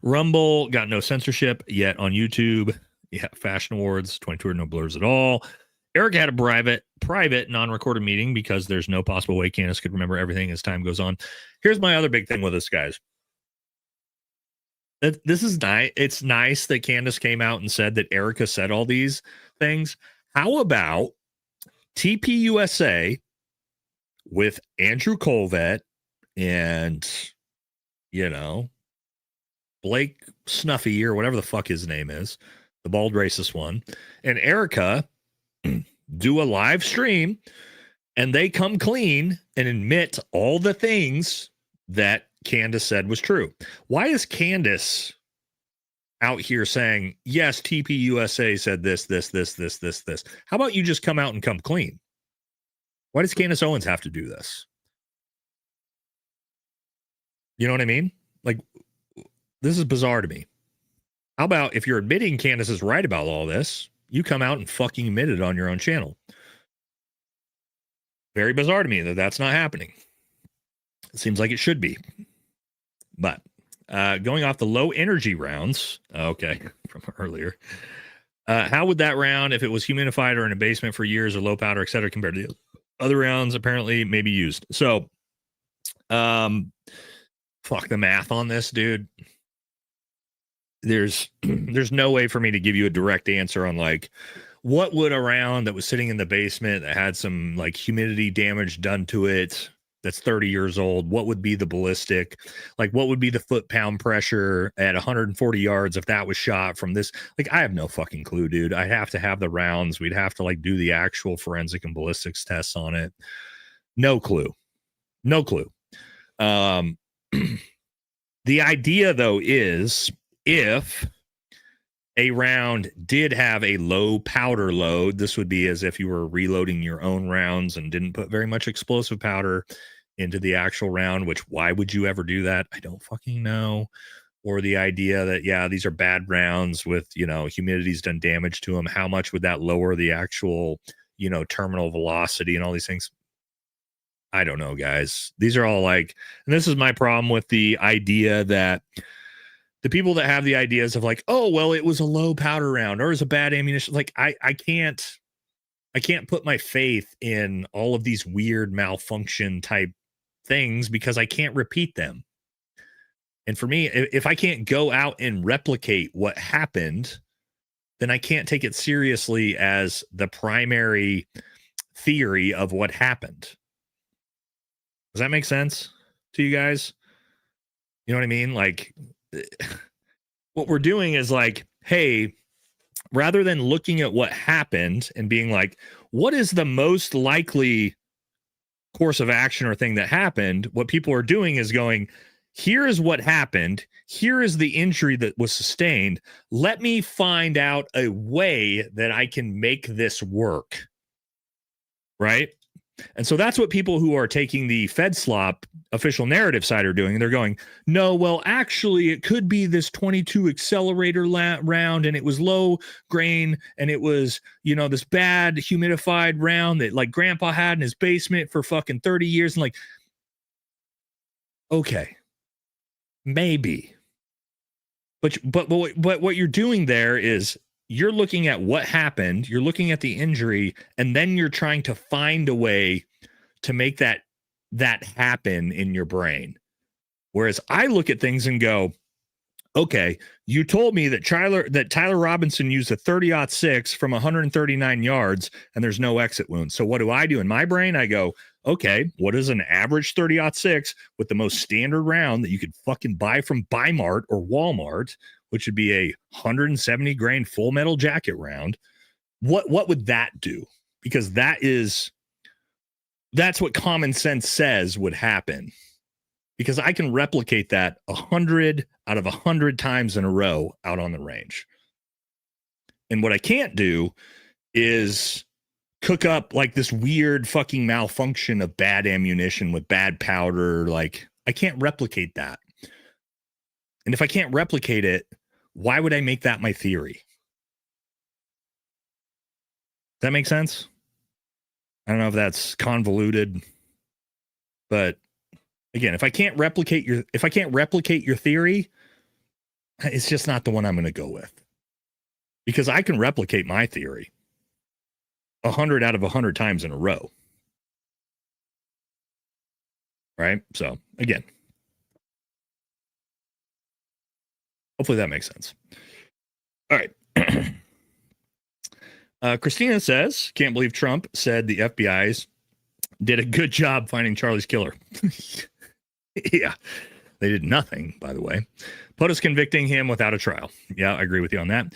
Rumble got no censorship yet on YouTube. Yeah, Fashion Awards 22 no blurs at all. Erika had a private non-recorded meeting because there's no possible way Candace could remember everything as time goes on. Here's my other big thing with this, guys. This is nice. It's nice that Candace came out and said that Erika said all these things. How about TPUSA with Andrew Colvett and, Blake Snuffy or whatever the fuck his name is, the bald racist one, and Erika do a live stream and they come clean and admit all the things that Candace said was true. Why is Candace out here saying, yes, TPUSA said this? How about you just come out and come clean? Why does Candace Owens have to do this? You know what I mean? Like, this is bizarre to me. How about if you're admitting Candace is right about all this, you come out and fucking admit it on your own channel? Very bizarre to me that that's not happening. It seems like it should be. But going off the low energy rounds, okay, from earlier, how would that round, if it was humidified or in a basement for years or low powder, et cetera, compared to the other rounds apparently may be used? So, fuck the math on this, dude. There's no way for me to give you a direct answer on like what would a round that was sitting in the basement that had some like humidity damage done to it that's 30 years old, what would be the ballistic, like what would be the foot-pound pressure at 140 yards if that was shot from this? Like, I have no fucking clue, dude. I have to have the rounds. We'd have to like do the actual forensic and ballistics tests on it. No clue. The idea though is if a round did have a low powder load, this would be as if you were reloading your own rounds and didn't put very much explosive powder into the actual round, which why would you ever do that? I don't fucking know. Or the idea that, yeah, these are bad rounds with, humidity's done damage to them. How much would that lower the actual, terminal velocity and all these things? I don't know, guys. These are all like, and this is my problem with the idea that the people that have the ideas of like, oh, well, it was a low powder round or it was a bad ammunition. Like I can't put my faith in all of these weird malfunction type things because I can't repeat them. And for me, if I can't go out and replicate what happened, then I can't take it seriously as the primary theory of what happened. Does that make sense to you guys? You know what I mean? Like, what we're doing is like, hey, rather than looking at what happened and being like, what is the most likely course of action or thing that happened? What people are doing is going, here is what happened. Here is the injury that was sustained. Let me find out a way that I can make this work. Right? And so that's what people who are taking the Fed slop official narrative side are doing. And they're going, no, well, actually, it could be this 22 accelerator round and it was low grain and it was, this bad humidified round that like grandpa had in his basement for fucking 30 years. And like, okay, maybe. But what you're doing there is you're looking at what happened, you're looking at the injury, and then you're trying to find a way to make that happen in your brain. Whereas I look at things and go, okay, you told me that Tyler Robinson used a 30-06 from 139 yards and there's no exit wound. So what do I do in my brain? I go, okay, what is an average 30-06 with the most standard round that you could fucking buy from Bimart or Walmart? which would be a 170 grain full metal jacket round, what would that do? Because that's what common sense says would happen. Because I can replicate that 100 out of 100 times in a row out on the range. And what I can't do is cook up like this weird fucking malfunction of bad ammunition with bad powder. Like, I can't replicate that. And if I can't replicate it, why would I make that my theory? Does that make sense? I don't know if that's convoluted, but again, if I can't replicate your theory, it's just not the one I'm going to go with. Because I can replicate my theory 100 out of 100 times in a row. Right? So, again, hopefully that makes sense. All right. Christina says, can't believe Trump said the FBI's did a good job finding Charlie's killer. Yeah, they did nothing, by the way. POTUS convicting him without a trial. Yeah, I agree with you on that.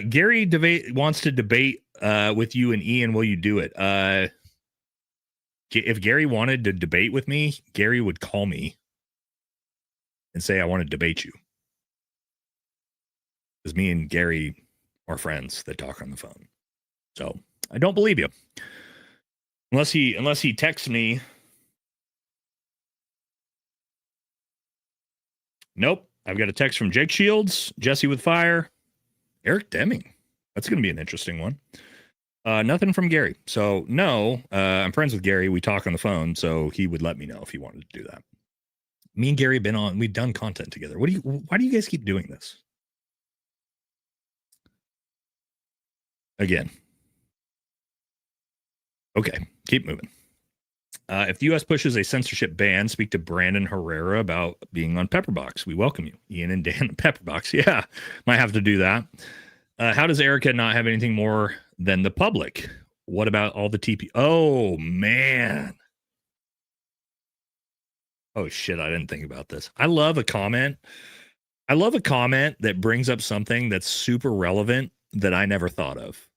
Gary wants to debate with you and Ian. Will you do it? If Gary wanted to debate with me, Gary would call me and say, I want to debate you. Because me and Gary are friends that talk on the phone. So I don't believe you. Unless he texts me. Nope. I've got a text from Jake Shields, Jesse with Fire, Eric Deming. That's going to be an interesting one. Nothing from Gary. So no, I'm friends with Gary. We talk on the phone, so he would let me know if he wanted to do that. Me and Gary have been on. We've done content together. Why do you guys keep doing this? Again. Okay, keep moving. If the U.S. pushes a censorship ban, speak to Brandon Herrera about being on Pepperbox. We welcome you. Ian and Dan on Pepperbox. Yeah, might have to do that. How does Erika not have anything more than the public? What about all the TP? Oh, man. Oh, shit, I didn't think about this. I love a comment that brings up something that's super relevant that I never thought of.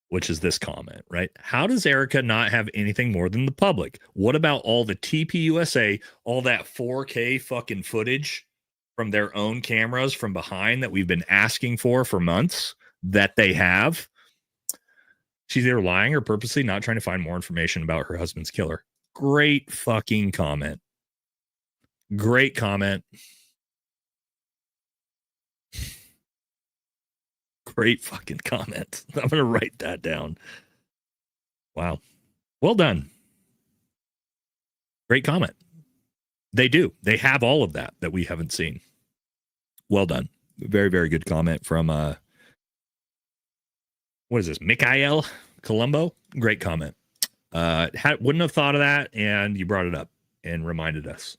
Which is this comment, right? How does Erika not have anything more than the public? What about all the TPUSA, all that 4K fucking footage from their own cameras from behind that we've been asking for months that they have? She's either lying or purposely not trying to find more information about her husband's killer. Great fucking comment. Great comment. Great fucking comment. I'm going to write that down. Wow. Well done. Great comment. They do. They have all of that we haven't seen. Well done. Very, very good comment from, what is this? Mikhail Colombo. Great comment. Wouldn't have thought of that, and you brought it up and reminded us.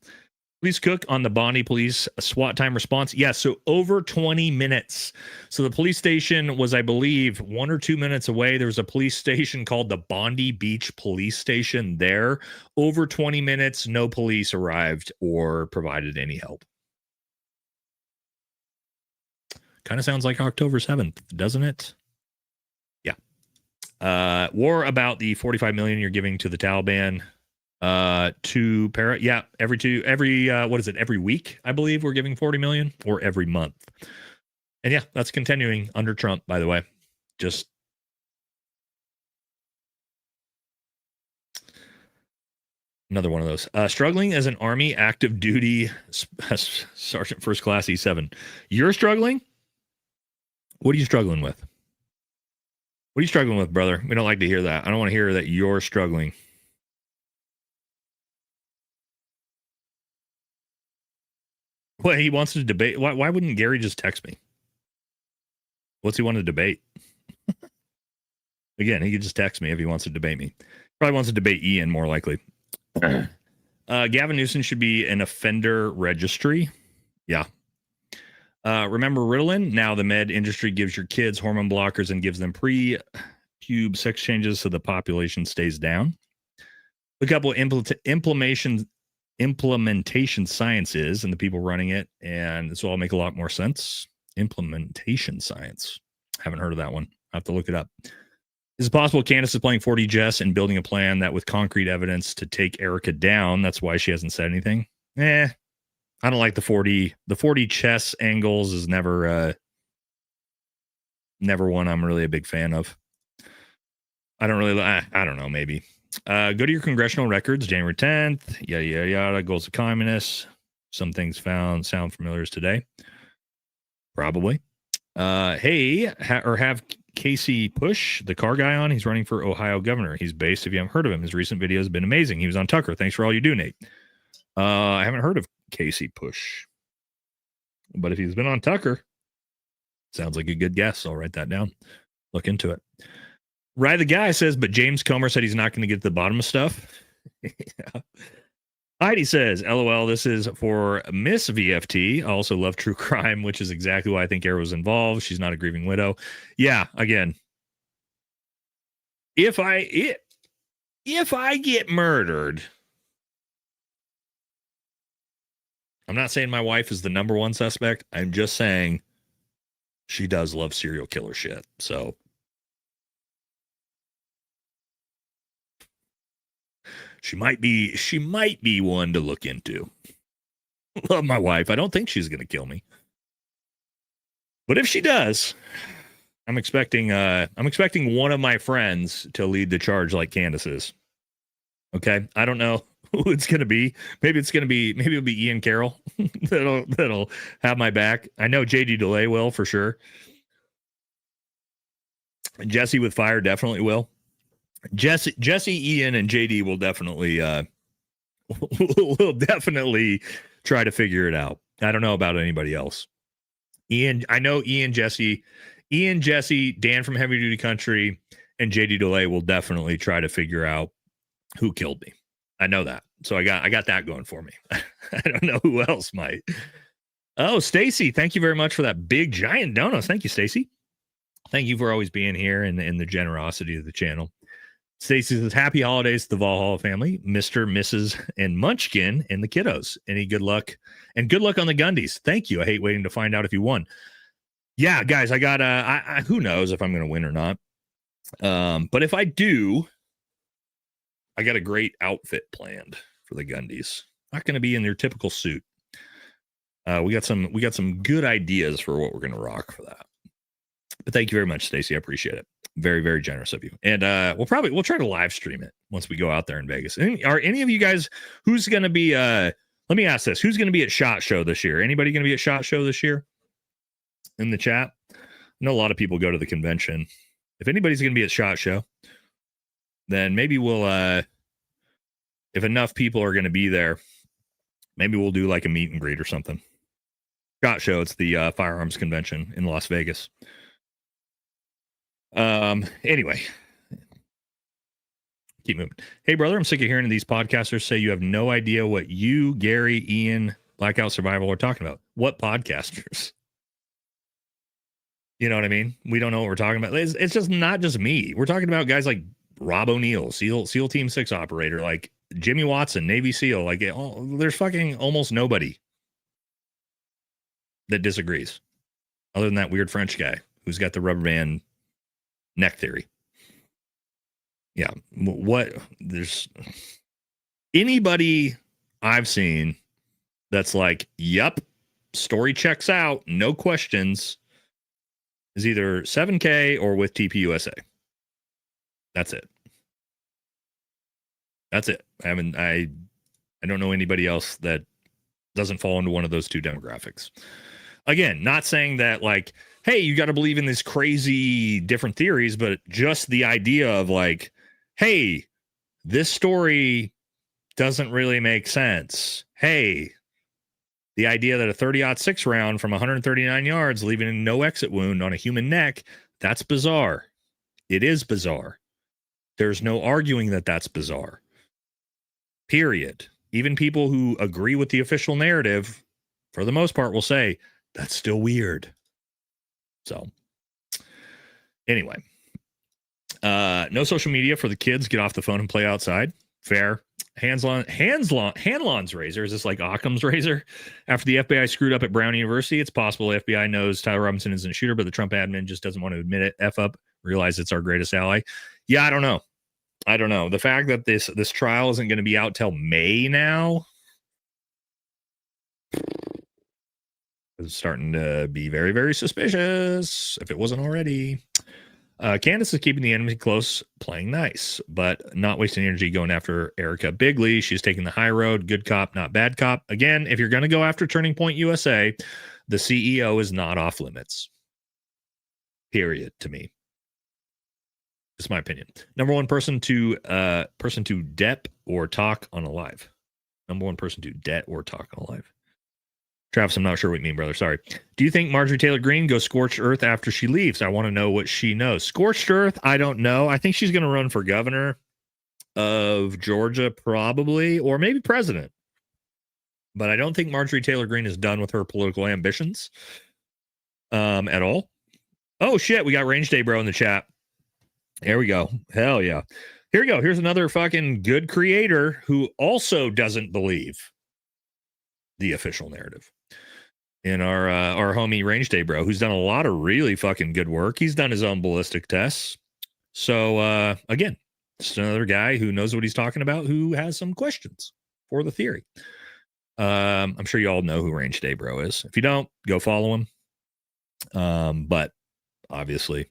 Police Cook on the Bondi Police SWAT time response. Yeah, so over 20 minutes. So the police station was, I believe, 1 or 2 minutes away. There was a police station called the Bondi Beach Police Station there. Over 20 minutes, no police arrived or provided any help. Kind of sounds like October 7th, doesn't it? Yeah. War about the $45 million you're giving to the Taliban. To para, yeah, every what is it, every week I believe we're giving 40 million, or every month. And yeah, that's continuing under Trump, by the way. Just another one of those. Struggling as an Army active duty Sergeant First Class E7. You're struggling? What are you struggling with? What are you struggling with, brother? We don't like to hear that. I don't want to hear that you're struggling. Well, he wants to debate. Why wouldn't Gary just text me? What's he want to debate? Again, he could just text me if he wants to debate me. Probably wants to debate Ian, more likely. Gavin Newsom should be an offender registry. Yeah. Remember Ritalin? Now the med industry gives your kids hormone blockers and gives them pre-pube sex changes so the population stays down. A couple of implementation sciences and the people running it, and this will all make a lot more sense. Implementation science. Haven't heard of that one. I have to look it up. Is it possible Candace is playing 4D chess and building a plan that with concrete evidence to take Erika down? That's why she hasn't said anything. I don't like the 4D. The 4D chess angles is never one I'm really a big fan of. I don't really. I don't know. Maybe. Go to your congressional records. January 10th. Yada yada yada. Goals of communists. Some things found sound familiar as today. Probably. Have Casey Push, the car guy, on. He's running for Ohio governor. He's based, if you haven't heard of him. His recent video has been amazing. He was on Tucker. Thanks for all you do, Nate. I haven't heard of Casey Push. But if he's been on Tucker, sounds like a good guess. I'll write that down. Look into it. Rye the guy says, but James Comer said he's not going to get to the bottom of stuff. Yeah. Heidi says, LOL, this is for Miss VFT. I also love true crime, which is exactly why I think Era was involved. She's not a grieving widow. Yeah, again, if I get murdered, I'm not saying my wife is the number one suspect. I'm just saying she does love serial killer shit. So she might be one to look into. Love my wife. I don't think she's going to kill me. But if she does, I'm expecting one of my friends to lead the charge like Candace is. Okay? I don't know who it's going to be. Maybe it'll be Ian Carroll that'll have my back. I know JD DeLay will for sure. Jesse with fire definitely will. Jesse, Ian, and JD will definitely try to figure it out. I don't know about anybody else. I know Ian, Jesse, Dan from Heavy Duty Country, and JD DeLay will definitely try to figure out who killed me. I know that. So I got that going for me. I don't know who else might. Oh, Stacy, thank you very much for that big giant donuts. Thank you, Stacy. Thank you for always being here and the generosity of the channel. Stacy says, happy holidays to the Valhalla family, Mr., Mrs., and Munchkin and the kiddos. Any good luck? And good luck on the Gundies. Thank you. I hate waiting to find out if you won. Yeah, guys, I got who knows if I'm going to win or not. But if I do, I got a great outfit planned for the Gundies. Not going to be in their typical suit. We got some good ideas for what we're going to rock for that. But thank you very much, Stacy. I appreciate it. Very, very generous of you. And we'll try to live stream it once we go out there in Vegas. Are any of you guys who's going to be let me ask this, who's going to be at SHOT Show this year? Anybody going to be at SHOT Show this year in the chat? I know a lot of people go to the convention. If anybody's going to be at SHOT Show, then maybe we'll if enough people are going to be there, maybe we'll do like a meet and greet or something. SHOT Show, it's the firearms convention in Las Vegas. Anyway, keep moving. Hey, brother, I'm sick of hearing these podcasters say you have no idea what you, Gary, Ian, Blackout Survival are talking about. What podcasters? You know what I mean? We don't know what we're talking about. It's just not just me. We're talking about guys like Rob O'Neill, SEAL Team 6 operator, like Jimmy Watson, Navy SEAL. Like, there's fucking almost nobody that disagrees, other than that weird French guy who's got the rubber band neck theory. Yeah. There's anybody I've seen that's like, yep, story checks out, no questions, is either 7K or with TPUSA. That's it. I don't know anybody else that doesn't fall into one of those two demographics. Again, not saying that like, hey, you got to believe in these crazy different theories, but just the idea of like, hey, this story doesn't really make sense. Hey, the idea that a 30-06 round from 139 yards, leaving no exit wound on a human neck, that's bizarre. It is bizarre. There's no arguing that that's bizarre. Period. Even people who agree with the official narrative, for the most part, will say, that's still weird. So, anyway, no social media for the kids. Get off the phone and play outside. Fair. Hanlon's razor. Is this like Occam's razor? After the FBI screwed up at Brown University, it's possible the FBI knows Tyler Robinson isn't a shooter, but the Trump admin just doesn't want to admit it. F up, realize it's our greatest ally. Yeah, I don't know. The fact that this trial isn't going to be out till May now is starting to be very, very suspicious, if it wasn't already. Candace is keeping the enemy close, playing nice, but not wasting energy going after Erika Bigley. She's taking the high road, good cop, not bad cop. Again, if you're going to go after Turning Point USA, the CEO is not off limits. Period, to me. It's my opinion. Number one person to dep or talk on a live. Number one person to det or talk on a live. Travis, I'm not sure what you mean, brother. Sorry. Do you think Marjorie Taylor Greene goes scorched earth after she leaves? I want to know what she knows. Scorched earth? I don't know. I think she's going to run for governor of Georgia, probably, or maybe president. But I don't think Marjorie Taylor Greene is done with her political ambitions at all. Oh, shit. We got Range Day Bro in the chat. There we go. Hell yeah. Here we go. Here's another fucking good creator who also doesn't believe the official narrative. And our homie Range Day Bro, who's done a lot of really fucking good work. He's done his own ballistic tests. So again, just another guy who knows what he's talking about, who has some questions for the theory. I'm sure you all know who Range Day Bro is. If you don't, go follow him. But obviously,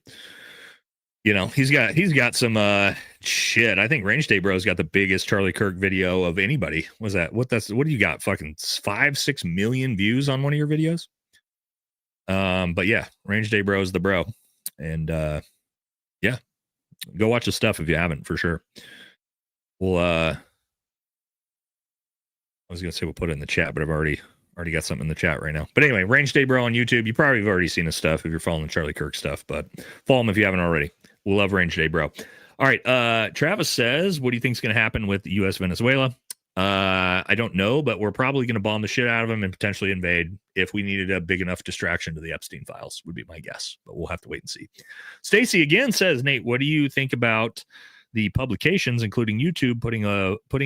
you know, he's got some shit. I think Range Day Bro's got the biggest Charlie Kirk video of anybody. What do you got? Fucking 5-6 million views on one of your videos? But yeah, Range Day Bro is the bro. And yeah, go watch his stuff if you haven't, for sure. We'll I was gonna say we'll put it in the chat, but I've already got something in the chat right now. But anyway, Range Day Bro on YouTube. You probably have already seen his stuff if you're following Charlie Kirk stuff, but follow him if you haven't already. We love Range Day Bro. All right. Travis says, what do you think is going to happen with U.S. Venezuela? I don't know, but we're probably going to bomb the shit out of them and potentially invade if we needed a big enough distraction to the Epstein files, would be my guess. But we'll have to wait and see. Stacy again says, Nate, what do you think about the publications, including YouTube, putting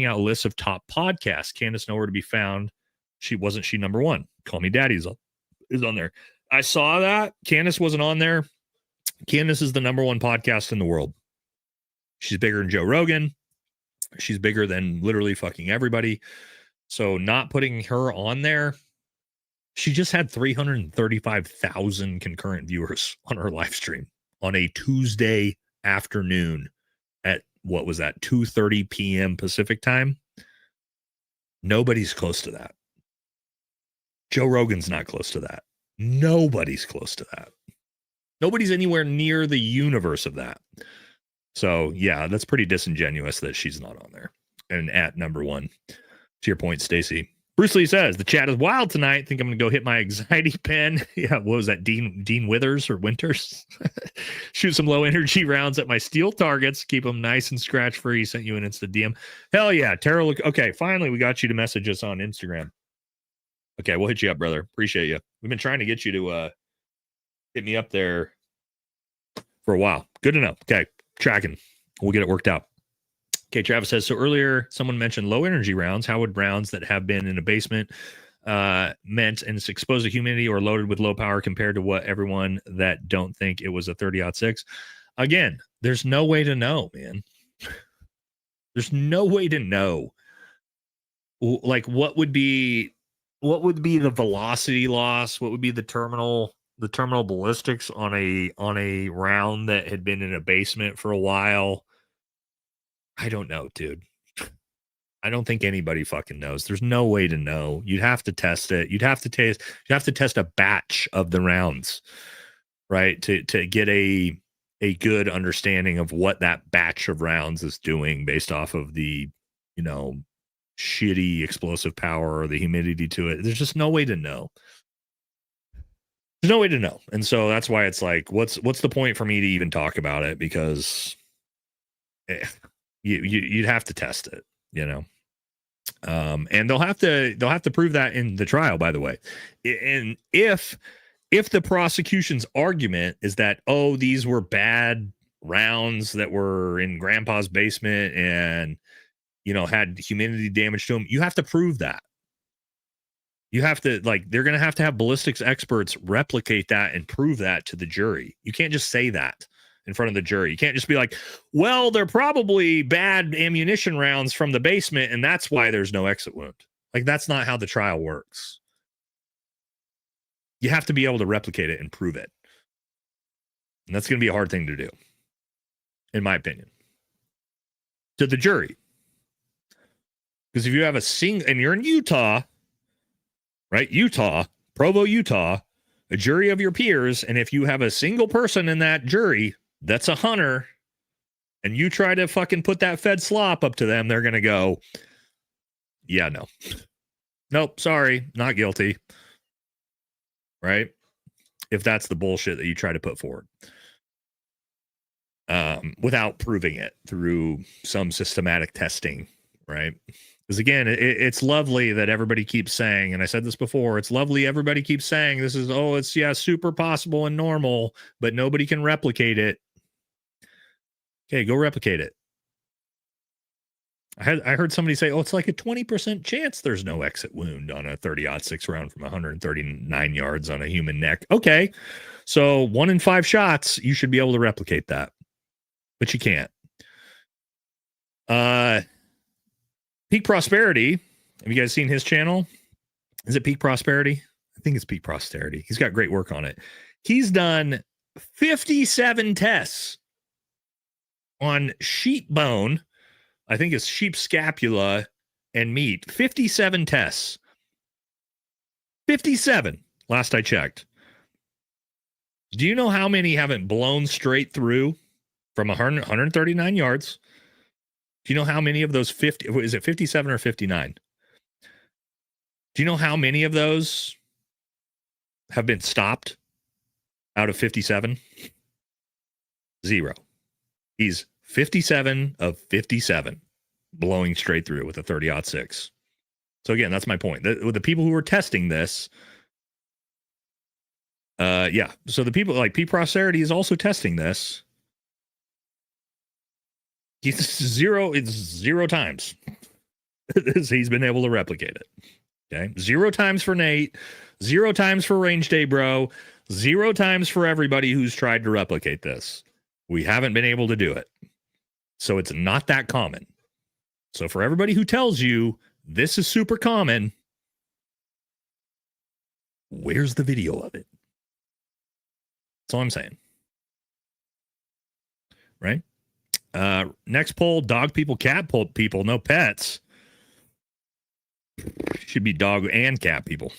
out a list of top podcasts? Candace nowhere to be found. She number one. Call Me Daddy is on there. I saw that. Candace wasn't on there. Candace is the number one podcast in the world. She's bigger than Joe Rogan. She's bigger than literally fucking everybody. So not putting her on there, she just had 335,000 concurrent viewers on her live stream on a Tuesday afternoon at, what was that, 2:30 p.m. Pacific time. Nobody's close to that. Joe Rogan's not close to that. Nobody's close to that. Nobody's anywhere near the universe of that. So, yeah, that's pretty disingenuous that she's not on there. And at number one, to your point, Stacy. Bruce Lee says, the chat is wild tonight. Think I'm going to go hit my anxiety pen. Yeah, what was that, Dean Withers or Winters? Shoot some low-energy rounds at my steel targets. Keep them nice and scratch-free. Sent you an Insta DM. Hell yeah. Tara, okay, finally, we got you to message us on Instagram. Okay, we'll hit you up, brother. Appreciate you. We've been trying to get you to hit me up there for a while. Good to know. Okay, tracking. We'll get it worked out. Okay, Travis says, so earlier someone mentioned low energy rounds. How would rounds that have been in a basement meant and it's exposed to humidity or loaded with low power compared to what everyone that don't think it was a 30-06? Again, there's no way to know, man. There's no way to know. Like, what would be the velocity loss? What would be the terminal ballistics on a round that had been in a basement for a while? I don't know, dude. I don't think anybody fucking knows. There's no way to know. You'd have to test it. You'd have to test a batch of the rounds, right? To get a good understanding of what that batch of rounds is doing based off of the, you know, shitty explosive power or the humidity to it. There's just no way to know. There's no way to know. And so that's why it's like, what's the point for me to even talk about it? Because you'd have to test it, you know. And they'll have to prove that in the trial, by the way. And if the prosecution's argument is that, oh, these were bad rounds that were in grandpa's basement and had humidity damage to them. You have to prove that. You have to, they're going to have ballistics experts replicate that and prove that to the jury. You can't just say that in front of the jury. You can't just be like, well, they're probably bad ammunition rounds from the basement, and that's why there's no exit wound. That's not how the trial works. You have to be able to replicate it and prove it. And that's going to be a hard thing to do, in my opinion, to the jury. Because if you have and you're in Utah, right? Utah, Provo, Utah, a jury of your peers. And if you have a single person in that jury that's a hunter and you try to fucking put that Fed slop up to them, they're going to go, yeah, no. Nope, sorry, not guilty. Right? If that's the bullshit that you try to put forward. Without proving it through some systematic testing, right? Because again, it's lovely that everybody keeps saying, and I said this before, it's lovely everybody keeps saying this is, it's super possible and normal, but nobody can replicate it. Okay, go replicate it. I heard somebody say, it's like a 20% chance there's no exit wound on a 30-06 round from 139 yards on a human neck. Okay, so 1 in 5 shots, you should be able to replicate that. But you can't. Peak Prosperity. Have you guys seen his channel? Is it Peak Prosperity? I think it's Peak Prosperity. He's got great work on it. He's done 57 tests on sheep bone. I think it's sheep scapula and meat. 57 tests. 57, last I checked. Do you know how many haven't blown straight through from 139 yards? Do you know how many of those 50, is it 57 or 59? Do you know how many of those have been stopped out of 57? 0. He's 57 of 57 blowing straight through with a 30-06. So again, that's my point. The people who are testing this, so the people like P. Prosperity is also testing this. It's 0 times. He's been able to replicate it. Okay. 0 times for Nate, 0 times for Range Day Bro, 0 times for everybody who's tried to replicate this. We haven't been able to do it. So it's not that common. So for everybody who tells you this is super common, where's the video of it? That's all I'm saying. Right? Next poll, dog people, cat people, no pets. Should be dog and cat people.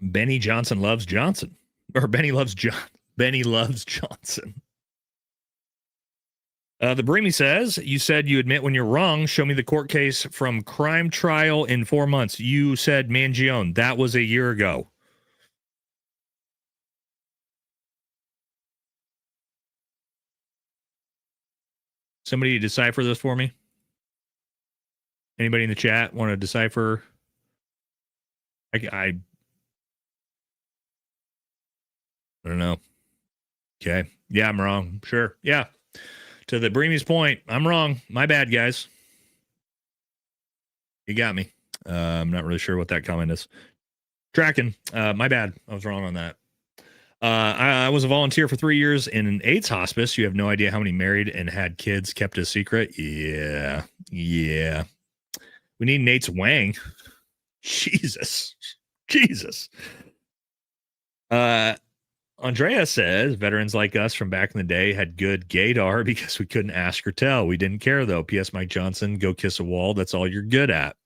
Benny Johnson loves Johnson. Or Benny loves Johnson. The Breamy says, you said you admit when you're wrong. Show me the court case from crime trial in 4 months. You said Mangione. That was a year ago. Somebody decipher this for me? Anybody in the chat want to decipher? I don't know. Okay. Yeah, I'm wrong. Sure. Yeah. To the Breamy's point, I'm wrong. My bad, guys. You got me. I'm not really sure what that comment is. Tracking. My bad. I was wrong on that. I was a volunteer for 3 years in an AIDS hospice. You have no idea how many married and had kids kept a secret. Yeah. We need Nate's Wang. Jesus. Andrea says veterans like us from back in the day had good gaydar because we couldn't ask or tell. We didn't care though. P.S. Mike Johnson, go kiss a wall. That's all you're good at.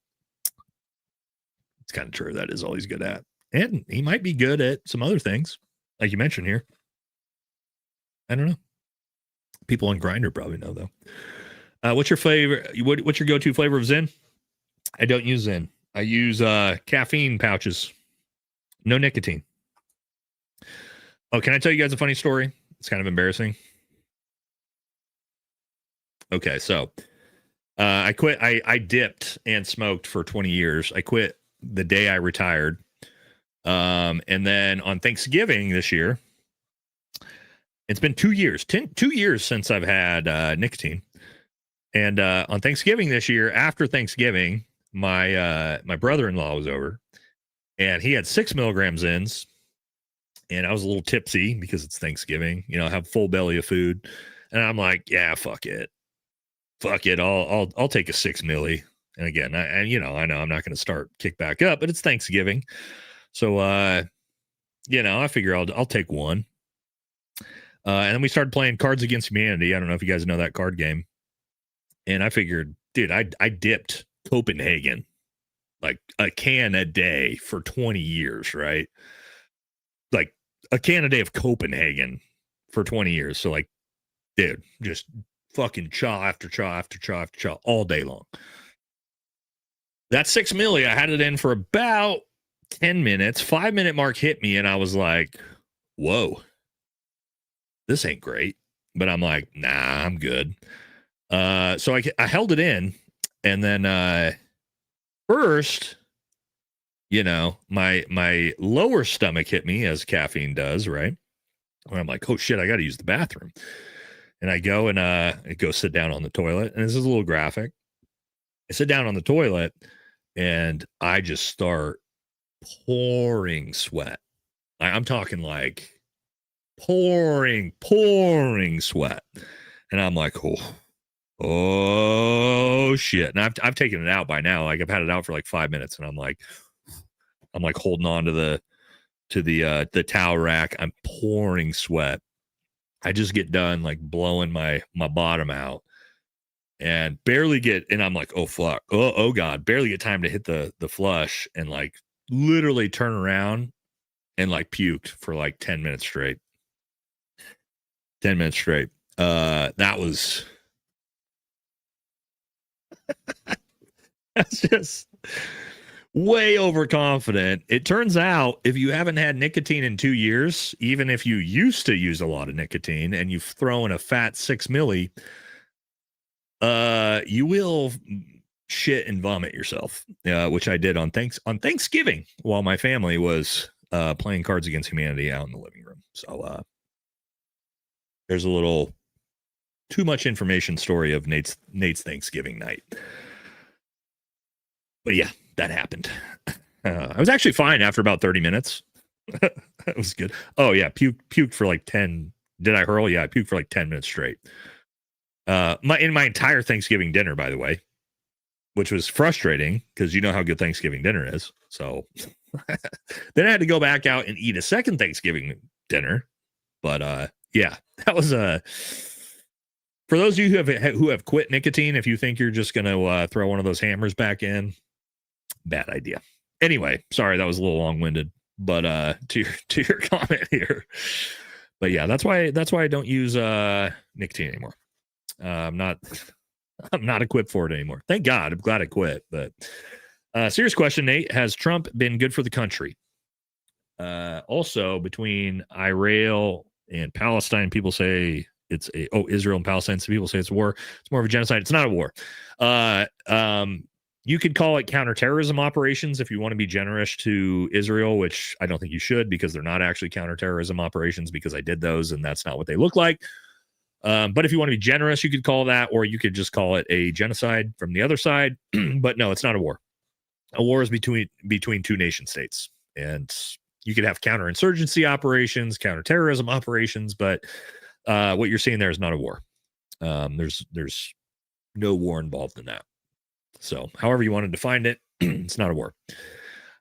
It's kind of true. That is all he's good at. And he might be good at some other things, like you mentioned here. I don't know. People on Grindr probably know though. What's your flavor? What's your go-to flavor of Zen? I don't use Zen. I use caffeine pouches. No nicotine. Oh, can I tell you guys a funny story? It's kind of embarrassing. Okay, so I quit. I dipped and smoked for 20 years. I quit the day I retired. And then on Thanksgiving this year, it's been 2 years. 2 years since I've had nicotine. And on Thanksgiving this year, after Thanksgiving, my brother-in-law was over, and he had 6 milligrams ins, and I was a little tipsy because it's Thanksgiving. You know, I have a full belly of food, and I'm like, yeah, fuck it. I'll take a 6 milli. And again, I know I'm not going to start kick back up, but it's Thanksgiving, so I figure I'll take one. And then we started playing Cards Against Humanity. I don't know if you guys know that card game. And I figured, dude, I dipped Copenhagen like a can a day for 20 years, right? Like a can a day of Copenhagen for 20 years. So like, dude, just fucking chaw after chaw after chaw after chaw all day long. That 6 milli, I had it in for about 10 minutes. 5-minute mark hit me, and I was like, whoa, this ain't great. But I'm like, nah, I'm good. So I held it in, and then first, my lower stomach hit me, as caffeine does, right? And I'm like, oh shit, I got to use the bathroom. And I go and I go sit down on the toilet, and this is a little graphic. I sit down on the toilet, and I just start pouring sweat. I'm talking like pouring sweat. And I'm like, oh shit. And I've taken it out by now. Like I've had it out for like 5 minutes, and I'm like holding on to the towel rack. I'm pouring sweat. I just get done like blowing my bottom out, and and I'm like, oh fuck, oh god, barely get time to hit the flush, and like literally turn around and like puked for like 10 minutes straight. 10 minutes straight. That was that's just way overconfident. It turns out if you haven't had nicotine in 2 years, even if you used to use a lot of nicotine and you've thrown a fat 6 milli, you will shit and vomit yourself, which I did on Thanksgiving while my family was playing Cards Against Humanity out in the living room. So there's a little too much information story of Nate's Thanksgiving night. But yeah, that happened. I was actually fine after about 30 minutes. That was good. Oh yeah, puked for like 10. Did I hurl? Yeah, I puked for like 10 minutes straight. My entire Thanksgiving dinner, by the way, which was frustrating because you know how good Thanksgiving dinner is. So then I had to go back out and eat a second Thanksgiving dinner. But yeah, that was for those of you who have quit nicotine. If you think you're just gonna throw one of those hammers back in, bad idea. Anyway, sorry that was a little long-winded, but to your comment here. But yeah, that's why I don't use nicotine anymore. I'm not equipped for it anymore. Thank God. I'm glad I quit. But serious question, Nate. Has Trump been good for the country? Also, between Israel and Palestine, people say it's Israel and Palestine. Some people say it's a war. It's more of a genocide. It's not a war. You could call it counterterrorism operations if you want to be generous to Israel, which I don't think you should, because they're not actually counterterrorism operations, because I did those and that's not what they look like. But if you want to be generous, you could call that, or you could just call it a genocide from the other side. But no, it's not a war. A war is between two nation states, and you could have counterinsurgency operations, counterterrorism operations, but what you're seeing there is not a war. There's no war involved in that. So however you want to define it, it's not a war.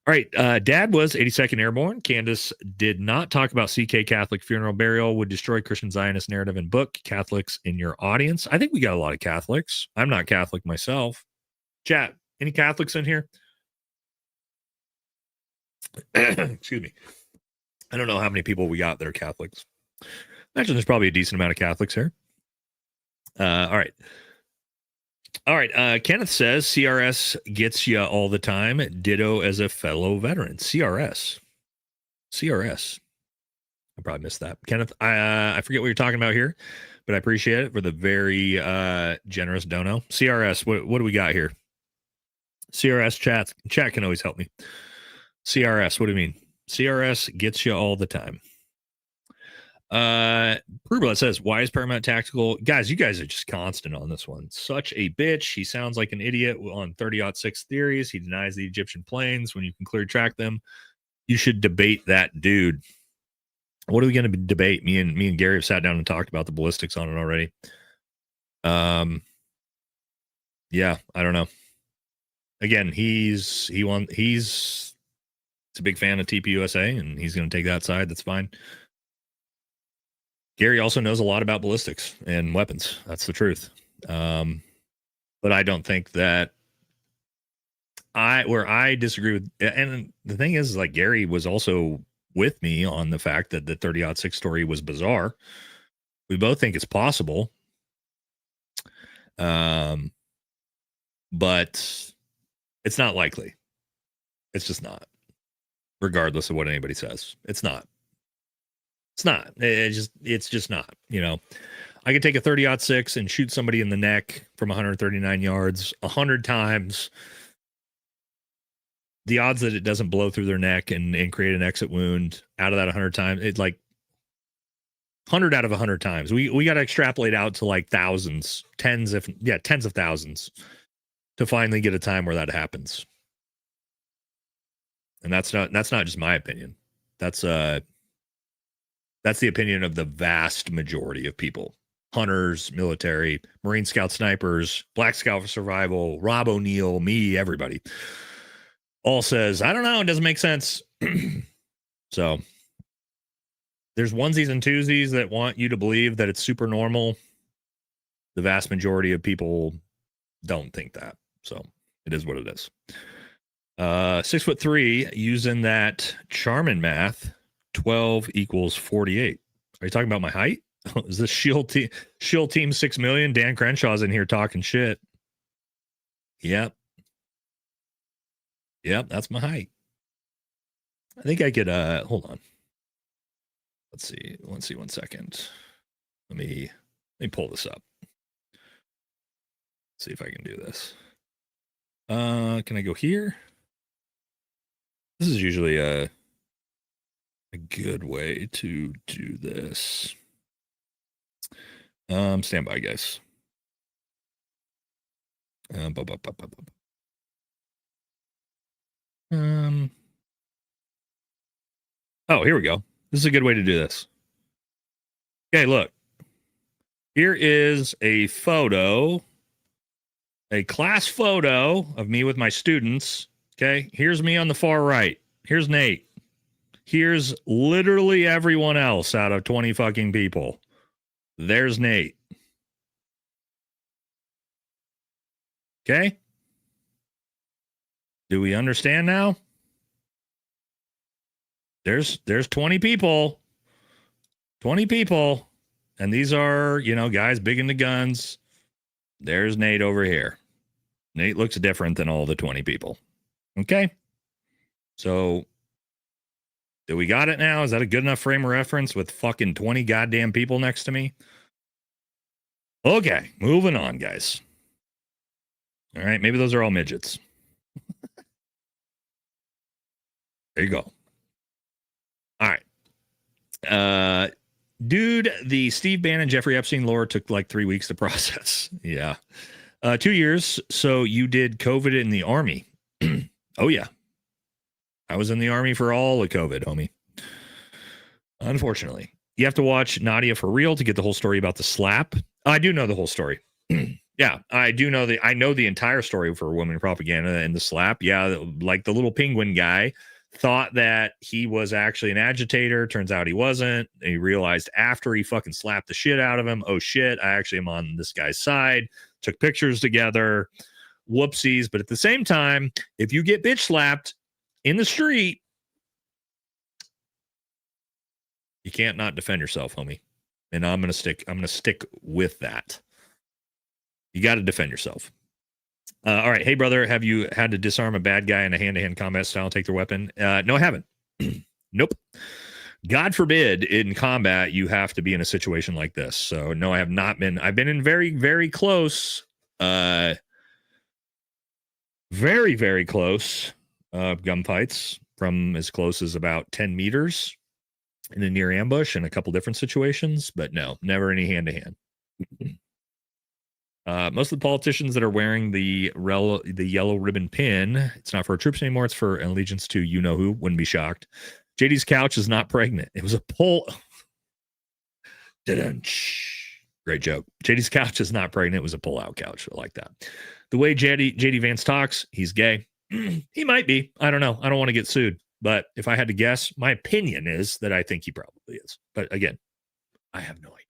All right. Dad was 82nd Airborne. Candace did not talk about CK Catholic funeral burial would destroy Christian Zionist narrative and book. Catholics in your audience. I think we got a lot of Catholics. I'm not Catholic myself. Chat, any Catholics in here? Excuse me. I don't know how many people we got that are Catholics. Imagine there's probably a decent amount of Catholics here. All right. Kenneth says CRS gets you all the time. Ditto as a fellow veteran. CRS. I probably missed that. Kenneth, I forget what you're talking about here, but I appreciate it for the very generous dono. CRS, what do we got here? CRS chat can always help me. CRS, what do you mean? CRS gets you all the time. Prubla says, why is Paramount Tactical? Guys, you guys are just constant on this one. Such a bitch. He sounds like an idiot on 30-06 theories. He denies the Egyptian planes when you can clearly track them. You should debate that dude. What are we going to debate? Me and Gary have sat down and talked about the ballistics on it already. Yeah, I don't know. Again, he's a big fan of TPUSA, and he's going to take that side. That's fine. Gary also knows a lot about ballistics and weapons. That's the truth. But I don't think that where I disagree with, and the thing is, like, Gary was also with me on the fact that the 30-06 story was bizarre. We both think it's possible. But it's not likely. It's just not. Regardless of what anybody says. It's not. It's not. It's just not. You know, I could take a 30-06 and shoot somebody in the neck from 139 yards 100 times. The odds that it doesn't blow through their neck and create an exit wound out of that 100 times, it's like 100 out of 100 times. We got to extrapolate out to like thousands, tens of thousands to finally get a time where that happens. And that's not just my opinion. That's the opinion of the vast majority of people. Hunters, military, Marine Scout snipers, Black Scout for Survival, Rob O'Neill, me, everybody. All says, I don't know, it doesn't make sense. So there's onesies and twosies that want you to believe that it's super normal. The vast majority of people don't think that. So it is what it is. 6'3", using that Charmin math, 12 equals 48. Are you talking about my height? Is this Shield Team 6 million? Dan Crenshaw's in here talking shit. Yep, that's my height. I think I could hold on. Let's see 1 second. Let me pull this up. See if I can do this. Can I go here? This is usually a good way to do this. Stand by, guys. Oh, here we go. This is a good way to do this. Okay, look. Here is a photo, a class photo of me with my students. Okay, here's me on the far right. Here's Nate. Here's literally everyone else out of 20 fucking people. There's Nate. Okay? Do we understand now? There's 20 people. 20 people. And these are, guys big into guns. There's Nate over here. Nate looks different than all the 20 people. Okay? So, do we got it now? Is that a good enough frame of reference with fucking 20 goddamn people next to me? Okay, moving on, guys. All right, maybe those are all midgets. There you go. All right. Dude, the Steve Bannon, Jeffrey Epstein lore took like 3 weeks to process. Yeah. 2 years. So you did COVID in the Army. Oh, yeah. I was in the Army for all of COVID, homie. Unfortunately. You have to watch Nadia for real to get the whole story about the slap. I do know the whole story. Yeah, I do know I know the entire story for women propaganda and the slap. Yeah, like the little penguin guy thought that he was actually an agitator. Turns out he wasn't. He realized after he fucking slapped the shit out of him, oh shit, I actually am on this guy's side. Took pictures together. Whoopsies. But at the same time, if you get bitch slapped in the street, you can't not defend yourself, homie. And I'm gonna stick with that. You got to defend yourself. All right. Hey, brother, have you had to disarm a bad guy in a hand-to-hand combat style and take their weapon? No, I haven't. Nope. God forbid in combat you have to be in a situation like this. So, no, I have not been. I've been in very, very close, very, very close gunfights from as close as about 10 meters. in a near ambush in a couple different situations, but no, never any hand to hand. Most of the politicians that are wearing the yellow ribbon pin, it's not for our troops anymore. It's for allegiance to you know who. Wouldn't be shocked. JD's couch is not pregnant. It was a pull. Great joke. JD's couch is not pregnant. It was a pull-out couch. I like that. The way JD Vance talks, he's gay. He might be. I don't know. I don't want to get sued. But if I had to guess, my opinion is that I think he probably is. But again, I have no idea.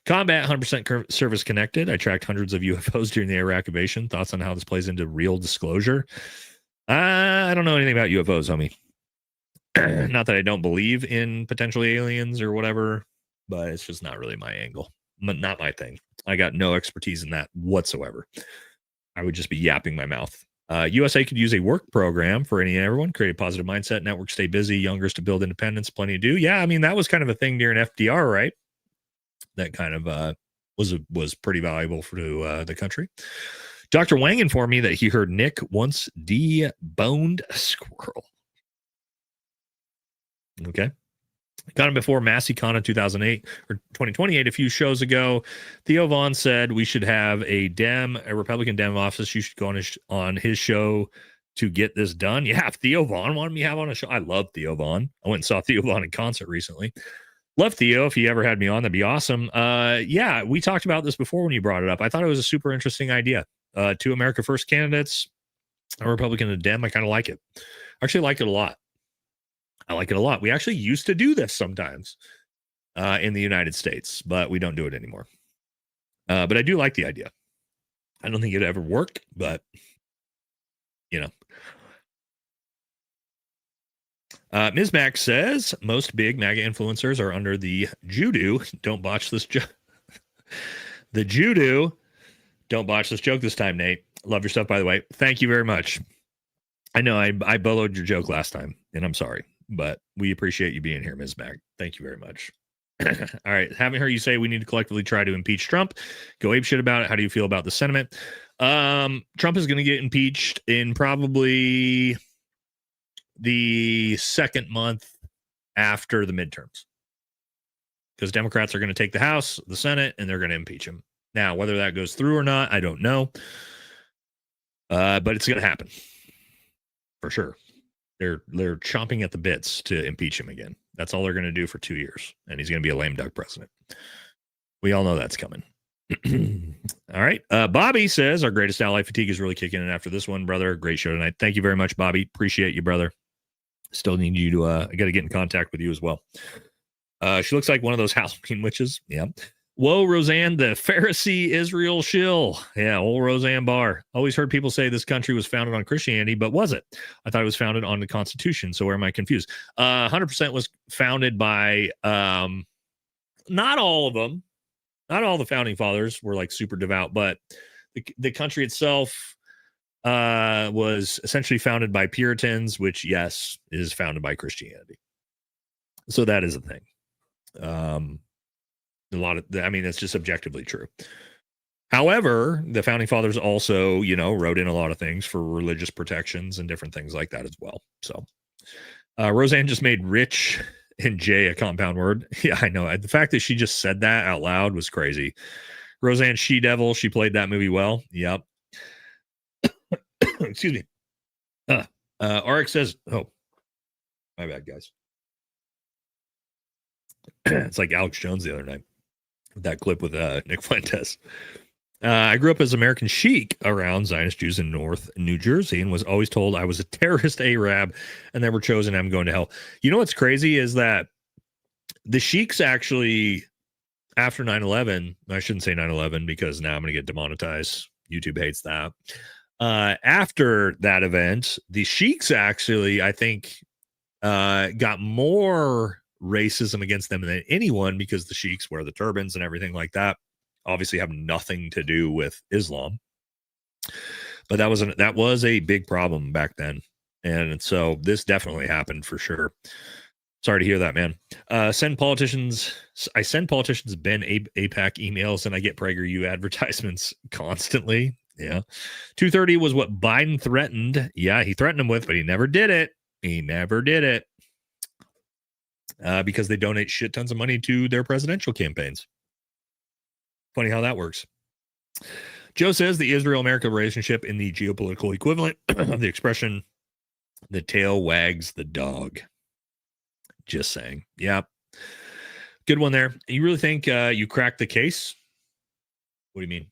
Combat 100% service connected. I tracked hundreds of UFOs during the Iraq invasion. Thoughts on how this plays into real disclosure? I don't know anything about UFOs, homie. Not that I don't believe in potentially aliens or whatever, but it's just not really my angle. Not my thing. I got no expertise in that whatsoever. I would just be yapping my mouth. USA could use a work program for any and everyone, create a positive mindset, network, stay busy, youngers to build independence, plenty to do. Yeah, I mean, that was kind of a thing during FDR, right? That kind of was pretty valuable for the country. Dr. Wang informed me that he heard Nick once deboned a squirrel. Okay. Got him before MasseyCon in 2008 or 2028. A few shows ago, Theo Vaughn said we should have a Republican Dem office. You should go on his show to get this done. Yeah, if Theo Vaughn wanted me to have on a show. I love Theo Vaughn. I went and saw Theo Vaughn in concert recently. Love Theo. If he ever had me on, that'd be awesome. Yeah, we talked about this before when you brought it up. I thought it was a super interesting idea. Two America First candidates, a Republican and a Dem. I kind of like it. Actually like it a lot. I like it a lot. We actually used to do this sometimes in the United States, but we don't do it anymore. But I do like the idea. I don't think it'd ever work, but you know. Ms. Max says most big MAGA influencers are under the judo. Don't botch this joke. The judo. Don't botch this joke this time, Nate. Love your stuff, by the way. Thank you very much. I know I boloed your joke last time, and I'm sorry. But we appreciate you being here, Ms. Mag. Thank you very much. All right. Having heard you say we need to collectively try to impeach Trump, go ape shit about it. How do you feel about the sentiment? Trump is going to get impeached in probably the second month after the midterms, because Democrats are going to take the House, the Senate, and they're going to impeach him. Now, whether that goes through or not, I don't know. But it's going to happen for sure. They're chomping at the bits to impeach him again. That's all they're going to do for 2 years, and he's going to be a lame duck president. We all know that's coming. All right. Bobby says our greatest ally fatigue is really kicking in after this one, brother. Great show tonight. Thank you very much, Bobby. Appreciate you, brother. Still need you to. I got to get in contact with you as well. She looks like one of those Halloween witches. Yeah. Whoa, Roseanne, the Pharisee Israel shill. Yeah, old Roseanne Barr. Always heard people say this country was founded on Christianity, but was it? I thought it was founded on the Constitution. So where am I confused? 100% was founded by not all of them. Not all the founding fathers were like super devout, but the country itself was essentially founded by Puritans, which, yes, is founded by Christianity. So that is a thing. That's just objectively true. However, the founding fathers also, wrote in a lot of things for religious protections and different things like that as well. So Roseanne just made rich and J a compound word. Yeah, I know. The fact that she just said that out loud was crazy. Roseanne She-Devil, she played that movie well. Yep. Excuse me. Arik says, oh, my bad, guys. It's like Alex Jones the other night. That clip with Nick Fuentes. I grew up as American chic around Zionist Jews in North New Jersey and was always told I was a terrorist Arab and never chosen I'm going to hell. You know what's crazy is that the sheiks actually, after 9/11, I shouldn't say 9/11 because now I'm going to get demonetized. YouTube hates that. After that event, the sheiks actually, I think, got more racism against them than anyone because the sheiks wear the turbans and everything like that. Obviously have nothing to do with Islam, but that was a big problem back then. And so this definitely happened for sure. Sorry to hear that, man. I send politicians Ben APAC emails and I get PragerU advertisements constantly. Yeah. 230 was what Biden threatened. Yeah, he threatened him with, but he never did it. because they donate shit tons of money to their presidential campaigns. Funny how that works. Joe says the Israel-America relationship in the geopolitical equivalent of the expression, the tail wags the dog. Just saying. Yep. Good one there. You really think you cracked the case? What do you mean?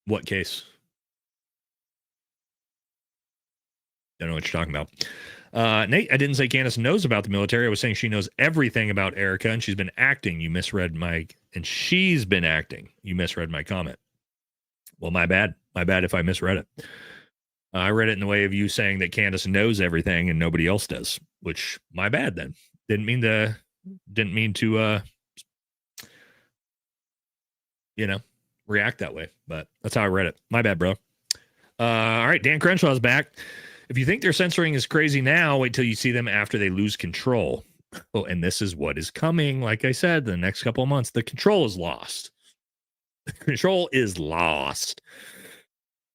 What case? Don't know what you're talking about. Nate, I didn't say Candace knows about the military. I was saying she knows everything about Erika, and she's been acting. You misread my... And she's been acting. You misread my comment. Well, my bad. My bad if I misread it. I read it in the way of you saying that Candace knows everything and nobody else does, which my bad then. Didn't mean to react that way, but that's how I read it. My bad, bro. All right, Dan Crenshaw's back. If you think their censoring is crazy now, wait till you see them after they lose control. Oh, and this is what is coming. Like I said, the next couple of months, the control is lost. The control is lost.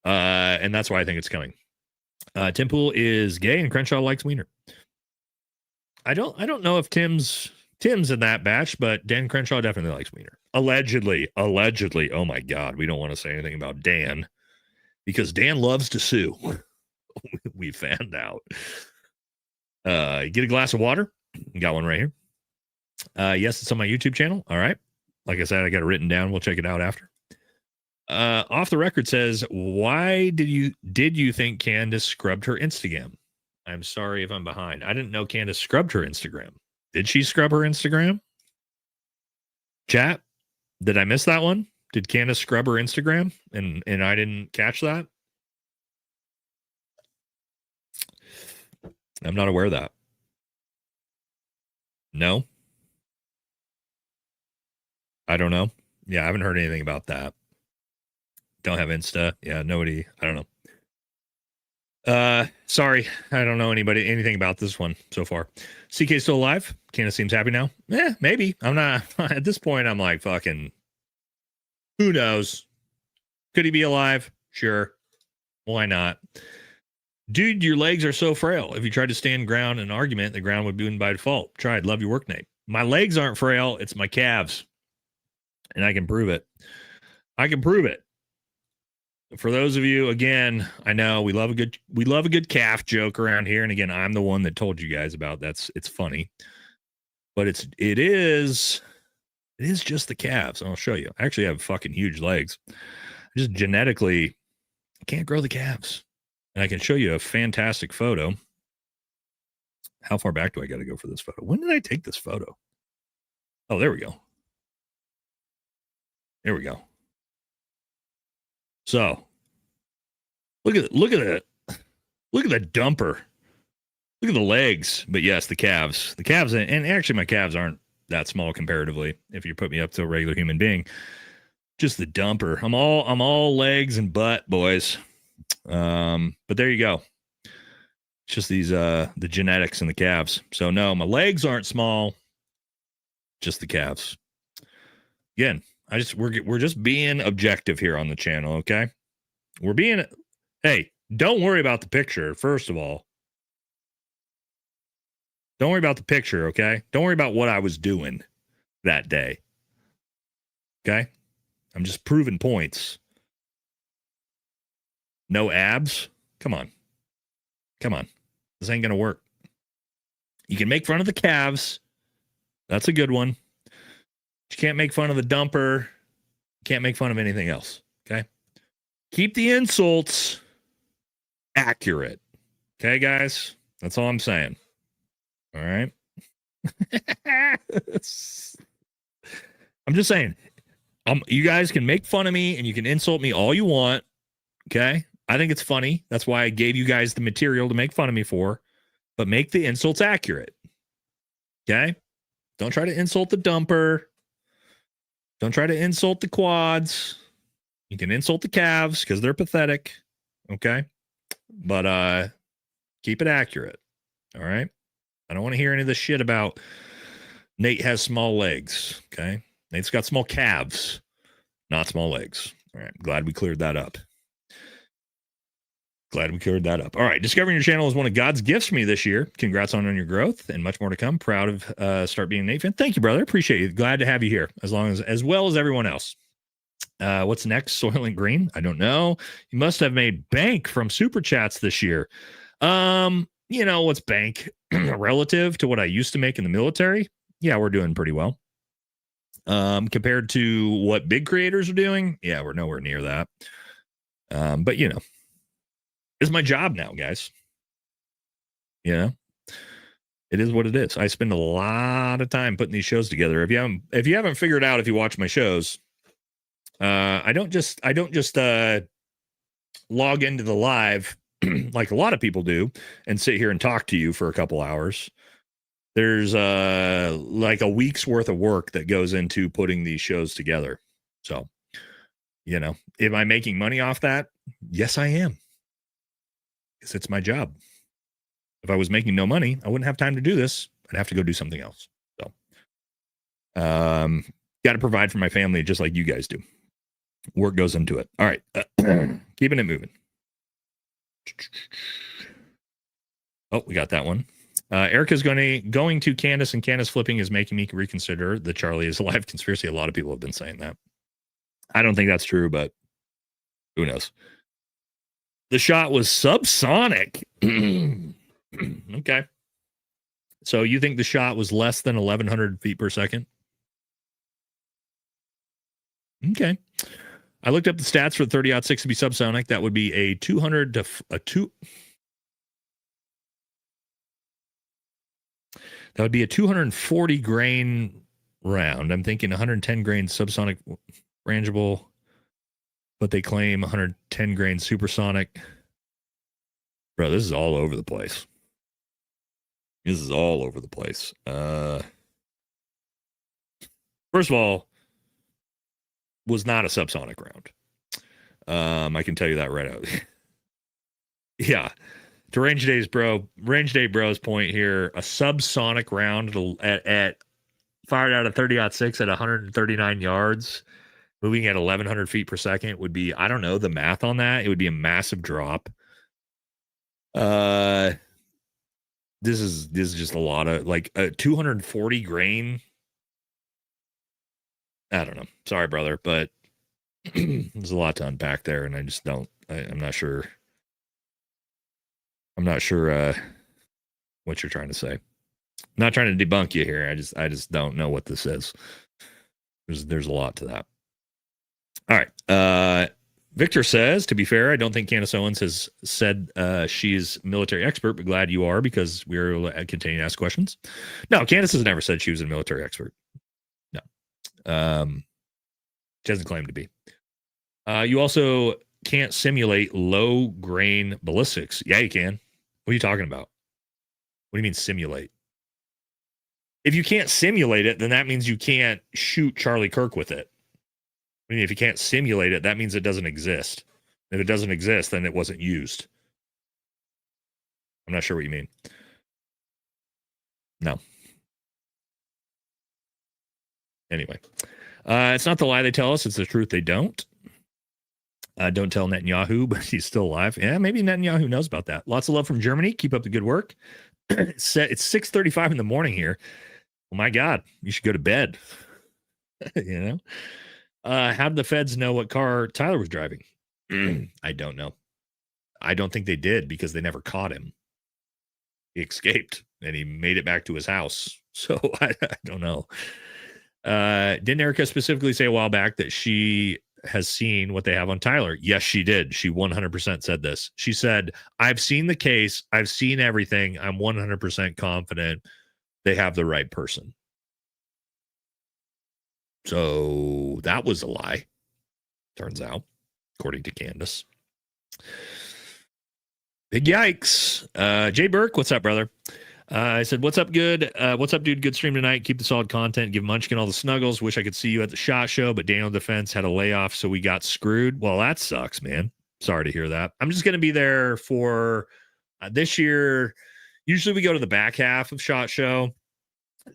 And that's why I think it's coming. Tim Pool is gay and Crenshaw likes Wiener. I don't know if Tim's in that batch, but Dan Crenshaw definitely likes Wiener. Allegedly. Oh my God. We don't want to say anything about Dan because Dan loves to sue. We found out. Get a glass of water. Got one right here. Yes, it's on my YouTube channel. All right. Like I said, I got it written down. We'll check it out after. Off the record says, why did you think Candace scrubbed her Instagram? I'm sorry if I'm behind. I didn't know Candace scrubbed her Instagram. Did she scrub her Instagram? Chat, did I miss that one? Did Candace scrub her Instagram and I didn't catch that? I'm not aware of that. No. I don't know. Yeah, I haven't heard anything about that. Don't have Insta. Yeah, nobody. I don't know. Sorry. I don't know anything about this one so far. CK still alive? Candace seems happy now. Maybe. I'm not. At this point, I'm like, fucking, who knows? Could he be alive? Sure. Why not? Dude, your legs are so frail. If you tried to stand ground in an argument, the ground would be win by default. Tried. Love your work, Nate. My legs aren't frail. It's my calves. And I can prove it. For those of you, again, I know we love a good calf joke around here. And again, I'm the one that told you guys about it's funny. But it is just the calves. I'll show you. I actually have fucking huge legs. Just genetically, I can't grow the calves. And I can show you a fantastic photo. How far back do I got to go for this photo? When did I take this photo? Oh, there we go. There we go. So look at the dumper. Look at the legs. But yes, the calves. The calves, and actually my calves aren't that small comparatively, if you put me up to a regular human being. Just the dumper. I'm all legs and butt, boys. But there you go. It's just these the genetics in the calves. So no, my legs aren't small, just the calves. Again, we're just being objective here on the channel, okay? Hey, don't worry about the picture, first of all. Don't worry about the picture, okay? Don't worry about what I was doing that day. Okay? I'm just proving points. No abs? Come on. This ain't going to work. You can make fun of the calves. That's a good one. You can't make fun of the dumper. You can't make fun of anything else. Okay? Keep the insults accurate. Okay, guys? That's all I'm saying. All right? I'm just saying. You guys can make fun of me and you can insult me all you want. Okay? I think it's funny. That's why I gave you guys the material to make fun of me for. But make the insults accurate. Okay? Don't try to insult the dumper. Don't try to insult the quads. You can insult the calves because they're pathetic. Okay? But keep it accurate. All right? I don't want to hear any of this shit about Nate has small legs. Okay? Nate's got small calves, not small legs. All right. Glad we cleared that up. Glad we cleared that up. All right. Discovering your channel is one of God's gifts to me this year. Congrats on your growth and much more to come. Proud of start being an Nate fan. Thank you, brother. Appreciate it. Glad to have you here as well as everyone else. What's next? Soylent Green? I don't know. You must have made bank from super chats this year. What's bank relative to what I used to make in the military? Yeah, we're doing pretty well. Compared to what big creators are doing, yeah, we're nowhere near that. But it's my job now, guys. It is what it is. I spend a lot of time putting these shows together. If you haven't figured out, if you watch my shows, I don't just log into the live like a lot of people do and sit here and talk to you for a couple hours. There's like a week's worth of work that goes into putting these shows together. So, am I making money off that? Yes, I am. Because it's my job. If I was making no money, I wouldn't have time to do this. I'd have to go do something else. So, got to provide for my family just like you guys do. Work goes into it. All right. Keeping it moving. Oh, we got that one. Erika's going to Candace, and Candace flipping is making me reconsider the Charlie is alive conspiracy. A lot of people have been saying that. I don't think that's true, but who knows? The shot was subsonic. Okay. So you think the shot was less than 1,100 feet per second? Okay. I looked up the stats for the 30-06 to be subsonic. That would be a 200 to a 2. That would be a 240 grain round. I'm thinking 110 grain subsonic rangeable, but they claim 110 grain supersonic. Bro, this is all over the place. This is all over the place. First of all, was not a subsonic round. I can tell you that right out. Yeah. To Range Day Bro's point here, a subsonic round at fired out of 30-06 at 139 yards, moving at 1,100 feet per second would be, I don't know the math on that. It would be a massive drop. This is just a lot of like 240 grain. I don't know. Sorry, brother, but there's a lot to unpack there, and I just don't. I'm not sure. I'm not sure what you're trying to say. I'm not trying to debunk you here. I just don't know what this is. There's a lot to that. All right. Victor says, to be fair, I don't think Candace Owens has said she's military expert, but glad you are because we're continuing to ask questions. No, Candace has never said she was a military expert. No. She doesn't claim to be. You also can't simulate low grain ballistics. Yeah, you can. What are you talking about? What do you mean simulate? If you can't simulate it, then that means you can't shoot Charlie Kirk with it. I mean, if you can't simulate it, that means it doesn't exist. If it doesn't exist, then it wasn't used. I'm not sure what you mean. No. Anyway, it's not the lie they tell us. It's the truth they don't. Don't tell Netanyahu, but he's still alive. Yeah, maybe Netanyahu knows about that. Lots of love from Germany. Keep up the good work. It's 6:35 in the morning here. Oh, my God. You should go to bed. How did the feds know what car Tyler was driving? I don't know. I don't think they did because they never caught him. He escaped and he made it back to his house. So I don't know. Didn't Erika specifically say a while back that she has seen what they have on Tyler? Yes, she did. She 100% said this. She said, I've seen the case. I've seen everything. I'm 100% confident they have the right person. So that was a lie, turns out, according to Candace. Big yikes. Jay Burke, what's up, brother? I said, what's up, good? What's up, dude? Good stream tonight. Keep the solid content. Give Munchkin all the snuggles. Wish I could see you at the SHOT Show, but Daniel Defense had a layoff, so we got screwed. Well, that sucks, man. Sorry to hear that. I'm just going to be there for this year. Usually we go to the back half of SHOT Show.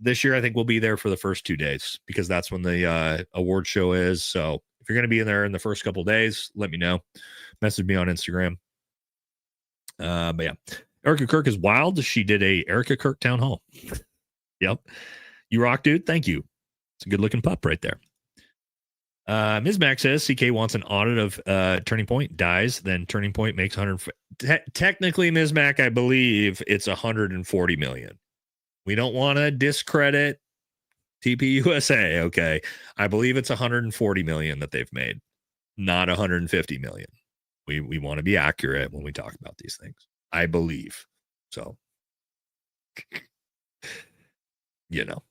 This year, I think we'll be there for the first 2 days because that's when the award show is. So if you're going to be in there in the first couple of days, let me know. Message me on Instagram. But yeah, Erika Kirk is wild. She did a Erika Kirk town hall. Yep. You rock, dude. Thank you. It's a good looking pup right there. Ms. Mac says CK wants an audit of Turning Point, dies, then Turning Point makes 100. Technically, Ms. Mac, I believe it's 140 million. We don't want to discredit TPUSA. Okay. I believe it's 140 million that they've made, not 150 million. We want to be accurate when we talk about these things. I believe. So, you know,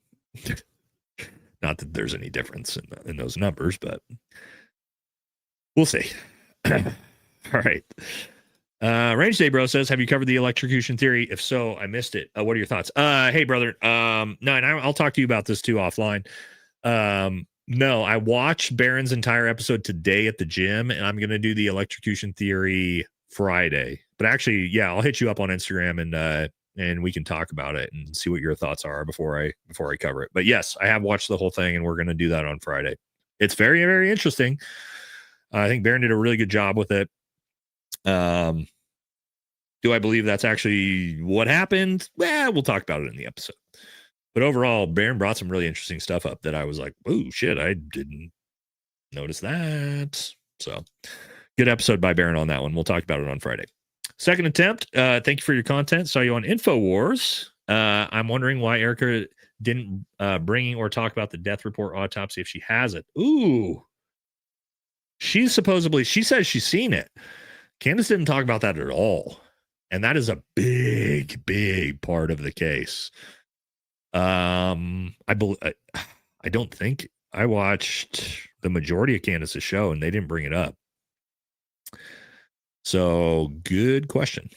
not that there's any difference in those numbers, but we'll see. All right. Range Day Bro says, have you covered the electrocution theory? If so, I missed it. What are your thoughts? Hey, brother. No, and I'll talk to you about this too offline. No, I watched Barron's entire episode today at the gym, and I'm going to do the electrocution theory Friday. But actually, yeah, I'll hit you up on Instagram and we can talk about it and see what your thoughts are before I cover it. But yes, I have watched the whole thing, and we're going to do that on Friday. It's very, very interesting. I think Barron did a really good job with it. Do I believe that's actually what happened? Well, we'll talk about it in the episode. But overall, Barron brought some really interesting stuff up that I was like, oh, shit, I didn't notice that. So good episode by Barron on that one. We'll talk about it on Friday. Second attempt. Thank you for your content. Saw you on InfoWars. I'm wondering why Erika didn't bring or talk about the death report autopsy if she has it. Ooh. She says she's seen it. Candace didn't talk about that at all. And that is a big, big part of the case. I don't think I watched the majority of Candace's show and they didn't bring it up. So good question.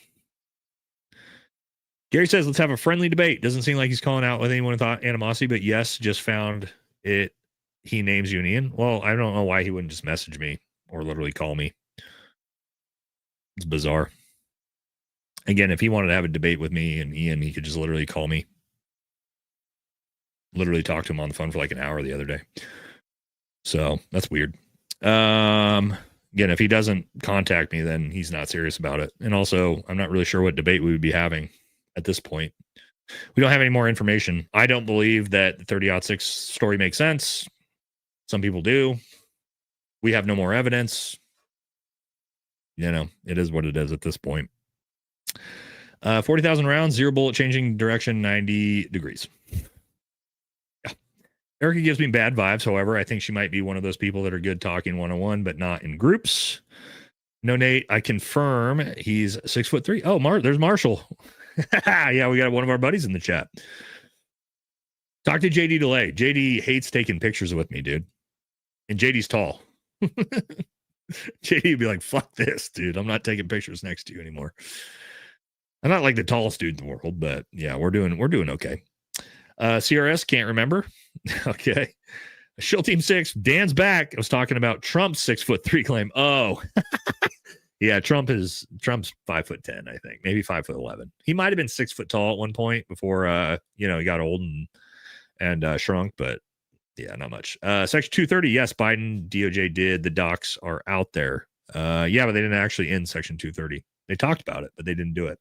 Gary says, let's have a friendly debate. Doesn't seem like he's calling out with anyone without animosity, but yes, just found it. He names you and Ian. Well, I don't know why he wouldn't just message me or literally call me. It's bizarre. Again, if he wanted to have a debate with me and Ian, he could just literally call me. Literally talked to him on the phone for like an hour the other day. So that's weird. Again, if he doesn't contact me, then he's not serious about it. And also, I'm not really sure what debate we would be having at this point. We don't have any more information. I don't believe that the 30-06 story makes sense. Some people do. We have no more evidence. You know, it is what it is at this point. 40,000 rounds, 0 bullet changing direction, 90 degrees. Yeah. Erika gives me bad vibes. However, I think she might be one of those people that are good talking one-on-one, but not in groups. No, Nate, I confirm he's 6'3". Oh, there's Marshall. Yeah, we got one of our buddies in the chat. Talk to JD Delay. JD hates taking pictures with me, dude. And JD's tall. JD would be like, fuck this, dude. I'm not taking pictures next to you anymore. I'm not like the tallest dude in the world, but yeah, we're doing okay. CRS can't remember. Okay. Shill Team 6, Dan's back. I was talking about Trump's 6'3" claim. Oh, yeah, Trump's 5'10", I think, maybe 5'11". He might have been 6 foot tall at one point before he got old and shrunk, but yeah, not much. Section 230, yes, Biden, DOJ did. The docs are out there. Yeah, but they didn't actually end Section 230. They talked about it, but they didn't do it.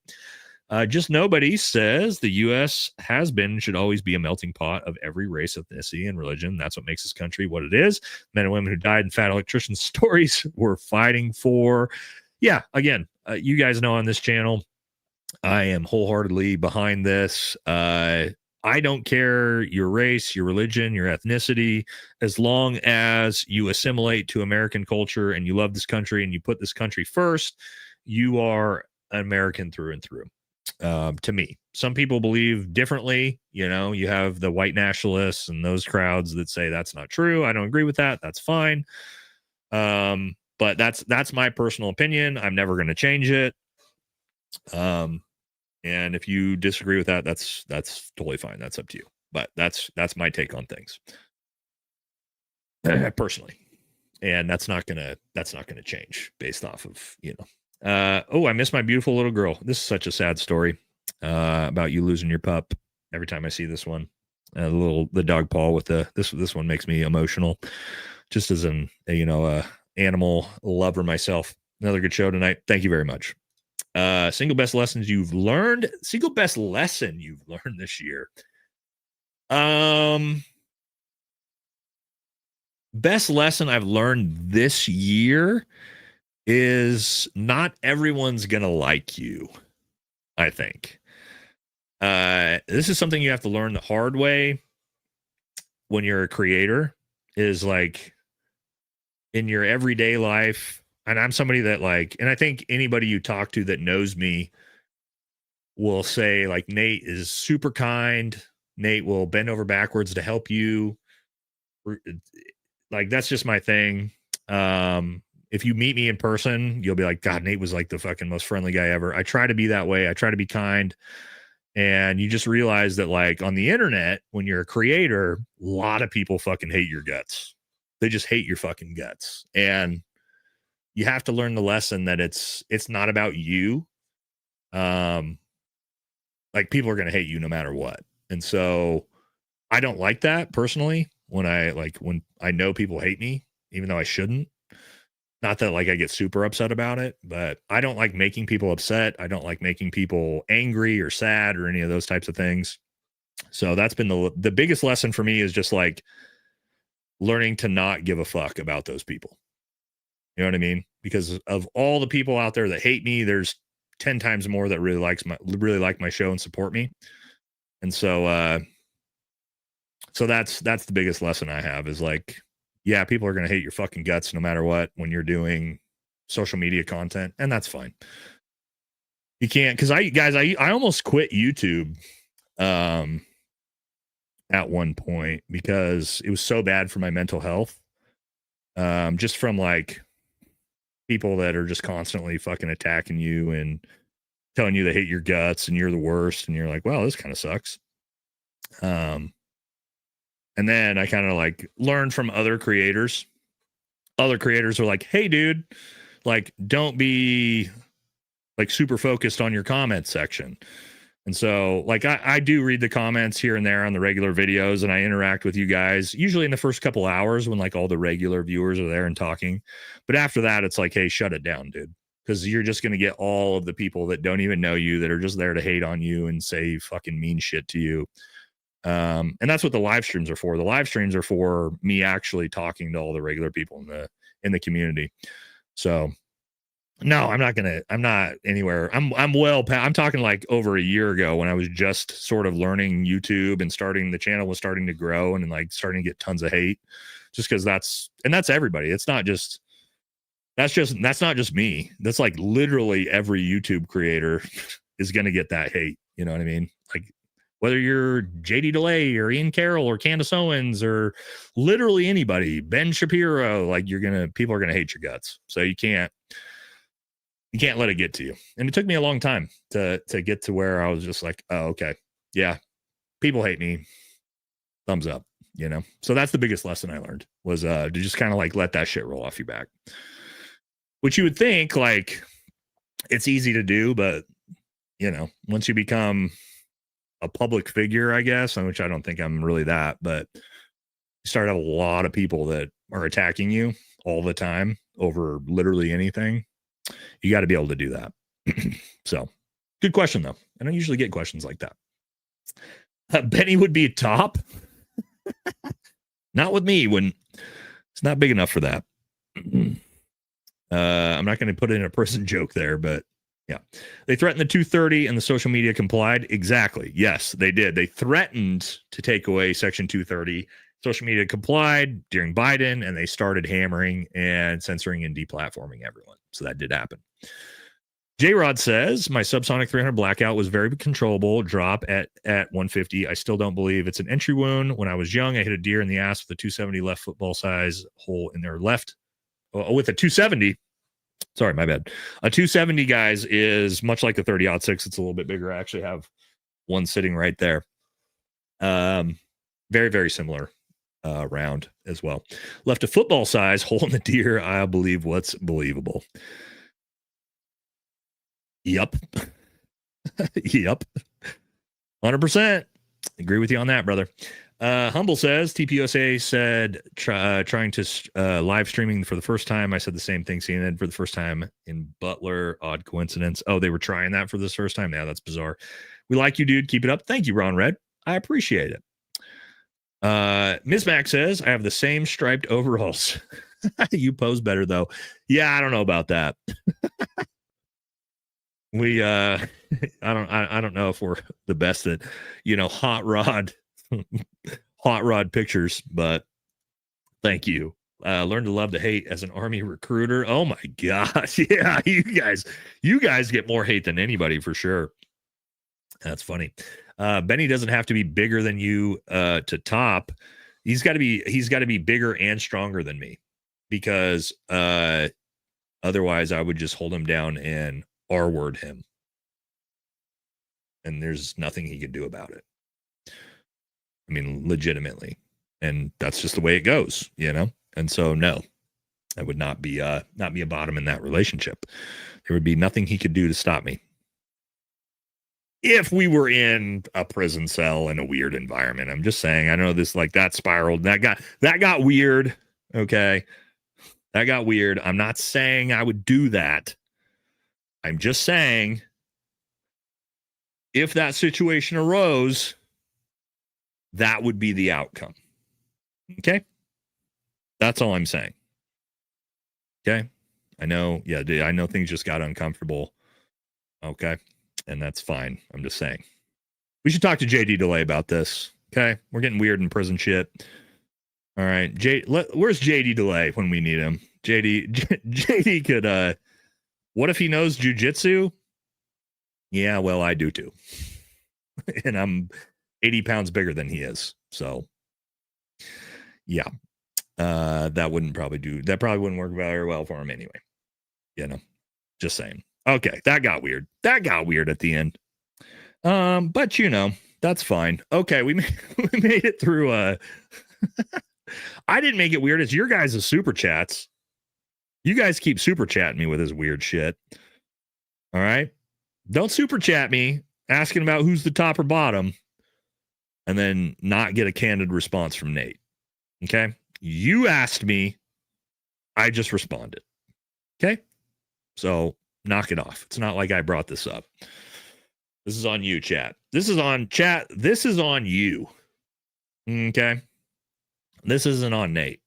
Just nobody says the U.S. has been and should always be a melting pot of every race, ethnicity, and religion. That's what makes this country what it is. Men and women who died in fat electrician stories we're fighting for. Yeah, again, you guys know on this channel, I am wholeheartedly behind this. I don't care your race, your religion, your ethnicity, as long as you assimilate to American culture and you love this country and you put this country first, you are an American through and through. To me, some people believe differently. You have the white nationalists and those crowds that say that's not true. I don't agree with that. That's fine. But that's my personal opinion. I'm never going to change it. And if you disagree with that, that's totally fine. That's up to you. But that's my take on things personally. And that's not gonna change based off of, oh, I miss my beautiful little girl. This is such a sad story about you losing your pup. Every time I see this one, the dog Paul with this one makes me emotional, just as an animal lover myself. Another good show tonight. Thank you very much. Single best lessons you've learned. Single best lesson you've learned this year. Best lesson I've learned this year is not everyone's gonna like you. I think this is something you have to learn the hard way when you're a creator. Is like in your everyday life, and I'm somebody that like, and I think anybody you talk to that knows me will say like Nate is super kind. Nate will bend over backwards to help you. Like that's just my thing. If you meet me in person, you'll be like, God, Nate was like the fucking most friendly guy ever. I try to be that way. I try to be kind. And you just realize that like on the internet, when you're a creator, a lot of people fucking hate your guts. They just hate your fucking guts. And you have to learn the lesson that it's not about you. Like people are going to hate you no matter what. And so I don't like that personally when I know people hate me, even though I shouldn't. Not that like I get super upset about it, but I don't like making people upset. I don't like making people angry or sad or any of those types of things. So that's been the biggest lesson for me, is just like learning to not give a fuck about those people. You know what I mean? Because of all the people out there that hate me, there's 10 times more that really like my show and support me. And so that's the biggest lesson I have, is like, yeah, people are going to hate your fucking guts no matter what when you're doing social media content, and that's fine. You can't, because I almost quit YouTube at one point because it was so bad for my mental health. Just from like people that are just constantly fucking attacking you and telling you they hate your guts and you're the worst, and you're like, well, this kind of sucks. And then I kind of like learned from other creators. Other creators are like, hey, dude, like, don't be like super focused on your comment section. And so like, I do read the comments here and there on the regular videos, and I interact with you guys usually in the first couple hours when like all the regular viewers are there and talking. But after that, it's like, hey, shut it down, dude. Because you're just going to get all of the people that don't even know you, that are just there to hate on you and say fucking mean shit to you. And that's what the live streams are for. The live streams are for me actually talking to all the regular people in the community. So no, I'm not anywhere. I'm talking like over a year ago when I was just sort of learning YouTube and the channel was starting to grow and like starting to get tons of hate, just because that's everybody. That's not just me. That's like literally every YouTube creator is going to get that hate. You know what I mean? Like, whether you're JD DeLay or Ian Carroll or Candace Owens or literally anybody, Ben Shapiro, like people are gonna hate your guts. So you can't let it get to you. And it took me a long time to get to where I was just like, oh, okay, yeah, people hate me. Thumbs up, you know. So that's the biggest lesson I learned, was to just kind of like let that shit roll off your back. Which you would think like it's easy to do, but you know, once you become a public figure, I guess, which I don't think I'm really that, but you start to have a lot of people that are attacking you all the time over literally anything. You got to be able to do that. So good question though. I don't usually get questions like that. Benny would be top. Not with me, when it's not big enough for that. I'm not going to put in a person joke there, but yeah, they threatened the 230 and the social media complied. Exactly. Yes, they did. They threatened to take away Section 230. Social media complied during Biden, and they started hammering and censoring and deplatforming everyone. So that did happen. J-Rod says, my subsonic 300 blackout was very controllable, drop at 150. I still don't believe it's an entry wound. When I was young, I hit a deer in the ass with a 270 left football size hole in their left. With a 270. Sorry, my bad. A 270, guys, is much like the 30-06. It's a little bit bigger. I actually have one sitting right there. Very, very similar round as well. Left a football size hole in the deer. I believe what's believable. Yep. Yep. 100%. Agree with you on that, brother. Humble says TPUSA said trying to live streaming for the first time. I said the same thing. CNN for the first time in Butler. Odd coincidence. Oh, they were trying that for the first time. Yeah, that's bizarre. We like you, dude. Keep it up. Thank you, Ron Red. I appreciate it. Ms. Mac says I have the same striped overalls. You pose better though. Yeah, I don't know about that. I don't know if we're the best at, hot rod pictures, but thank you. Learn to love to hate as an Army recruiter. Oh my gosh. Yeah, you guys get more hate than anybody for sure. That's funny. Benny doesn't have to be bigger than you to top. He's got to be bigger and stronger than me, because otherwise I would just hold him down and R-word him. And there's nothing he can do about it. I mean, legitimately. And that's just the way it goes, And so, no, I would not be a bottom in that relationship. There would be nothing he could do to stop me. If we were in a prison cell in a weird environment, I'm just saying, I know this, like, that spiraled, that got weird. Okay. That got weird. I'm not saying I would do that. I'm just saying, if that situation arose, that would be the outcome. Okay. That's all I'm saying. Okay. I know things just got uncomfortable. Okay. And that's fine. I'm just saying. We should talk to JD Delay about this. Okay. We're getting weird in prison shit. All right. Where's JD Delay when we need him? JD could, what if he knows jujitsu? Yeah, well, I do too. And I'm 80 pounds bigger than he is. So yeah. That probably wouldn't work very well for him anyway. Just saying. Okay, that got weird. That got weird at the end. But that's fine. Okay, we made it through. I didn't make it weird. It's your guys' super chats. You guys keep super chatting me with this weird shit. All right, don't super chat me asking about who's the top or bottom, and then not get a candid response from Nate. Okay, you asked me, I just responded. Okay, so. Knock it off. It's not like I brought this up. This is on you, chat. This is on chat. This is on you. Okay. This isn't on Nate.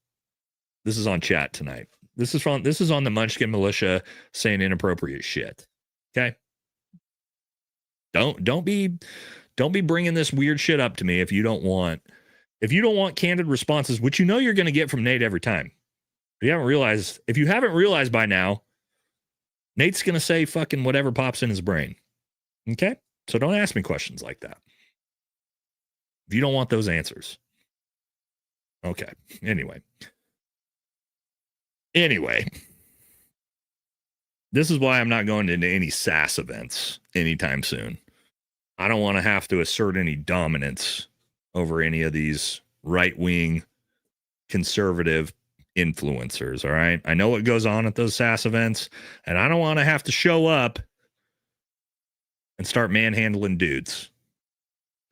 This is on chat tonight. This is on the Munchkin Militia saying inappropriate shit. Okay. Don't be bringing this weird shit up to me if you don't want candid responses, which you're going to get from Nate every time. If you haven't realized by now, Nate's going to say fucking whatever pops in his brain. Okay? So don't ask me questions like that. If you don't want those answers. Okay. Anyway. This is why I'm not going into any SAS events anytime soon. I don't want to have to assert any dominance over any of these right-wing conservative influencers. All right. I know what goes on at those SAS events, and I don't want to have to show up and start manhandling dudes.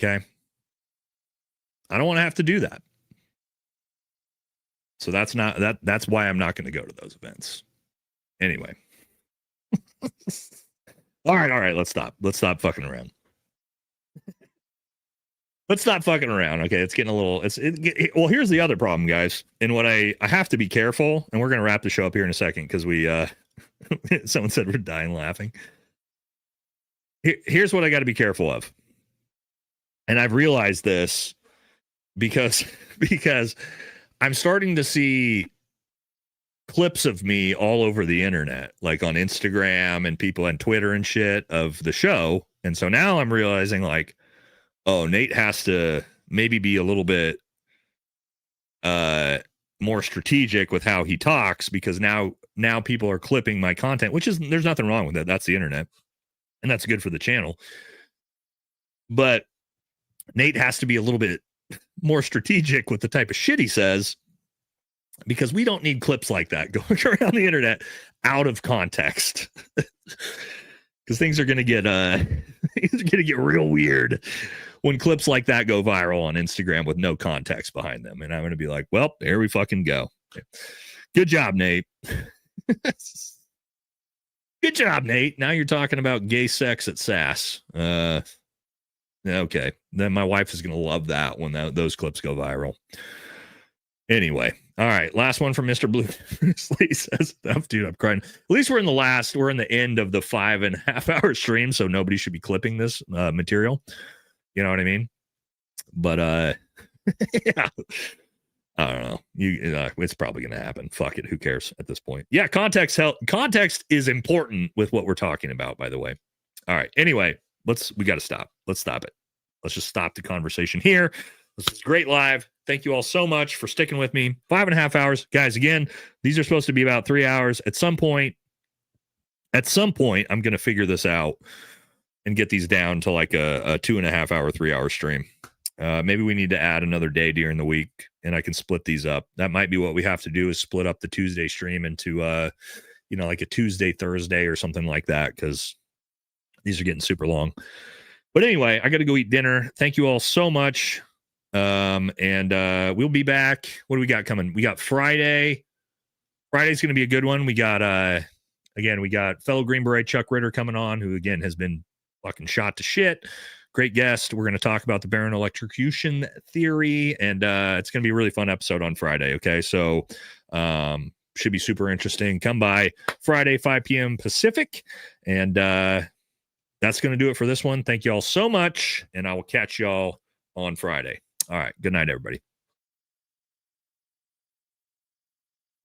Okay. I don't want to have to do that. So that's why I'm not going to go to those events. Anyway. All right. Let's stop fucking around. Let's stop fucking around. Okay, it's getting a little. Well, here's the other problem, guys. And what I have to be careful, and we're gonna wrap the show up here in a second because we someone said we're dying laughing. Here's what I got to be careful of, and I've realized this because I'm starting to see clips of me all over the internet, like on Instagram and people on Twitter and shit of the show, and so now I'm realizing like, oh, Nate has to maybe be a little bit more strategic with how he talks, because now people are clipping my content, there's nothing wrong with that. That's the internet, and that's good for the channel. But Nate has to be a little bit more strategic with the type of shit he says, because we don't need clips like that going around the internet out of context. Because things are going to get real weird when clips like that go viral on Instagram with no context behind them. And I'm going to be like, well, there we fucking go. Good job, Nate. Good job, Nate. Now you're talking about gay sex at SAS. Okay. Then my wife is going to love that when those clips go viral. Anyway. All right. Last one from Mr. Blue. Lee says, oh, dude, I'm crying. At least we're in the end of the 5.5 hour stream. So nobody should be clipping this material. You know what I mean? But, yeah. I don't know. It's probably going to happen. Fuck it. Who cares at this point? Yeah. Context is important with what we're talking about, by the way. All right. Anyway, we got to stop. Let's stop it. Let's just stop the conversation here. This is great live. Thank you all so much for sticking with me. 5.5 hours. Guys, again, these are supposed to be about 3 hours. At some point, I'm going to figure this out and get these down to like a 2.5 hour, 3 hour stream. Maybe we need to add another day during the week and I can split these up. That might be what we have to do, is split up the Tuesday stream into, like a Tuesday, Thursday or something like that, because these are getting super long. But anyway, I got to go eat dinner. Thank you all so much. And we'll be back. What do we got coming? We got Friday. Friday's going to be a good one. We got, fellow Green Beret Chuck Ritter coming on, who again has been fucking shot to shit. Great guest. We're going to talk about the Baron electrocution theory, and it's going to be a really fun episode on Friday. Okay. So, should be super interesting. Come by Friday, 5 p.m. Pacific. And, that's going to do it for this one. Thank you all so much. And I will catch y'all on Friday. All right. Good night, everybody.